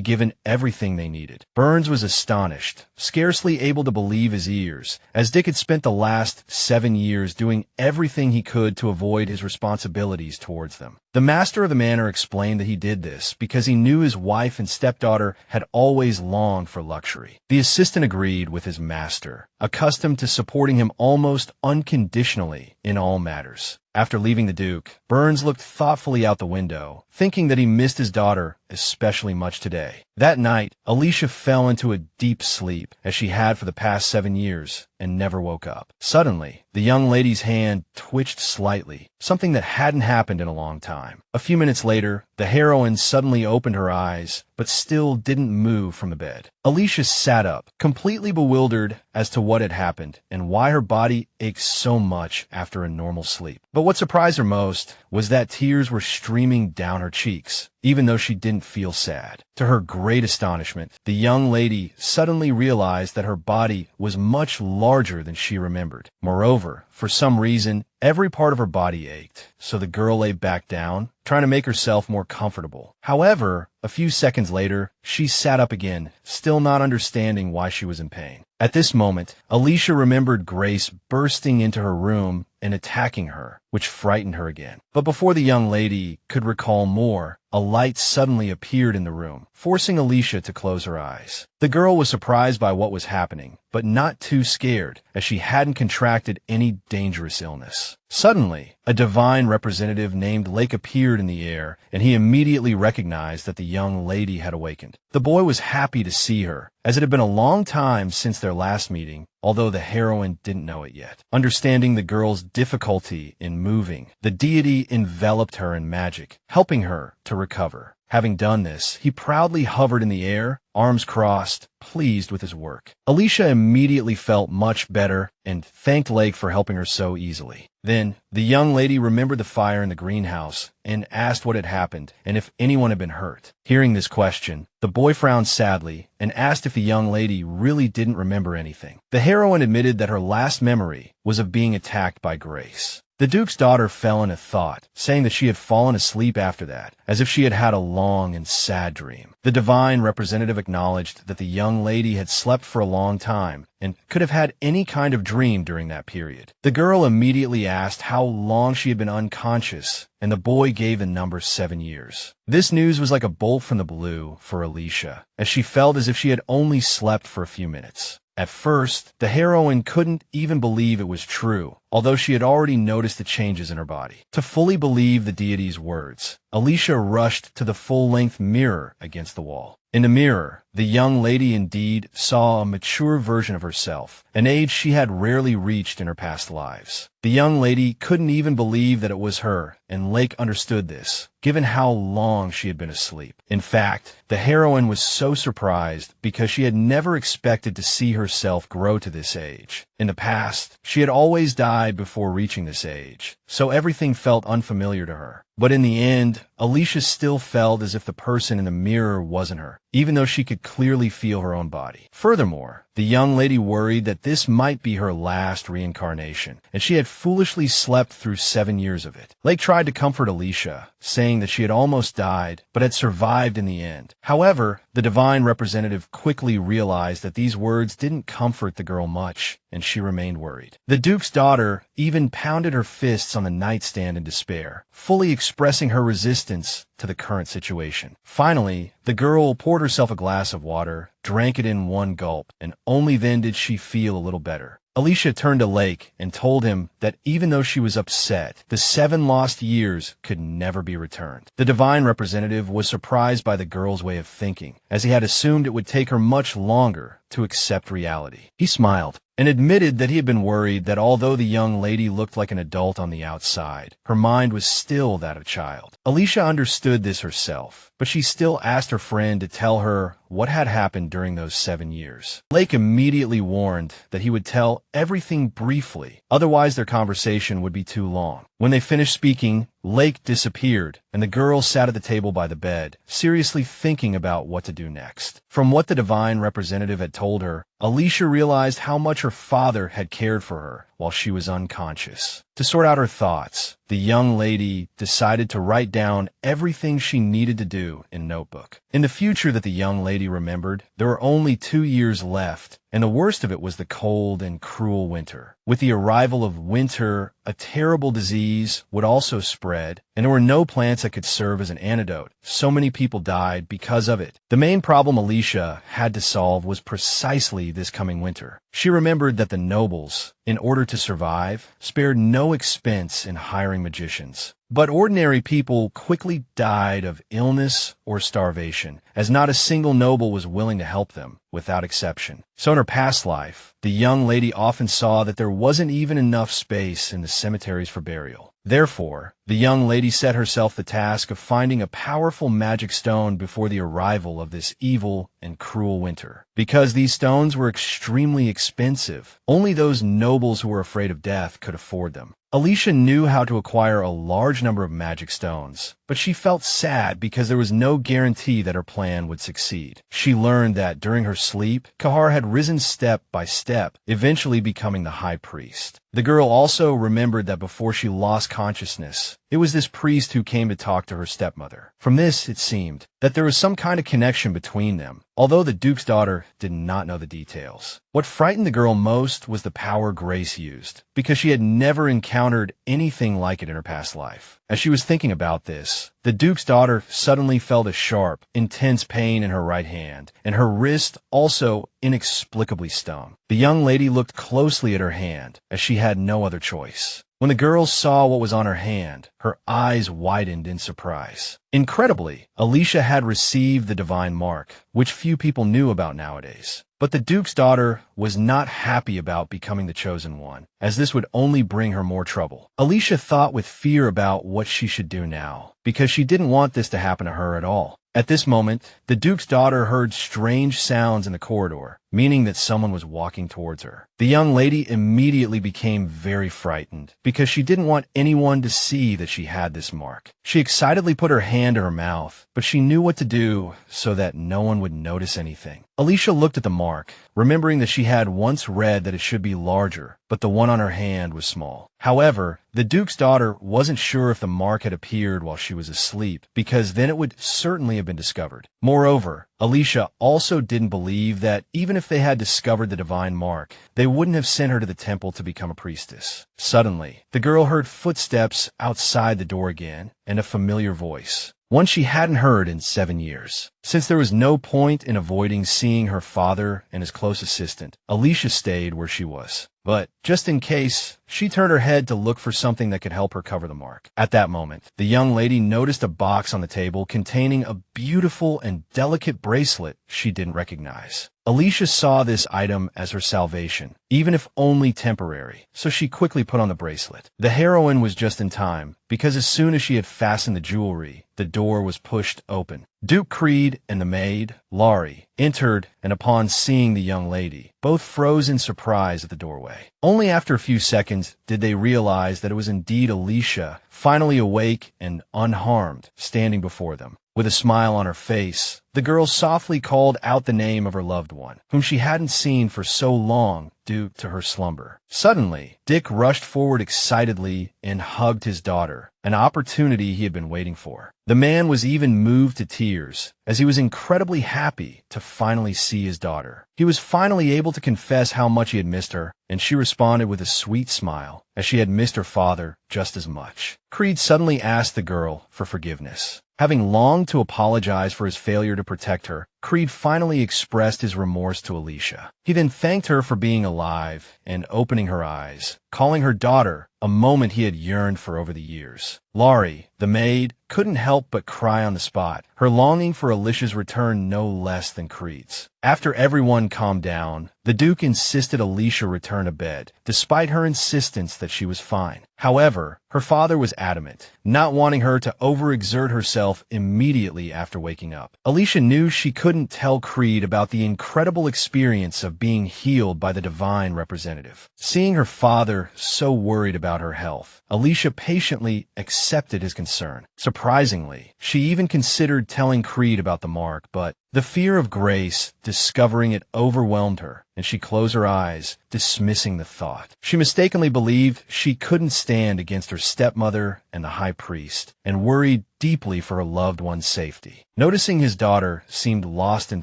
given everything they needed. Burns was astonished, scarcely able to believe his ears, as Dick had spent the last 7 years doing everything he could to avoid his responsibilities towards them. The master of the manor explained that he did this because he knew his wife and stepdaughter had always longed for luxury. The assistant agreed with his master, accustomed to supporting him almost unconditionally in all matters. After leaving the Duke, Burns looked thoughtfully out the window, thinking that he missed his daughter especially much today. That night, Alicia fell into a deep sleep, as she had for the past 7 years, and never woke up. Suddenly, the young lady's hand twitched slightly, something that hadn't happened in a long time. A few minutes later, the heroine suddenly opened her eyes, but still didn't move from the bed. Alicia sat up, completely bewildered as to what had happened and why her body ached so much after a normal sleep. But what surprised her most was that tears were streaming down her cheeks, even though she didn't feel sad. To her great astonishment, the young lady suddenly realized that her body was much larger than she remembered. Moreover, for some reason, every part of her body ached, so the girl lay back down, trying to make herself more comfortable. However, a few seconds later, she sat up again, still not understanding why she was in pain. At this moment, Alicia remembered Grace bursting into her room and attacking her, which frightened her again. But before the young lady could recall more, a light suddenly appeared in the room, forcing Alicia to close her eyes. The girl was surprised by what was happening, but not too scared, as she hadn't contracted any dangerous illness. Suddenly, a divine representative named Lake appeared in the air, and he immediately recognized that the young lady had awakened. The boy was happy to see her, as it had been a long time since their last meeting, although the heroine didn't know it yet. Understanding the girl's difficulty in moving, the deity enveloped her in magic, helping her to recover. Having done this, he proudly hovered in the air, arms crossed, pleased with his work. Alicia immediately felt much better and thanked Lake for helping her so easily. Then, the young lady remembered the fire in the greenhouse and asked what had happened and if anyone had been hurt. Hearing this question, the boy frowned sadly and asked if the young lady really didn't remember anything. The heroine admitted that her last memory was of being attacked by Grace. The Duke's daughter fell into thought, saying that she had fallen asleep after that, as if she had had a long and sad dream. The divine representative acknowledged that the young lady had slept for a long time and could have had any kind of dream during that period. The girl immediately asked how long she had been unconscious, and the boy gave the number 7 years. This news was like a bolt from the blue for Alicia, as she felt as if she had only slept for a few minutes. At first, the heroine couldn't even believe it was true, although she had already noticed the changes in her body. To fully believe the deity's words, Alicia rushed to the full-length mirror against the wall. In the mirror, the young lady indeed saw a mature version of herself, an age she had rarely reached in her past lives. The young lady couldn't even believe that it was her, and Lake understood this, given how long she had been asleep. In fact, the heroine was so surprised because she had never expected to see herself grow to this age. In the past, she had always died before reaching this age, so everything felt unfamiliar to her. But in the end, Alicia still felt as if the person in the mirror wasn't her, even though she could clearly feel her own body. Furthermore, the young lady worried that this might be her last reincarnation, and she had foolishly slept through 7 years of it. Lake tried to comfort Alicia, saying that she had almost died, but had survived in the end. However, the divine representative quickly realized that these words didn't comfort the girl much, and she remained worried. The Duke's daughter even pounded her fists on the nightstand in despair, fully expressing her resistance to the current situation. Finally, the girl poured herself a glass of water, drank it in one gulp, and only then did she feel a little better. Alicia turned to Lake and told him that even though she was upset, the 7 lost years could never be returned. The divine representative was surprised by the girl's way of thinking, as he had assumed it would take her much longer to accept reality. He smiled and admitted that he had been worried that although the young lady looked like an adult on the outside, her mind was still that of a child. Alicia understood this herself, but she still asked her friend to tell her what had happened during those 7 years. Lake immediately warned that he would tell everything briefly, otherwise their conversation would be too long. When they finished speaking, Lake disappeared, and the girl sat at the table by the bed, seriously thinking about what to do next. From what the divine representative had told her, Alicia realized how much her father had cared for her while she was unconscious. To sort out her thoughts, the young lady decided to write down everything she needed to do in a notebook. In the future that the young lady remembered, there were only 2 years left, and the worst of it was the cold and cruel winter. With the arrival of winter, a terrible disease would also spread, and there were no plants that could serve as an antidote. So many people died because of it. The main problem Alicia had to solve was precisely this coming winter. She remembered that the nobles, in order to survive, spared no expense in hiring magicians. But ordinary people quickly died of illness or starvation, as not a single noble was willing to help them, without exception. So in her past life, the young lady often saw that there wasn't even enough space in the cemeteries for burial. Therefore, the young lady set herself the task of finding a powerful magic stone before the arrival of this evil and cruel winter. Because these stones were extremely expensive, only those nobles who were afraid of death could afford them. Alicia knew how to acquire a large number of magic stones, but she felt sad because there was no guarantee that her plan would succeed. She learned that during her sleep, Kahar had risen step by step, eventually becoming the high priest. The girl also remembered that before she lost consciousness, it was this priest who came to talk to her stepmother. From this, it seemed that there was some kind of connection between them, although the Duke's daughter did not know the details. What frightened the girl most was the power Grace used, because she had never encountered anything like it in her past life. As she was thinking about this, the Duke's daughter suddenly felt a sharp, intense pain in her right hand, and her wrist also inexplicably stung. The young lady looked closely at her hand, as she had no other choice. When the girl saw what was on her hand, her eyes widened in surprise. Incredibly, Alicia had received the divine mark, which few people knew about nowadays. But the Duke's daughter was not happy about becoming the chosen one, as this would only bring her more trouble. Alicia thought with fear about what she should do now, because she didn't want this to happen to her at all. At this moment, the Duke's daughter heard strange sounds in the corridor, meaning that someone was walking towards her. The young lady immediately became very frightened, because she didn't want anyone to see that she had this mark. She excitedly put her hand to her mouth, but she knew what to do so that no one would notice anything. Alicia looked at the mark, remembering that she had once read that it should be larger, but the one on her hand was small. However, the Duke's daughter wasn't sure if the mark had appeared while she was asleep, because then it would certainly have been discovered. Moreover, Alicia also didn't believe that even if they had discovered the divine mark, they wouldn't have sent her to the temple to become a priestess. Suddenly, the girl heard footsteps outside the door again, and a familiar voice, one she hadn't heard in 7 years. Since there was no point in avoiding seeing her father and his close assistant, Alicia stayed where she was. But, just in case, she turned her head to look for something that could help her cover the mark. At that moment, the young lady noticed a box on the table containing a beautiful and delicate bracelet she didn't recognize. Alicia saw this item as her salvation, even if only temporary, so she quickly put on the bracelet. The heroine was just in time, because as soon as she had fastened the jewelry, the door was pushed open. Duke Creed and the maid, Laurie, entered, and upon seeing the young lady, both froze in surprise at the doorway. Only after a few seconds did they realize that it was indeed Alicia, finally awake and unharmed, standing before them. With a smile on her face, the girl softly called out the name of her loved one, whom she hadn't seen for so long due to her slumber. Suddenly, Dick rushed forward excitedly and hugged his daughter, an opportunity he had been waiting for. The man was even moved to tears, as he was incredibly happy to finally see his daughter. He was finally able to confess how much he had missed her, and she responded with a sweet smile, as she had missed her father just as much. Creed suddenly asked the girl for forgiveness. Having longed to apologize for his failure to protect her, Creed finally expressed his remorse to Alicia. He then thanked her for being alive and opening her eyes, calling her daughter, a moment he had yearned for over the years. Laurie, the maid, couldn't help but cry on the spot, her longing for Alicia's return no less than Creed's. After everyone calmed down, the Duke insisted Alicia return to bed, despite her insistence that she was fine. However, her father was adamant, not wanting her to overexert herself immediately after waking up. Alicia knew she couldn't tell Creed about the incredible experience of being healed by the divine representative. Seeing her father so worried about her health, Alicia patiently accepted his concern. Surprisingly, she even considered telling Creed about the mark, but the fear of Grace discovering it overwhelmed her, and she closed her eyes, dismissing the thought. She mistakenly believed she couldn't stand against her stepmother and the high priest, and worried deeply for her loved one's safety. Noticing his daughter seemed lost in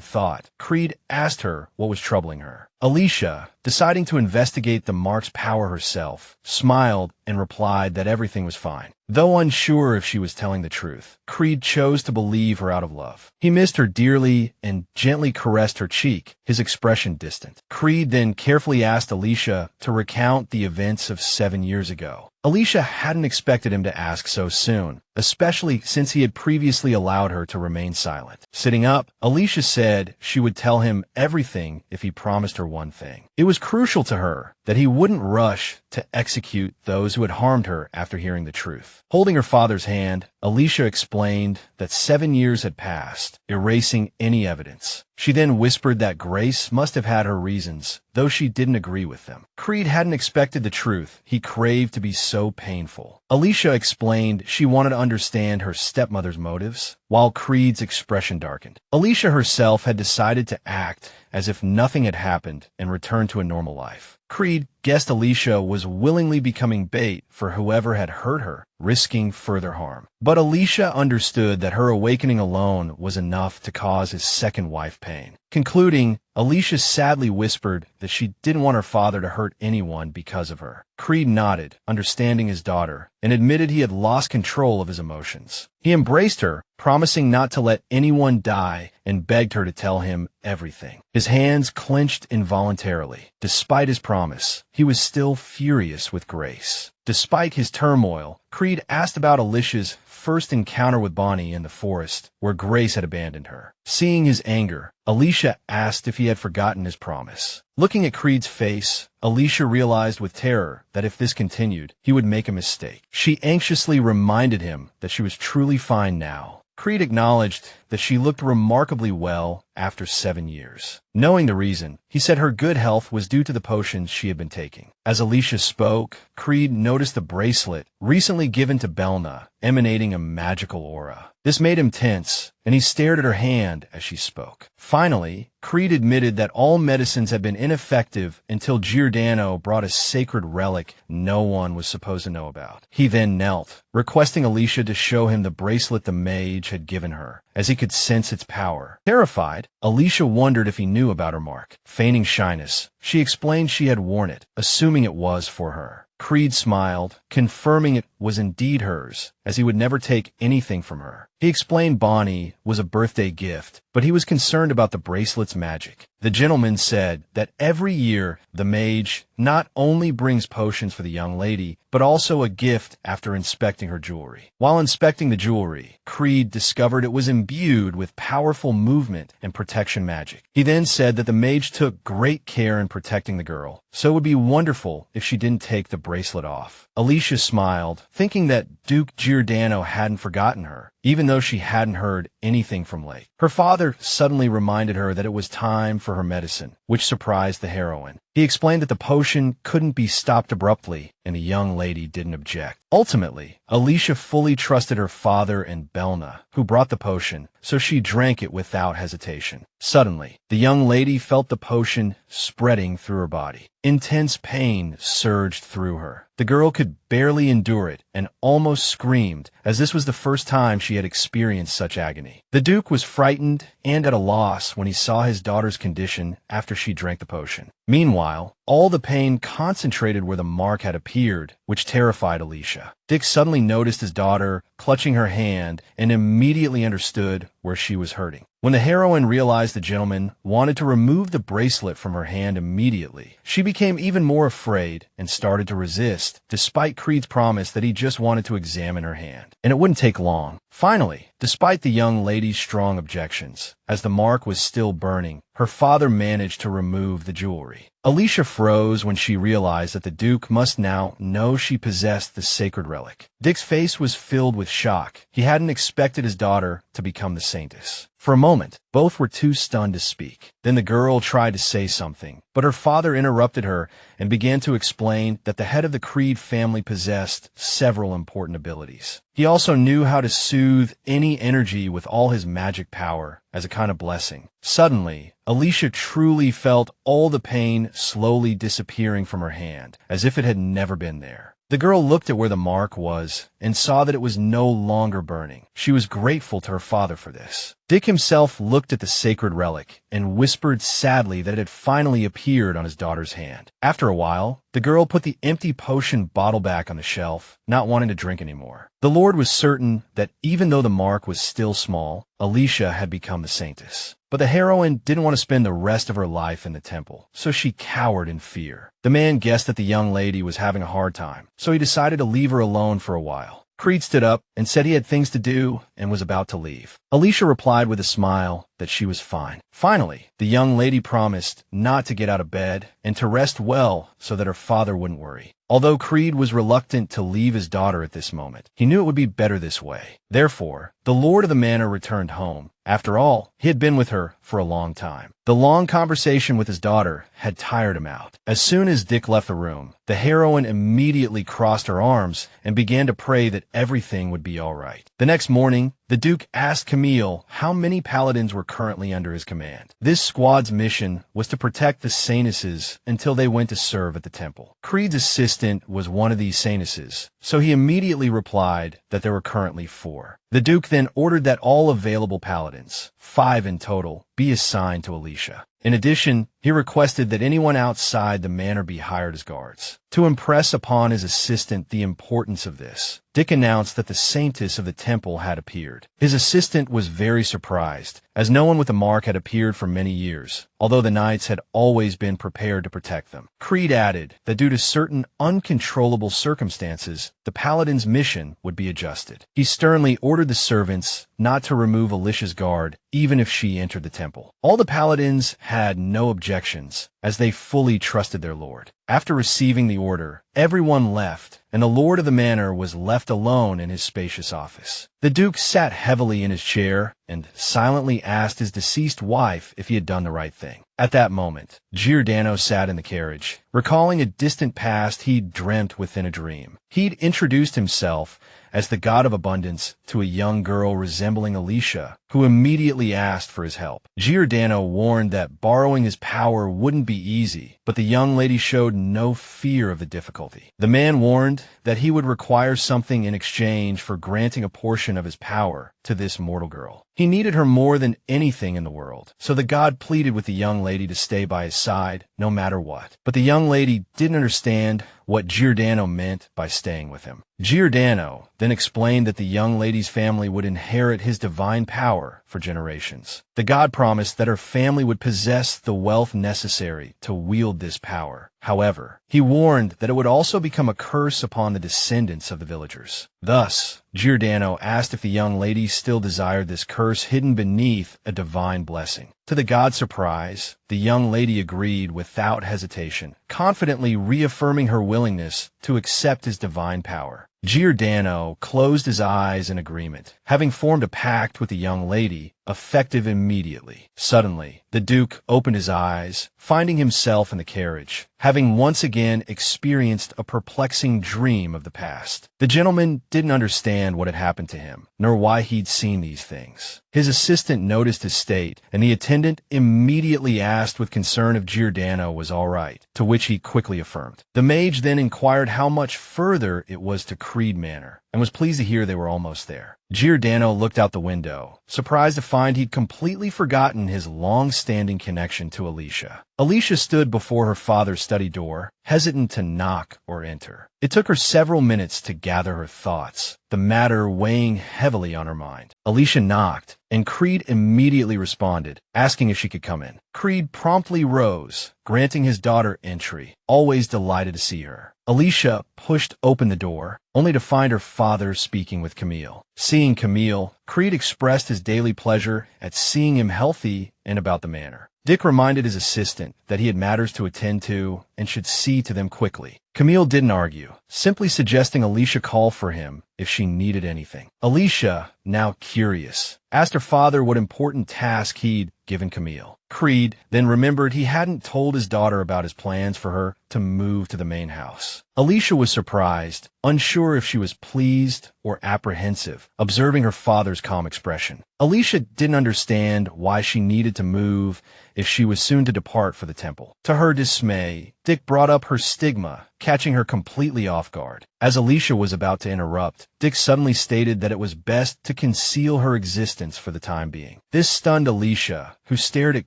thought, Creed asked her what was troubling her. Alicia, deciding to investigate the mark's power herself, smiled and replied that everything was fine. Though unsure if she was telling the truth, Creed chose to believe her out of love. He missed her dearly and gently caressed her cheek, his expression distant. Creed then carefully asked Alicia to recount the events of 7 years ago. Alicia hadn't expected him to ask so soon, especially since he had previously allowed her to remain silent. Sitting up, Alicia said she would tell him everything if he promised her one thing. It was crucial to her that he wouldn't rush to execute those who had harmed her after hearing the truth. Holding her father's hand, Alicia explained that 7 years had passed, erasing any evidence. She then whispered that Grace must have had her reasons, though she didn't agree with them. Creed hadn't expected the truth he craved to be so painful. Alicia explained she wanted to understand her stepmother's motives, while Creed's expression darkened. Alicia herself had decided to act as if nothing had happened and return to a normal life. Creed guessed Alicia was willingly becoming bait for whoever had hurt her, risking further harm. But Alicia understood that her awakening alone was enough to cause his second wife pain. Concluding, Alicia sadly whispered that she didn't want her father to hurt anyone because of her. Creed nodded, understanding his daughter, and admitted he had lost control of his emotions. He embraced her, promising not to let anyone die, and begged her to tell him everything. His hands clenched involuntarily. Despite his promise, he was still furious with Grace. Despite his turmoil, Creed asked about Alicia's first encounter with Bonnie in the forest, where Grace had abandoned her. Seeing his anger, Alicia asked if he had forgotten his promise. Looking at Creed's face, Alicia realized with terror that if this continued, he would make a mistake. She anxiously reminded him that she was truly fine now. Creed acknowledged that she looked remarkably well after 7 years. Knowing the reason, he said her good health was due to the potions she had been taking. As Alicia spoke, Creed noticed the bracelet recently given to Belna, emanating a magical aura. This made him tense, and he stared at her hand as she spoke. Finally, Creed admitted that all medicines had been ineffective until Giordano brought a sacred relic no one was supposed to know about. He then knelt, requesting Alicia to show him the bracelet the mage had given her, as he could sense its power. Terrified, Alicia wondered if he knew about her mark. Feigning shyness, she explained she had worn it, assuming it was for her. Creed smiled, confirming it was indeed hers, as he would never take anything from her. He explained Bonnie was a birthday gift, but he was concerned about the bracelet's magic. The gentleman said that every year the mage not only brings potions for the young lady, but also a gift after inspecting her jewelry. While inspecting the jewelry, Creed discovered it was imbued with powerful movement and protection magic. He then said that the mage took great care in protecting the girl, so it would be wonderful if she didn't take the bracelet off. Alicia smiled, thinking that Duke Giordano hadn't forgotten her, even though she hadn't heard anything from Lake. Her father suddenly reminded her that it was time for her medicine, which surprised the heroine. He explained that the potion couldn't be stopped abruptly, and the young lady didn't object. Ultimately, Alicia fully trusted her father and Belna, who brought the potion, so she drank it without hesitation. Suddenly, the young lady felt the potion spreading through her body. Intense pain surged through her. The girl could barely endure it and almost screamed, as this was the first time she had experienced such agony. The Duke was frightened and at a loss when he saw his daughter's condition after she drank the potion. Meanwhile, all the pain concentrated where the mark had appeared, which terrified Alicia. Dick suddenly noticed his daughter clutching her hand and immediately understood where she was hurting. When the heroine realized the gentleman wanted to remove the bracelet from her hand immediately, she became even more afraid and started to resist, despite Creed's promise that he just wanted to examine her hand. And it wouldn't take long. Finally, despite the young lady's strong objections, as the mark was still burning, her father managed to remove the jewelry. Alicia froze when she realized that the Duke must now know she possessed the sacred relic. Dick's face was filled with shock. He hadn't expected his daughter to become the saintess. For a moment, both were too stunned to speak. Then the girl tried to say something, but her father interrupted her and began to explain that the head of the Creed family possessed several important abilities. He also knew how to soothe any energy with all his magic power as a kind of blessing. Suddenly, Alicia truly felt all the pain slowly disappearing from her hand, as if it had never been there. The girl looked at where the mark was and saw that it was no longer burning. She was grateful to her father for this. Dick himself looked at the sacred relic and whispered sadly that it had finally appeared on his daughter's hand. After a while, the girl put the empty potion bottle back on the shelf, not wanting to drink anymore. The Lord was certain that even though the mark was still small, Alicia had become the saintess. But the heroine didn't want to spend the rest of her life in the temple, so she cowered in fear. The man guessed that the young lady was having a hard time, so he decided to leave her alone for a while. Creed stood up and said he had things to do and was about to leave. Alicia replied with a smile that she was fine. Finally, the young lady promised not to get out of bed and to rest well so that her father wouldn't worry. Although Creed was reluctant to leave his daughter at this moment, he knew it would be better this way. Therefore, the lord of the manor returned home. After all, he had been with her for a long time. The long conversation with his daughter had tired him out. As soon as Dick left the room, the heroine immediately crossed her arms and began to pray that everything would be all right. The next morning, the Duke asked Camille how many paladins were currently under his command. This squad's mission was to protect the Sanuses until they went to serve at the temple. Creed's assistant was one of these Sanuses, so he immediately replied that there were currently 4. The Duke then ordered that all available paladins, 5 in total, be assigned to Alicia. In addition, he requested that anyone outside the manor be hired as guards. To impress upon his assistant the importance of this, Dick announced that the saintess of the temple had appeared. His assistant was very surprised, as no one with a mark had appeared for many years, although the knights had always been prepared to protect them. Creed added that due to certain uncontrollable circumstances, the paladin's mission would be adjusted. He sternly ordered the servants not to remove Alicia's guard, even if she entered the temple. All the paladins had no objections, as they fully trusted their lord. After receiving the order, everyone left, and the lord of the manor was left alone in his spacious office. The Duke sat heavily in his chair and silently asked his deceased wife if he had done the right thing. At that moment, Giordano sat in the carriage, recalling a distant past he'd dreamt within a dream. He'd introduced himself as the god of abundance to a young girl resembling Alicia, who immediately asked for his help. Giordano warned that borrowing his power wouldn't be easy, but the young lady showed no fear of the difficulty. The man warned that he would require something in exchange for granting a portion of his power to this mortal girl. He needed her more than anything in the world, so the god pleaded with the young lady to stay by his side no matter what. But the young lady didn't understand what Giordano meant by staying with him. Giordano then explained that the young lady's family would inherit his divine power for generations. The god promised that her family would possess the wealth necessary to wield this power. However, he warned that it would also become a curse upon the descendants of the villagers. Thus, Giordano asked if the young lady still desired this curse hidden beneath a divine blessing. To the god's surprise, the young lady agreed without hesitation, confidently reaffirming her willingness to accept his divine power. Giordano closed his eyes in agreement, having formed a pact with the young lady, effective immediately. Suddenly, the Duke opened his eyes, finding himself in the carriage, having once again experienced a perplexing dream of the past. The gentleman didn't understand what had happened to him, nor why he'd seen these things. His assistant noticed his state, and the attendant immediately asked with concern if Giordano was all right, to which he quickly affirmed. The mage then inquired how much further it was to Creed Manor, and was pleased to hear they were almost there. Giordano looked out the window, surprised to find he'd completely forgotten his long-standing connection to Alicia. Alicia stood before her father's study door, hesitant to knock or enter. It took her several minutes to gather her thoughts, the matter weighing heavily on her mind. Alicia knocked, and Creed immediately responded, asking if she could come in. Creed promptly rose, granting his daughter entry, always delighted to see her. Alicia pushed open the door, only to find her father speaking with Camille. Seeing Camille, Creed expressed his daily pleasure at seeing him healthy and about the manor. Dick reminded his assistant that he had matters to attend to and should see to them quickly. Camille didn't argue, simply suggesting Alicia call for him if she needed anything. Alicia, now curious, asked her father what important task he'd given Camille. Creed then remembered he hadn't told his daughter about his plans for her to move to the main house. Alicia was surprised, unsure if she was pleased or apprehensive, observing her father's calm expression. Alicia didn't understand why she needed to move if she was soon to depart for the temple. To her dismay, Dick brought up her stigma, catching her completely off guard. As Alicia was about to interrupt, Dick suddenly stated that it was best to conceal her existence for the time being. This stunned Alicia, who stared at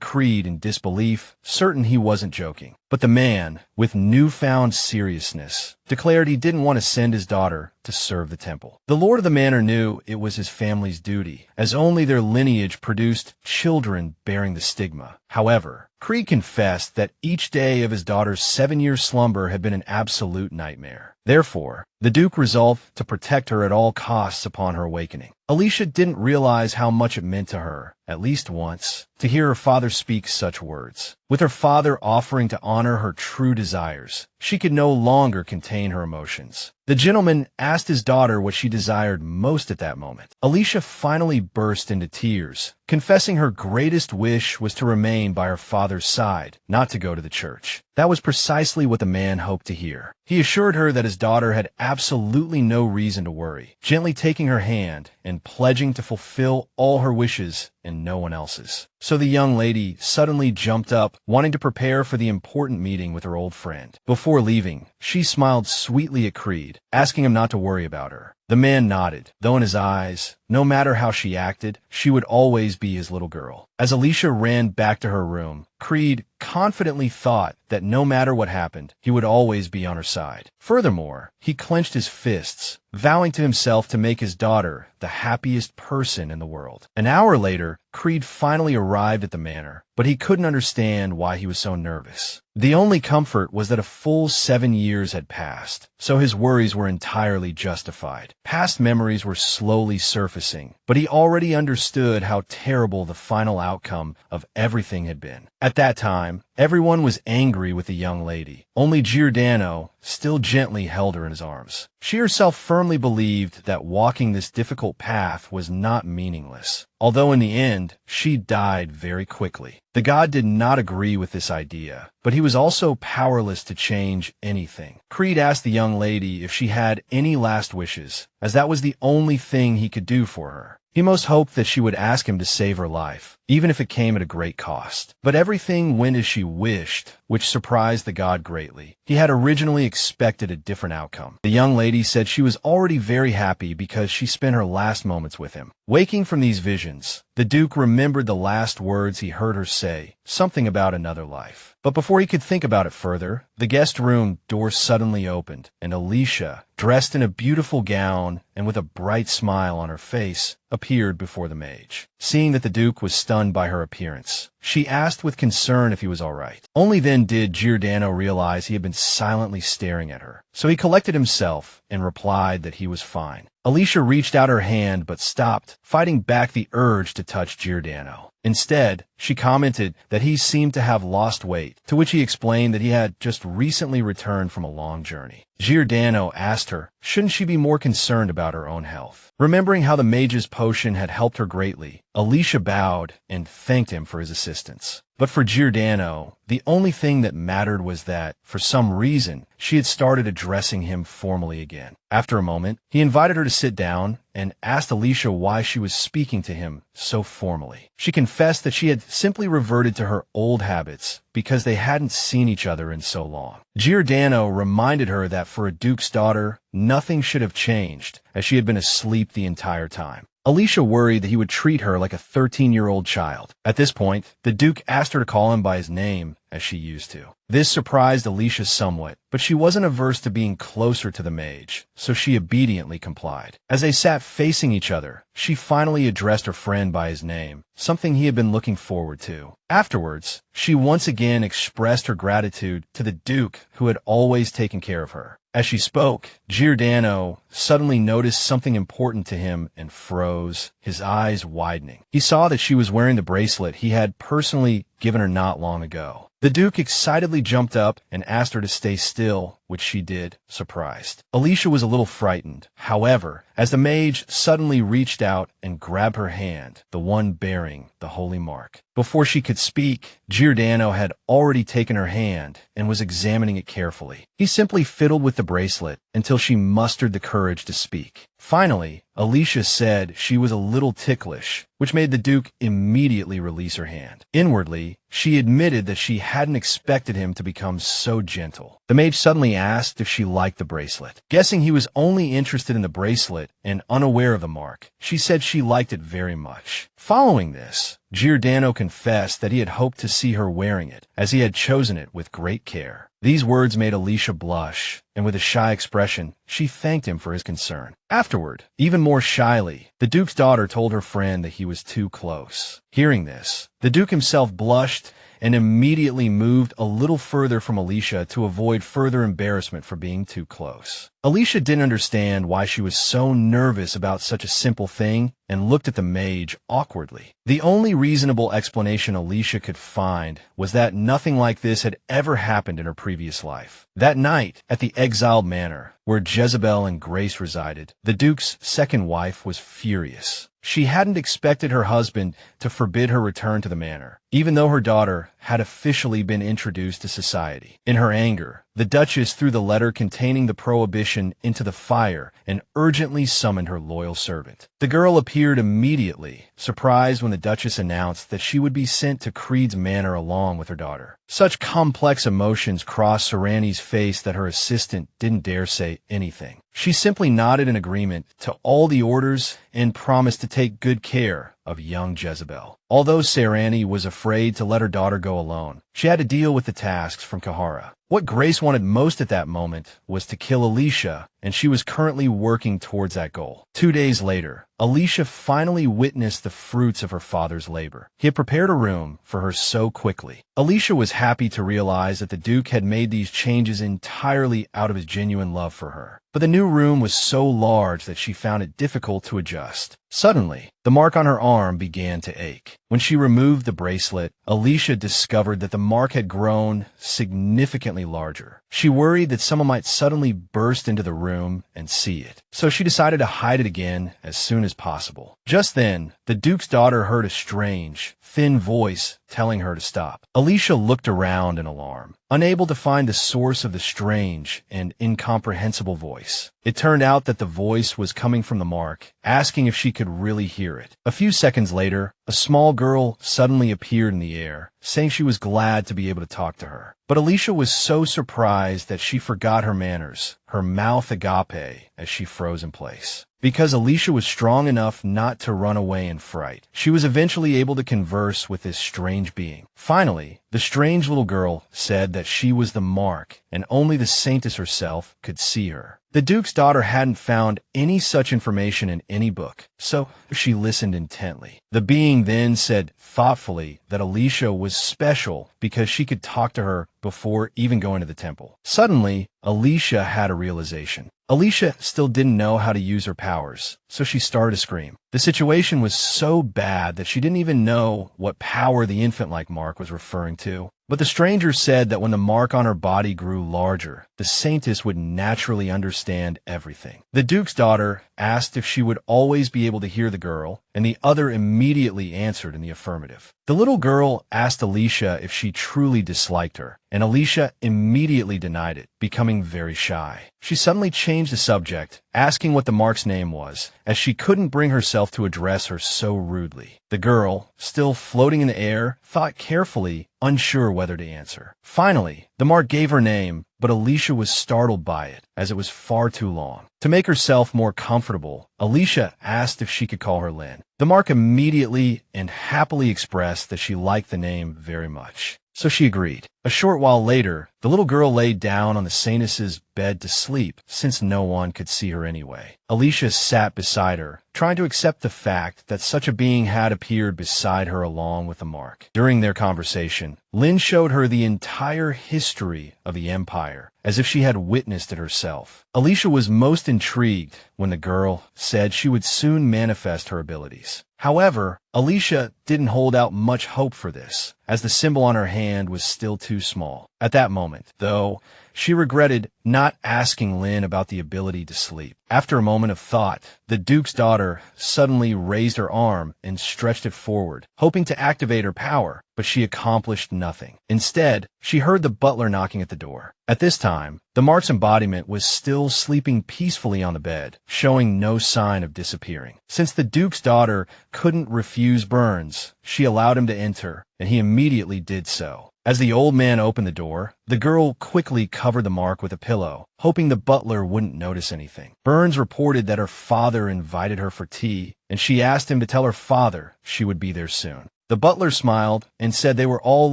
Creed in disbelief, certain he wasn't joking. But the man, with newfound seriousness, declared he didn't want to send his daughter to serve the temple. The lord of the manor knew it was his family's duty, as only their lineage produced children bearing the stigma. However, Creed confessed that each day of his daughter's 7-year slumber had been an absolute nightmare. Therefore, the Duke resolved to protect her at all costs upon her awakening. Alicia didn't realize how much it meant to her, at least once, to hear her father speak such words. With her father offering to honor her true desires, she could no longer contain her emotions. The gentleman asked his daughter what she desired most at that moment. Alicia finally burst into tears, confessing her greatest wish was to remain by her father's side, not to go to the church. That was precisely what the man hoped to hear. He assured her that his daughter had absolutely no reason to worry, gently taking her hand and pledging to fulfill all her wishes and no one else's. So the young lady suddenly jumped up, wanting to prepare for the important meeting with her old friend. Before leaving, she smiled sweetly at Creed, asking him not to worry about her. The man nodded, though in his eyes, no matter how she acted, she would always be his little girl. As Alicia ran back to her room, Creed confidently thought that no matter what happened, he would always be on her side. Furthermore, he clenched his fists, vowing to himself to make his daughter the happiest person in the world. An hour later, Creed finally arrived at the manor, but he couldn't understand why he was so nervous. The only comfort was that a full 7 years had passed, so his worries were entirely justified. Past memories were slowly surfacing, but he already understood how terrible the final outcome of everything had been. At that time, everyone was angry with the young lady. Only Giordano still gently held her in his arms. She herself firmly believed that walking this difficult path was not meaningless, although in the end, she died very quickly. The god did not agree with this idea, but he was also powerless to change anything. Creed asked the young lady if she had any last wishes, as that was the only thing he could do for her. He most hoped that she would ask him to save her life, even if it came at a great cost. But everything went as she wished, which surprised the god greatly. He had originally expected a different outcome. The young lady said she was already very happy because she spent her last moments with him. Waking from these visions, the Duke remembered the last words he heard her say, something about another life. But before he could think about it further, the guest room door suddenly opened, and Alicia, dressed in a beautiful gown and with a bright smile on her face, appeared before the mage. Seeing that the Duke was stunned by her appearance, she asked with concern if he was all right. Only then did Giordano realize he had been silently staring at her, so he collected himself and replied that he was fine. Alicia reached out her hand but stopped, fighting back the urge to touch Giordano. Instead, she commented that he seemed to have lost weight, to which he explained that he had just recently returned from a long journey. Giordano asked her, shouldn't she be more concerned about her own health? Remembering how the mage's potion had helped her greatly, Alicia bowed and thanked him for his assistance. But for Giordano, the only thing that mattered was that, for some reason, she had started addressing him formally again. After a moment, he invited her to sit down and asked Alicia why she was speaking to him so formally. She confessed that she had simply reverted to her old habits because they hadn't seen each other in so long. Giordano reminded her that for a duke's daughter, nothing should have changed, as she had been asleep the entire time. Alicia worried that he would treat her like a 13-year-old child. At this point, the Duke asked her to call him by his name, as she used to. This surprised Alicia somewhat, but she wasn't averse to being closer to the mage, so she obediently complied. As they sat facing each other, she finally addressed her friend by his name, something he had been looking forward to. Afterwards, she once again expressed her gratitude to the Duke who had always taken care of her. As she spoke, Giordano suddenly noticed something important to him and froze, his eyes widening. He saw that she was wearing the bracelet he had personally given her not long ago. The Duke excitedly jumped up and asked her to stay still, which she did, surprised. Alicia was a little frightened. However, as the mage suddenly reached out and grabbed her hand, the one bearing the holy mark. Before she could speak, Giordano had already taken her hand and was examining it carefully. He simply fiddled with the bracelet until she mustered the courage to speak. Finally, Alicia said she was a little ticklish, which made the Duke immediately release her hand. Inwardly, she admitted that she hadn't expected him to become so gentle. The mage suddenly asked if she liked the bracelet. Guessing he was only interested in the bracelet and unaware of the mark, she said she liked it very much. Following this, Giordano confessed that he had hoped to see her wearing it, as he had chosen it with great care. These words made Alicia blush, and with a shy expression, she thanked him for his concern. Afterward, even more shyly, the Duke's daughter told her friend that he was too close. Hearing this, the Duke himself blushed and immediately moved a little further from Alicia to avoid further embarrassment for being too close. Alicia didn't understand why she was so nervous about such a simple thing and looked at the mage awkwardly. The only reasonable explanation Alicia could find was that nothing like this had ever happened in her previous life. That night, at the exiled manor, where Jezebel and Grace resided, the Duke's second wife was furious. She hadn't expected her husband to forbid her return to the manor, even though her daughter had officially been introduced to society. In her anger, the Duchess threw the letter containing the prohibition into the fire and urgently summoned her loyal servant. The girl appeared immediately, surprised when the Duchess announced that she would be sent to Creed's manor along with her daughter. Such complex emotions crossed Serani's face that her assistant didn't dare say anything. She simply nodded in agreement to all the orders and promised to take good care of young Jezebel. Although Serani was afraid to let her daughter go alone, she had to deal with the tasks from Kahara. What Grace wanted most at that moment was to kill Alicia, and she was currently working towards that goal. 2 days later, Alicia finally witnessed the fruits of her father's labor. He had prepared a room for her so quickly. Alicia was happy to realize that the Duke had made these changes entirely out of his genuine love for her. But the new room was so large that she found it difficult to adjust. Suddenly, the mark on her arm began to ache. When she removed the bracelet, Alicia discovered that the mark had grown significantly larger. She worried that someone might suddenly burst into the room and see it, so she decided to hide it again as soon as possible. Just then, the Duke's daughter heard a strange, thin voice telling her to stop. Alicia looked around in alarm, unable to find the source of the strange and incomprehensible voice. It turned out that the voice was coming from the mark, asking if she could really hear it. A few seconds later, a small girl suddenly appeared in the air, saying she was glad to be able to talk to her. But Alicia was so surprised that she forgot her manners, her mouth agape, as she froze in place. Because Alicia was strong enough not to run away in fright, she was eventually able to converse with this strange being. Finally, the strange little girl said that she was the mark, and only the Saintess herself could see her. The Duke's daughter hadn't found any such information in any book, so she listened intently. The being then said thoughtfully that Alicia was special because she could talk to her before even going to the temple. Suddenly, Alicia had a realization. Alicia still didn't know how to use her powers, so she started to scream. The situation was so bad that she didn't even know what power the infant-like mark was referring to. But the stranger said that when the mark on her body grew larger, the Saintess would naturally understand everything. The Duke's daughter asked if she would always be able to hear the girl, and the other immediately answered in the affirmative. The little girl asked Alicia if she truly disliked her, and Alicia immediately denied it, becoming very shy. She suddenly changed the subject, asking what the mark's name was, as she couldn't bring herself to address her so rudely. The girl, still floating in the air, thought carefully, unsure whether to answer. Finally, the mark gave her name, but Alicia was startled by it, as it was far too long. To make herself more comfortable, Alicia asked if she could call her Lynn. The mark immediately and happily expressed that she liked the name very much, so she agreed. A short while later, the little girl laid down on the Saintess's bed to sleep, since no one could see her anyway. Alicia sat beside her, trying to accept the fact that such a being had appeared beside her along with the mark. During their conversation, Lynn showed her the entire history of the Empire, as if she had witnessed it herself. Alicia was most intrigued when the girl said she would soon manifest her abilities. However, Alicia didn't hold out much hope for this, as the symbol on her hand was still too small. At that moment, though, she regretted not asking Lynn about the ability to sleep. After a moment of thought, the Duke's daughter suddenly raised her arm and stretched it forward, hoping to activate her power, but she accomplished nothing. Instead, she heard the butler knocking at the door. At this time, the mark's embodiment was still sleeping peacefully on the bed, showing no sign of disappearing. Since the Duke's daughter couldn't refuse Burns, she allowed him to enter, and he immediately did so. As the old man opened the door, the girl quickly covered the mark with a pillow, hoping the butler wouldn't notice anything. Burns reported that her father invited her for tea, and she asked him to tell her father she would be there soon. The butler smiled and said they were all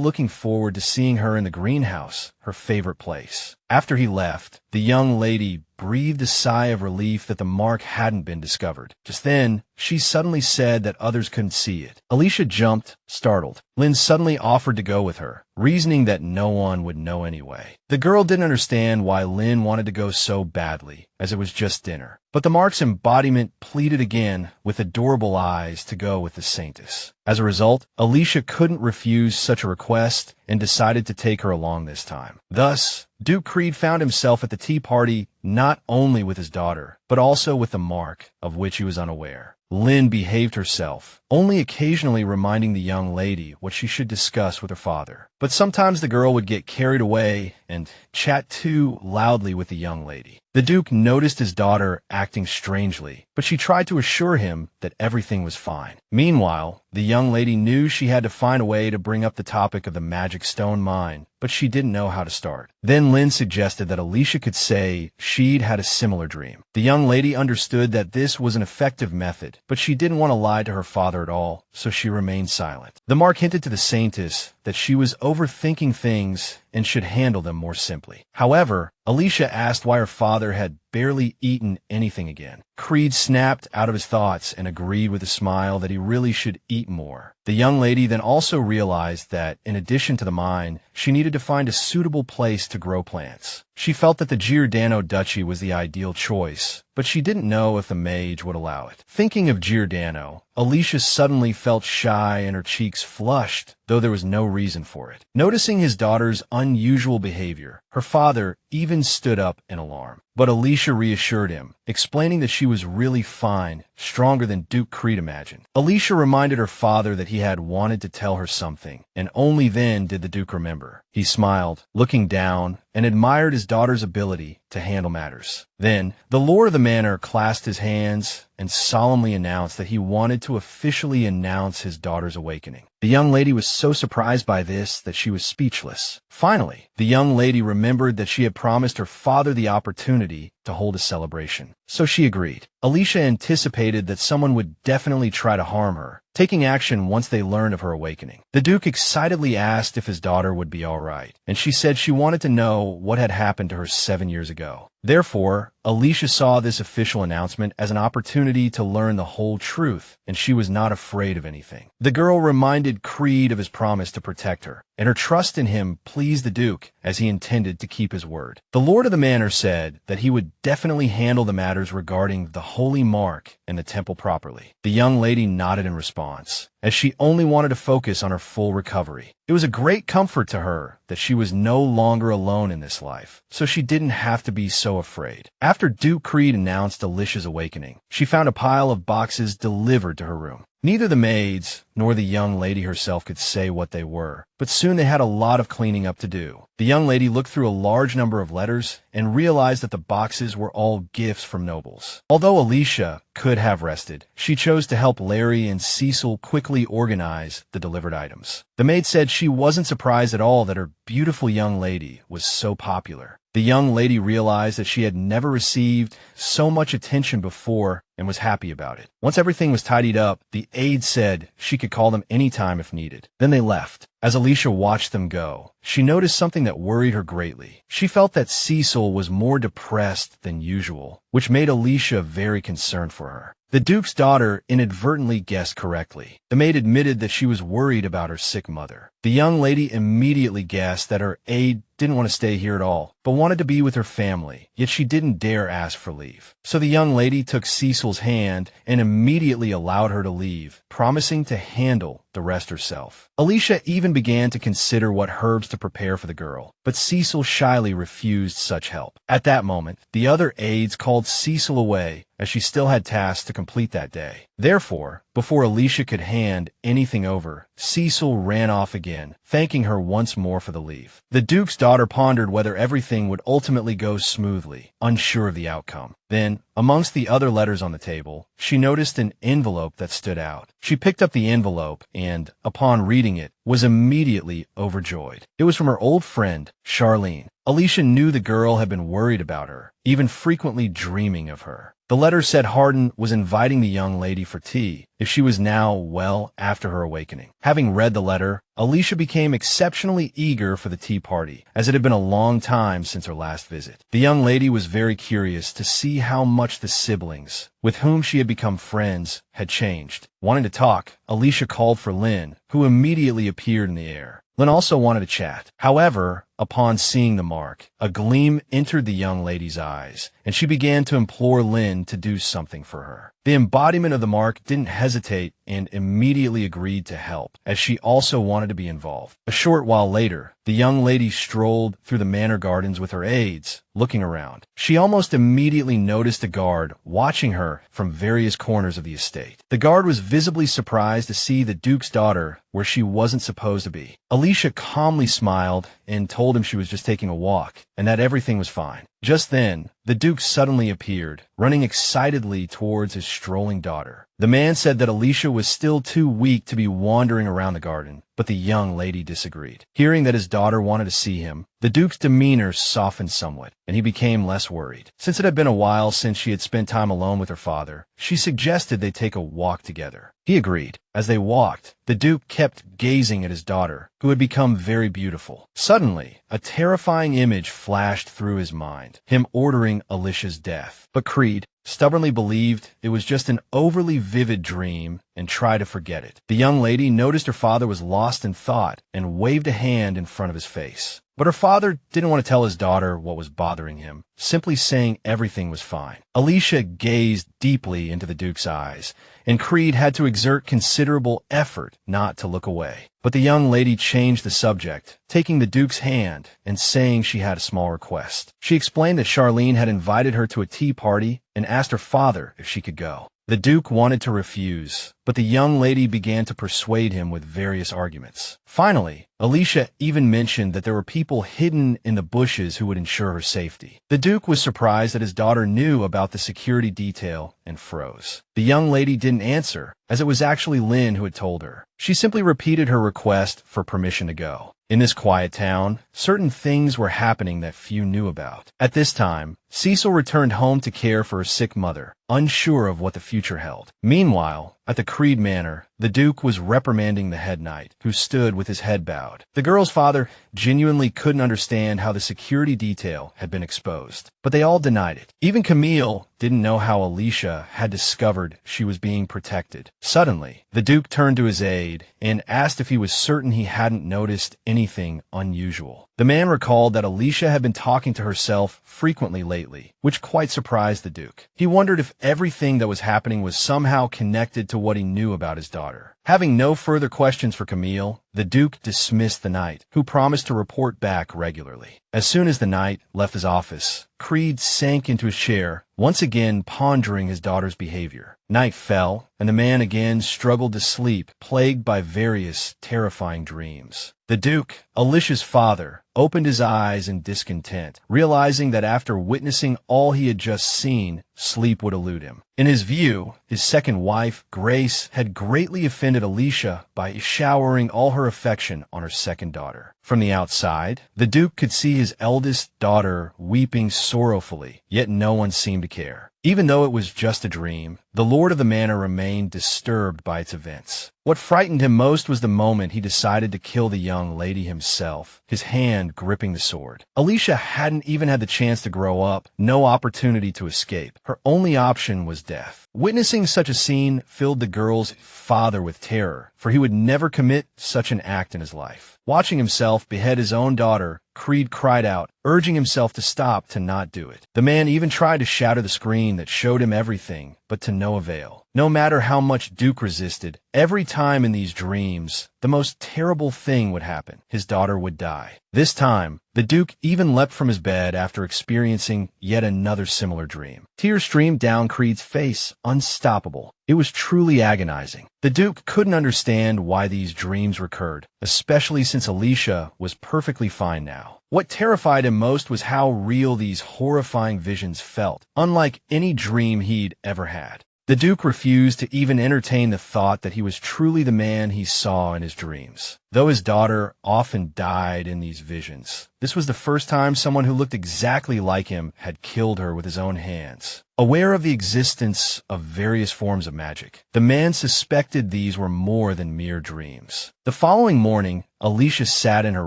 looking forward to seeing her in the greenhouse, her favorite place. After he left, the young lady breathed a sigh of relief that the mark hadn't been discovered. Just then, she suddenly said that others couldn't see it. Alicia jumped, startled. Lynn suddenly offered to go with her, reasoning that no one would know anyway. The girl didn't understand why Lynn wanted to go so badly, as it was just dinner. But the mark's embodiment pleaded again with adorable eyes to go with the Saintess. As a result, Alicia couldn't refuse such a request and decided to take her along this time. Thus, Duke Creed found himself at the tea party not only with his daughter, but also with the mark of which he was unaware. Lynn behaved herself, only occasionally reminding the young lady what she should discuss with her father. But sometimes the girl would get carried away and chat too loudly with the young lady. The Duke noticed his daughter acting strangely, but she tried to assure him that everything was fine. Meanwhile, the young lady knew she had to find a way to bring up the topic of the magic stone mine, but she didn't know how to start. Then Lynn suggested that Alicia could say she'd had a similar dream. The young lady understood that this was an effective method, but she didn't want to lie to her father at all, so she remained silent. The mark hinted to the saintess that she was overthinking things and should handle them more simply. However, Alicia asked why her father had barely eaten anything again. Creed snapped out of his thoughts and agreed with a smile that he really should eat more. The young lady then also realized that, in addition to the mine, she needed to find a suitable place to grow plants. She felt that the Giordano Duchy was the ideal choice, but she didn't know if the mage would allow it. Thinking of Giordano, Alicia suddenly felt shy and her cheeks flushed, though there was no reason for it. Noticing his daughter's unusual behavior, her father even stood up in alarm. But Alicia reassured him, explaining that she was really fine, stronger than Duke Creed imagined. Alicia reminded her father that he had wanted to tell her something, and only then did the Duke remember. He smiled, looking down, and admired his daughter's ability to handle matters. Then, the lord of the manor clasped his hands and solemnly announced that he wanted to officially announce his daughter's awakening. The young lady was so surprised by this that she was speechless. Finally, the young lady remembered that she had promised her father the opportunity to hold a celebration, so she agreed. Alicia anticipated that someone would definitely try to harm her, taking action once they learned of her awakening. The Duke excitedly asked if his daughter would be all right, and she said she wanted to know what had happened to her 7 years ago. Therefore, Alicia saw this official announcement as an opportunity to learn the whole truth, and she was not afraid of anything. The girl reminded Creed of his promise to protect her, and her trust in him pleased the Duke, as he intended to keep his word. The lord of the manor said that he would definitely handle the matters regarding the holy mark and the temple properly. The young lady nodded in response, as she only wanted to focus on her full recovery. It was a great comfort to her that she was no longer alone in this life, so she didn't have to be so afraid. After Duke Creed announced Alicia's awakening, she found a pile of boxes delivered to her room. Neither the maids nor the young lady herself could say what they were, but soon they had a lot of cleaning up to do. The young lady looked through a large number of letters and realized that the boxes were all gifts from nobles. Although Alicia could have rested, she chose to help Larry and Cecil quickly organize the delivered items. The maid said she wasn't surprised at all that her beautiful young lady was so popular. The young lady realized that she had never received so much attention before and was happy about it. Once everything was tidied up, the aide said she could call them anytime if needed. Then they left. As Alicia watched them go, she noticed something that worried her greatly. She felt that Cecil was more depressed than usual, which made Alicia very concerned for her. The Duke's daughter inadvertently guessed correctly. The maid admitted that she was worried about her sick mother. The young lady immediately guessed that her aide didn't want to stay here at all, but wanted to be with her family, yet she didn't dare ask for leave. So the young lady took Cecil's hand and immediately allowed her to leave, promising to handle the rest herself. Alicia even began to consider what herbs to prepare for the girl, but Cecil shyly refused such help. At that moment, the other aides called Cecil away, as she still had tasks to complete that day. Therefore, before Alicia could hand anything over, Cecil ran off again, thanking her once more for the leave. The Duke's daughter pondered whether everything would ultimately go smoothly, unsure of the outcome. Then, amongst the other letters on the table, she noticed an envelope that stood out. She picked up the envelope and, upon reading it, was immediately overjoyed. It was from her old friend, Charlene. Alicia knew the girl had been worried about her, even frequently dreaming of her. The letter said Harden was inviting the young lady for tea if she was now well after her awakening. Having read the letter, Alicia became exceptionally eager for the tea party, as it had been a long time since her last visit. The young lady was very curious to see how much the siblings, with whom she had become friends, had changed. Wanting to talk, Alicia called for Lynn, who immediately appeared in the air. Lynn also wanted to chat. However, Upon seeing the mark, a gleam entered the young lady's eyes, and she began to implore Lin to do something for her. The embodiment of the mark didn't hesitate and immediately agreed to help, as she also wanted to be involved. A short while later, the young lady strolled through the manor gardens with her aides, looking around. She almost immediately noticed a guard watching her from various corners of the estate. The guard was visibly surprised to see the Duke's daughter where she wasn't supposed to be. Alicia calmly smiled and told him she was just taking a walk, and that everything was fine. Just then, the Duke suddenly appeared, running excitedly towards his strolling daughter. The man said that Alicia was still too weak to be wandering around the garden, but the young lady disagreed. Hearing that his daughter wanted to see him, the Duke's demeanor softened somewhat, and he became less worried. Since it had been a while since she had spent time alone with her father, she suggested they take a walk together. He agreed. As they walked, the Duke kept gazing at his daughter, who had become very beautiful. Suddenly, a terrifying image flashed through his mind, him ordering Alicia's death. But Creed stubbornly believed it was just an overly vivid dream and tried to forget it. The young lady noticed her father was lost in thought and waved a hand in front of his face. But her father didn't want to tell his daughter what was bothering him, simply saying everything was fine. Alicia gazed deeply into the Duke's eyes, and Creed had to exert considerable effort not to look away. But the young lady changed the subject, taking the Duke's hand and saying she had a small request. She explained that Charlene had invited her to a tea party and asked her father if she could go. The Duke wanted to refuse, but the young lady began to persuade him with various arguments. Finally, Alicia even mentioned that there were people hidden in the bushes who would ensure her safety. The Duke was surprised that his daughter knew about the security detail and froze. The young lady didn't answer, as it was actually Lin who had told her. She simply repeated her request for permission to go. In this quiet town, certain things were happening that few knew about. At this time, Cecil returned home to care for her sick mother, unsure of what the future held. Meanwhile, at the Creed Manor, the Duke was reprimanding the head knight, who stood with his head bowed. The girl's father genuinely couldn't understand how the security detail had been exposed, but they all denied it. Even Camille didn't know how Alicia had discovered she was being protected. Suddenly, the Duke turned to his aide and asked if he was certain he hadn't noticed anything unusual. The man recalled that Alicia had been talking to herself frequently lately, which quite surprised the Duke. He wondered if everything that was happening was somehow connected to what he knew about his daughter. Having no further questions for Camille, the Duke dismissed the knight, who promised to report back regularly. As soon as the knight left his office, Creed sank into his chair, once again pondering his daughter's behavior. Night fell, and the man again struggled to sleep, plagued by various terrifying dreams. The Duke, Alicia's father, opened his eyes in discontent, realizing that after witnessing all he had just seen, sleep would elude him. In his view, his second wife, Grace, had greatly offended Alicia by showering all her affection on her second daughter. From the outside, the Duke could see his eldest daughter weeping sorrowfully, yet no one seemed to care. Even though it was just a dream, the Lord of the Manor remained disturbed by its events. What frightened him most was the moment he decided to kill the young lady himself, his hand gripping the sword. Alicia hadn't even had the chance to grow up, no opportunity to escape. Her only option was death. Witnessing such a scene filled the girl's father with terror, for he would never commit such an act in his life. Watching himself behead his own daughter, Creed cried out, urging himself to stop to not do it. The man even tried to shatter the screen that showed him everything, but to no avail. No matter how much Duke resisted, every time in these dreams, the most terrible thing would happen. His daughter would die. This time, the Duke even leapt from his bed after experiencing yet another similar dream. Tears streamed down Creed's face, unstoppable. It was truly agonizing. The Duke couldn't understand why these dreams recurred, especially since Alicia was perfectly fine now. What terrified him most was how real these horrifying visions felt, unlike any dream he'd ever had. The Duke refused to even entertain the thought that he was truly the man he saw in his dreams. Though his daughter often died in these visions, this was the first time someone who looked exactly like him had killed her with his own hands. Aware of the existence of various forms of magic, the man suspected these were more than mere dreams. The following morning, Alicia sat in her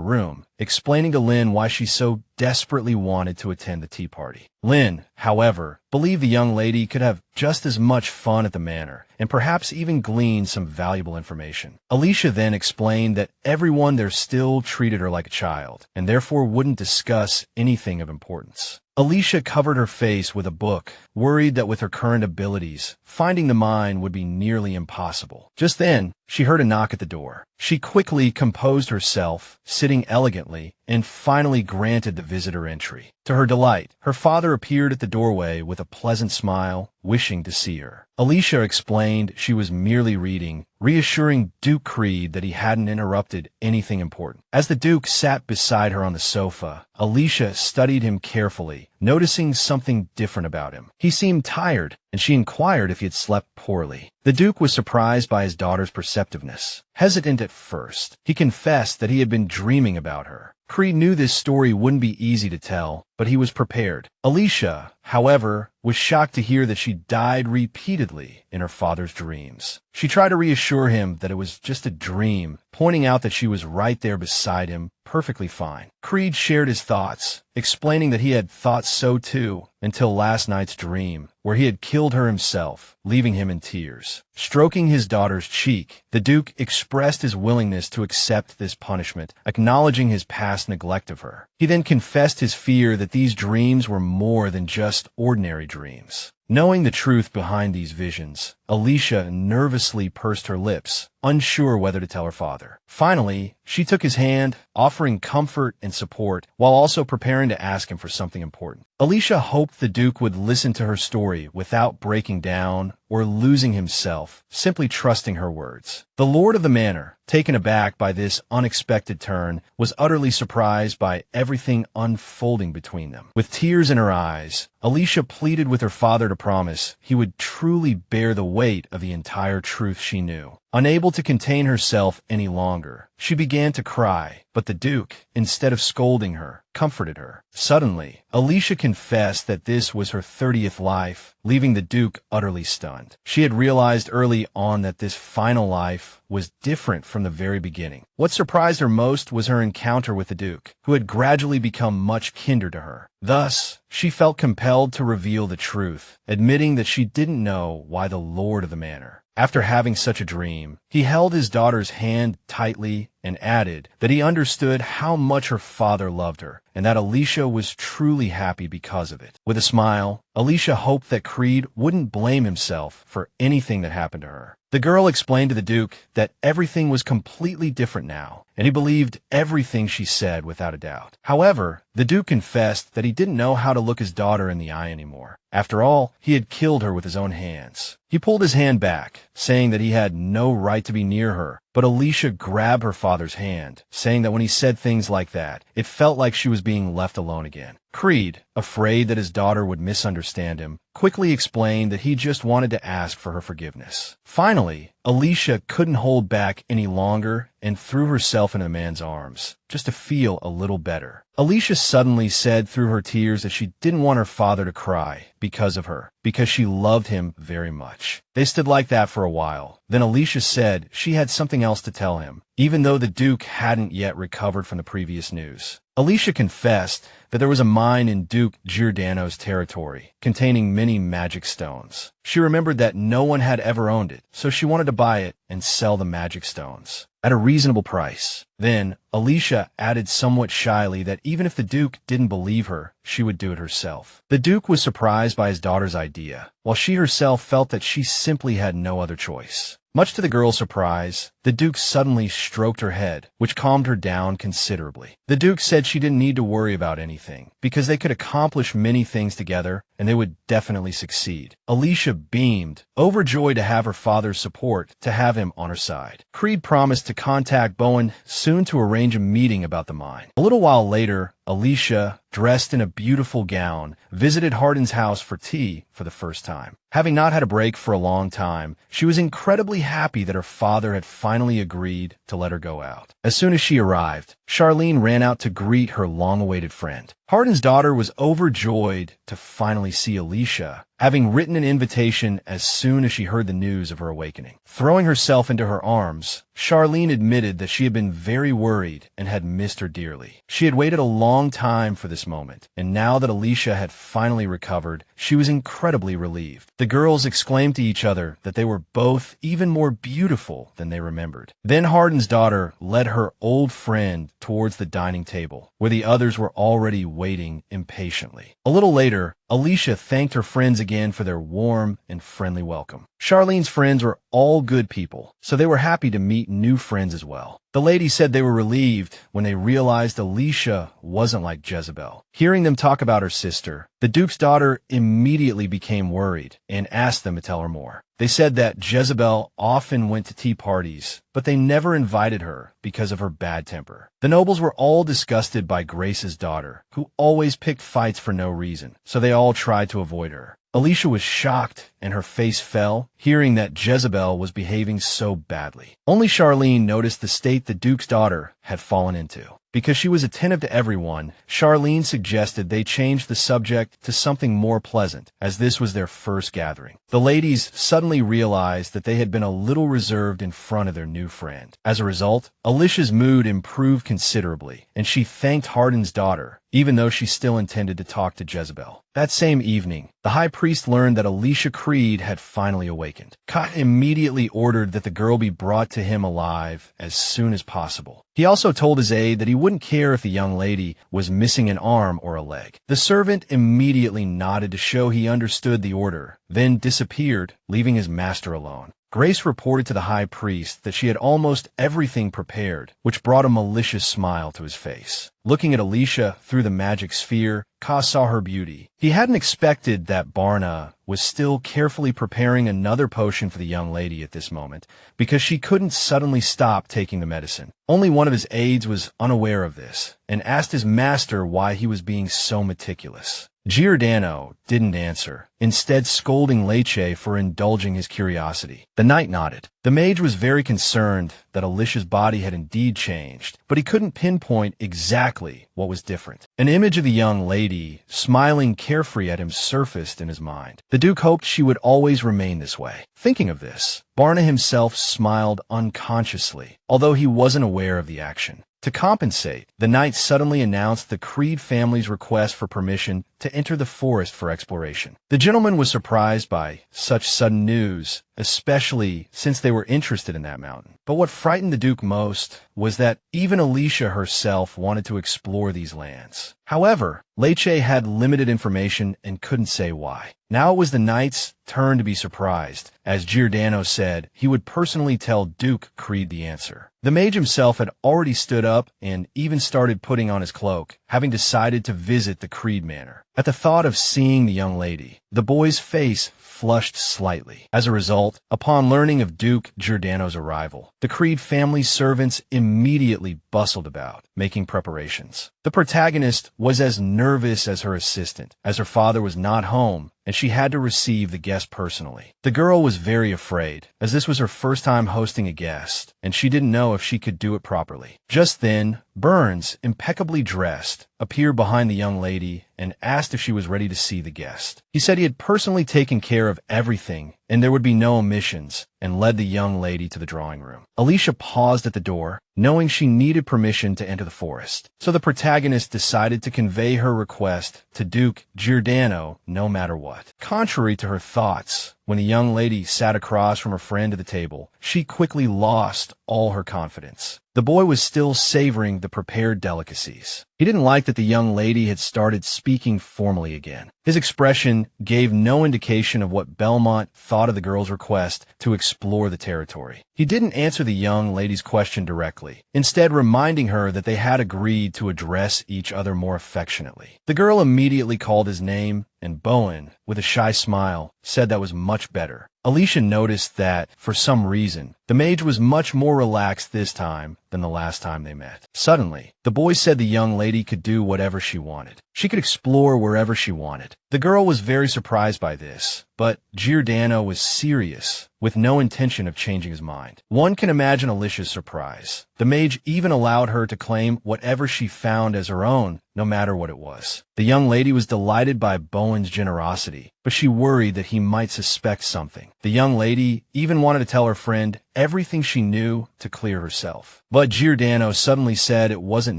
room, explaining to Lin why she so desperately wanted to attend the tea party. Lin, however, believed the young lady could have just as much fun at the manor, and perhaps even glean some valuable information. Alicia then explained that everyone there still treated her like a child, and therefore wouldn't discuss anything of importance. Alicia covered her face with a book, worried that with her current abilities, finding the mine would be nearly impossible. Just then, she heard a knock at the door. She quickly composed herself, sitting elegantly, and finally granted the visitor entry. To her delight, her father appeared at the doorway with a pleasant smile, wishing to see her. Alicia explained she was merely reading, reassuring Duke Creed that he hadn't interrupted anything important. As the Duke sat beside her on the sofa, Alicia studied him carefully, noticing something different about him. He seemed tired, and she inquired if he had slept poorly. The Duke was surprised by his daughter's perceptiveness. Hesitant at first, he confessed that he had been dreaming about her. Creed knew this story wouldn't be easy to tell, but he was prepared. Alicia, however, was shocked to hear that she died repeatedly in her father's dreams. She tried to reassure him that it was just a dream, pointing out that she was right there beside him, perfectly fine. Creed shared his thoughts, explaining that he had thought so too, until last night's dream, where he had killed her himself, leaving him in tears. Stroking his daughter's cheek, the Duke expressed his willingness to accept this punishment, acknowledging his past neglect of her. He then confessed his fear that these dreams were more than just ordinary dreams. Knowing the truth behind these visions, Alicia nervously pursed her lips, unsure whether to tell her father. Finally, she took his hand, offering comfort and support, while also preparing to ask him for something important. Alicia hoped the Duke would listen to her story without breaking down or losing himself, simply trusting her words. The Lord of the Manor, taken aback by this unexpected turn, was utterly surprised by everything unfolding between them. With tears in her eyes, Alicia pleaded with her father to promise he would truly bear the weight of the entire truth she knew. Unable to contain herself any longer, she began to cry, but the Duke, instead of scolding her, comforted her. Suddenly, Alicia confessed that this was her 30th life, leaving the Duke utterly stunned. She had realized early on that this final life was different from the very beginning. What surprised her most was her encounter with the Duke, who had gradually become much kinder to her. Thus, she felt compelled to reveal the truth, admitting that she didn't know why the Lord of the Manor. After having such a dream, he held his daughter's hand tightly and added that he understood how much her father loved her, and that Alicia was truly happy because of it. With a smile, Alicia hoped that Creed wouldn't blame himself for anything that happened to her. The girl explained to the Duke that everything was completely different now, and he believed everything she said without a doubt. However, the Duke confessed that he didn't know how to look his daughter in the eye anymore. After all, he had killed her with his own hands. He pulled his hand back, saying that he had no right to be near her, but Alicia grabbed her father's hand, saying that when he said things like that, it felt like she was being left alone again. Creed, afraid that his daughter would misunderstand him, quickly explained that he just wanted to ask for her forgiveness. Finally, Alicia couldn't hold back any longer and threw herself into the man's arms, just to feel a little better. Alicia suddenly said through her tears that she didn't want her father to cry because of her, because she loved him very much. They stood like that for a while. Then Alicia said she had something else to tell him, even though the Duke hadn't yet recovered from the previous news. Alicia confessed that there was a mine in Duke Giordano's territory, containing many magic stones. She remembered that no one had ever owned it, so she wanted to buy it and sell the magic stones at a reasonable price. Then, Alicia added somewhat shyly that even if the Duke didn't believe her, she would do it herself. The Duke was surprised by his daughter's idea, while she herself felt that she simply had no other choice. Much to the girl's surprise, the Duke suddenly stroked her head, which calmed her down considerably. The Duke said she didn't need to worry about anything, because they could accomplish many things together, and they would definitely succeed. Alicia beamed, overjoyed to have her father's support, to have him on her side. Creed promised to contact Bowen soon to arrange a meeting about the mine. A little while later, Alicia, dressed in a beautiful gown, visited Hardin's house for tea for the first time. Having not had a break for a long time, she was incredibly happy that her father had finally agreed to let her go out. As soon as she arrived, Charlene ran out to greet her long-awaited friend. Hardin's daughter was overjoyed to finally see Alicia, having written an invitation as soon as she heard the news of her awakening. Throwing herself into her arms, Charlene admitted that she had been very worried and had missed her dearly. She had waited a long time for this moment, and now that Alicia had finally recovered, she was incredibly relieved. The girls exclaimed to each other that they were both even more beautiful than they remembered. Then Hardin's daughter led her old friend towards the dining table, where the others were already waiting impatiently. A little later, Alicia thanked her friends again for their warm and friendly welcome. Charlene's friends were all good people, so they were happy to meet new friends as well. The ladies said they were relieved when they realized Alicia wasn't like Jezebel. Hearing them talk about her sister, the Duke's daughter immediately became worried and asked them to tell her more. They said that Jezebel often went to tea parties, but they never invited her because of her bad temper. The nobles were all disgusted by Grace's daughter, who always picked fights for no reason, so they all tried to avoid her. Alicia was shocked, and her face fell, hearing that Jezebel was behaving so badly. Only Charlene noticed the state the Duke's daughter had fallen into. Because she was attentive to everyone, Charlene suggested they change the subject to something more pleasant, as this was their first gathering. The ladies suddenly realized that they had been a little reserved in front of their new friend. As a result, Alicia's mood improved considerably, and she thanked Hardin's daughter, even though she still intended to talk to Jezebel. That same evening, the high priest learned that Alicia Creed had finally awakened. Kot immediately ordered that the girl be brought to him alive as soon as possible. He also told his aide that he wouldn't care if the young lady was missing an arm or a leg. The servant immediately nodded to show he understood the order, then disappeared, leaving his master alone. Grace reported to the high priest that she had almost everything prepared, which brought a malicious smile to his face. Looking at Alicia through the magic sphere, Ka saw her beauty. He hadn't expected that Barna was still carefully preparing another potion for the young lady at this moment, because she couldn't suddenly stop taking the medicine. Only one of his aides was unaware of this, and asked his master why he was being so meticulous. Giordano didn't answer, instead scolding Lecce for indulging his curiosity. The knight nodded. The mage was very concerned that Alicia's body had indeed changed, but he couldn't pinpoint exactly what was different. An image of the young lady, smiling carefree at him, surfaced in his mind. The Duke hoped she would always remain this way. Thinking of this, Barna himself smiled unconsciously, although he wasn't aware of the action. To compensate, the knight suddenly announced the Creed family's request for permission to enter the forest for exploration. The gentleman was surprised by such sudden news, especially since they were interested in that mountain. But what frightened the Duke most was that even Alicia herself wanted to explore these lands. However, Lecce had limited information and couldn't say why. Now it was the knight's turn to be surprised, as Giordano said he would personally tell Duke Creed the answer. The mage himself had already stood up and even started putting on his cloak, having decided to visit the Creed manor. At the thought of seeing the young lady, the boy's face flushed slightly. As a result, upon learning of Duke Giordano's arrival, the Creed family's servants immediately bustled about, making preparations. The protagonist was as nervous as her assistant, as her father was not home, and she had to receive the guest personally. The girl was very afraid, as this was her first time hosting a guest, and she didn't know if she could do it properly. Just then, Burns, impeccably dressed, appeared behind the young lady and asked if she was ready to see the guest. He said he had personally taken care of everything and there would be no omissions, and led the young lady to the drawing room. Alicia paused at the door, knowing she needed permission to enter the forest, so the protagonist decided to convey her request to Duke Giordano no matter what. Contrary to her thoughts, when the young lady sat across from her friend at the table, she quickly lost all her confidence. The boy was still savoring the prepared delicacies. He didn't like that the young lady had started speaking formally again. His expression gave no indication of what Belmont thought of the girl's request to explore the territory. He didn't answer the young lady's question directly, instead reminding her that they had agreed to address each other more affectionately. The girl immediately called his name, and Bowen, with a shy smile, said that was much better. Alicia noticed that, for some reason, the mage was much more relaxed this time than the last time they met. Suddenly, the boy said the young lady could do whatever she wanted. She could explore wherever she wanted. The girl was very surprised by this, but Giordano was serious, with no intention of changing his mind. One can imagine Alicia's surprise. The mage even allowed her to claim whatever she found as her own, no matter what it was. The young lady was delighted by Bowen's generosity, but she worried that he might suspect something. The young lady even wanted to tell her friend everything she knew to clear herself. But Giordano suddenly said it wasn't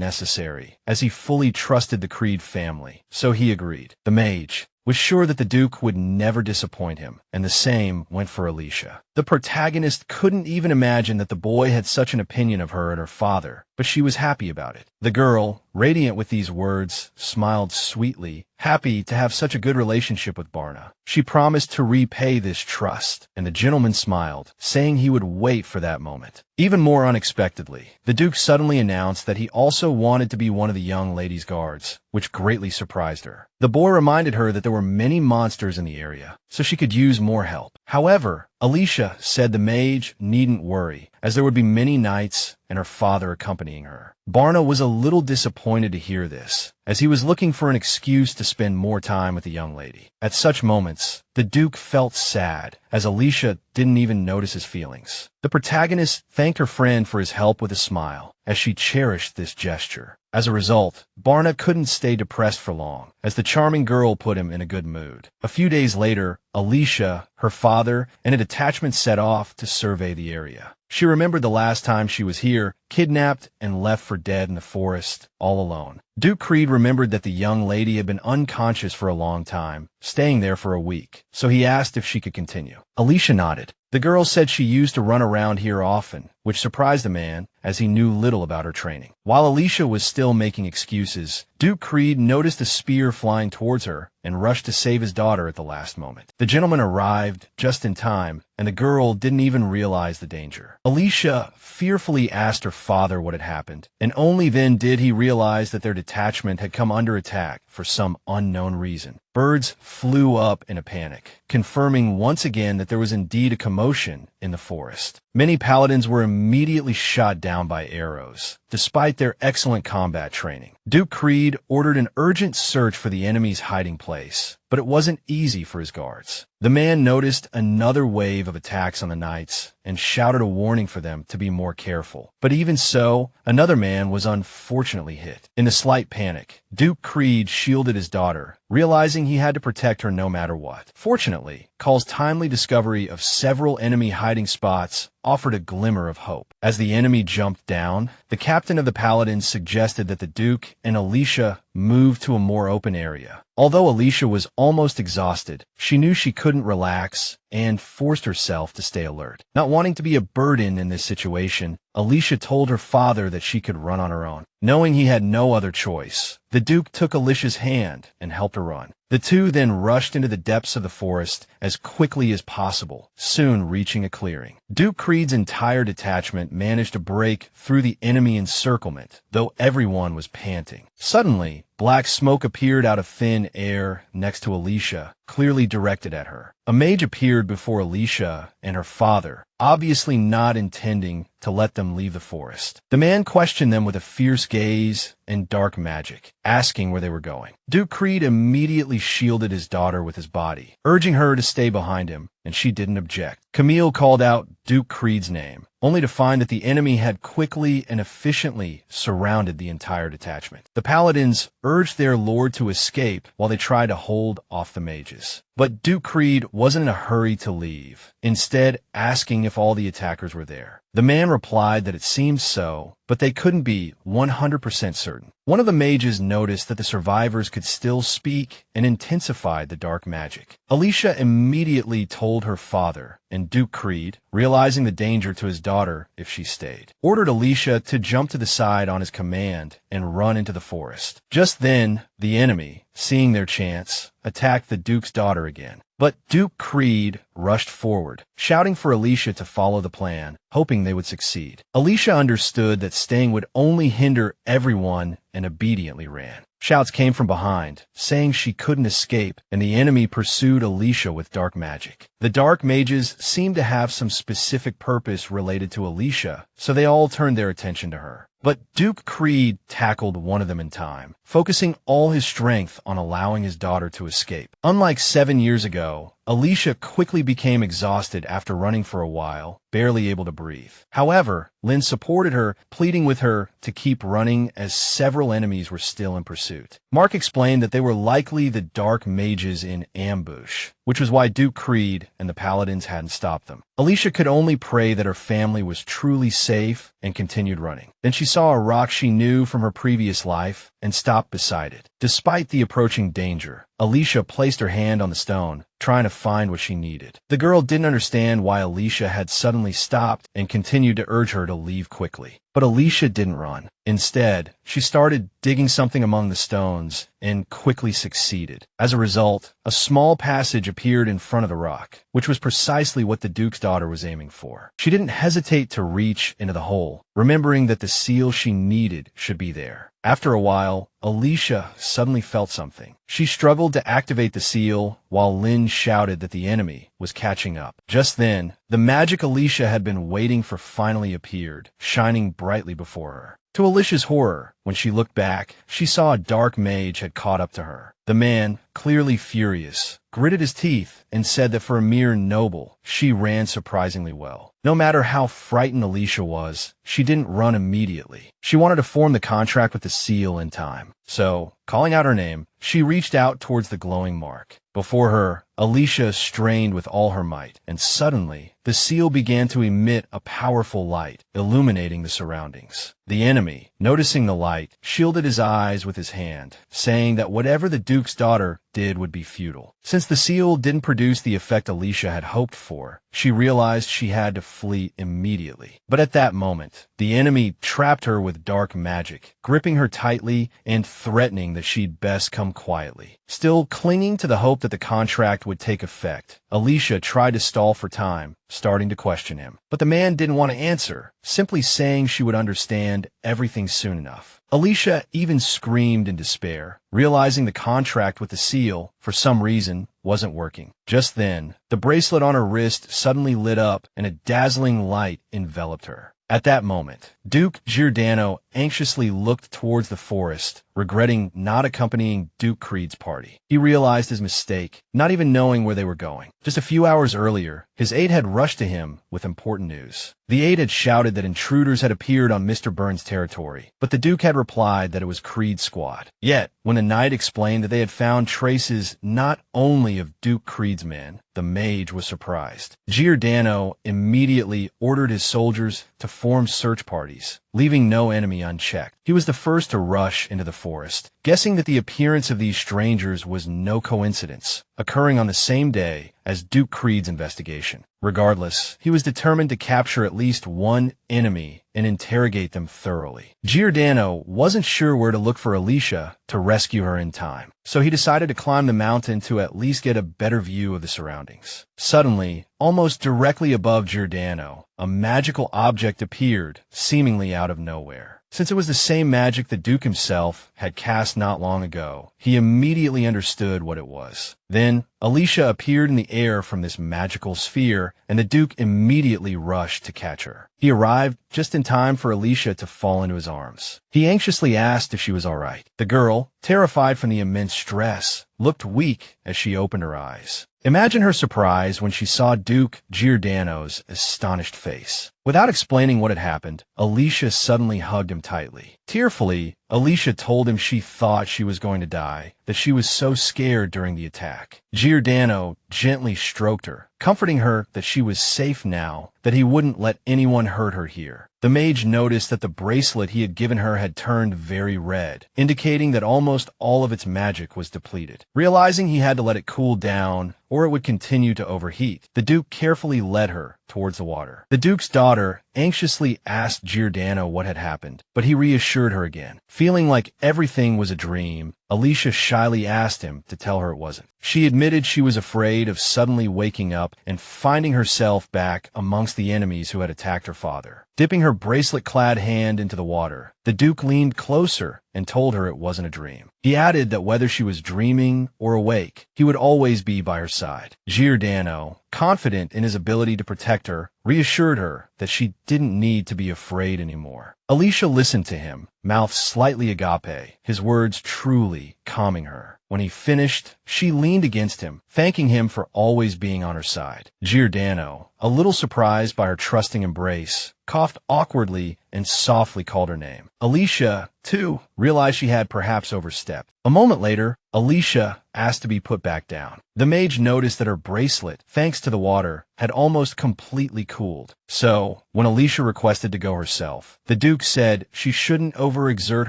necessary, as he fully trusted the Creed family, so he agreed. The mage was sure that the Duke would never disappoint him, and the same went for Alicia. The protagonist couldn't even imagine that the boy had such an opinion of her and her father, but she was happy about it. The girl, radiant with these words, smiled sweetly, happy to have such a good relationship with Barna. She promised to repay this trust, and the gentleman smiled, saying he would wait for that moment. Even more unexpectedly, the Duke suddenly announced that he also wanted to be one of the young lady's guards, which greatly surprised her. The boy reminded her that there were many monsters in the area, so she could use more help. However, Alicia said the mage needn't worry, as there would be many knights and her father accompanying her. Barna was a little disappointed to hear this, as he was looking for an excuse to spend more time with the young lady. At such moments, the Duke felt sad, as Alicia didn't even notice his feelings. The protagonist thanked her friend for his help with a smile, as she cherished this gesture. As a result, Barna couldn't stay depressed for long, as the charming girl put him in a good mood. A few days later, Alicia, her father, and a detachment set off to survey the area. She remembered the last time she was here, kidnapped and left for dead in the forest, all alone. Duke Creed remembered that the young lady had been unconscious for a long time, staying there for a week, so he asked if she could continue. Alicia nodded. The girl said she used to run around here often, which surprised the man, as he knew little about her training. While Alicia was still making excuses, Duke Creed noticed a spear flying towards her and rushed to save his daughter at the last moment. The gentleman arrived just in time, and the girl didn't even realize the danger. Alicia fearfully asked her father what had happened, and only then did he realize that their detachment had come under attack for some unknown reason. Birds flew up in a panic, confirming once again that there was indeed a commotion in the forest. Many paladins were immediately shot down by arrows, despite their excellent combat training. Duke Creed ordered an urgent search for the enemy's hiding place, but it wasn't easy for his guards. The man noticed another wave of attacks on the knights and shouted a warning for them to be more careful. But even so, another man was unfortunately hit. In a slight panic, Duke Creed shielded his daughter, realizing he had to protect her no matter what. Fortunately, Call's timely discovery of several enemy hiding spots offered a glimmer of hope. As the enemy jumped down, the captain of the paladins suggested that the Duke and Alicia move to a more open area. Although Alicia was almost exhausted, she knew she couldn't relax and forced herself to stay alert. Not wanting to be a burden in this situation, Alicia told her father that she could run on her own. Knowing he had no other choice, the Duke took Alicia's hand and helped her run. The two then rushed into the depths of the forest as quickly as possible, soon reaching a clearing. Duke Creed's entire detachment managed to break through the enemy encirclement, though everyone was panting. Suddenly, black smoke appeared out of thin air next to Alicia, clearly directed at her. A mage appeared before Alicia and her father, obviously not intending to let them leave the forest. The man questioned them with a fierce gaze and dark magic, asking where they were going. Duke Creed immediately shielded his daughter with his body, urging her to stay behind him, and she didn't object. Camille called out Duke Creed's name, only to find that the enemy had quickly and efficiently surrounded the entire detachment. The paladins urged their lord to escape while they tried to hold off the mages. But Duke Creed wasn't in a hurry to leave, instead asking if all the attackers were there. The man replied that it seemed so, but they couldn't be 100% certain. One of the mages noticed that the survivors could still speak and intensified the dark magic. Alicia immediately told her father, and Duke Creed, realizing the danger to his daughter if she stayed, ordered Alicia to jump to the side on his command and run into the forest. Just then, the enemy, seeing their chance, attacked the Duke's daughter again. But Duke Creed rushed forward, shouting for Alicia to follow the plan, hoping they would succeed. Alicia understood that staying would only hinder everyone and obediently ran. Shouts came from behind, saying she couldn't escape, and the enemy pursued Alicia with dark magic. The dark mages seemed to have some specific purpose related to Alicia, so they all turned their attention to her. But Duke Creed tackled one of them in time, focusing all his strength on allowing his daughter to escape. Unlike 7 years ago, Alicia quickly became exhausted after running for a while, barely able to breathe. However, Lynn supported her, pleading with her to keep running as several enemies were still in pursuit. Mark explained that they were likely the dark mages in ambush, which was why Duke Creed and the paladins hadn't stopped them. Alicia could only pray that her family was truly safe and continued running. Then she saw a rock she knew from her previous life and stopped beside it. Despite the approaching danger, Alicia placed her hand on the stone, trying to find what she needed. The girl didn't understand why Alicia had suddenly stopped and continued to urge her to leave quickly. But Alicia didn't run. Instead, she started digging something among the stones and quickly succeeded. As a result, a small passage appeared in front of the rock, which was precisely what the Duke's daughter was aiming for. She didn't hesitate to reach into the hole, remembering that the seal she needed should be there. After a while, Alicia suddenly felt something. She struggled to activate the seal while Lynn shouted that the enemy was catching up. Just then, the magic Alicia had been waiting for finally appeared, shining brightly before her. To Alicia's horror, when she looked back, she saw a dark mage had caught up to her. The man, clearly furious, gritted his teeth and said that for a mere noble, she ran surprisingly well. No matter how frightened Alicia was, she didn't run immediately. She wanted to form the contract with the seal in time. So, calling out her name, she reached out towards the glowing mark. Before her, Alicia strained with all her might, and suddenly, the seal began to emit a powerful light, illuminating the surroundings. The enemy, noticing the light, shielded his eyes with his hand, saying that whatever the Duke's daughter did would be futile. Since the seal didn't produce the effect Alicia had hoped for, she realized she had to flee immediately. But at that moment, the enemy trapped her with dark magic, gripping her tightly and threatening that she'd best come quietly. Still clinging to the hope that the contract would take effect, Alicia tried to stall for time, starting to question him. But the man didn't want to answer, simply saying she would understand everything soon enough. Alicia even screamed in despair, realizing the contract with the seal, for some reason, wasn't working. Just then, the bracelet on her wrist suddenly lit up and a dazzling light enveloped her. At that moment, Duke Giordano anxiously looked towards the forest, regretting not accompanying Duke Creed's party. He realized his mistake, not even knowing where they were going. Just a few hours earlier, his aide had rushed to him with important news. The aide had shouted that intruders had appeared on Mr. Burns' territory, but the Duke had replied that it was Creed's squad. Yet, when the knight explained that they had found traces not only of Duke Creed's men, the mage was surprised. Giordano immediately ordered his soldiers to form search parties, leaving no enemy unchecked. He was the first to rush into the forest, guessing that the appearance of these strangers was no coincidence, occurring on the same day as Duke Creed's investigation. Regardless, he was determined to capture at least one enemy and interrogate them thoroughly. Giordano wasn't sure where to look for Alicia to rescue her in time, so he decided to climb the mountain to at least get a better view of the surroundings. Suddenly, almost directly above Giordano, a magical object appeared, seemingly out of nowhere. Since it was the same magic the Duke himself had cast not long ago, he immediately understood what it was. Then, Alicia appeared in the air from this magical sphere, and the Duke immediately rushed to catch her. He arrived just in time for Alicia to fall into his arms. He anxiously asked if she was all right. The girl, terrified from the immense stress, looked weak as she opened her eyes. Imagine her surprise when she saw Duke Giordano's astonished face. Without explaining what had happened, Alicia suddenly hugged him tightly. Tearfully, Alicia told him she thought she was going to die, that she was so scared during the attack. Giordano gently stroked her, comforting her that she was safe now, that he wouldn't let anyone hurt her here. The mage noticed that the bracelet he had given her had turned very red, indicating that almost all of its magic was depleted. Realizing he had to let it cool down, or it would continue to overheat, the Duke carefully led her towards the water. The Duke's daughter anxiously asked Giordano what had happened, but he reassured her again. Feeling like everything was a dream, Alicia shyly asked him to tell her it wasn't. She admitted she was afraid of suddenly waking up and finding herself back amongst the enemies who had attacked her father. Dipping her bracelet-clad hand into the water, the Duke leaned closer and told her it wasn't a dream. He added that whether she was dreaming or awake, he would always be by her side. Giordano, confident in his ability to protect her, reassured her that she didn't need to be afraid anymore. Alicia listened to him, mouth slightly agape, his words truly calming her. When he finished, she leaned against him, thanking him for always being on her side. Giordano, a little surprised by her trusting embrace, coughed awkwardly and softly called her name. Alicia, too, realized she had perhaps overstepped. A moment later, Alicia asked to be put back down. The mage noticed that her bracelet, thanks to the water, had almost completely cooled. So, when Alicia requested to go herself, the Duke said she shouldn't overexert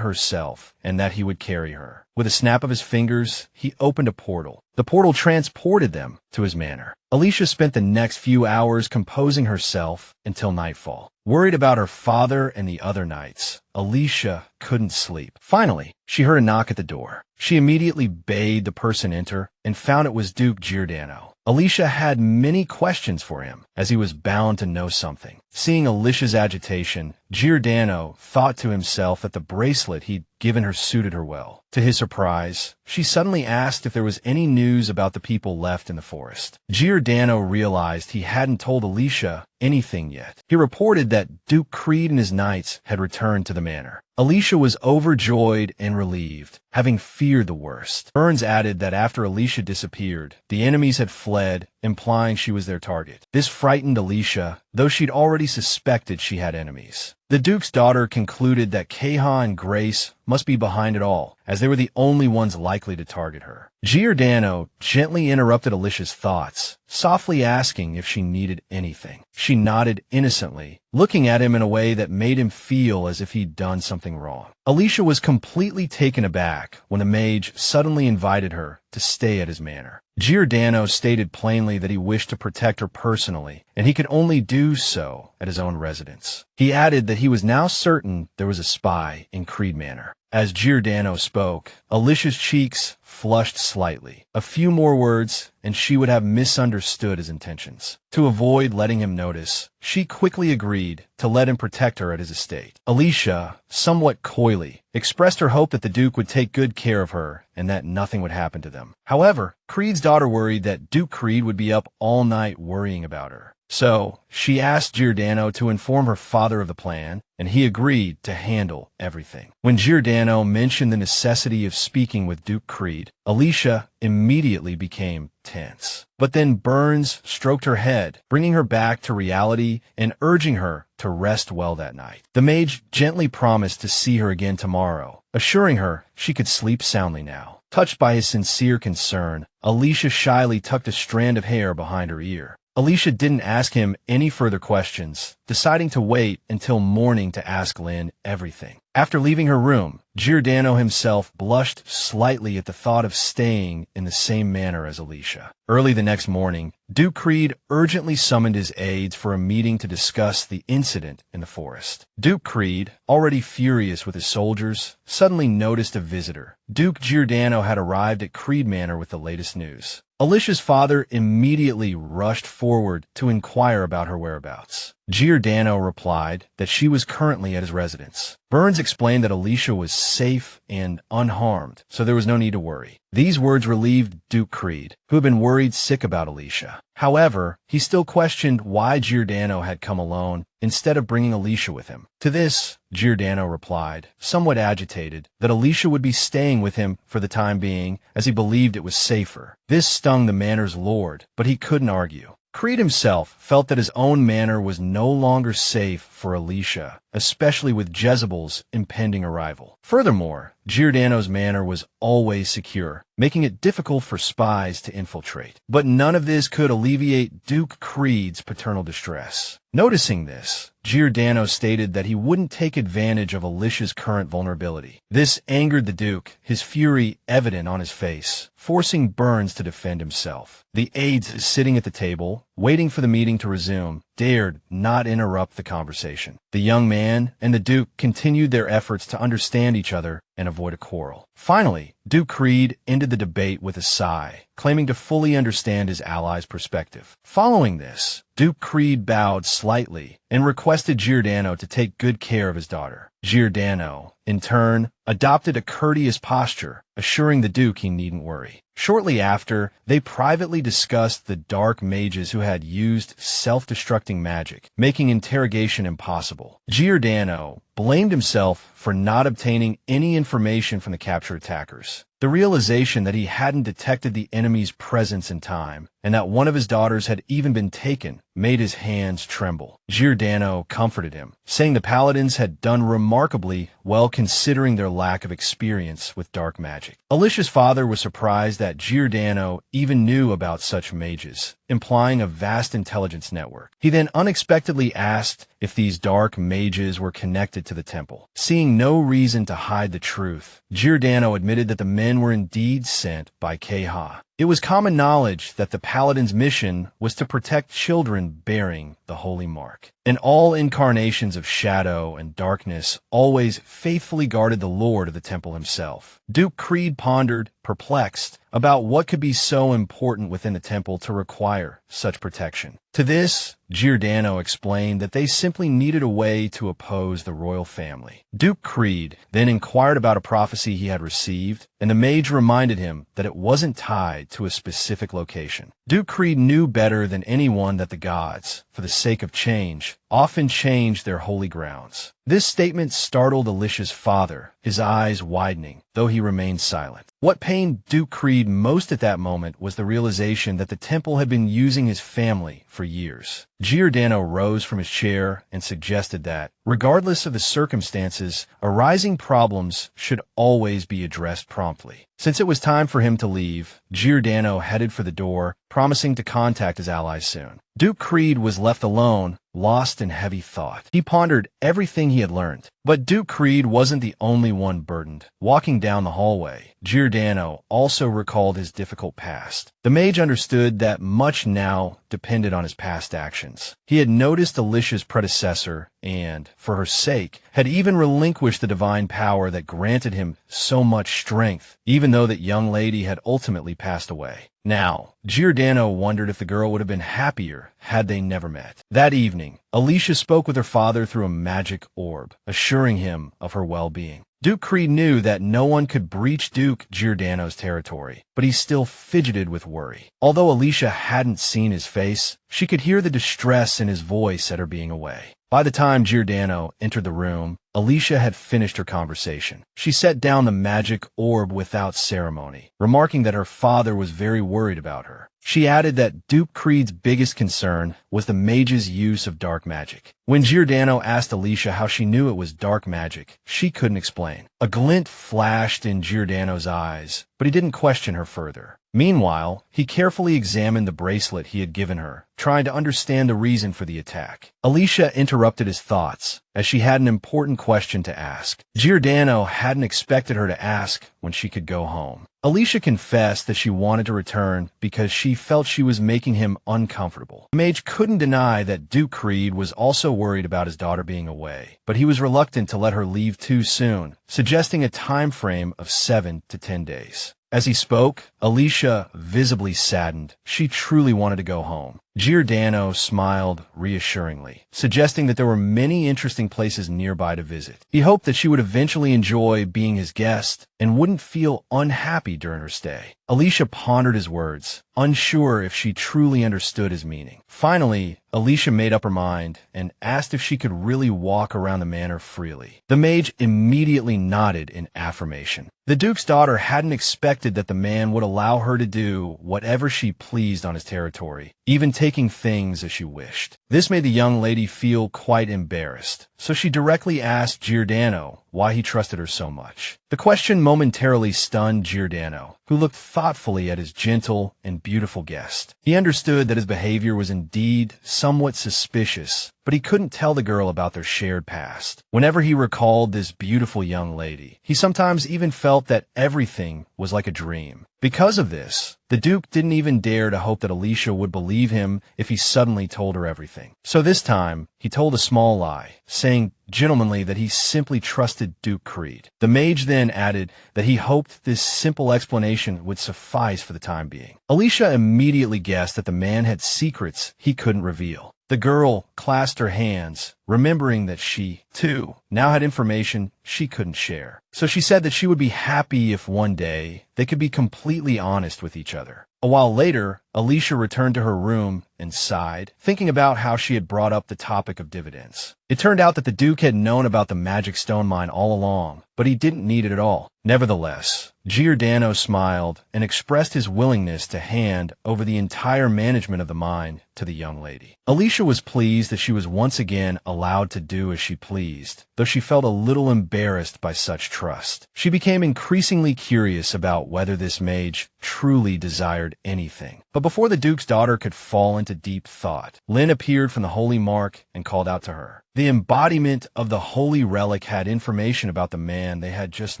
herself and that he would carry her. With a snap of his fingers, he opened a portal. The portal transported them to his manor. Alicia spent the next few hours composing herself until nightfall. Worried about her father and the other knights, Alicia couldn't sleep. Finally, she heard a knock at the door. She immediately bade the person enter and found it was Duke Giordano. Alicia had many questions for him, as he was bound to know something. Seeing Alicia's agitation, Giordano thought to himself that the bracelet he'd given her suited her well. To his surprise, she suddenly asked if there was any news about the people left in the forest. Giordano realized he hadn't told Alicia anything yet. He reported that Duke Creed and his knights had returned to the manor. Alicia was overjoyed and relieved, having feared the worst. Burns added that after Alicia disappeared, the enemies had fled, implying she was their target. This frightened Alicia, though she'd already suspected she had enemies. The Duke's daughter concluded that Keha and Grace must be behind it all, as they were the only ones likely to target her. Giordano gently interrupted Alicia's thoughts, softly asking if she needed anything. She nodded innocently, looking at him in a way that made him feel as if he'd done something wrong. Alicia was completely taken aback when the mage suddenly invited her to stay at his manor. Giordano stated plainly that he wished to protect her personally, and he could only do so at his own residence. He added that he was now certain there was a spy in Creed Manor. As Giordano spoke, Alicia's cheeks flushed slightly. A few more words, and she would have misunderstood his intentions. To avoid letting him notice, she quickly agreed to let him protect her at his estate. Alicia, somewhat coyly, expressed her hope that the Duke would take good care of her and that nothing would happen to them. However, Creed's daughter worried that Duke Creed would be up all night worrying about her. So, she asked Giordano to inform her father of the plan, and he agreed to handle everything. When Giordano mentioned the necessity of speaking with Duke Creed, Alicia immediately became tense. But then Burns stroked her head, bringing her back to reality and urging her to rest well that night. The mage gently promised to see her again tomorrow, assuring her she could sleep soundly now. Touched by his sincere concern, Alicia shyly tucked a strand of hair behind her ear. Alicia didn't ask him any further questions, deciding to wait until morning to ask Lynn everything. After leaving her room, Giordano himself blushed slightly at the thought of staying in the same manner as Alicia. Early the next morning, Duke Creed urgently summoned his aides for a meeting to discuss the incident in the forest. Duke Creed, already furious with his soldiers, suddenly noticed a visitor. Duke Giordano had arrived at Creed Manor with the latest news. Alicia's father immediately rushed forward to inquire about her whereabouts. Giordano replied that she was currently at his residence. Burns explained that Alicia was safe and unharmed, so there was no need to worry. These words relieved Duke Creed, who had been worried sick about Alicia. However, he still questioned why Giordano had come alone instead of bringing Alicia with him. To this, Giordano replied, somewhat agitated, that Alicia would be staying with him for the time being, as he believed it was safer. This stung the manor's lord, but he couldn't argue. Creed himself felt that his own manor was no longer safe for Alicia, especially with Jezebel's impending arrival. Furthermore, Giordano's manor was always secure, making it difficult for spies to infiltrate. But none of this could alleviate Duke Creed's paternal distress. Noticing this, Giordano stated that he wouldn't take advantage of Alicia's current vulnerability. This angered the Duke, his fury evident on his face, forcing Burns to defend himself. The aides sitting at the table, waiting for the meeting to resume, dared not interrupt the conversation. The young man and the Duke continued their efforts to understand each other and avoid a quarrel. Finally, Duke Creed ended the debate with a sigh, claiming to fully understand his ally's perspective. Following this, Duke Creed bowed slightly and requested Giordano to take good care of his daughter. Giordano, in turn, adopted a courteous posture, assuring the Duke he needn't worry. Shortly after, they privately discussed the dark mages who had used self-destructing magic, making interrogation impossible. Giordano blamed himself for not obtaining any information from the captured attackers. The realization that he hadn't detected the enemy's presence in time, and that one of his daughters had even been taken, made his hands tremble. Giordano comforted him, saying the paladins had done remarkably well considering their lack of experience with dark magic. Alicia's father was surprised that Giordano even knew about such mages, implying a vast intelligence network. He then unexpectedly asked if these dark mages were connected to the temple. Seeing no reason to hide the truth, Giordano admitted that the men were indeed sent by Keha. It was common knowledge that the paladin's mission was to protect children bearing the holy mark. And all incarnations of shadow and darkness always faithfully guarded the lord of the temple himself. Duke Creed pondered, perplexed, about what could be so important within the temple to require such protection. To this, Giordano explained that they simply needed a way to oppose the royal family. Duke Creed then inquired about a prophecy he had received, and the mage reminded him that it wasn't tied to a specific location. Duke Creed knew better than anyone that the gods, for the sake of change, often change their holy grounds. This statement startled Alicia's father, his eyes widening, though he remained silent. What pained Duke Creed most at that moment was the realization that the temple had been using his family for years. Giordano rose from his chair and suggested that, regardless of the circumstances, arising problems should always be addressed promptly. Since it was time for him to leave, Giordano headed for the door, promising to contact his allies soon. Duke Creed was left alone, lost in heavy thought. He pondered everything he had learned. But Duke Creed wasn't the only one burdened. Walking down the hallway, Giordano also recalled his difficult past. The mage understood that much now depended on his past actions. He had noticed Alicia's predecessor and, for her sake, had even relinquished the divine power that granted him so much strength, even though that young lady had ultimately passed away. Now, Giordano wondered if the girl would have been happier had they never met. That evening, Alicia spoke with her father through a magic orb, assuring him of her well-being. Duke Creed knew that no one could breach Duke Giordano's territory, but he still fidgeted with worry. Although Alicia hadn't seen his face, she could hear the distress in his voice at her being away. By the time Giordano entered the room, Alicia had finished her conversation. She set down the magic orb without ceremony, remarking that her father was very worried about her. She added that Duke Creed's biggest concern was the mage's use of dark magic. When Giordano asked Alicia how she knew it was dark magic, she couldn't explain. A glint flashed in Giordano's eyes, but he didn't question her further. Meanwhile, he carefully examined the bracelet he had given her, trying to understand the reason for the attack. Alicia interrupted his thoughts, as she had an important question to ask. Giordano hadn't expected her to ask when she could go home. Alicia confessed that she wanted to return because she felt she was making him uncomfortable. The mage couldn't deny that Duke Creed was also worried about his daughter being away, but he was reluctant to let her leave too soon, suggesting a time frame of 7 to 10 days. As he spoke, Alicia visibly saddened. She truly wanted to go home. Giordano smiled reassuringly, suggesting that there were many interesting places nearby to visit. He hoped that she would eventually enjoy being his guest and wouldn't feel unhappy during her stay. Alicia pondered his words, unsure if she truly understood his meaning. Finally, Alicia made up her mind and asked if she could really walk around the manor freely. The mage immediately nodded in affirmation. The Duke's daughter hadn't expected that the man would allow her to do whatever she pleased on his territory, even taking things as she wished. This made the young lady feel quite embarrassed, so she directly asked Giordano why he trusted her so much. The question momentarily stunned Giordano, who looked thoughtfully at his gentle and beautiful guest. He understood that his behavior was indeed somewhat suspicious, but he couldn't tell the girl about their shared past. Whenever he recalled this beautiful young lady, he sometimes even felt that everything was like a dream. Because of this, the Duke didn't even dare to hope that Alicia would believe him if he suddenly told her everything. So this time, he told a small lie, saying gentlemanly that he simply trusted Duke Creed. The mage then added that he hoped this simple explanation would suffice for the time being. Alicia immediately guessed that the man had secrets he couldn't reveal. The girl clasped her hands, remembering that she, too, now had information she couldn't share. So she said that she would be happy if one day they could be completely honest with each other. A while later, Alicia returned to her room and sighed, thinking about how she had brought up the topic of dividends. It turned out that the Duke had known about the magic stone mine all along, but he didn't need it at all. Nevertheless, Giordano smiled and expressed his willingness to hand over the entire management of the mine to the young lady. Alicia was pleased that she was once again allowed to do as she pleased, though she felt a little embarrassed by such trust. She became increasingly curious about whether this mage truly desired anything. But before the Duke's daughter could fall into deep thought, Lynn appeared from the holy mark and called out to her. The embodiment of the holy relic had information about the man they had just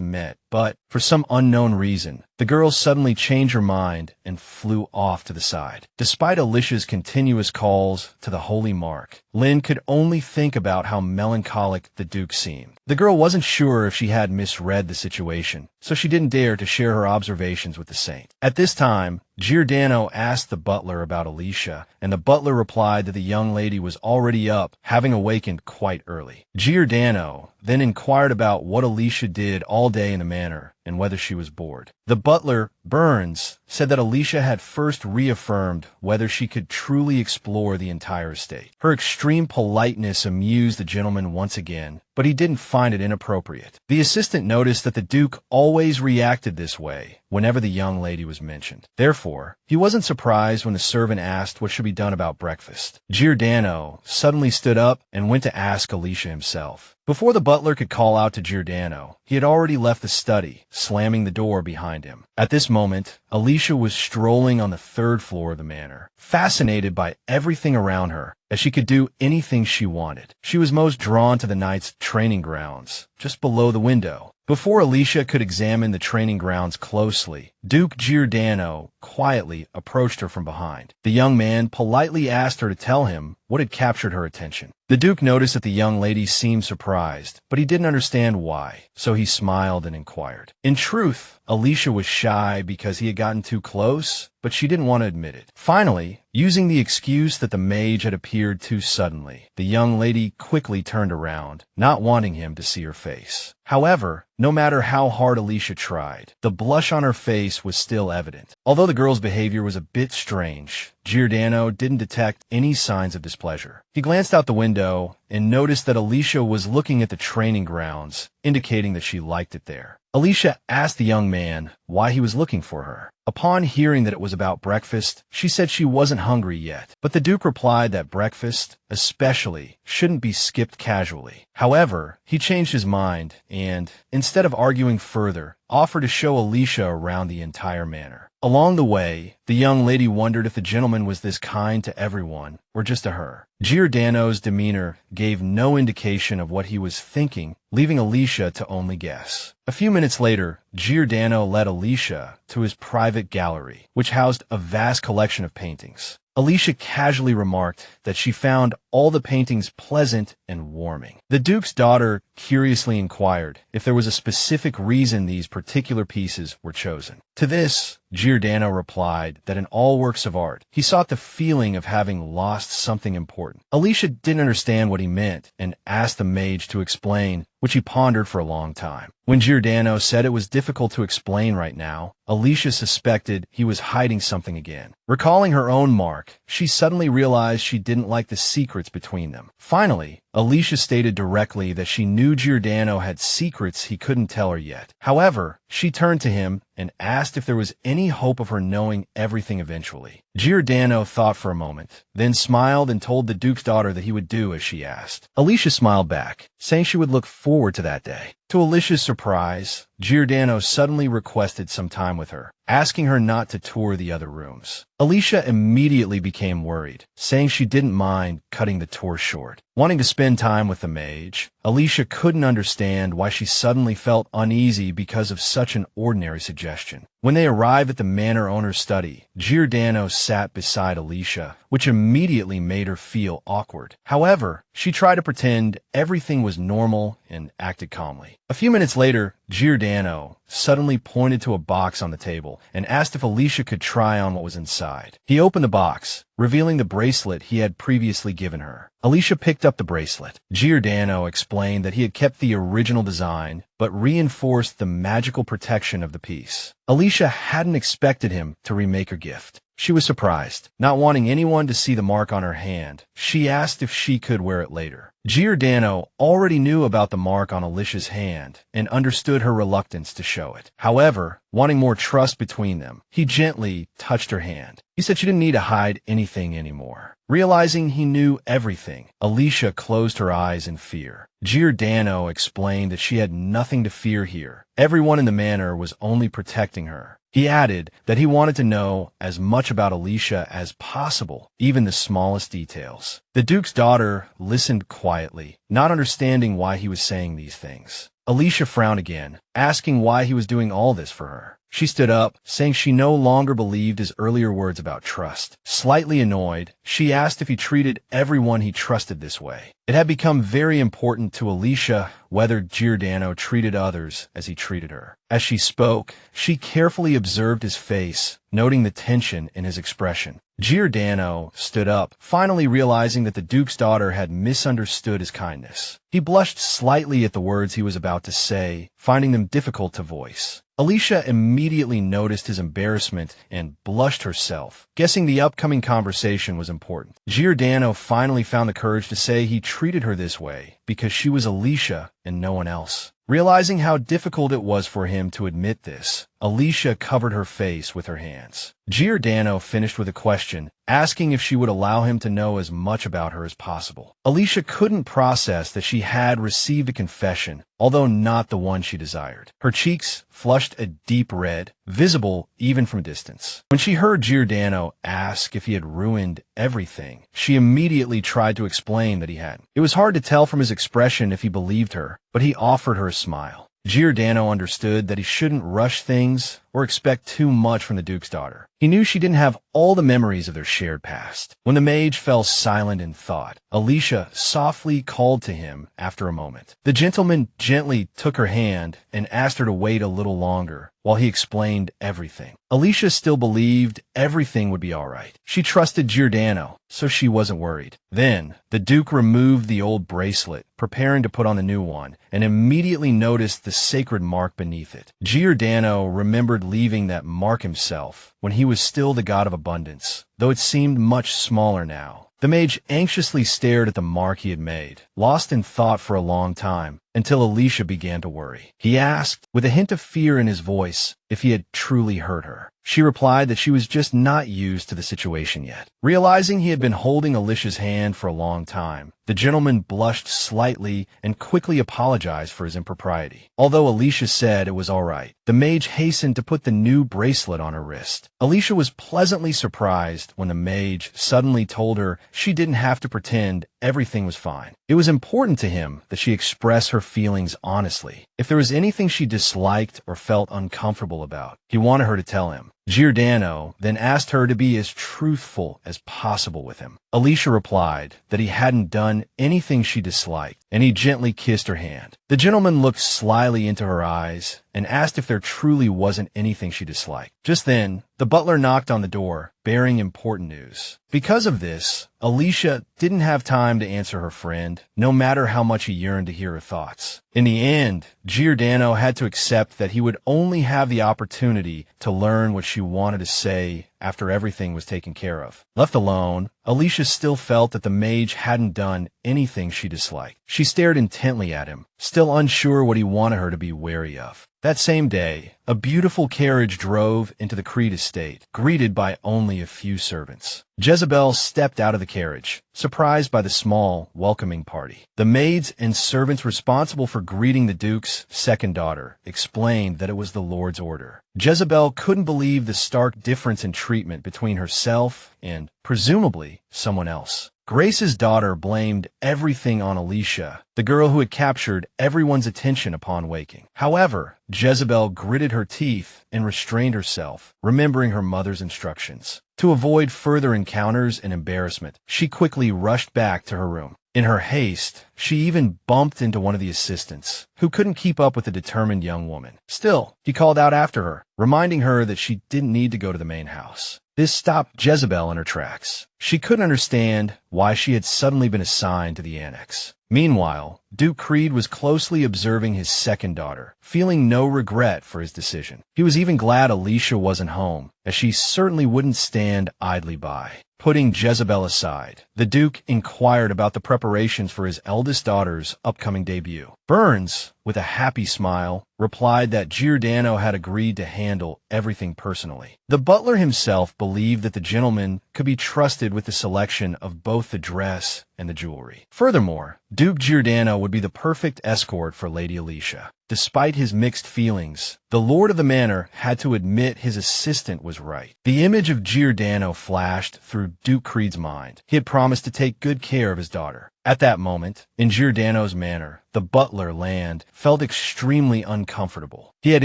met, but for some unknown reason, the girl suddenly changed her mind and flew off to the side. Despite Alicia's continuous calls to the holy mark, Lynn could only think about how melancholic the Duke seemed. The girl wasn't sure if she had misread the situation, so she didn't dare to share her observations with the saint. At this time, Giordano asked the butler about Alicia, and the butler replied that the young lady was already up, having awakened quite early. Giordano then inquired about what Alicia did all day in the manor and whether she was bored. The butler, Burns, said that Alicia had first reaffirmed whether she could truly explore the entire estate. Her extreme politeness amused the gentleman once again, but he didn't find it inappropriate. The assistant noticed that the Duke always reacted this way whenever the young lady was mentioned. Therefore, he wasn't surprised when the servant asked what should be done about breakfast. Giordano suddenly stood up and went to ask Alicia himself. Before the butler could call out to Giordano, he had already left the study, slamming the door behind him. At this moment, Alicia was strolling on the third floor of the manor, fascinated by everything around her, as she could do anything she wanted. She was most drawn to the knight's training grounds, just below the window. Before Alicia could examine the training grounds closely, Duke Giordano quietly approached her from behind. The young man politely asked her to tell him what had captured her attention. The Duke noticed that the young lady seemed surprised, but he didn't understand why, so he smiled and inquired. In truth, Alicia was shy because he had gotten too close, but she didn't want to admit it. Finally, using the excuse that the mage had appeared too suddenly, the young lady quickly turned around, not wanting him to see her face. However, no matter how hard Alicia tried, the blush on her face was still evident. Although the girl's behavior was a bit strange, Giordano didn't detect any signs of displeasure. He glanced out the window and noticed that Alicia was looking at the training grounds, indicating that she liked it there. Alicia asked the young man why he was looking for her. Upon hearing that it was about breakfast, she said she wasn't hungry yet, but the Duke replied that breakfast, especially, shouldn't be skipped casually. However, he changed his mind and, instead of arguing further, offered to show Alicia around the entire manor. Along the way, the young lady wondered if the gentleman was this kind to everyone, or just to her. Giordano's demeanor gave no indication of what he was thinking, leaving Alicia to only guess. A few minutes later, Giordano led Alicia to his private gallery, which housed a vast collection of paintings. Alicia casually remarked that she found all the paintings pleasant and warming. The Duke's daughter curiously inquired if there was a specific reason these particular pieces were chosen. To this, Giordano replied that in all works of art, he sought the feeling of having lost something important. Alicia didn't understand what he meant and asked the mage to explain, which he pondered for a long time. When Giordano said it was difficult to explain right now, Alicia suspected he was hiding something again. Recalling her own mark, she suddenly realized she didn't like the secrets between them. Finally, Alicia stated directly that she knew Giordano had secrets he couldn't tell her yet. However, she turned to him and asked if there was any hope of her knowing everything eventually. Giordano thought for a moment, then smiled and told the Duke's daughter that he would do as she asked. Alicia smiled back, saying she would look forward to that day. To Alicia's surprise, Giordano suddenly requested some time with her, asking her not to tour the other rooms. Alicia immediately became worried, saying she didn't mind cutting the tour short. Wanting to spend time with the mage, Alicia couldn't understand why she suddenly felt uneasy because of such an ordinary suggestion. When they arrived at the manor owner's study, Giordano sat beside Alicia, which immediately made her feel awkward. However, she tried to pretend everything was normal and acted calmly. A few minutes later, Giordano suddenly pointed to a box on the table and asked if Alicia could try on what was inside. He opened the box, revealing the bracelet he had previously given her. Alicia picked up the bracelet. Giordano explained that he had kept the original design, but reinforced the magical protection of the piece. Alicia hadn't expected him to remake her gift. She was surprised. Not wanting anyone to see the mark on her hand, she asked if she could wear it later. Giordano already knew about the mark on Alicia's hand and understood her reluctance to show it. However, wanting more trust between them, he gently touched her hand. He said she didn't need to hide anything anymore. Realizing he knew everything, Alicia closed her eyes in fear. Giordano explained that she had nothing to fear here. Everyone in the manor was only protecting her. He added that he wanted to know as much about Alicia as possible, even the smallest details. The Duke's daughter listened quietly, not understanding why he was saying these things. Alicia frowned again, asking why he was doing all this for her. She stood up, saying she no longer believed his earlier words about trust. Slightly annoyed, she asked if he treated everyone he trusted this way. It had become very important to Alicia whether Giordano treated others as he treated her. As she spoke, she carefully observed his face, noting the tension in his expression. Giordano stood up, finally realizing that the Duke's daughter had misunderstood his kindness. He blushed slightly at the words he was about to say, finding them difficult to voice. Alicia immediately noticed his embarrassment and blushed herself, guessing the upcoming conversation was important. Giordano finally found the courage to say he treated her this way because she was Alicia and no one else. Realizing how difficult it was for him to admit this, Alicia covered her face with her hands. Giordano finished with a question, asking if she would allow him to know as much about her as possible. Alicia couldn't process that she had received a confession, although not the one she desired. Her cheeks flushed a deep red, visible even from a distance. When she heard Giordano ask if he had ruined everything, she immediately tried to explain that he hadn't. It was hard to tell from his expression if he believed her, but he offered her a smile. Giordano understood that he shouldn't rush things or expect too much from the Duke's daughter. He knew she didn't have all the memories of their shared past. When the mage fell silent in thought, Alicia softly called to him after a moment. The gentleman gently took her hand and asked her to wait a little longer while he explained everything. Alicia still believed everything would be all right. She trusted Giordano, so she wasn't worried. Then, the Duke removed the old bracelet, preparing to put on the new one, and immediately noticed the sacred mark beneath it. Giordano remembered leaving that mark himself when he was still the god of abundance, though it seemed much smaller now. The mage anxiously stared at the mark he had made, lost in thought for a long time, until Alicia began to worry. He asked, with a hint of fear in his voice, if he had truly hurt her. She replied that she was just not used to the situation yet. Realizing he had been holding Alicia's hand for a long time, the gentleman blushed slightly and quickly apologized for his impropriety. Although Alicia said it was all right, the mage hastened to put the new bracelet on her wrist. Alicia was pleasantly surprised when the mage suddenly told her she didn't have to pretend everything was fine. It was important to him that she express her feelings honestly. If there was anything she disliked or felt uncomfortable about, he wanted her to tell him. Giordano then asked her to be as truthful as possible with him. Alicia replied that he hadn't done anything she disliked, and he gently kissed her hand. The gentleman looked slyly into her eyes and asked if there truly wasn't anything she disliked. Just then, the butler knocked on the door, bearing important news. Because of this, Alicia didn't have time to answer her friend, no matter how much he yearned to hear her thoughts. In the end, Giordano had to accept that he would only have the opportunity to learn what she wanted to say after everything was taken care of. Left alone, Alicia still felt that the mage hadn't done anything she disliked. She stared intently at him, still unsure what he wanted her to be wary of. That same day, a beautiful carriage drove into the Creed estate, greeted by only a few servants. Jezebel stepped out of the carriage, surprised by the small, welcoming party. The maids and servants responsible for greeting the Duke's second daughter explained that it was the Lord's order. Jezebel couldn't believe the stark difference in treatment between herself and, presumably, someone else. Grace's daughter blamed everything on Alicia, the girl who had captured everyone's attention upon waking. However, Jezebel gritted her teeth and restrained herself, remembering her mother's instructions. To avoid further encounters and embarrassment, she quickly rushed back to her room. In her haste, she even bumped into one of the assistants, who couldn't keep up with the determined young woman. Still, he called out after her, reminding her that she didn't need to go to the main house. This stopped Jezebel in her tracks. She couldn't understand why she had suddenly been assigned to the annex. Meanwhile, Duke Creed was closely observing his second daughter, feeling no regret for his decision. He was even glad Alicia wasn't home, as she certainly wouldn't stand idly by. Putting Jezebel aside, the Duke inquired about the preparations for his eldest daughter's upcoming debut. Burns, with a happy smile, replied that Giordano had agreed to handle everything personally. The butler himself believed that the gentleman could be trusted with the selection of both the dress and the jewelry. Furthermore, Duke Giordano would be the perfect escort for Lady Alicia. Despite his mixed feelings, the lord of the manor had to admit his assistant was right. The image of Giordano flashed through Duke Creed's mind. He had promised to take good care of his daughter. At that moment, in Giordano's manor, the butler, Land, felt extremely uncomfortable. He had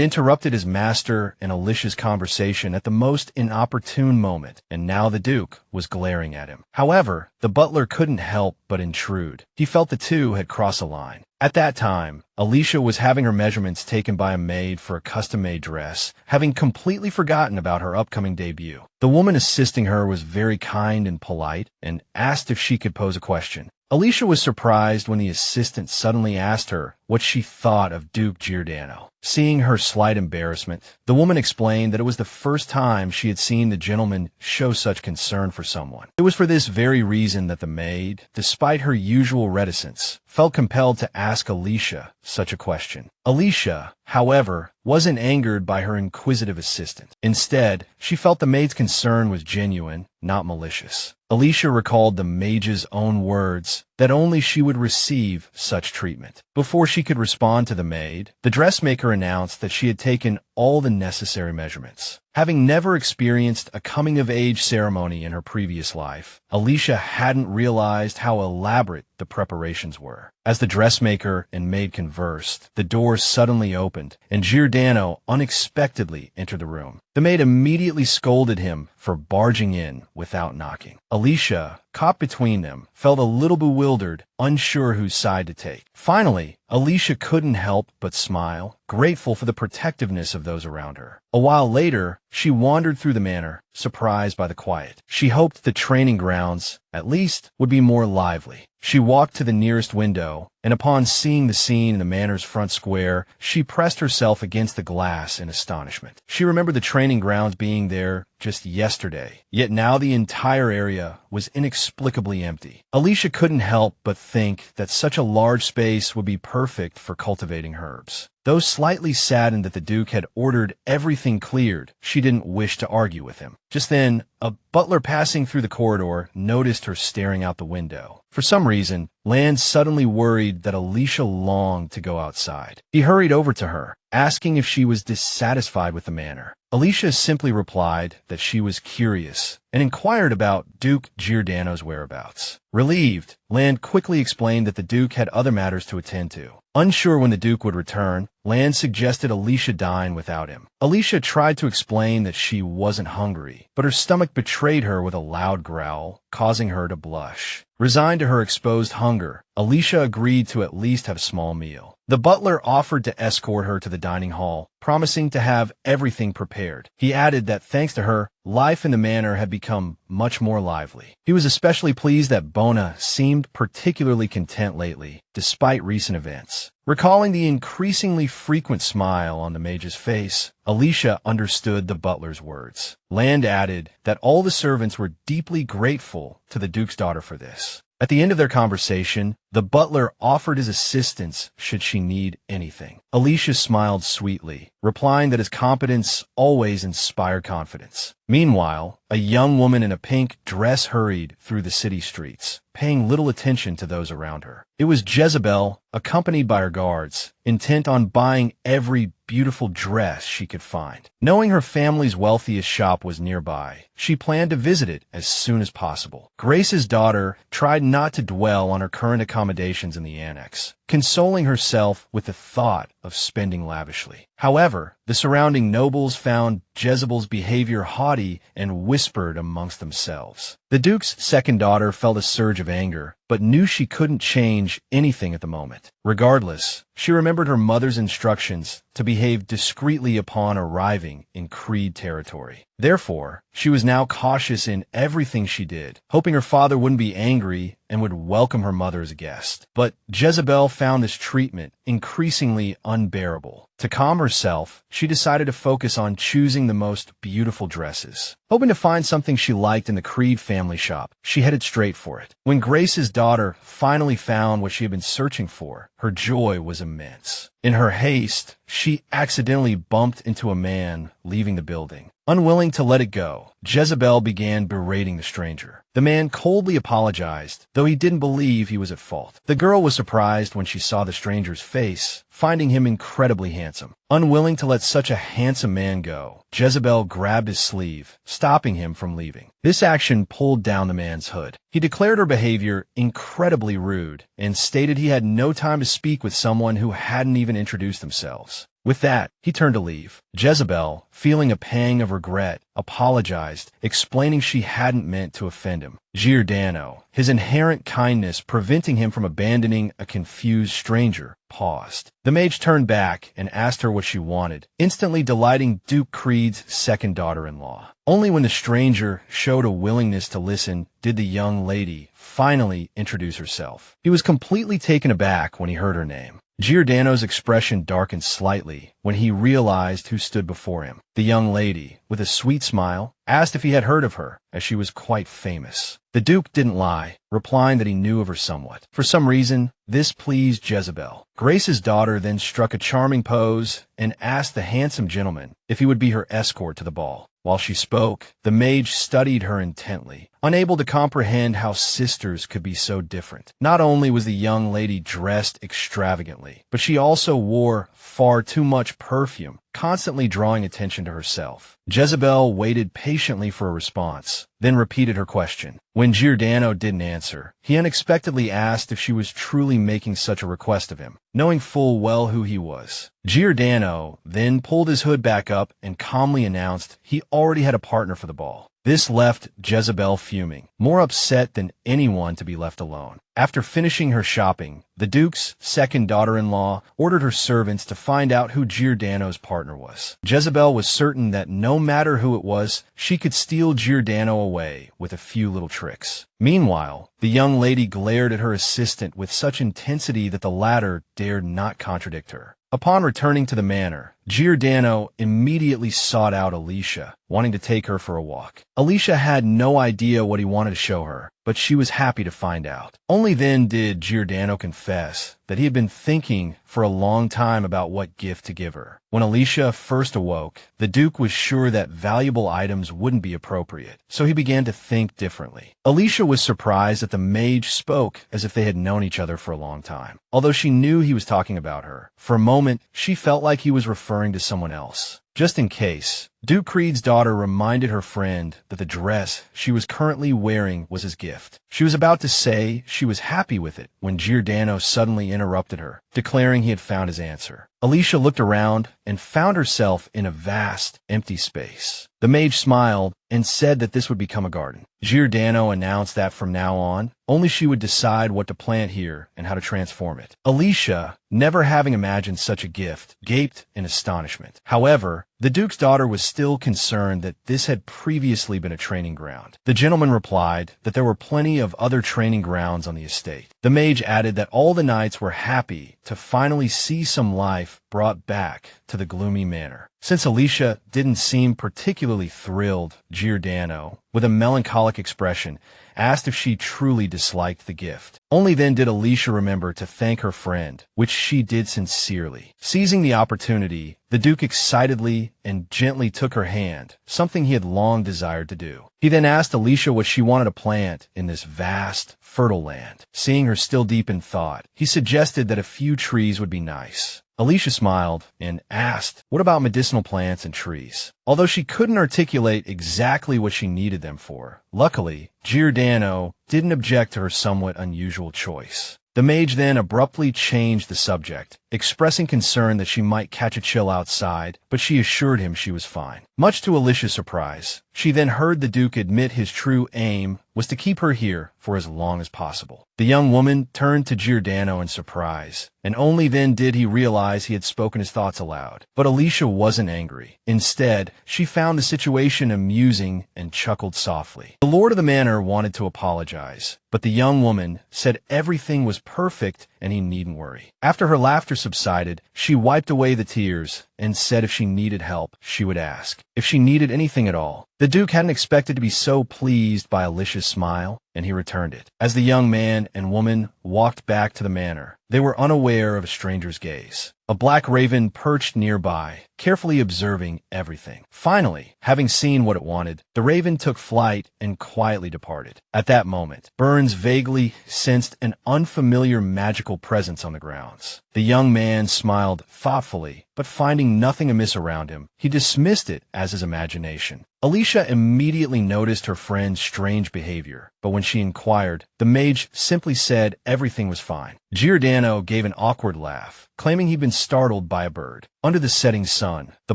interrupted his master and Alicia's conversation at the most inopportune moment, and now the Duke was glaring at him. However, the butler couldn't help but intrude. He felt the two had crossed a line. At that time, Alicia was having her measurements taken by a maid for a custom-made dress, having completely forgotten about her upcoming debut. The woman assisting her was very kind and polite, and asked if she could pose a question. Alicia was surprised when the assistant suddenly asked her what she thought of Duke Giordano. Seeing her slight embarrassment, the woman explained that it was the first time she had seen the gentleman show such concern for someone. It was for this very reason that the maid, despite her usual reticence, felt compelled to ask Alicia such a question. Alicia, however, wasn't angered by her inquisitive assistant. Instead, she felt the maid's concern was genuine, not malicious. Alicia recalled the mage's own words that only she would receive such treatment. Before she could respond to the maid, the dressmaker announced that she had taken all the necessary measurements. Having never experienced a coming-of-age ceremony in her previous life, Alicia hadn't realized how elaborate the preparations were. As the dressmaker and maid conversed, the door suddenly opened, and Giordano unexpectedly entered the room. The maid immediately scolded him for barging in without knocking. Alicia, caught between them, felt a little bewildered, unsure whose side to take. Finally, Alicia couldn't help but smile, grateful for the protectiveness of those around her. A while later, she wandered through the manor, surprised by the quiet. She hoped the training grounds, at least, would be more lively. She walked to the nearest window, and upon seeing the scene in the manor's front square, she pressed herself against the glass in astonishment. She remembered the training grounds being there just yesterday, yet now the entire area was inexplicably empty. Alicia couldn't help but think that such a large space would be perfect for cultivating herbs. Though slightly saddened that the Duke had ordered everything cleared, she didn't wish to argue with him. Just then, a butler passing through the corridor noticed her staring out the window. For some reason, Land suddenly worried that Alicia longed to go outside. He hurried over to her, asking if she was dissatisfied with the manor. Alicia simply replied that she was curious and inquired about Duke Giordano's whereabouts. Relieved, Land quickly explained that the Duke had other matters to attend to. Unsure when the Duke would return, Land suggested Alicia dine without him. Alicia tried to explain that she wasn't hungry, but her stomach betrayed her with a loud growl, causing her to blush. Resigned to her exposed hunger, Alicia agreed to at least have a small meal. The butler offered to escort her to the dining hall, promising to have everything prepared. He added that thanks to her, life in the manor had become much more lively. He was especially pleased that Bona seemed particularly content lately, despite recent events. Recalling the increasingly frequent smile on the mage's face, Alicia understood the butler's words. Land added that all the servants were deeply grateful to the Duke's daughter for this. At the end of their conversation, the butler offered his assistance should she need anything. Alicia smiled sweetly, replying that his competence always inspired confidence. Meanwhile, a young woman in a pink dress hurried through the city streets, paying little attention to those around her. It was Jezebel, accompanied by her guards, intent on buying every beautiful dress she could find. Knowing her family's wealthiest shop was nearby, she planned to visit it as soon as possible. Grace's daughter tried not to dwell on her current accommodations in the annex. consoling herself with the thought of spending lavishly. However, the surrounding nobles found Jezebel's behavior haughty and whispered amongst themselves. The Duke's second daughter felt a surge of anger, but knew she couldn't change anything at the moment. Regardless, she remembered her mother's instructions to behave discreetly upon arriving in Creed territory. Therefore, she was now cautious in everything she did, hoping her father wouldn't be angry and would welcome her mother as a guest. But Jezebel found this treatment increasingly unbearable. To calm herself, she decided to focus on choosing the most beautiful dresses. Hoping to find something she liked in the Creed family shop, she headed straight for it. When Grace's daughter finally found what she had been searching for, her joy was immense. In her haste, she accidentally bumped into a man leaving the building. Unwilling to let it go, Jezebel began berating the stranger. The man coldly apologized, though he didn't believe he was at fault. The girl was surprised when she saw the stranger's face, finding him incredibly handsome. Unwilling to let such a handsome man go, Jezebel grabbed his sleeve, stopping him from leaving. This action pulled down the man's hood. He declared her behavior incredibly rude and stated he had no time to speak with someone who hadn't even introduced themselves. With that, he turned to leave. Jezebel, feeling a pang of regret, apologized, explaining she hadn't meant to offend him. Giordano, his inherent kindness preventing him from abandoning a confused stranger, paused. The mage turned back and asked her what she wanted, instantly delighting Duke Creed's second daughter-in-law. Only when the stranger showed a willingness to listen did the young lady finally introduce herself. He was completely taken aback when he heard her name. Giordano's expression darkened slightly when he realized who stood before him. The young lady, with a sweet smile, asked if he had heard of her, as she was quite famous. The Duke didn't lie, replying that he knew of her somewhat. For some reason, this pleased Jezebel. Grace's daughter then struck a charming pose and asked the handsome gentleman if he would be her escort to the ball. While she spoke, the mage studied her intently, unable to comprehend how sisters could be so different. Not only was the young lady dressed extravagantly, but she also wore far too much perfume, constantly drawing attention to herself. Jezebel waited patiently for a response, then repeated her question. When Giordano didn't answer, he unexpectedly asked if she was truly making such a request of him, knowing full well who he was. Giordano then pulled his hood back up and calmly announced he already had a partner for the ball. This left Jezebel fuming, more upset than anyone to be left alone. After finishing her shopping, the Duke's second daughter-in-law ordered her servants to find out who Giordano's partner was. Jezebel was certain that no matter who it was, she could steal Giordano away with a few little tricks. Meanwhile, the young lady glared at her assistant with such intensity that the latter dared not contradict her. Upon returning to the manor, Giordano immediately sought out Alicia, wanting to take her for a walk. Alicia had no idea what he wanted to show her, but she was happy to find out. Only then did Giordano confess that he had been thinking for a long time about what gift to give her. When Alicia first awoke, the Duke was sure that valuable items wouldn't be appropriate, so he began to think differently. Alicia was surprised that the mage spoke as if they had known each other for a long time. Although she knew he was talking about her, for a moment she felt like he was referring to someone else. Just in case, Duke Creed's daughter reminded her friend that the dress she was currently wearing was his gift. She was about to say she was happy with it when Giordano suddenly interrupted her, declaring he had found his answer. Alicia looked around and found herself in a vast, empty space. The mage smiled and said that this would become a garden. Giordano announced that from now on, only she would decide what to plant here and how to transform it. Alicia, never having imagined such a gift, gaped in astonishment. However, the Duke's daughter was still concerned that this had previously been a training ground. The gentleman replied that there were plenty of other training grounds on the estate. The mage added that all the knights were happy to finally see some life brought back to the gloomy manor. Since Alicia didn't seem particularly thrilled, Giordano, with a melancholic expression, asked if she truly disliked the gift. Only then did Alicia remember to thank her friend, which she did sincerely. Seizing the opportunity, the Duke excitedly and gently took her hand, something he had long desired to do. He then asked Alicia what she wanted to plant in this vast, fertile land. Seeing her still deep in thought, he suggested that a few trees would be nice. Alicia smiled and asked, what about medicinal plants and trees? Although she couldn't articulate exactly what she needed them for, luckily, Giordano didn't object to her somewhat unusual choice. The mage then abruptly changed the subject, expressing concern that she might catch a chill outside, but she assured him she was fine. Much to Alicia's surprise, she then heard the Duke admit his true aim was to keep her here for as long as possible. The young woman turned to Giordano in surprise, and only then did he realize he had spoken his thoughts aloud. But Alicia wasn't angry. Instead, she found the situation amusing and chuckled softly. The Lord of the Manor wanted to apologize, but the young woman said everything was perfect and he needn't worry. After her laughter subsided, she wiped away the tears and said if she needed help, she would ask. If she needed anything at all. The Duke hadn't expected to be so pleased by Alicia's smile, and he returned it. As the young man and woman walked back to the manor, they were unaware of a stranger's gaze. A black raven perched nearby, carefully observing everything. Finally, having seen what it wanted, the raven took flight and quietly departed. At that moment, Burns vaguely sensed an unfamiliar magical presence on the grounds. The young man smiled thoughtfully, but finding nothing amiss around him, he dismissed it as his imagination. Alicia immediately noticed her friend's strange behavior, but when she inquired, the mage simply said everything was fine. Giordano gave an awkward laugh, claiming he'd been startled by a bird. Under the setting sun, the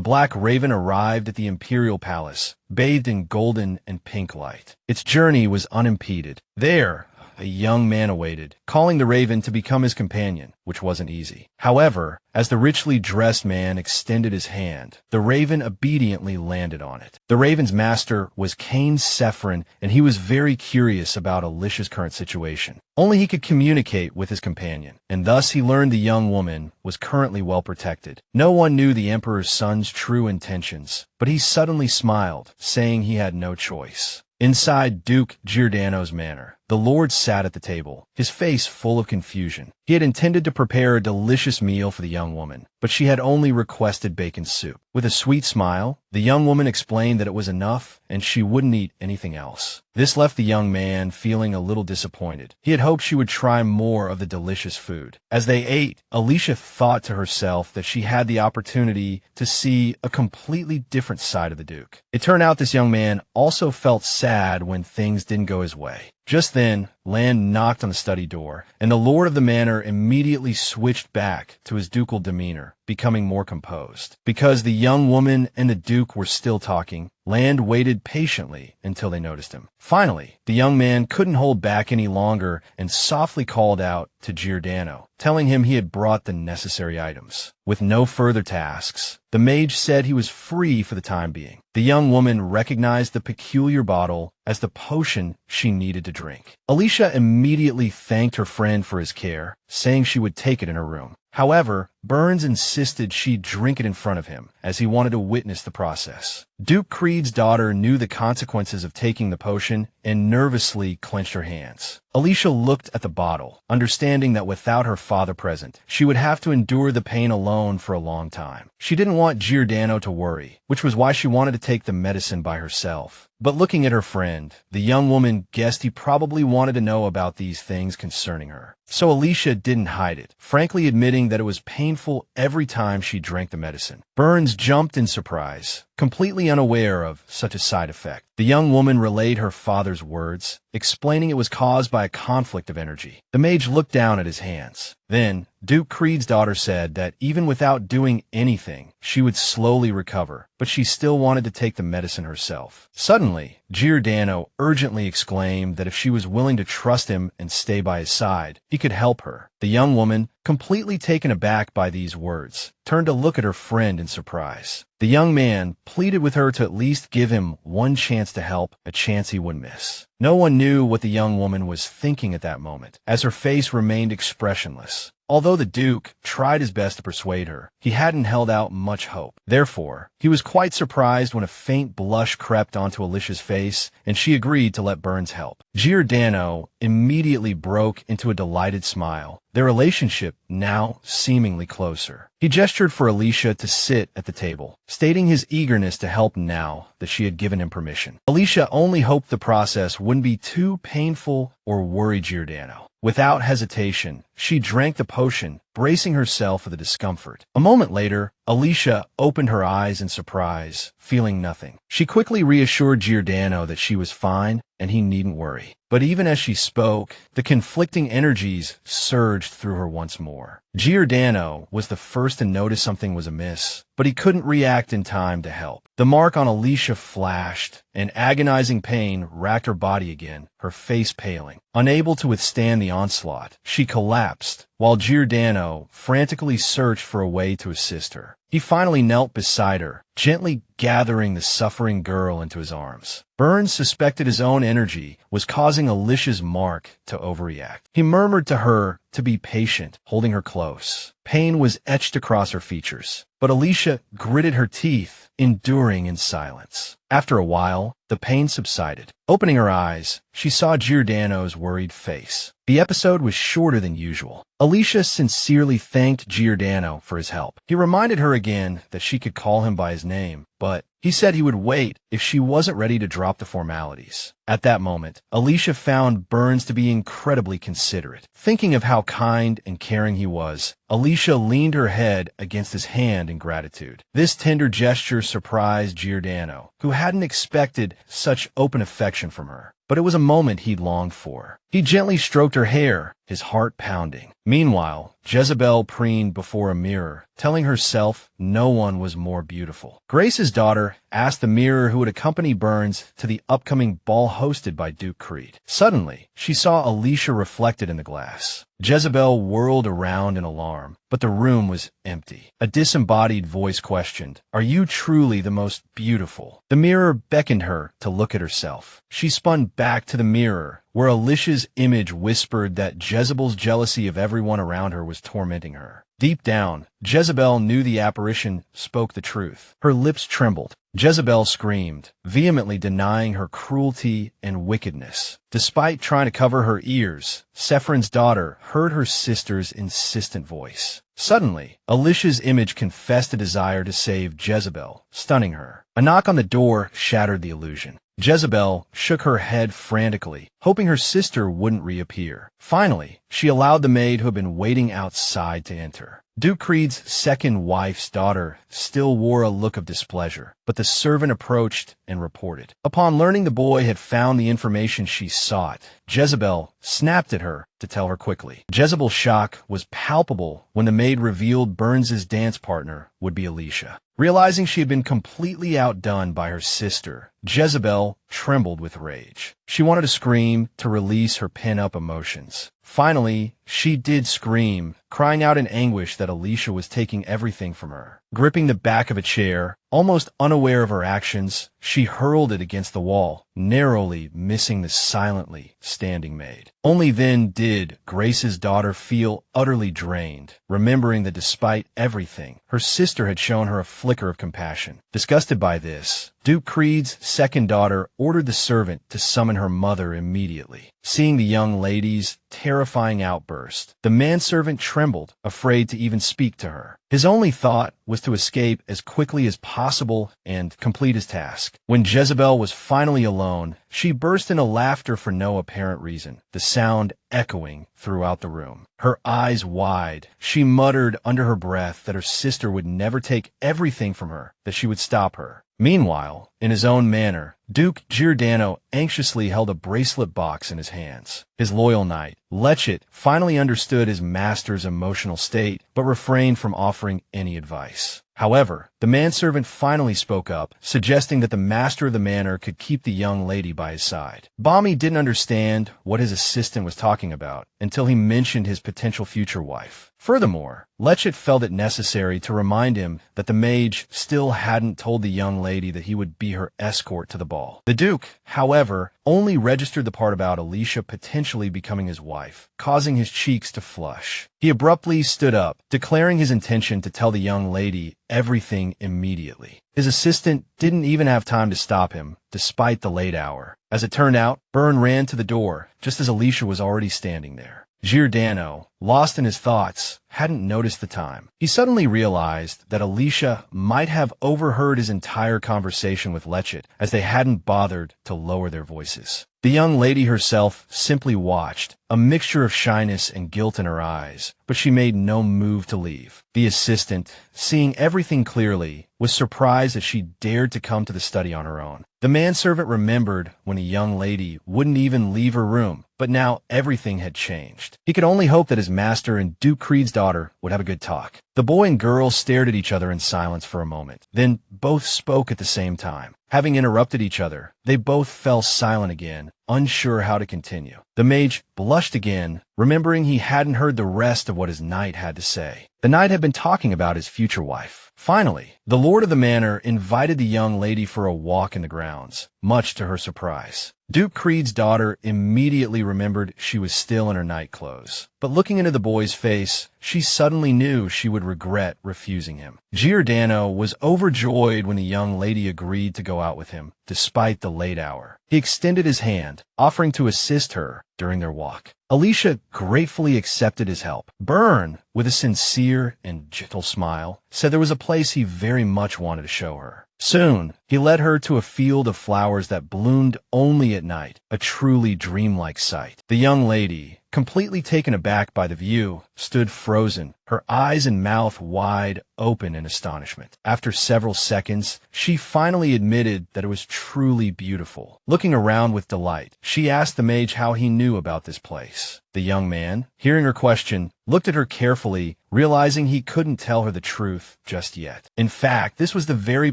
black raven arrived at the imperial palace, bathed in golden and pink light. Its journey was unimpeded. There, a young man awaited, calling the raven to become his companion, which wasn't easy. However, as the richly dressed man extended his hand, the raven obediently landed on it. The raven's master was Cain Sephrin, and he was very curious about Alicia's current situation. Only he could communicate with his companion, and thus he learned the young woman was currently well protected. No one knew the Emperor's son's true intentions, but he suddenly smiled, saying he had no choice. Inside Duke Giordano's manor, the Lord sat at the table, his face full of confusion. He had intended to prepare a delicious meal for the young woman, but she had only requested bacon soup. With a sweet smile, the young woman explained that it was enough and she wouldn't eat anything else. This left the young man feeling a little disappointed. He had hoped she would try more of the delicious food. As they ate, Alicia thought to herself that she had the opportunity to see a completely different side of the Duke. It turned out this young man also felt sad when things didn't go his way. Just then, Land knocked on the study door, and the Lord of the Manor immediately switched back to his ducal demeanor, becoming more composed. Because the young woman and the Duke were still talking, Land waited patiently until they noticed him. Finally, the young man couldn't hold back any longer and softly called out to Giordano, telling him he had brought the necessary items. With no further tasks, the mage said he was free for the time being. The young woman recognized the peculiar bottle as the potion she needed to drink. Alicia immediately thanked her friend for his care, saying she would take it in her room. However, Burns insisted she drink it in front of him, as he wanted to witness the process. Duke Creed's daughter knew the consequences of taking the potion and nervously clenched her hands. Alicia looked at the bottle, understanding that without her father present, she would have to endure the pain alone for a long time. She didn't want Giordano to worry, which was why she wanted to take the medicine by herself. But looking at her friend, the young woman guessed he probably wanted to know about these things concerning her. So Alicia didn't hide it, frankly admitting that it was painful every time she drank the medicine. Burns jumped in surprise, completely unaware of such a side effect. The young woman relayed her father's words, explaining it was caused by a conflict of energy. The mage looked down at his hands. Then, Duke Creed's daughter said that even without doing anything, she would slowly recover, but she still wanted to take the medicine herself. Suddenly, Giordano urgently exclaimed that if she was willing to trust him and stay by his side, he could help her. The young woman, completely taken aback by these words, turned to look at her friend in surprise. The young man pleaded with her to at least give him one chance to help, a chance he wouldn't miss. No one knew what the young woman was thinking at that moment, as her face remained expressionless. Although the Duke tried his best to persuade her, he hadn't held out much hope. Therefore, he was quite surprised when a faint blush crept onto Alicia's face, and she agreed to let Burns help. Giordano immediately broke into a delighted smile, their relationship now seemingly closer. He gestured for Alicia to sit at the table, stating his eagerness to help now that she had given him permission. Alicia only hoped the process wouldn't be too painful or worry Giordano. Without hesitation, she drank the potion bracing herself for the discomfort. A moment later, Alicia opened her eyes in surprise, feeling nothing. She quickly reassured Giordano that she was fine and he needn't worry. But even as she spoke, the conflicting energies surged through her once more. Giordano was the first to notice something was amiss, but he couldn't react in time to help. The mark on Alicia flashed, and agonizing pain racked her body again, her face paling. Unable to withstand the onslaught, she collapsed, while Giordano frantically searched for a way to assist her. He finally knelt beside her, gently gathering the suffering girl into his arms. Burns suspected his own energy was causing Alicia's mark to overreact. He murmured to her to be patient, holding her close. Pain was etched across her features, but Alicia gritted her teeth, enduring in silence. After a while, the pain subsided. Opening her eyes, she saw Giordano's worried face. The episode was shorter than usual. Alicia sincerely thanked Giordano for his help. He reminded her again that she could call him by his name, but he said he would wait if she wasn't ready to drop the formalities. At that moment, Alicia found Burns to be incredibly considerate. Thinking of how kind and caring he was, Alicia leaned her head against his hand in gratitude. This tender gesture surprised Giordano, who hadn't expected such open affection from her. But it was a moment he'd longed for. He gently stroked her hair, his heart pounding. Meanwhile, Jezebel preened before a mirror, telling herself no one was more beautiful. Grace's daughter asked the mirror who would accompany Burns to the upcoming ball hosted by Duke Creed. Suddenly, she saw Alicia reflected in the glass. Jezebel whirled around in alarm, but the room was empty. A disembodied voice questioned, "Are you truly the most beautiful?" The mirror beckoned her to look at herself. She spun back to the mirror, where Alicia's image whispered that Jezebel's jealousy of everyone around her was tormenting her. Deep down, Jezebel knew the apparition spoke the truth. Her lips trembled. Jezebel screamed, vehemently denying her cruelty and wickedness. Despite trying to cover her ears, Sephron's daughter heard her sister's insistent voice. Suddenly, Alicia's image confessed a desire to save Jezebel, stunning her. A knock on the door shattered the illusion. Jezebel shook her head frantically, hoping her sister wouldn't reappear. Finally, she allowed the maid who had been waiting outside to enter. Duke Creed's second wife's daughter still wore a look of displeasure, but the servant approached and reported. Upon learning the boy had found the information she sought, Jezebel snapped at her to tell her quickly. Jezebel's shock was palpable when the maid revealed Burns's dance partner would be Alicia. Realizing she had been completely outdone by her sister, Jezebel trembled with rage. She wanted to scream to release her pent-up emotions. Finally, she did scream, crying out in anguish that Alicia was taking everything from her. Gripping the back of a chair, almost unaware of her actions, she hurled it against the wall, narrowly missing the silently standing maid. Only then did Grace's daughter feel utterly drained, remembering that despite everything, her sister had shown her a flicker of compassion. Disgusted by this, Duke Creed's second daughter ordered the servant to summon her mother immediately. Seeing the young lady's terrifying outburst, the manservant trembled, afraid to even speak to her. His only thought was to escape as quickly as possible and complete his task. When Jezebel was finally alone, she burst into laughter for no apparent reason, the sound echoing throughout the room. Her eyes wide, she muttered under her breath that her sister would never take everything from her, that she would stop her. Meanwhile, in his own manner, Duke Giordano anxiously held a bracelet box in his hands. His loyal knight, Lechet, finally understood his master's emotional state, but refrained from offering any advice. However, the manservant finally spoke up, suggesting that the master of the manor could keep the young lady by his side. Bami didn't understand what his assistant was talking about until he mentioned his potential future wife. Furthermore, Lechet felt it necessary to remind him that the mage still hadn't told the young lady that he would be her escort to the ball. The Duke, however, only registered the part about Alicia potentially becoming his wife, causing his cheeks to flush. He abruptly stood up, declaring his intention to tell the young lady everything immediately. His assistant didn't even have time to stop him, despite the late hour. As it turned out, Byrne ran to the door, just as Alicia was already standing there. Giordano, lost in his thoughts, hadn't noticed the time. He suddenly realized that Alicia might have overheard his entire conversation with Lechet, as they hadn't bothered to lower their voices. The young lady herself simply watched, a mixture of shyness and guilt in her eyes, but she made no move to leave. The assistant, seeing everything clearly, was surprised that she dared to come to the study on her own. The manservant remembered when a young lady wouldn't even leave her room, but now everything had changed. He could only hope that his master and Duke Creed's daughter would have a good talk. The boy and girl stared at each other in silence for a moment. Then both spoke at the same time. Having interrupted each other, they both fell silent again, unsure how to continue. The mage blushed again, remembering he hadn't heard the rest of what his knight had to say. The knight had been talking about his future wife. Finally, the lord of the manor invited the young lady for a walk in the grounds, much to her surprise. Duke Creed's daughter immediately remembered she was still in her night clothes. But looking into the boy's face, she suddenly knew she would regret refusing him. Giordano was overjoyed when the young lady agreed to go out with him, despite the late hour. He extended his hand, offering to assist her during their walk. Alicia gratefully accepted his help. Byrne, with a sincere and gentle smile, said there was a place he very much wanted to show her. Soon, he led her to a field of flowers that bloomed only at night, a truly dreamlike sight. The young lady, completely taken aback by the view, stood frozen, her eyes and mouth wide open in astonishment. After several seconds, she finally admitted that it was truly beautiful. Looking around with delight, she asked the mage how he knew about this place. The young man, hearing her question, looked at her carefully, realizing he couldn't tell her the truth just yet. In fact, this was the very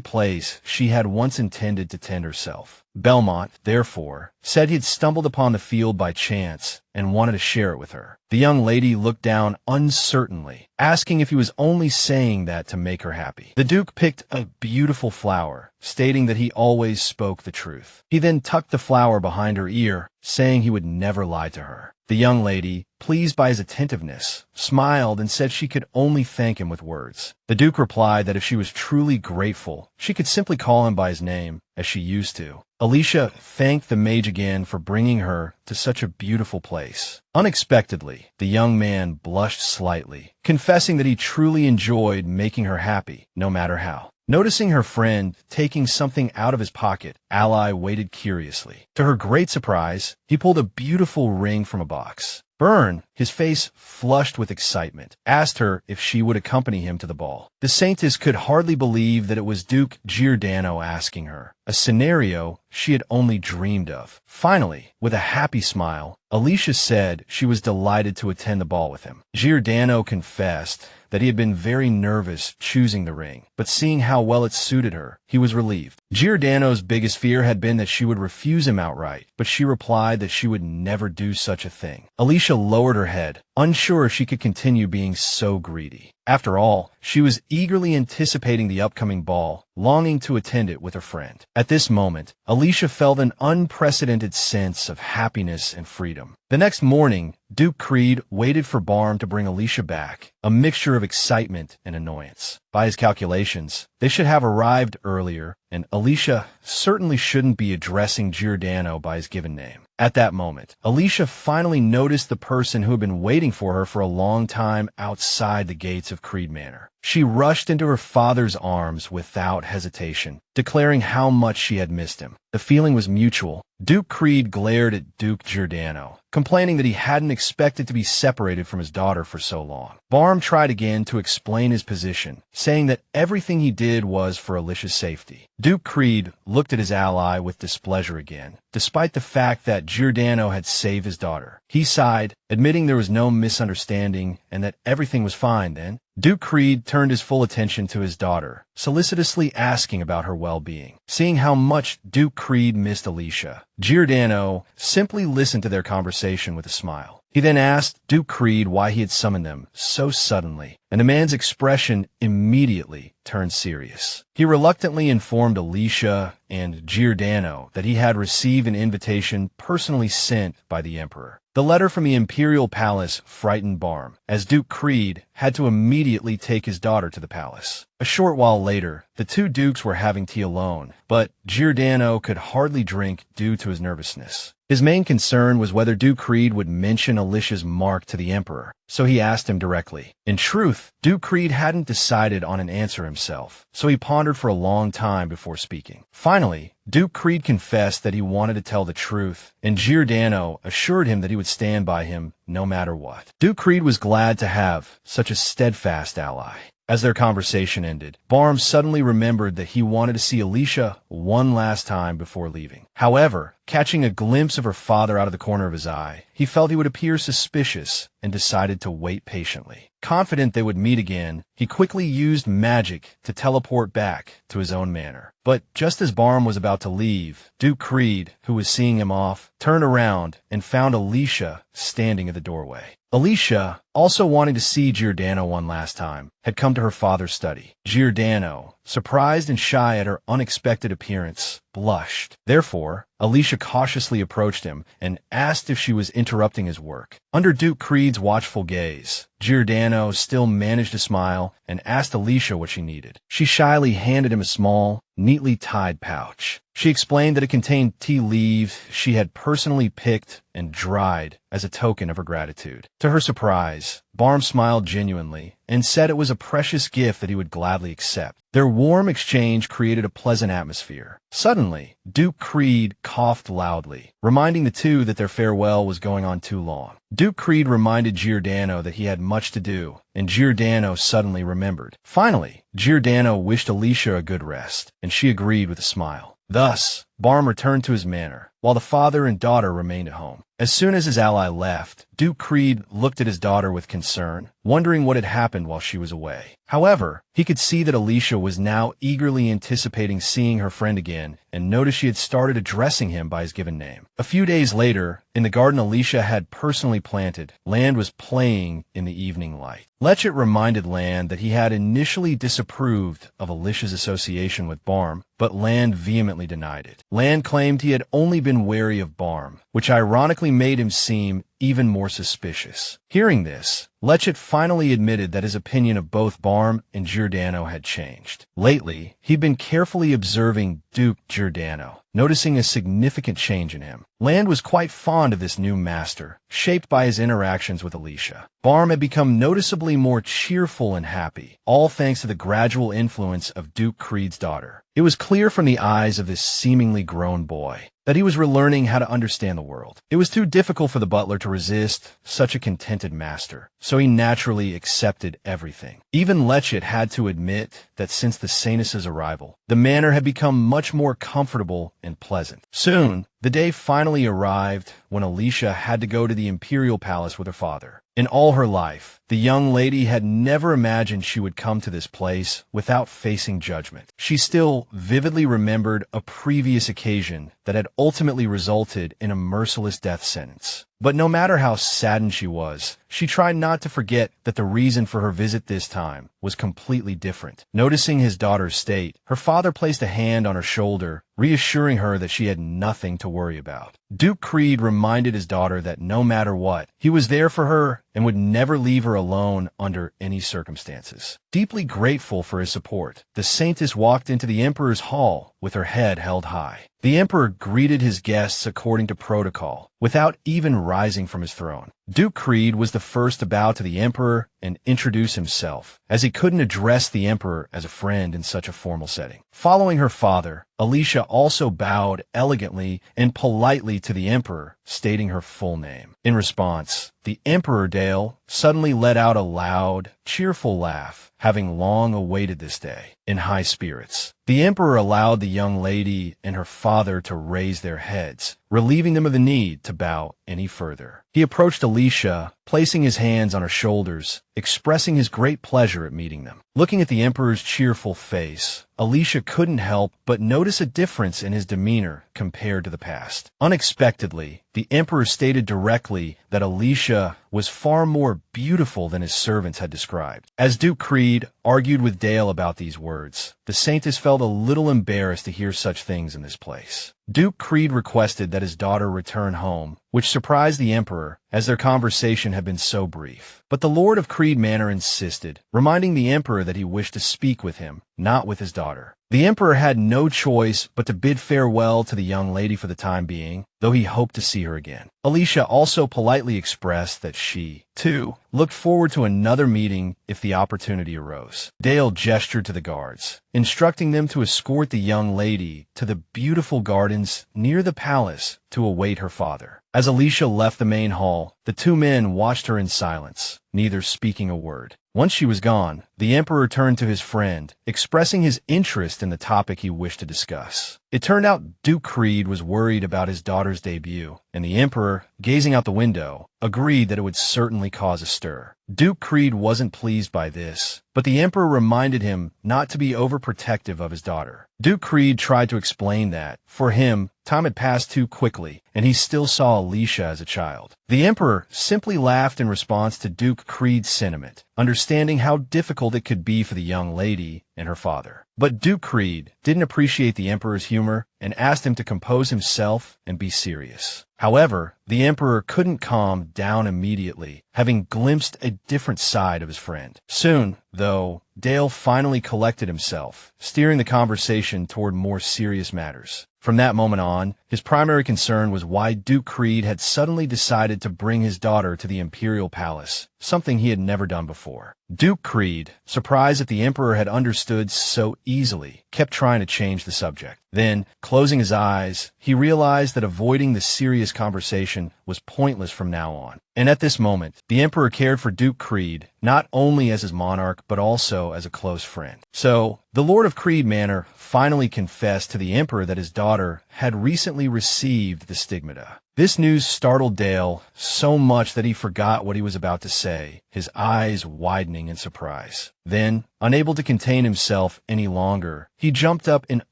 place she had once intended to tend herself. Belmont, therefore, said he had stumbled upon the field by chance and wanted to share it with her. The young lady looked down uncertainly, asking if he was only saying that to make her happy. The Duke picked a beautiful flower, stating that he always spoke the truth. He then tucked the flower behind her ear, saying he would never lie to her. The young lady, pleased by his attentiveness, smiled and said she could only thank him with words. The Duke replied that if she was truly grateful, she could simply call him by his name, as she used to. Alicia thanked the mage again for bringing her to such a beautiful place. Unexpectedly, the young man blushed slightly, confessing that he truly enjoyed making her happy, no matter how. Noticing her friend taking something out of his pocket, Ally waited curiously. To her great surprise, he pulled a beautiful ring from a box. Byrne, his face flushed with excitement, asked her if she would accompany him to the ball. The Saintess could hardly believe that it was Duke Giordano asking her, a scenario she had only dreamed of. Finally, with a happy smile, Alicia said she was delighted to attend the ball with him. Giordano confessed that he had been very nervous choosing the ring, but seeing how well it suited her, he was relieved. Giordano's biggest fear had been that she would refuse him outright, but she replied that she would never do such a thing. Alicia lowered her head, unsure if she could continue being so greedy. After all, she was eagerly anticipating the upcoming ball, longing to attend it with her friend. At this moment, Alicia felt an unprecedented sense of happiness and freedom. The next morning, Duke Creed waited for Barm to bring Alicia back, a mixture of excitement and annoyance. By his calculations, they should have arrived earlier, and Alicia certainly shouldn't be addressing Giordano by his given name. At that moment, Alicia finally noticed the person who had been waiting for her for a long time outside the gates of Creed Manor. She rushed into her father's arms without hesitation, declaring how much she had missed him. The feeling was mutual. Duke Creed glared at Duke Giordano, complaining that he hadn't expected to be separated from his daughter for so long. Barm tried again to explain his position, saying that everything he did was for Alicia's safety. Duke Creed looked at his ally with displeasure again, despite the fact that Giordano had saved his daughter. He sighed, admitting there was no misunderstanding and that everything was fine then. Duke Creed turned his full attention to his daughter, solicitously asking about her well-being. Seeing how much Duke Creed missed Alicia, Giordano simply listened to their conversation with a smile. He then asked Duke Creed why he had summoned them so suddenly, and the man's expression immediately turned serious. He reluctantly informed Alicia and Giordano that he had received an invitation personally sent by the emperor. The letter from the imperial palace frightened Barm, as Duke Creed had to immediately take his daughter to the palace. A short while later, the two dukes were having tea alone, but Giordano could hardly drink due to his nervousness. His main concern was whether Duke Creed would mention Alicia's mark to the emperor, so he asked him directly. In truth, Duke Creed hadn't decided on an answer himself, so he pondered for a long time before speaking. Finally, Duke Creed confessed that he wanted to tell the truth, and Giordano assured him that he would stand by him no matter what. Duke Creed was glad to have such a steadfast ally. As their conversation ended, Barm suddenly remembered that he wanted to see Alicia one last time before leaving. However, catching a glimpse of her father out of the corner of his eye, he felt he would appear suspicious and decided to wait patiently. Confident they would meet again, he quickly used magic to teleport back to his own manor. But just as Barm was about to leave, Duke Creed, who was seeing him off, turned around and found Alicia standing at the doorway. Alicia, also wanting to see Giordano one last time, had come to her father's study. Giordano, surprised and shy at her unexpected appearance, blushed. Therefore, Alicia cautiously approached him and asked if she was interrupting his work. Under Duke Creed's watchful gaze, Giordano still managed to smile and asked Alicia what she needed. She shyly handed him a small, neatly tied pouch. She explained that it contained tea leaves she had personally picked and dried as a token of her gratitude. To her surprise, Barm smiled genuinely and said it was a precious gift that he would gladly accept. Their warm exchange created a pleasant atmosphere. Suddenly, Duke Creed coughed loudly, reminding the two that their farewell was going on too long. Duke Creed reminded Giordano that he had much to do, and Giordano suddenly remembered. Finally, Giordano wished Alicia a good rest, and she agreed with a smile. Thus, Barm returned to his manor, while the father and daughter remained at home. As soon as his ally left, Duke Creed looked at his daughter with concern, wondering what had happened while she was away. However, he could see that Alicia was now eagerly anticipating seeing her friend again, and noticed she had started addressing him by his given name. A few days later, in the garden Alicia had personally planted, Land was playing in the evening light. Lechet reminded Land that he had initially disapproved of Alicia's association with Barm, but Land vehemently denied it. Land claimed he had only been wary of Barm, which ironically made him seem even more suspicious. Hearing this, Lechet finally admitted that his opinion of both Barm and Giordano had changed. Lately, he'd been carefully observing Duke Giordano, noticing a significant change in him. Land was quite fond of this new master, shaped by his interactions with Alicia. Barm had become noticeably more cheerful and happy, all thanks to the gradual influence of Duke Creed's daughter. It was clear from the eyes of this seemingly grown boy that he was relearning how to understand the world. It was too difficult for the butler to resist such a contented master, so he naturally accepted everything. Even Lechet had to admit that since the Sainus' arrival, the manor had become much more comfortable and pleasant. Soon, the day finally arrived when Alicia had to go to the imperial palace with her father. In all her life, the young lady had never imagined she would come to this place without facing judgment. She still vividly remembered a previous occasion that had ultimately resulted in a merciless death sentence. But no matter how saddened she was, she tried not to forget that the reason for her visit this time was completely different. Noticing his daughter's state, her father placed a hand on her shoulder, reassuring her that she had nothing to worry about. Duke Creed reminded his daughter that no matter what, he was there for her and would never leave her alone under any circumstances. Deeply grateful for his support, the Saintess walked into the Emperor's hall with her head held high. The Emperor greeted his guests according to protocol, without even rising from his throne. Duke Creed was the first to bow to the Emperor and introduce himself, as he couldn't address the Emperor as a friend in such a formal setting. Following her father, Alicia also bowed elegantly and politely to the Emperor, stating her full name. In response, the Emperor Dale suddenly let out a loud, cheerful laugh, having long awaited this day. In high spirits, the Emperor allowed the young lady and her father to raise their heads, relieving them of the need to bow any further. He approached Alicia, placing his hands on her shoulders, expressing his great pleasure at meeting them. Looking at the Emperor's cheerful face, Alicia couldn't help but notice a difference in his demeanor compared to the past. Unexpectedly, the Emperor stated directly that Alicia was far more beautiful than his servants had described. As Duke Creed argued with Dale about these words, the Saintess felt a little embarrassed to hear such things in this place. Duke Creed requested that his daughter return home, which surprised the Emperor, as their conversation had been so brief. But the Lord of Creed Manor insisted, reminding the Emperor that he wished to speak with him, not with his daughter. The Emperor had no choice but to bid farewell to the young lady for the time being, though he hoped to see her again. Alicia also politely expressed that she, too, looked forward to another meeting if the opportunity arose. Dale gestured to the guards, instructing them to escort the young lady to the beautiful gardens near the palace to await her father. As Alicia left the main hall, the two men watched her in silence, neither speaking a word. Once she was gone, the Emperor turned to his friend, expressing his interest in the topic he wished to discuss. It turned out Duke Creed was worried about his daughter's debut, and the Emperor, gazing out the window, agreed that it would certainly cause a stir. Duke Creed wasn't pleased by this, but the Emperor reminded him not to be overprotective of his daughter. Duke Creed tried to explain that, for him, time had passed too quickly, and he still saw Alicia as a child. The Emperor simply laughed in response to Duke Creed's sentiment, understanding how difficult it could be for the young lady and her father. But Duke Creed didn't appreciate the Emperor's humor and asked him to compose himself and be serious. However, the Emperor couldn't calm down immediately, having glimpsed a different side of his friend. Soon, though, Dale finally collected himself, steering the conversation toward more serious matters. From that moment on, his primary concern was why Duke Creed had suddenly decided to bring his daughter to the Imperial Palace, something he had never done before. Duke Creed, surprised that the Emperor had understood so easily, kept trying to change the subject. Then, closing his eyes, he realized that avoiding the serious conversation was pointless from now on. And at this moment, the Emperor cared for Duke Creed, not only as his monarch, but also as a close friend. So, the Lord of Creed Manor finally confessed to the Emperor that his daughter had recently received the stigmata. This news startled Dale so much that he forgot what he was about to say, his eyes widening in surprise. Then, unable to contain himself any longer, he jumped up in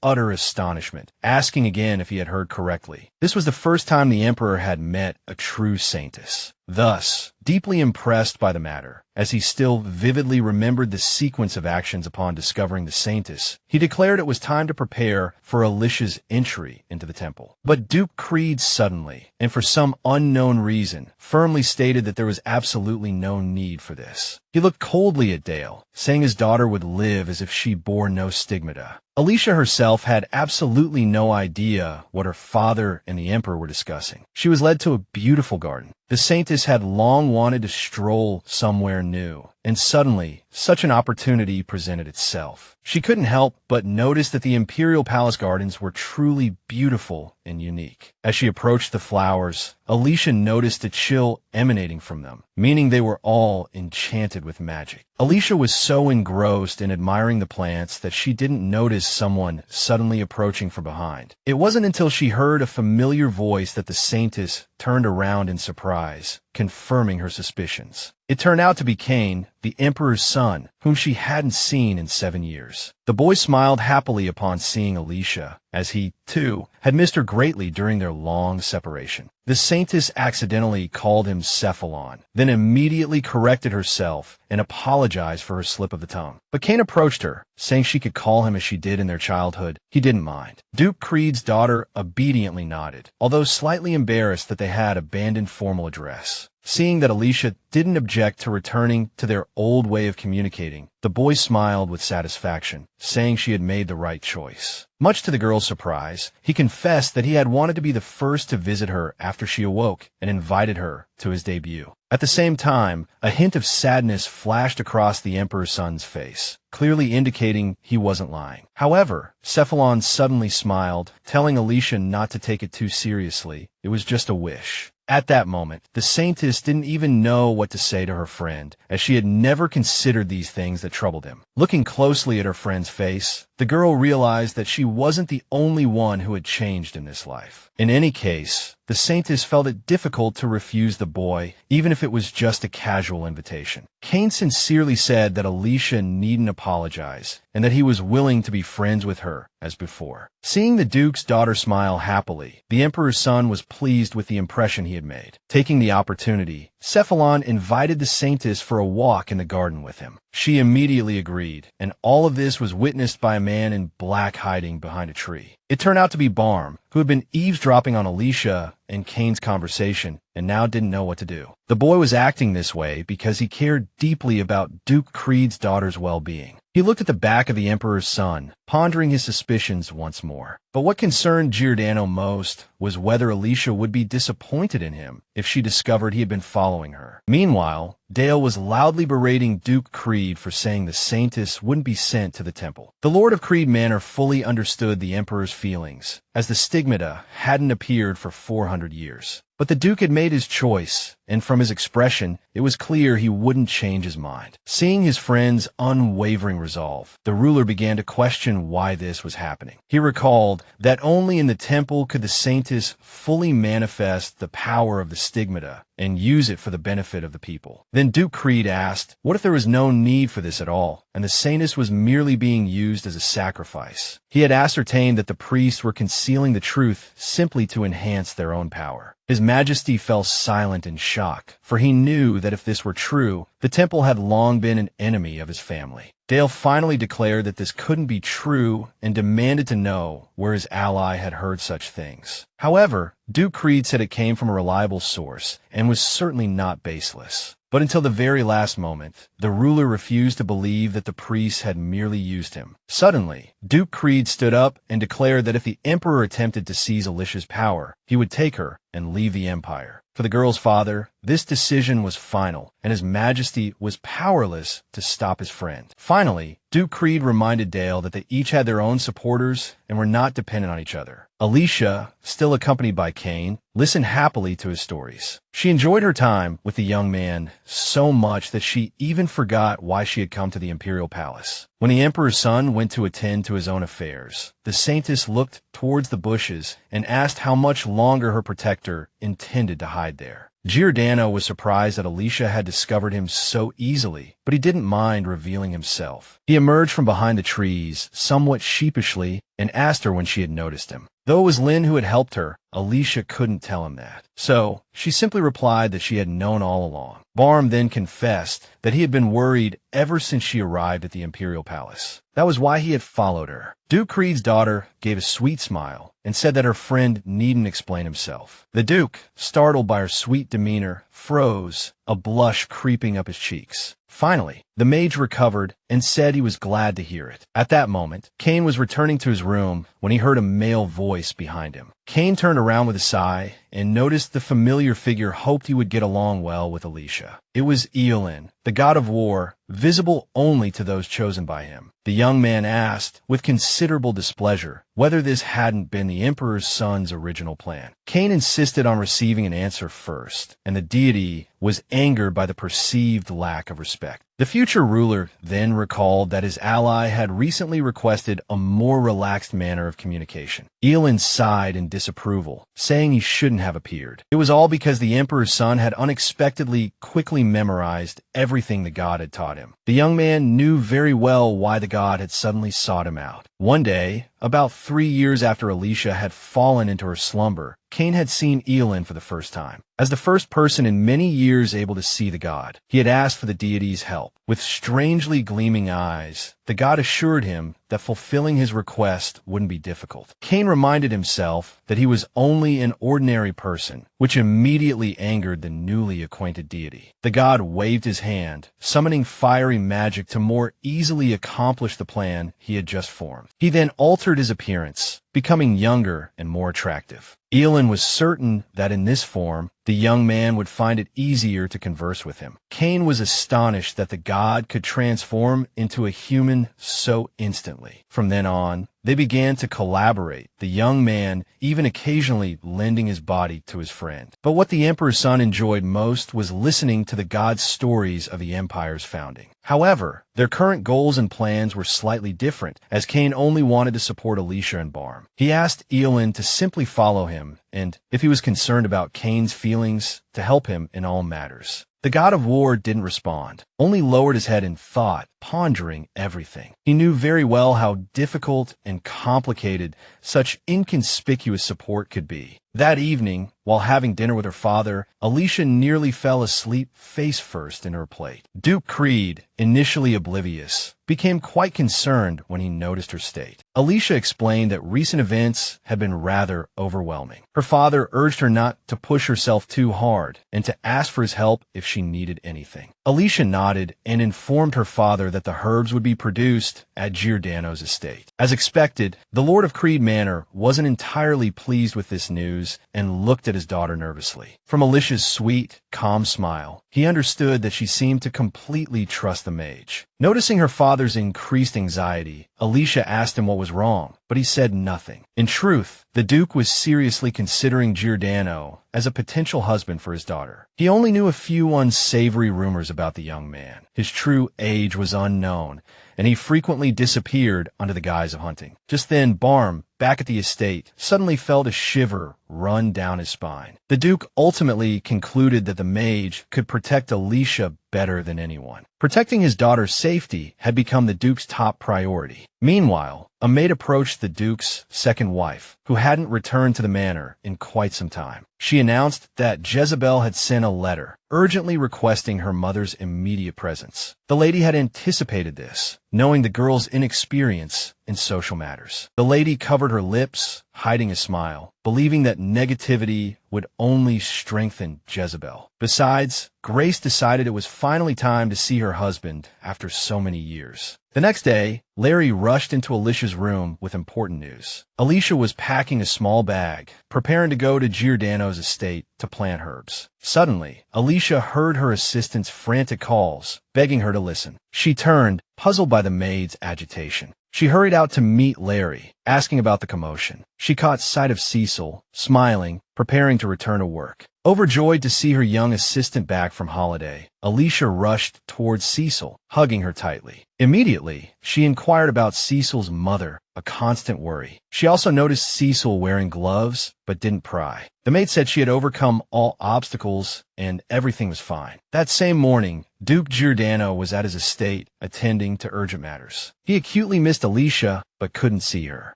utter astonishment, asking again if he had heard correctly. This was the first time the Emperor had met a true saintess. Thus, deeply impressed by the matter, as he still vividly remembered the sequence of actions upon discovering the saintess, he declared it was time to prepare for Alicia's entry into the temple. But Duke Creed suddenly, and for some unknown reason, firmly stated that there was absolutely no need for this. He looked coldly at Dale, saying his daughter would live as if she bore no stigmata. Alicia herself had absolutely no idea what her father and the Emperor were discussing. She was led to a beautiful garden. The Saintess had long wanted to stroll somewhere new, and suddenly, such an opportunity presented itself. She couldn't help but notice that the Imperial Palace gardens were truly beautiful and unique. As she approached the flowers, Alicia noticed a chill emanating from them, meaning they were all enchanted with magic. Alicia was so engrossed in admiring the plants that she didn't notice someone suddenly approaching from behind. It wasn't until she heard a familiar voice that the Saintess turned around in surprise, confirming her suspicions. It turned out to be Cain, the Emperor's son, whom she hadn't seen in 7 years. The boy smiled happily upon seeing Alicia, as he, too, had missed her greatly during their long separation. The Saintess accidentally called him Cephalon, then immediately corrected herself and apologized for her slip of the tongue. But Cain approached her, saying she could call him as she did in their childhood. He didn't mind. Duke Creed's daughter obediently nodded, although slightly embarrassed that they had abandoned formal address. Seeing that Alicia didn't object to returning to their old way of communicating, the boy smiled with satisfaction, saying she had made the right choice. Much to the girl's surprise, he confessed that he had wanted to be the first to visit her after she awoke and invited her to his debut. At the same time, a hint of sadness flashed across the Emperor's son's face, clearly indicating he wasn't lying. However, Cephalon suddenly smiled, telling Alicia not to take it too seriously. It was just a wish. At that moment, the Saintess didn't even know what to say to her friend, as she had never considered these things that troubled him. Looking closely at her friend's face, the girl realized that she wasn't the only one who had changed in this life. In any case, the saintess felt it difficult to refuse the boy, even if it was just a casual invitation. Cain sincerely said that Alicia needn't apologize, and that he was willing to be friends with her as before. Seeing the Duke's daughter smile happily, the Emperor's son was pleased with the impression he had made. Taking the opportunity, Cephalon invited the saintess for a walk in the garden with him. She immediately agreed, and all of this was witnessed by a man in black hiding behind a tree. It turned out to be Barm, who had been eavesdropping on Alicia and Cain's conversation, and now didn't know what to do. The boy was acting this way because he cared deeply about Duke Creed's daughter's well-being. He looked at the back of the Emperor's son, pondering his suspicions once more. But what concerned Giordano most was whether Alicia would be disappointed in him if she discovered he had been following her. Meanwhile, Dale was loudly berating Duke Creed for saying the saintess wouldn't be sent to the temple. The Lord of Creed Manor fully understood the Emperor's feelings, as the stigmata hadn't appeared for 400 years. But the Duke had made his choice, and from his expression, it was clear he wouldn't change his mind. Seeing his friend's unwavering resolve, the ruler began to question why this was happening. He recalled that only in the temple could the saintess fully manifest the power of the stigmata and use it for the benefit of the people. Then Duke Creed asked, what if there was no need for this at all, and the saintess was merely being used as a sacrifice? He had ascertained that the priests were concealing the truth simply to enhance their own power. His Majesty fell silent in shock, for he knew that if this were true, the temple had long been an enemy of his family. Dale finally declared that this couldn't be true and demanded to know where his ally had heard such things. However, Duke Creed said it came from a reliable source and was certainly not baseless. But until the very last moment, the ruler refused to believe that the priests had merely used him. Suddenly, Duke Creed stood up and declared that if the Emperor attempted to seize Alicia's power, he would take her and leave the empire. For the girl's father, this decision was final, and His Majesty was powerless to stop his friend. Finally, Duke Creed reminded Dale that they each had their own supporters and were not dependent on each other. Alicia, still accompanied by Cain, listened happily to his stories. She enjoyed her time with the young man so much that she even forgot why she had come to the imperial palace. When the Emperor's son went to attend to his own affairs, the saintess looked towards the bushes and asked how much longer her protector intended to hide there. Giordano was surprised that Alicia had discovered him so easily, but he didn't mind revealing himself. He emerged from behind the trees, somewhat sheepishly, and asked her when she had noticed him. Though it was Lynn who had helped her, Alicia couldn't tell him that. So, she simply replied that she had known all along. Barm then confessed that he had been worried ever since she arrived at the imperial palace. That was why he had followed her. Duke Creed's daughter gave a sweet smile and said that her friend needn't explain himself. The Duke, startled by her sweet demeanor, froze, a blush creeping up his cheeks. Finally, the mage recovered and said he was glad to hear it. At that moment, Cain was returning to his room when he heard a male voice behind him. Cain turned around with a sigh and noticed the familiar figure hoped he would get along well with Alicia. It was Erden, the god of war, visible only to those chosen by him. The young man asked, with considerable displeasure, whether this hadn't been the Emperor's son's original plan. Cain insisted on receiving an answer first, and the deity was angered by the perceived lack of respect. The future ruler then recalled that his ally had recently requested a more relaxed manner of communication. Erden sighed in disapproval, saying he shouldn't have appeared. It was all because the Emperor's son had unexpectedly quickly memorized everything the god had taught him. The young man knew very well why the god had suddenly sought him out. One day, about 3 years after Alicia had fallen into her slumber, Cain had seen Erden for the first time. As the first person in many years able to see the god, he had asked for the deity's help. With strangely gleaming eyes, the god assured him that fulfilling his request wouldn't be difficult. Cain reminded himself that he was only an ordinary person, which immediately angered the newly acquainted deity. The god waved his hand, summoning fiery magic to more easily accomplish the plan he had just formed. He then altered his appearance, becoming younger and more attractive. Erden was certain that in this form, the young man would find it easier to converse with him. Cain was astonished that the god could transform into a human so instantly. From then on, They began to collaborate, the young man even occasionally lending his body to his friend. But what the emperor's son enjoyed most was listening to the god's stories of the empire's founding. However, their current goals and plans were slightly different, as Cain only wanted to support Alicia and Barm. He asked Eowyn to simply follow him, and, if he was concerned about Cain's feelings, to help him in all matters. The god of war didn't respond, only lowered his head in thought, pondering everything. He knew very well how difficult and complicated such inconspicuous support could be. That evening, while having dinner with her father, Alicia nearly fell asleep face first in her plate. Duke Creed, initially oblivious, became quite concerned when he noticed her state. Alicia explained that recent events had been rather overwhelming. Her father urged her not to push herself too hard and to ask for his help if she needed anything. Alicia nodded and informed her father that the herbs would be produced at Giordano's estate. As expected, the Lord of Creed Manor wasn't entirely pleased with this news and looked at his daughter nervously. From Alicia's sweet, calm smile, he understood that she seemed to completely trust the mage. Noticing her father's increased anxiety, Alicia asked him what was wrong, but he said nothing. In truth, the Duke was seriously considering Giordano as a potential husband for his daughter. He only knew a few unsavory rumors about the young man. His true age was unknown, and he frequently disappeared under the guise of hunting. Just then, Barm, back at the estate, suddenly felt a shiver run down his spine. The Duke ultimately concluded that the mage could protect Alicia better than anyone. Protecting his daughter's safety had become the Duke's top priority. Meanwhile, a maid approached the Duke's second wife, who hadn't returned to the manor in quite some time. She announced that Jezebel had sent a letter, urgently requesting her mother's immediate presence. The lady had anticipated this, knowing the girl's inexperience in social matters. The lady covered her lips, hiding a smile, believing that negativity would only strengthen Jezebel. Besides, Grace decided it was finally time to see her husband after so many years. The next day, Larry rushed into Alicia's room with important news. Alicia was packing a small bag, preparing to go to Giordano's estate to plant herbs. Suddenly, Alicia heard her assistant's frantic calls, begging her to listen. She turned, puzzled by the maid's agitation. She hurried out to meet Larry, asking about the commotion. She caught sight of Cecil, smiling, preparing to return to work. Overjoyed to see her young assistant back from holiday, Alicia rushed towards Cecil, hugging her tightly. Immediately, she inquired about Cecil's mother, a constant worry. She also noticed Cecil wearing gloves, but didn't pry. The maid said she had overcome all obstacles and everything was fine. That same morning, Duke Giordano was at his estate, attending to urgent matters. He acutely missed Alicia, but couldn't see her.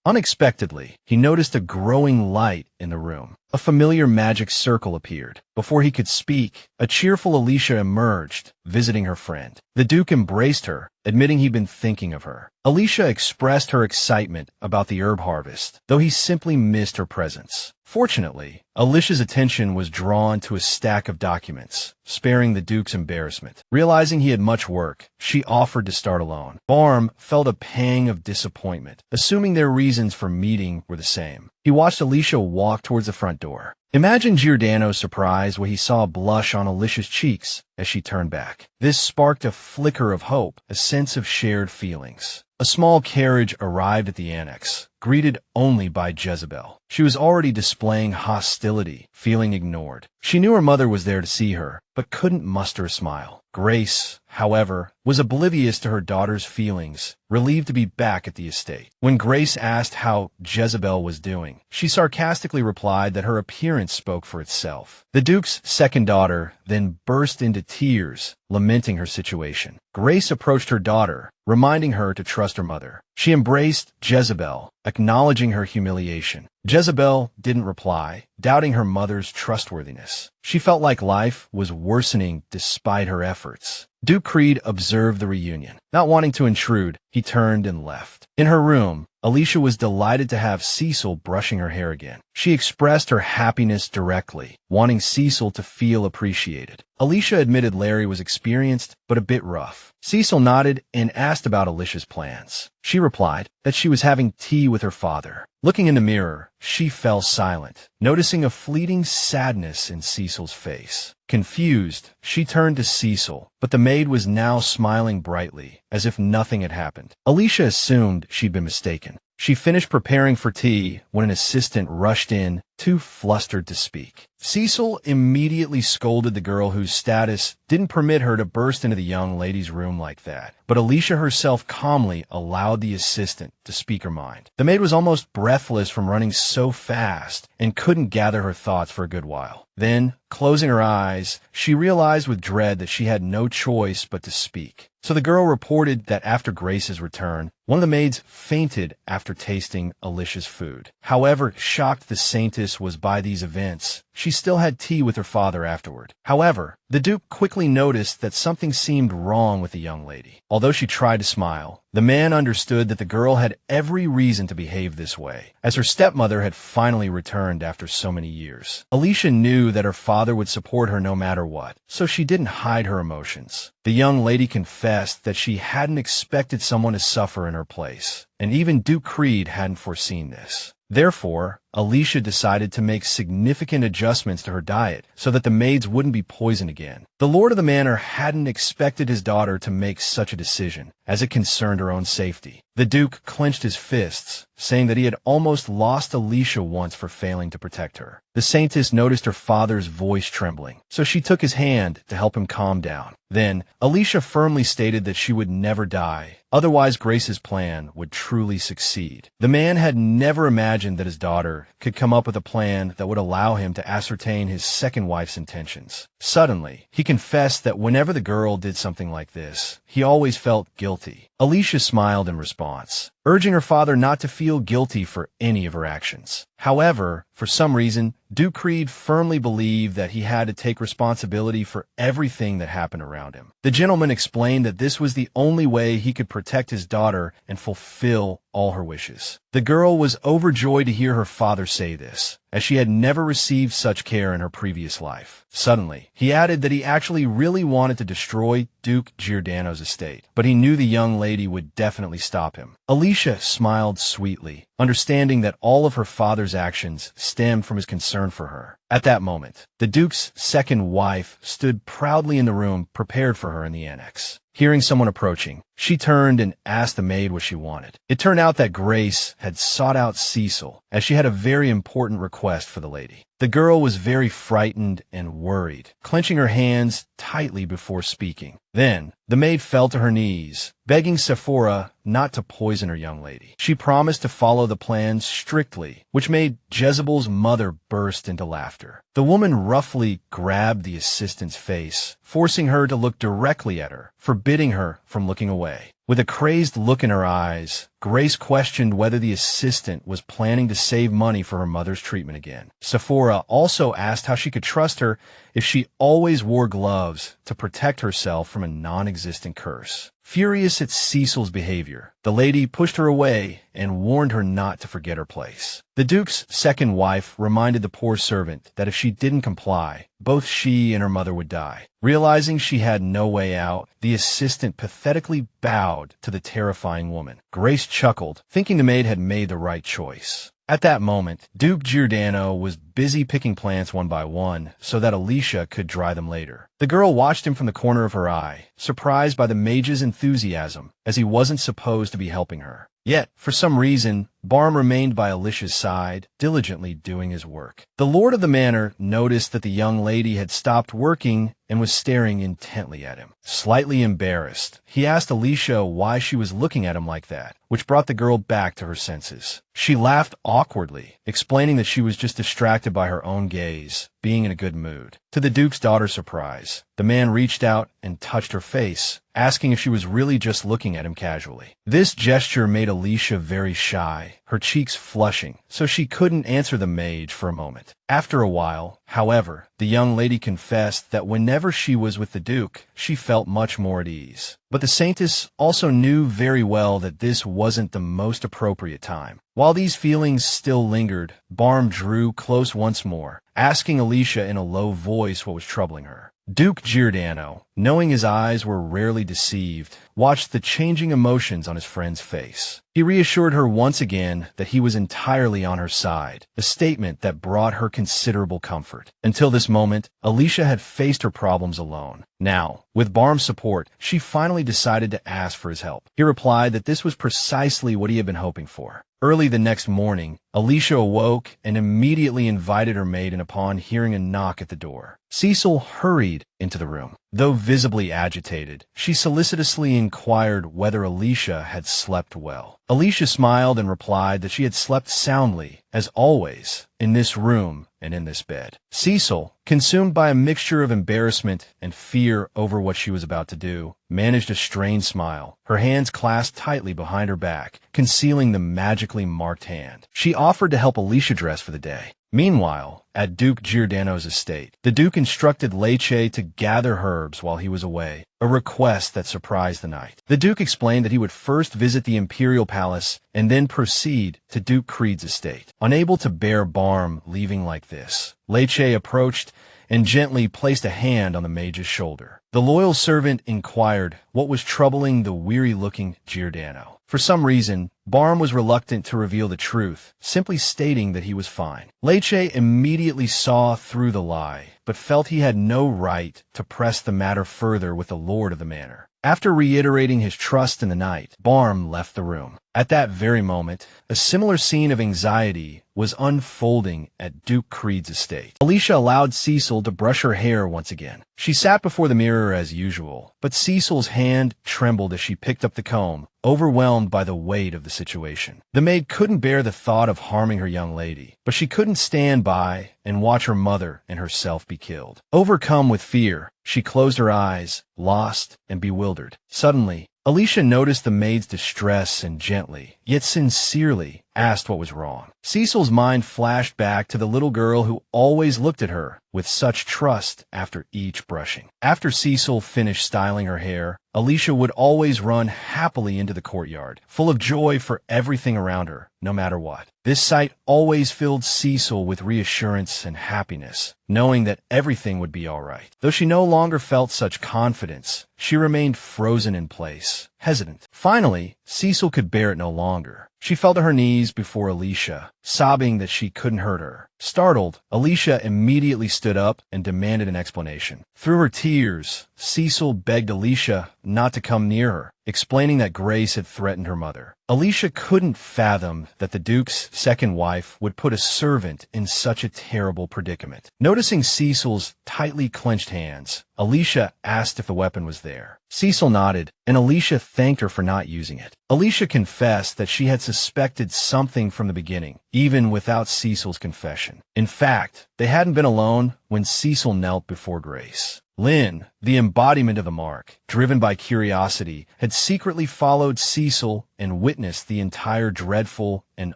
Unexpectedly, he noticed a growing light in the room. A familiar magic circle appeared. Before he could speak, a cheerful Alicia emerged, visiting her friend. The Duke embraced her, admitting he'd been thinking of her. Alicia expressed her excitement about the herb harvest, though he simply missed her presence. Fortunately, Alicia's attention was drawn to a stack of documents, sparing the Duke's embarrassment. Realizing he had much work, she offered to start alone. Barm felt a pang of disappointment, assuming their reasons for meeting were the same. He watched Alicia walk towards the front door. Imagine Giordano's surprise when he saw a blush on Alicia's cheeks as she turned back. This sparked a flicker of hope, a sense of shared feelings. A small carriage arrived at the annex, greeted only by Jezebel. She was already displaying hostility, feeling ignored. She knew her mother was there to see her, but couldn't muster a smile. Grace, however, was oblivious to her daughter's feelings, relieved to be back at the estate. When Grace asked how Jezebel was doing, she sarcastically replied that her appearance spoke for itself. The Duke's second daughter then burst into tears, lamenting her situation. Grace approached her daughter, reminding her to trust her mother. She embraced Jezebel, acknowledging her humiliation. Jezebel didn't reply, doubting her mother's trustworthiness. She felt like life was worsening despite her efforts. Duke Creed observed the reunion. Not wanting to intrude, he turned and left. In her room, Alicia was delighted to have Cecil brushing her hair again. She expressed her happiness directly, wanting Cecil to feel appreciated. Alicia admitted Larry was experienced, but a bit rough. Cecil nodded and asked about Alicia's plans. She replied that she was having tea with her father. Looking in the mirror, she fell silent, noticing a fleeting sadness in Cecil's face. Confused, she turned to Cecil, but the maid was now smiling brightly, as if nothing had happened. Alicia assumed she'd been mistaken. She finished preparing for tea when an assistant rushed in, too flustered to speak. Cecil immediately scolded the girl whose status didn't permit her to burst into the young lady's room like that. But Alicia herself calmly allowed the assistant to speak her mind. The maid was almost breathless from running so fast and couldn't gather her thoughts for a good while. Then, closing her eyes, she realized with dread that she had no choice but to speak. So the girl reported that after Grace's return, one of the maids fainted after tasting Alicia's food. However shocked the Saintess was by these events, she still had tea with her father afterward. However, the Duke quickly noticed that something seemed wrong with the young lady. Although she tried to smile, the man understood that the girl had every reason to behave this way, as her stepmother had finally returned after so many years. Alicia knew that her father would support her no matter what, so she didn't hide her emotions. The young lady confessed that she hadn't expected someone to suffer in her place, and even Duke Creed hadn't foreseen this. Therefore, Alicia decided to make significant adjustments to her diet so that the maids wouldn't be poisoned again. The Lord of the Manor hadn't expected his daughter to make such a decision, as it concerned her own safety. The Duke clenched his fists, saying that he had almost lost Alicia once for failing to protect her. The Saintess noticed her father's voice trembling, so she took his hand to help him calm down. Then, Alicia firmly stated that she would never die, otherwise Grace's plan would truly succeed. The man had never imagined that his daughter could come up with a plan that would allow him to ascertain his second wife's intentions. Suddenly, he confessed that whenever the girl did something like this, he always felt guilty. Alicia smiled in response, urging her father not to feel guilty for any of her actions. However, for some reason, Duke Creed firmly believed that he had to take responsibility for everything that happened around him. The gentleman explained that this was the only way he could protect his daughter and fulfill all her wishes. The girl was overjoyed to hear her father say this, as she had never received such care in her previous life. Suddenly, he added that he actually really wanted to destroy Duke Giordano's estate, but he knew the young lady would definitely stop him. Alicia smiled sweetly, understanding that all of her father's actions stemmed from his concern for her. At that moment, the Duke's second wife stood proudly in the room prepared for her in the annex. Hearing someone approaching, she turned and asked the maid what she wanted. It turned out that Grace had sought out Cecil, as she had a very important request for the lady. The girl was very frightened and worried, clenching her hands tightly before speaking. Then, the maid fell to her knees, begging Sephora not to poison her young lady. She promised to follow the plan strictly, which made Jezebel's mother burst into laughter. The woman roughly grabbed the assistant's face, forcing her to look directly at her, forbidding her from looking away. With a crazed look in her eyes, Grace questioned whether the assistant was planning to save money for her mother's treatment again. Sephora also asked how she could trust her if she always wore gloves to protect herself from a non-existent curse. Furious at Cecil's behavior, the lady pushed her away and warned her not to forget her place. The Duke's second wife reminded the poor servant that if she didn't comply, both she and her mother would die. Realizing she had no way out, the assistant pathetically bowed to the terrifying woman. Grace chuckled, thinking the maid had made the right choice. At that moment, Duke Giordano was busy picking plants one by one so that Alicia could dry them later. The girl watched him from the corner of her eye, surprised by the mage's enthusiasm, as he wasn't supposed to be helping her. Yet, for some reason, Barm remained by Alicia's side, diligently doing his work. The Lord of the Manor noticed that the young lady had stopped working and was staring intently at him. Slightly embarrassed, he asked Alicia why she was looking at him like that, which brought the girl back to her senses. She laughed awkwardly, explaining that she was just distracted by her own gaze, being in a good mood. To the Duke's daughter's surprise, the man reached out and touched her face, asking if she was really just looking at him casually. This gesture made Alicia very shy, her cheeks flushing, so she couldn't answer the mage for a moment. After a while, however, the young lady confessed that whenever she was with the Duke, she felt much more at ease. But the Saintess also knew very well that this wasn't the most appropriate time. While these feelings still lingered, Barm drew close once more, asking Alicia in a low voice what was troubling her. Duke Giordano, knowing his eyes were rarely deceived, watched the changing emotions on his friend's face. He reassured her once again that he was entirely on her side, a statement that brought her considerable comfort. Until this moment, Alicia had faced her problems alone. Now, with Barm's support, she finally decided to ask for his help. He replied that this was precisely what he had been hoping for. Early the next morning, Alicia awoke and immediately invited her maid in upon hearing a knock at the door. Cecil hurried into the room. Though visibly agitated, she solicitously inquired whether Alicia had slept well. Alicia smiled and replied that she had slept soundly, as always, in this room and in this bed. Cecil, consumed by a mixture of embarrassment and fear over what she was about to do, managed a strained smile, her hands clasped tightly behind her back, concealing the magically marked hand. She offered to help Alicia dress for the day. Meanwhile, at Duke Giordano's estate, the Duke instructed Lecce to gather herbs while he was away, a request that surprised the knight. The Duke explained that he would first visit the imperial palace and then proceed to Duke Creed's estate. Unable to bear Barm leaving like this, Lecce approached and gently placed a hand on the mage's shoulder. The loyal servant inquired what was troubling the weary-looking Giordano. For some reason, Barm was reluctant to reveal the truth, simply stating that he was fine. Lecce immediately saw through the lie, but felt he had no right to press the matter further with the lord of the manor. After reiterating his trust in the knight, Barm left the room. At that very moment, a similar scene of anxiety was unfolding at Duke Creed's estate. Alicia allowed Cecil to brush her hair once again. She sat before the mirror as usual, but Cecil's hand trembled as she picked up the comb, overwhelmed by the weight of the situation. The maid couldn't bear the thought of harming her young lady, but she couldn't stand by and watch her mother and herself be killed. Overcome with fear, she closed her eyes, lost and bewildered. Suddenly, Alicia noticed the maid's distress and gently, yet sincerely, asked what was wrong. Cecil's mind flashed back to the little girl who always looked at her with such trust after each brushing. After Cecil finished styling her hair, Alicia would always run happily into the courtyard, full of joy for everything around her, no matter what. This sight always filled Cecil with reassurance and happiness, knowing that everything would be all right. Though she no longer felt such confidence, she remained frozen in place, hesitant. Finally, Cecil could bear it no longer. She fell to her knees before Alicia, sobbing that she couldn't hurt her. Startled, Alicia immediately stood up and demanded an explanation. Through her tears, Cecil begged Alicia not to come near her, explaining that Grace had threatened her mother. Alicia couldn't fathom that the Duke's second wife would put a servant in such a terrible predicament. Noticing Cecil's tightly clenched hands, Alicia asked if the weapon was there. Cecil nodded, and Alicia thanked her for not using it. Alicia confessed that she had suspected something from the beginning, even without Cecil's confession. In fact, they hadn't been alone when Cecil knelt before Grace. Lynn, the embodiment of the mark, driven by curiosity, had secretly followed Cecil and witnessed the entire dreadful and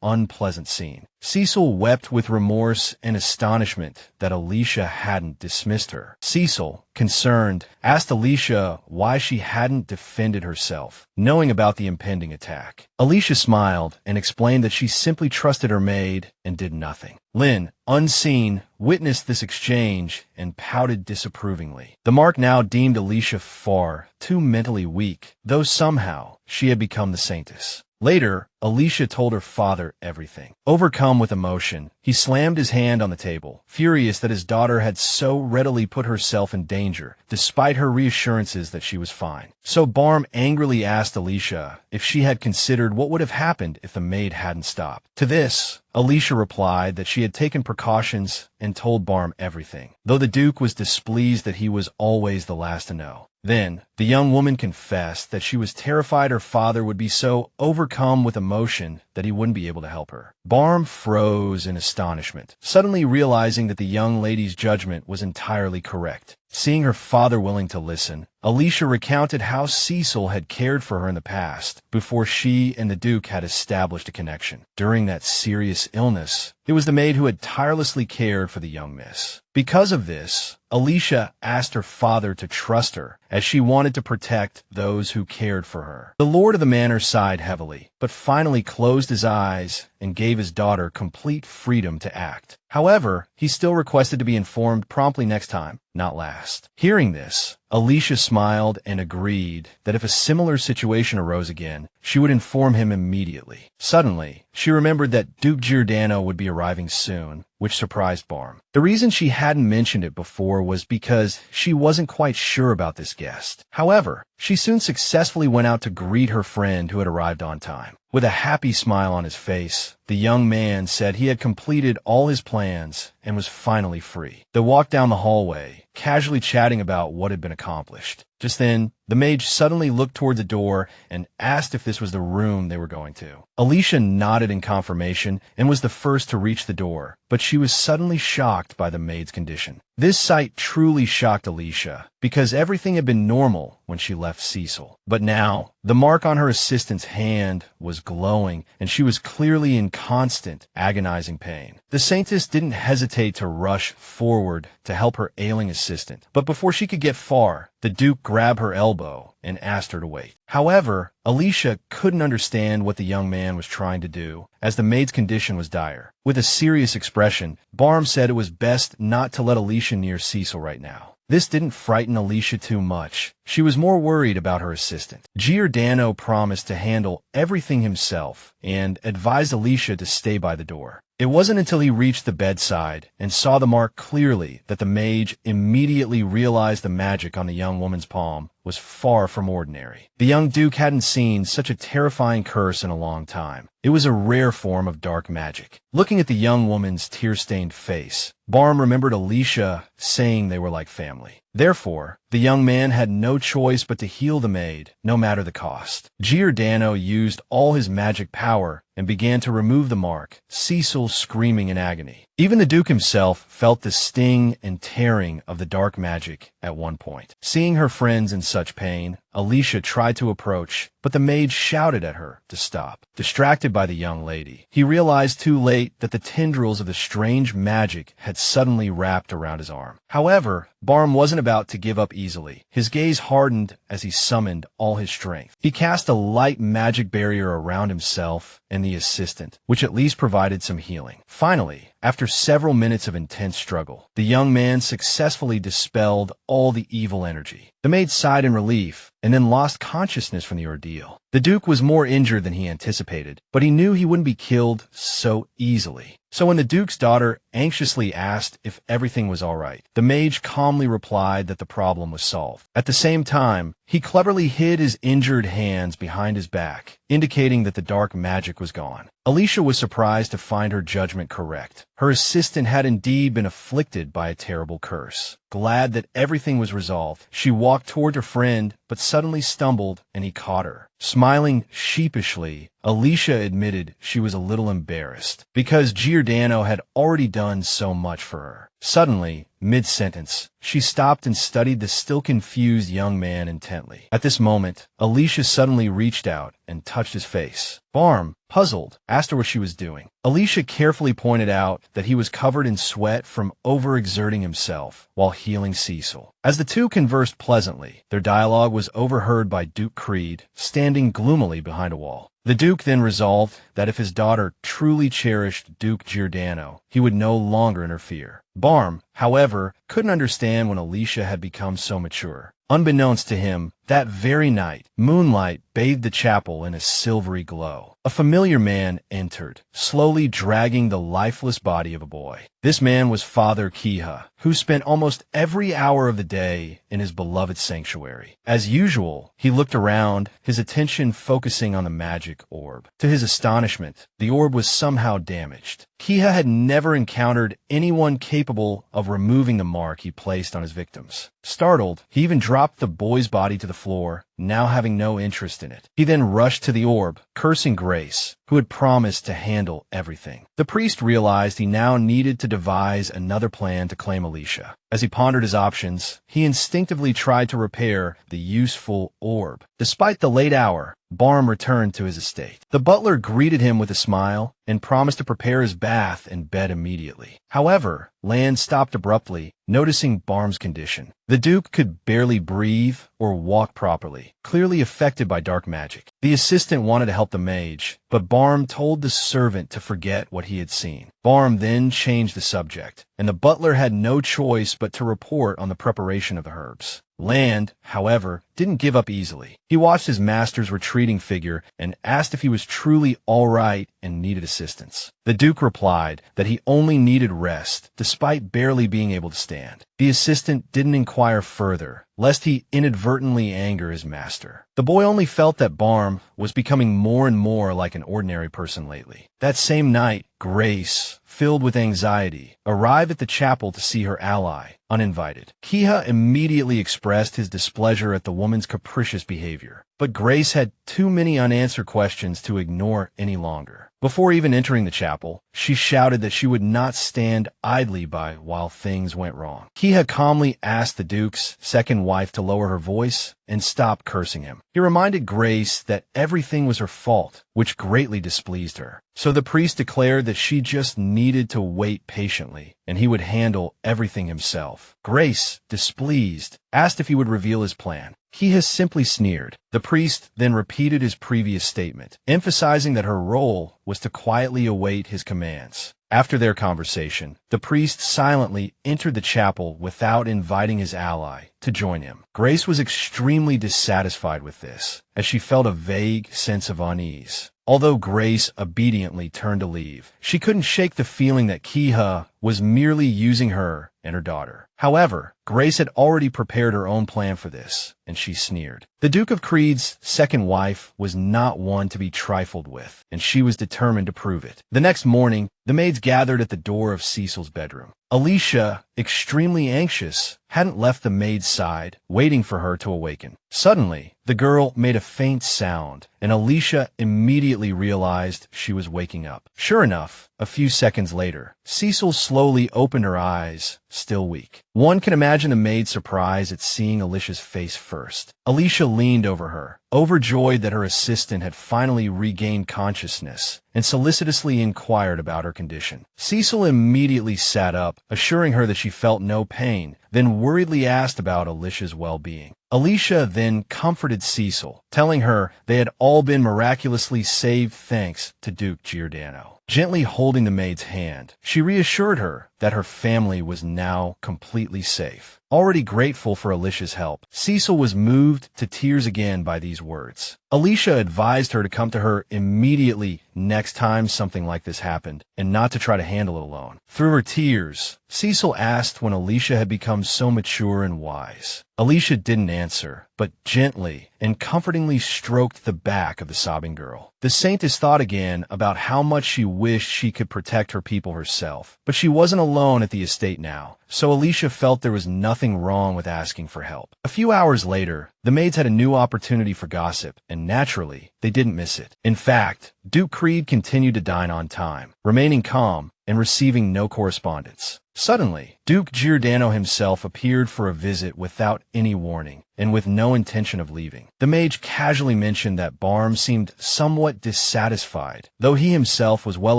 unpleasant scene. Cecil wept with remorse and astonishment that Alicia hadn't dismissed her. Cecil, concerned, asked Alicia why she hadn't defended herself, knowing about the impending attack. Alicia smiled and explained that she simply trusted her maid and did nothing. Lynn, unseen, witnessed this exchange and pouted disapprovingly. The mark now deemed Alicia far too mentally weak, though somehow she had become the saintess. Later, Alicia told her father everything. Overcome with emotion, he slammed his hand on the table, furious that his daughter had so readily put herself in danger, despite her reassurances that she was fine. So Barm angrily asked Alicia if she had considered what would have happened if the maid hadn't stopped. To this, Alicia replied that she had taken precautions and told Barm everything, though the Duke was displeased that he was always the last to know. Then, the young woman confessed that she was terrified her father would be so overcome with emotion that he wouldn't be able to help her. Barm froze in astonishment, suddenly realizing that the young lady's judgment was entirely correct. Seeing her father willing to listen, Alicia recounted how Cecil had cared for her in the past, before she and the Duke had established a connection. During that serious illness, it was the maid who had tirelessly cared for the young miss. Because of this, Alicia asked her father to trust her, as she wanted to protect those who cared for her. The lord of the manor sighed heavily, but finally closed his eyes and gave his daughter complete freedom to act. However, he still requested to be informed promptly next time, not last. Hearing this, Alicia smiled and agreed that if a similar situation arose again, she would inform him immediately. Suddenly, she remembered that Duke Giordano would be arriving soon, which surprised Barm. The reason she hadn't mentioned it before was because she wasn't quite sure about this guest. However, she soon successfully went out to greet her friend who had arrived on time. With a happy smile on his face, the young man said he had completed all his plans and was finally free. They walked down the hallway, casually chatting about what had been accomplished. Just then, the mage suddenly looked toward the door and asked if this was the room they were going to. Alicia nodded in confirmation and was the first to reach the door, but she was suddenly shocked by the maid's condition. This sight truly shocked Alicia, because everything had been normal when she left Cecil. But now, the mark on her assistant's hand was glowing, and she was clearly in constant, agonizing pain. The saintess didn't hesitate to rush forward to help her ailing assistant, but before she could get far, the Duke grabbed her elbow and asked her to wait. However, Alicia couldn't understand what the young man was trying to do, as the maid's condition was dire. With a serious expression, Barm said it was best not to let Alicia near Cecil right now. This didn't frighten Alicia too much. She was more worried about her assistant. Giordano promised to handle everything himself and advised Alicia to stay by the door. It wasn't until he reached the bedside and saw the mark clearly that the mage immediately realized the magic on the young woman's palm was far from ordinary. The young Duke hadn't seen such a terrifying curse in a long time. It was a rare form of dark magic. Looking at the young woman's tear-stained face, Barm remembered Alicia saying they were like family. Therefore, the young man had no choice but to heal the maid, no matter the cost. Giordano used all his magic power and began to remove the mark, Cecil screaming in agony. Even the Duke himself felt the sting and tearing of the dark magic at one point. Seeing her friends in such pain, Alicia tried to approach, but the mage shouted at her to stop. Distracted by the young lady, he realized too late that the tendrils of the strange magic had suddenly wrapped around his arm. However, Barm wasn't about to give up easily. His gaze hardened as he summoned all his strength. He cast a light magic barrier around himself and the assistant, which at least provided some healing. Finally, after several minutes of intense struggle, the young man successfully dispelled all the evil energy. The maid sighed in relief and then lost consciousness from the ordeal. The Duke was more injured than he anticipated, but he knew he wouldn't be killed so easily. So when the Duke's daughter anxiously asked if everything was all right, the mage calmly replied that the problem was solved. At the same time, he cleverly hid his injured hands behind his back, indicating that the dark magic was gone. Alicia was surprised to find her judgment correct. Her assistant had indeed been afflicted by a terrible curse. Glad that everything was resolved, she walked toward her friend, but suddenly stumbled and he caught her. Smiling sheepishly, Alicia admitted she was a little embarrassed, because Giordano had already done so much for her. Suddenly, mid-sentence, she stopped and studied the still confused young man intently. At this moment, Alicia suddenly reached out and touched his face. Barm, puzzled, asked her what she was doing. Alicia carefully pointed out that he was covered in sweat from overexerting himself while healing Cecil. As the two conversed pleasantly, their dialogue was overheard by Duke Creed, standing gloomily behind a wall. The Duke then resolved that if his daughter truly cherished Duke Giordano, he would no longer interfere. Barm, however, couldn't understand when Alicia had become so mature. Unbeknownst to him, that very night, moonlight bathed the chapel in a silvery glow. A familiar man entered, slowly dragging the lifeless body of a boy. This man was Father Kiha, who spent almost every hour of the day in his beloved sanctuary. As usual, he looked around, his attention focusing on the magic orb. To his astonishment, the orb was somehow damaged. Kiha had never encountered anyone capable of removing the mark he placed on his victims. Startled, he even dropped the boy's body to the floor now having no interest in it. He then rushed to the orb, cursing Grace, who had promised to handle everything. The priest realized he now needed to devise another plan to claim Alicia. As he pondered his options, he instinctively tried to repair the useful orb. Despite the late hour, Barm returned to his estate. The butler greeted him with a smile and promised to prepare his bath and bed immediately. However, Land stopped abruptly, noticing Barm's condition. The Duke could barely breathe or walk properly, clearly affected by dark magic. The assistant wanted to help the mage, but Barm told the servant to forget what he had seen. Barm then changed the subject, and the butler had no choice but to report on the preparation of the herbs. Land, however, didn't give up easily. He watched his master's retreating figure and asked if he was truly all right and needed assistance. The Duke replied that he only needed rest, despite barely being able to stand. The assistant didn't inquire further, lest he inadvertently anger his master. The boy only felt that Barm was becoming more and more like an ordinary person lately. That same night, Grace, filled with anxiety, arrived at the chapel to see her ally, uninvited. Kiha immediately expressed his displeasure at the woman's capricious behavior, but Grace had too many unanswered questions to ignore any longer. Before even entering the chapel, she shouted that she would not stand idly by while things went wrong. Kiha calmly asked the Duke's second wife to lower her voice and stop cursing him. He reminded Grace that everything was her fault, which greatly displeased her. So the priest declared that she just needed to wait patiently, and he would handle everything himself. Grace, displeased, asked if he would reveal his plan. Kiha simply sneered. The priest then repeated his previous statement, emphasizing that her role was to quietly await his commands. After their conversation, the priest silently entered the chapel without inviting his ally to join him. Grace was extremely dissatisfied with this, as she felt a vague sense of unease. Although Grace obediently turned to leave, she couldn't shake the feeling that Kiha was merely using her and her daughter. However, Grace had already prepared her own plan for this, and she sneered. The Duke of Creed's second wife was not one to be trifled with, and she was determined to prove it. The next morning, the maids gathered at the door of Cecil's bedroom. Alicia, extremely anxious, hadn't left the maid's side, waiting for her to awaken. Suddenly, the girl made a faint sound, and Alicia immediately realized she was waking up. Sure enough, a few seconds later, Cecil slowly opened her eyes, still weak. One can imagine the maid's surprise at seeing Alicia's face first. Alicia leaned over her, overjoyed that her assistant had finally regained consciousness, and solicitously inquired about her condition. Cecil immediately sat up, assuring her that she felt no pain, then worriedly asked about Alicia's well-being. Alicia then comforted Cecil, telling her they had all been miraculously saved thanks to Duke Giordano. Gently holding the maid's hand, she reassured her that her family was now completely safe. Already grateful for Alicia's help, Cecil was moved to tears again by these words. Alicia advised her to come to her immediately next time something like this happened, and not to try to handle it alone. Through her tears, Cecil asked when Alicia had become so mature and wise. Alicia didn't answer, but gently and comfortingly stroked the back of the sobbing girl. The saintess thought again about how much she wished she could protect her people herself, but she wasn't alone at the estate now, so Alicia felt there was nothing wrong with asking for help. A few hours later, the maids had a new opportunity for gossip, and naturally, they didn't miss it. In fact, Duke Creed continued to dine on time, remaining calm and receiving no correspondence. Suddenly, Duke Giordano himself appeared for a visit without any warning, and with no intention of leaving. The mage casually mentioned that Barm seemed somewhat dissatisfied, though he himself was well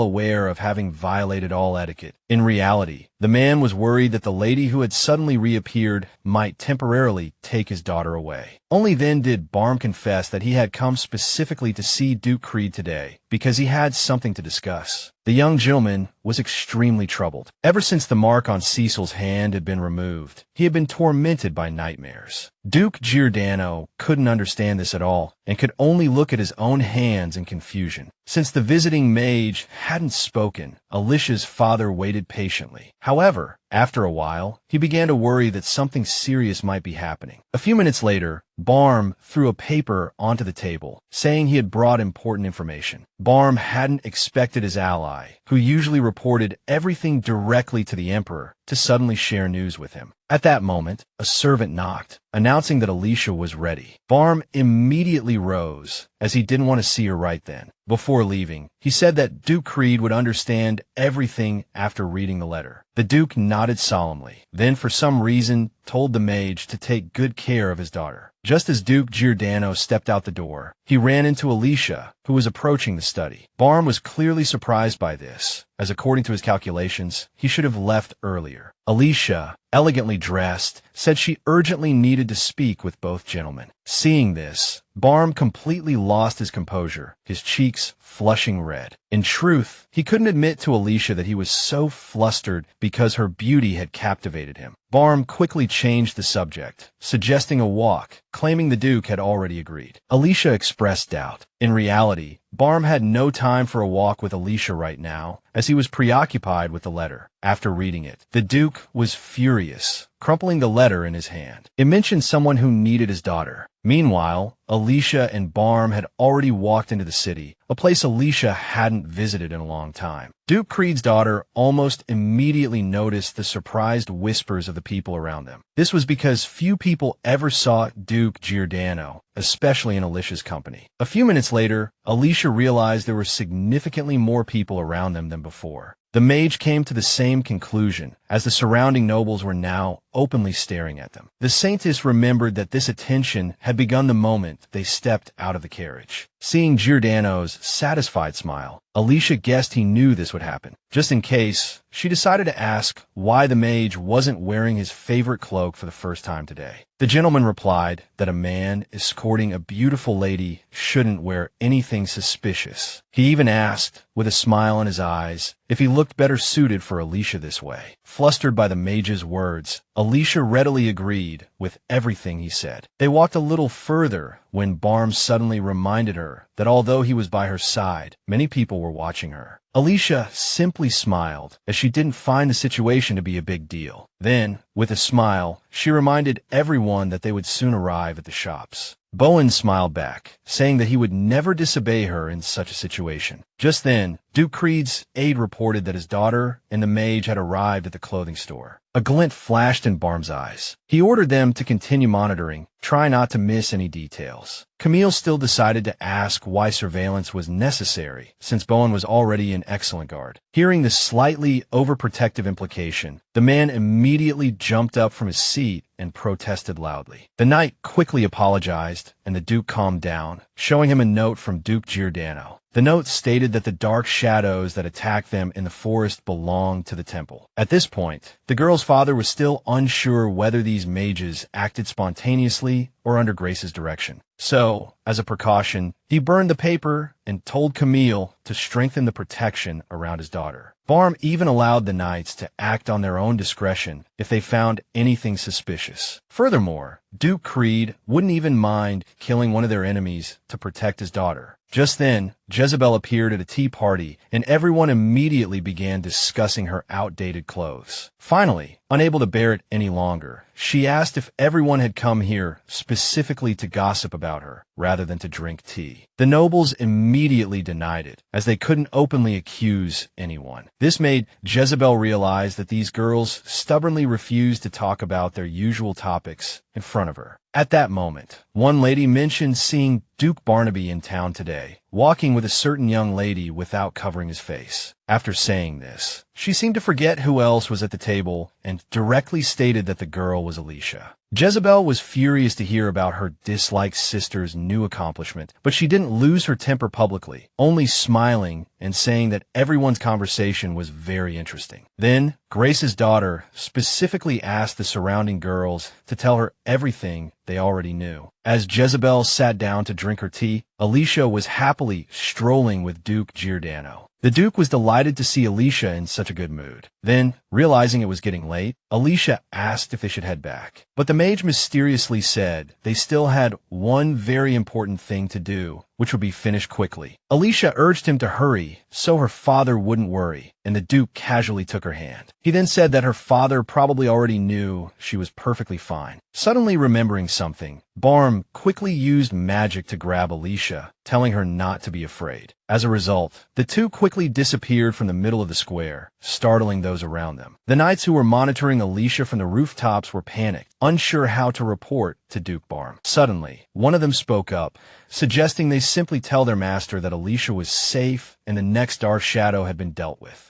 aware of having violated all etiquette. In reality, the man was worried that the lady who had suddenly reappeared might temporarily take his daughter away. Only then did Barm confess that he had come specifically to see Duke Creed today, because he had something to discuss. The young gentleman was extremely troubled. Ever since the mark on Cecil's hand had been removed, he had been tormented by nightmares. Duke Giordano couldn't understand this at all, and could only look at his own hands in confusion. Since the visiting mage hadn't spoken, Alicia's father waited patiently. However, after a while, he began to worry that something serious might be happening. A few minutes later, Barm threw a paper onto the table, saying he had brought important information. Barm hadn't expected his ally, who usually reported everything directly to the Emperor, to suddenly share news with him. At that moment, a servant knocked, announcing that Alicia was ready. Barm immediately rose, as he didn't want to see her right then. Before leaving, he said that Duke Creed would understand everything after reading the letter. The Duke nodded solemnly, then for some reason told the mage to take good care of his daughter. Just as Duke Giordano stepped out the door, he ran into Alicia, who was approaching the study. Barm was clearly surprised by this, as according to his calculations, he should have left earlier. Alicia, elegantly dressed, said she urgently needed to speak with both gentlemen. Seeing this, Barm completely lost his composure, his cheeks flushing red. In truth, he couldn't admit to Alicia that he was so flustered because her beauty had captivated him. Barm quickly changed the subject, suggesting a walk, claiming the Duke had already agreed. Alicia expressed doubt. In reality, Barm had no time for a walk with Alicia right now, as he was preoccupied with the letter. After reading it, the Duke was furious, crumpling the letter in his hand. It mentioned someone who needed his daughter. Meanwhile, Alicia and Barm had already walked into the city, a place Alicia hadn't visited in a long time. Duke Creed's daughter almost immediately noticed the surprised whispers of the people around them. This was because few people ever saw Duke Giordano, especially in Alicia's company. A few minutes later, Alicia realized there were significantly more people around them than before. The mage came to the same conclusion, as the surrounding nobles were now openly staring at them. The saintess remembered that this attention had begun the moment they stepped out of the carriage. Seeing Giordano's satisfied smile, Alicia guessed he knew this would happen. Just in case, she decided to ask why the mage wasn't wearing his favorite cloak for the first time today. The gentleman replied that a man escorting a beautiful lady shouldn't wear anything suspicious. He even asked, with a smile in his eyes, if he looked better suited for Alicia this way. Flustered by the mage's words, Alicia readily agreed with everything he said. They walked a little further when Barm suddenly reminded her that although he was by her side, many people were watching her. Alicia simply smiled, as she didn't find the situation to be a big deal. Then, with a smile, she reminded everyone that they would soon arrive at the shops. Bowen smiled back, saying that he would never disobey her in such a situation. Just then, Duke Creed's aide reported that his daughter and the mage had arrived at the clothing store. A glint flashed in Barm's eyes. He ordered them to continue monitoring, try not to miss any details. Camille still decided to ask why surveillance was necessary, since Bowen was already in excellent guard. Hearing the slightly overprotective implication, the man immediately jumped up from his seat and protested loudly. The knight quickly apologized, and the Duke calmed down, showing him a note from Duke Giordano. The note stated that the dark shadows that attacked them in the forest belonged to the temple. At this point, the girl's father was still unsure whether these mages acted spontaneously or under Grace's direction. So, as a precaution, he burned the paper and told Camille to strengthen the protection around his daughter. Barm even allowed the knights to act on their own discretion if they found anything suspicious. Furthermore, Duke Creed wouldn't even mind killing one of their enemies to protect his daughter. Just then, Jezebel appeared at a tea party, and everyone immediately began discussing her outdated clothes. Finally, unable to bear it any longer, she asked if everyone had come here specifically to gossip about her, rather than to drink tea. The nobles immediately denied it, as they couldn't openly accuse anyone. This made Jezebel realize that these girls stubbornly refused to talk about their usual topics in front of her. At that moment, one lady mentioned seeing Duke Barnaby in town today, walking with a certain young lady without covering his face. After saying this, she seemed to forget who else was at the table and directly stated that the girl was Alicia. Jezebel was furious to hear about her disliked sister's new accomplishment, but she didn't lose her temper publicly, only smiling and saying that everyone's conversation was very interesting. Then, Grace's daughter specifically asked the surrounding girls to tell her everything they already knew. As Jezebel sat down to drink her tea, Alicia was happily strolling with Duke Giordano. The Duke was delighted to see Alicia in such a good mood. Then, realizing it was getting late, Alicia asked if they should head back. But the mage mysteriously said they still had one very important thing to do, which would be finished quickly. Alicia urged him to hurry so her father wouldn't worry, and the Duke casually took her hand. He then said that her father probably already knew she was perfectly fine. Suddenly remembering something, Barm quickly used magic to grab Alicia, telling her not to be afraid. As a result, the two quickly disappeared from the middle of the square, startling those around them. The knights who were monitoring Alicia from the rooftops were panicked, unsure how to report to Duke Barm. Suddenly, one of them spoke up, suggesting they simply tell their master that Alicia was safe and the next dark shadow had been dealt with.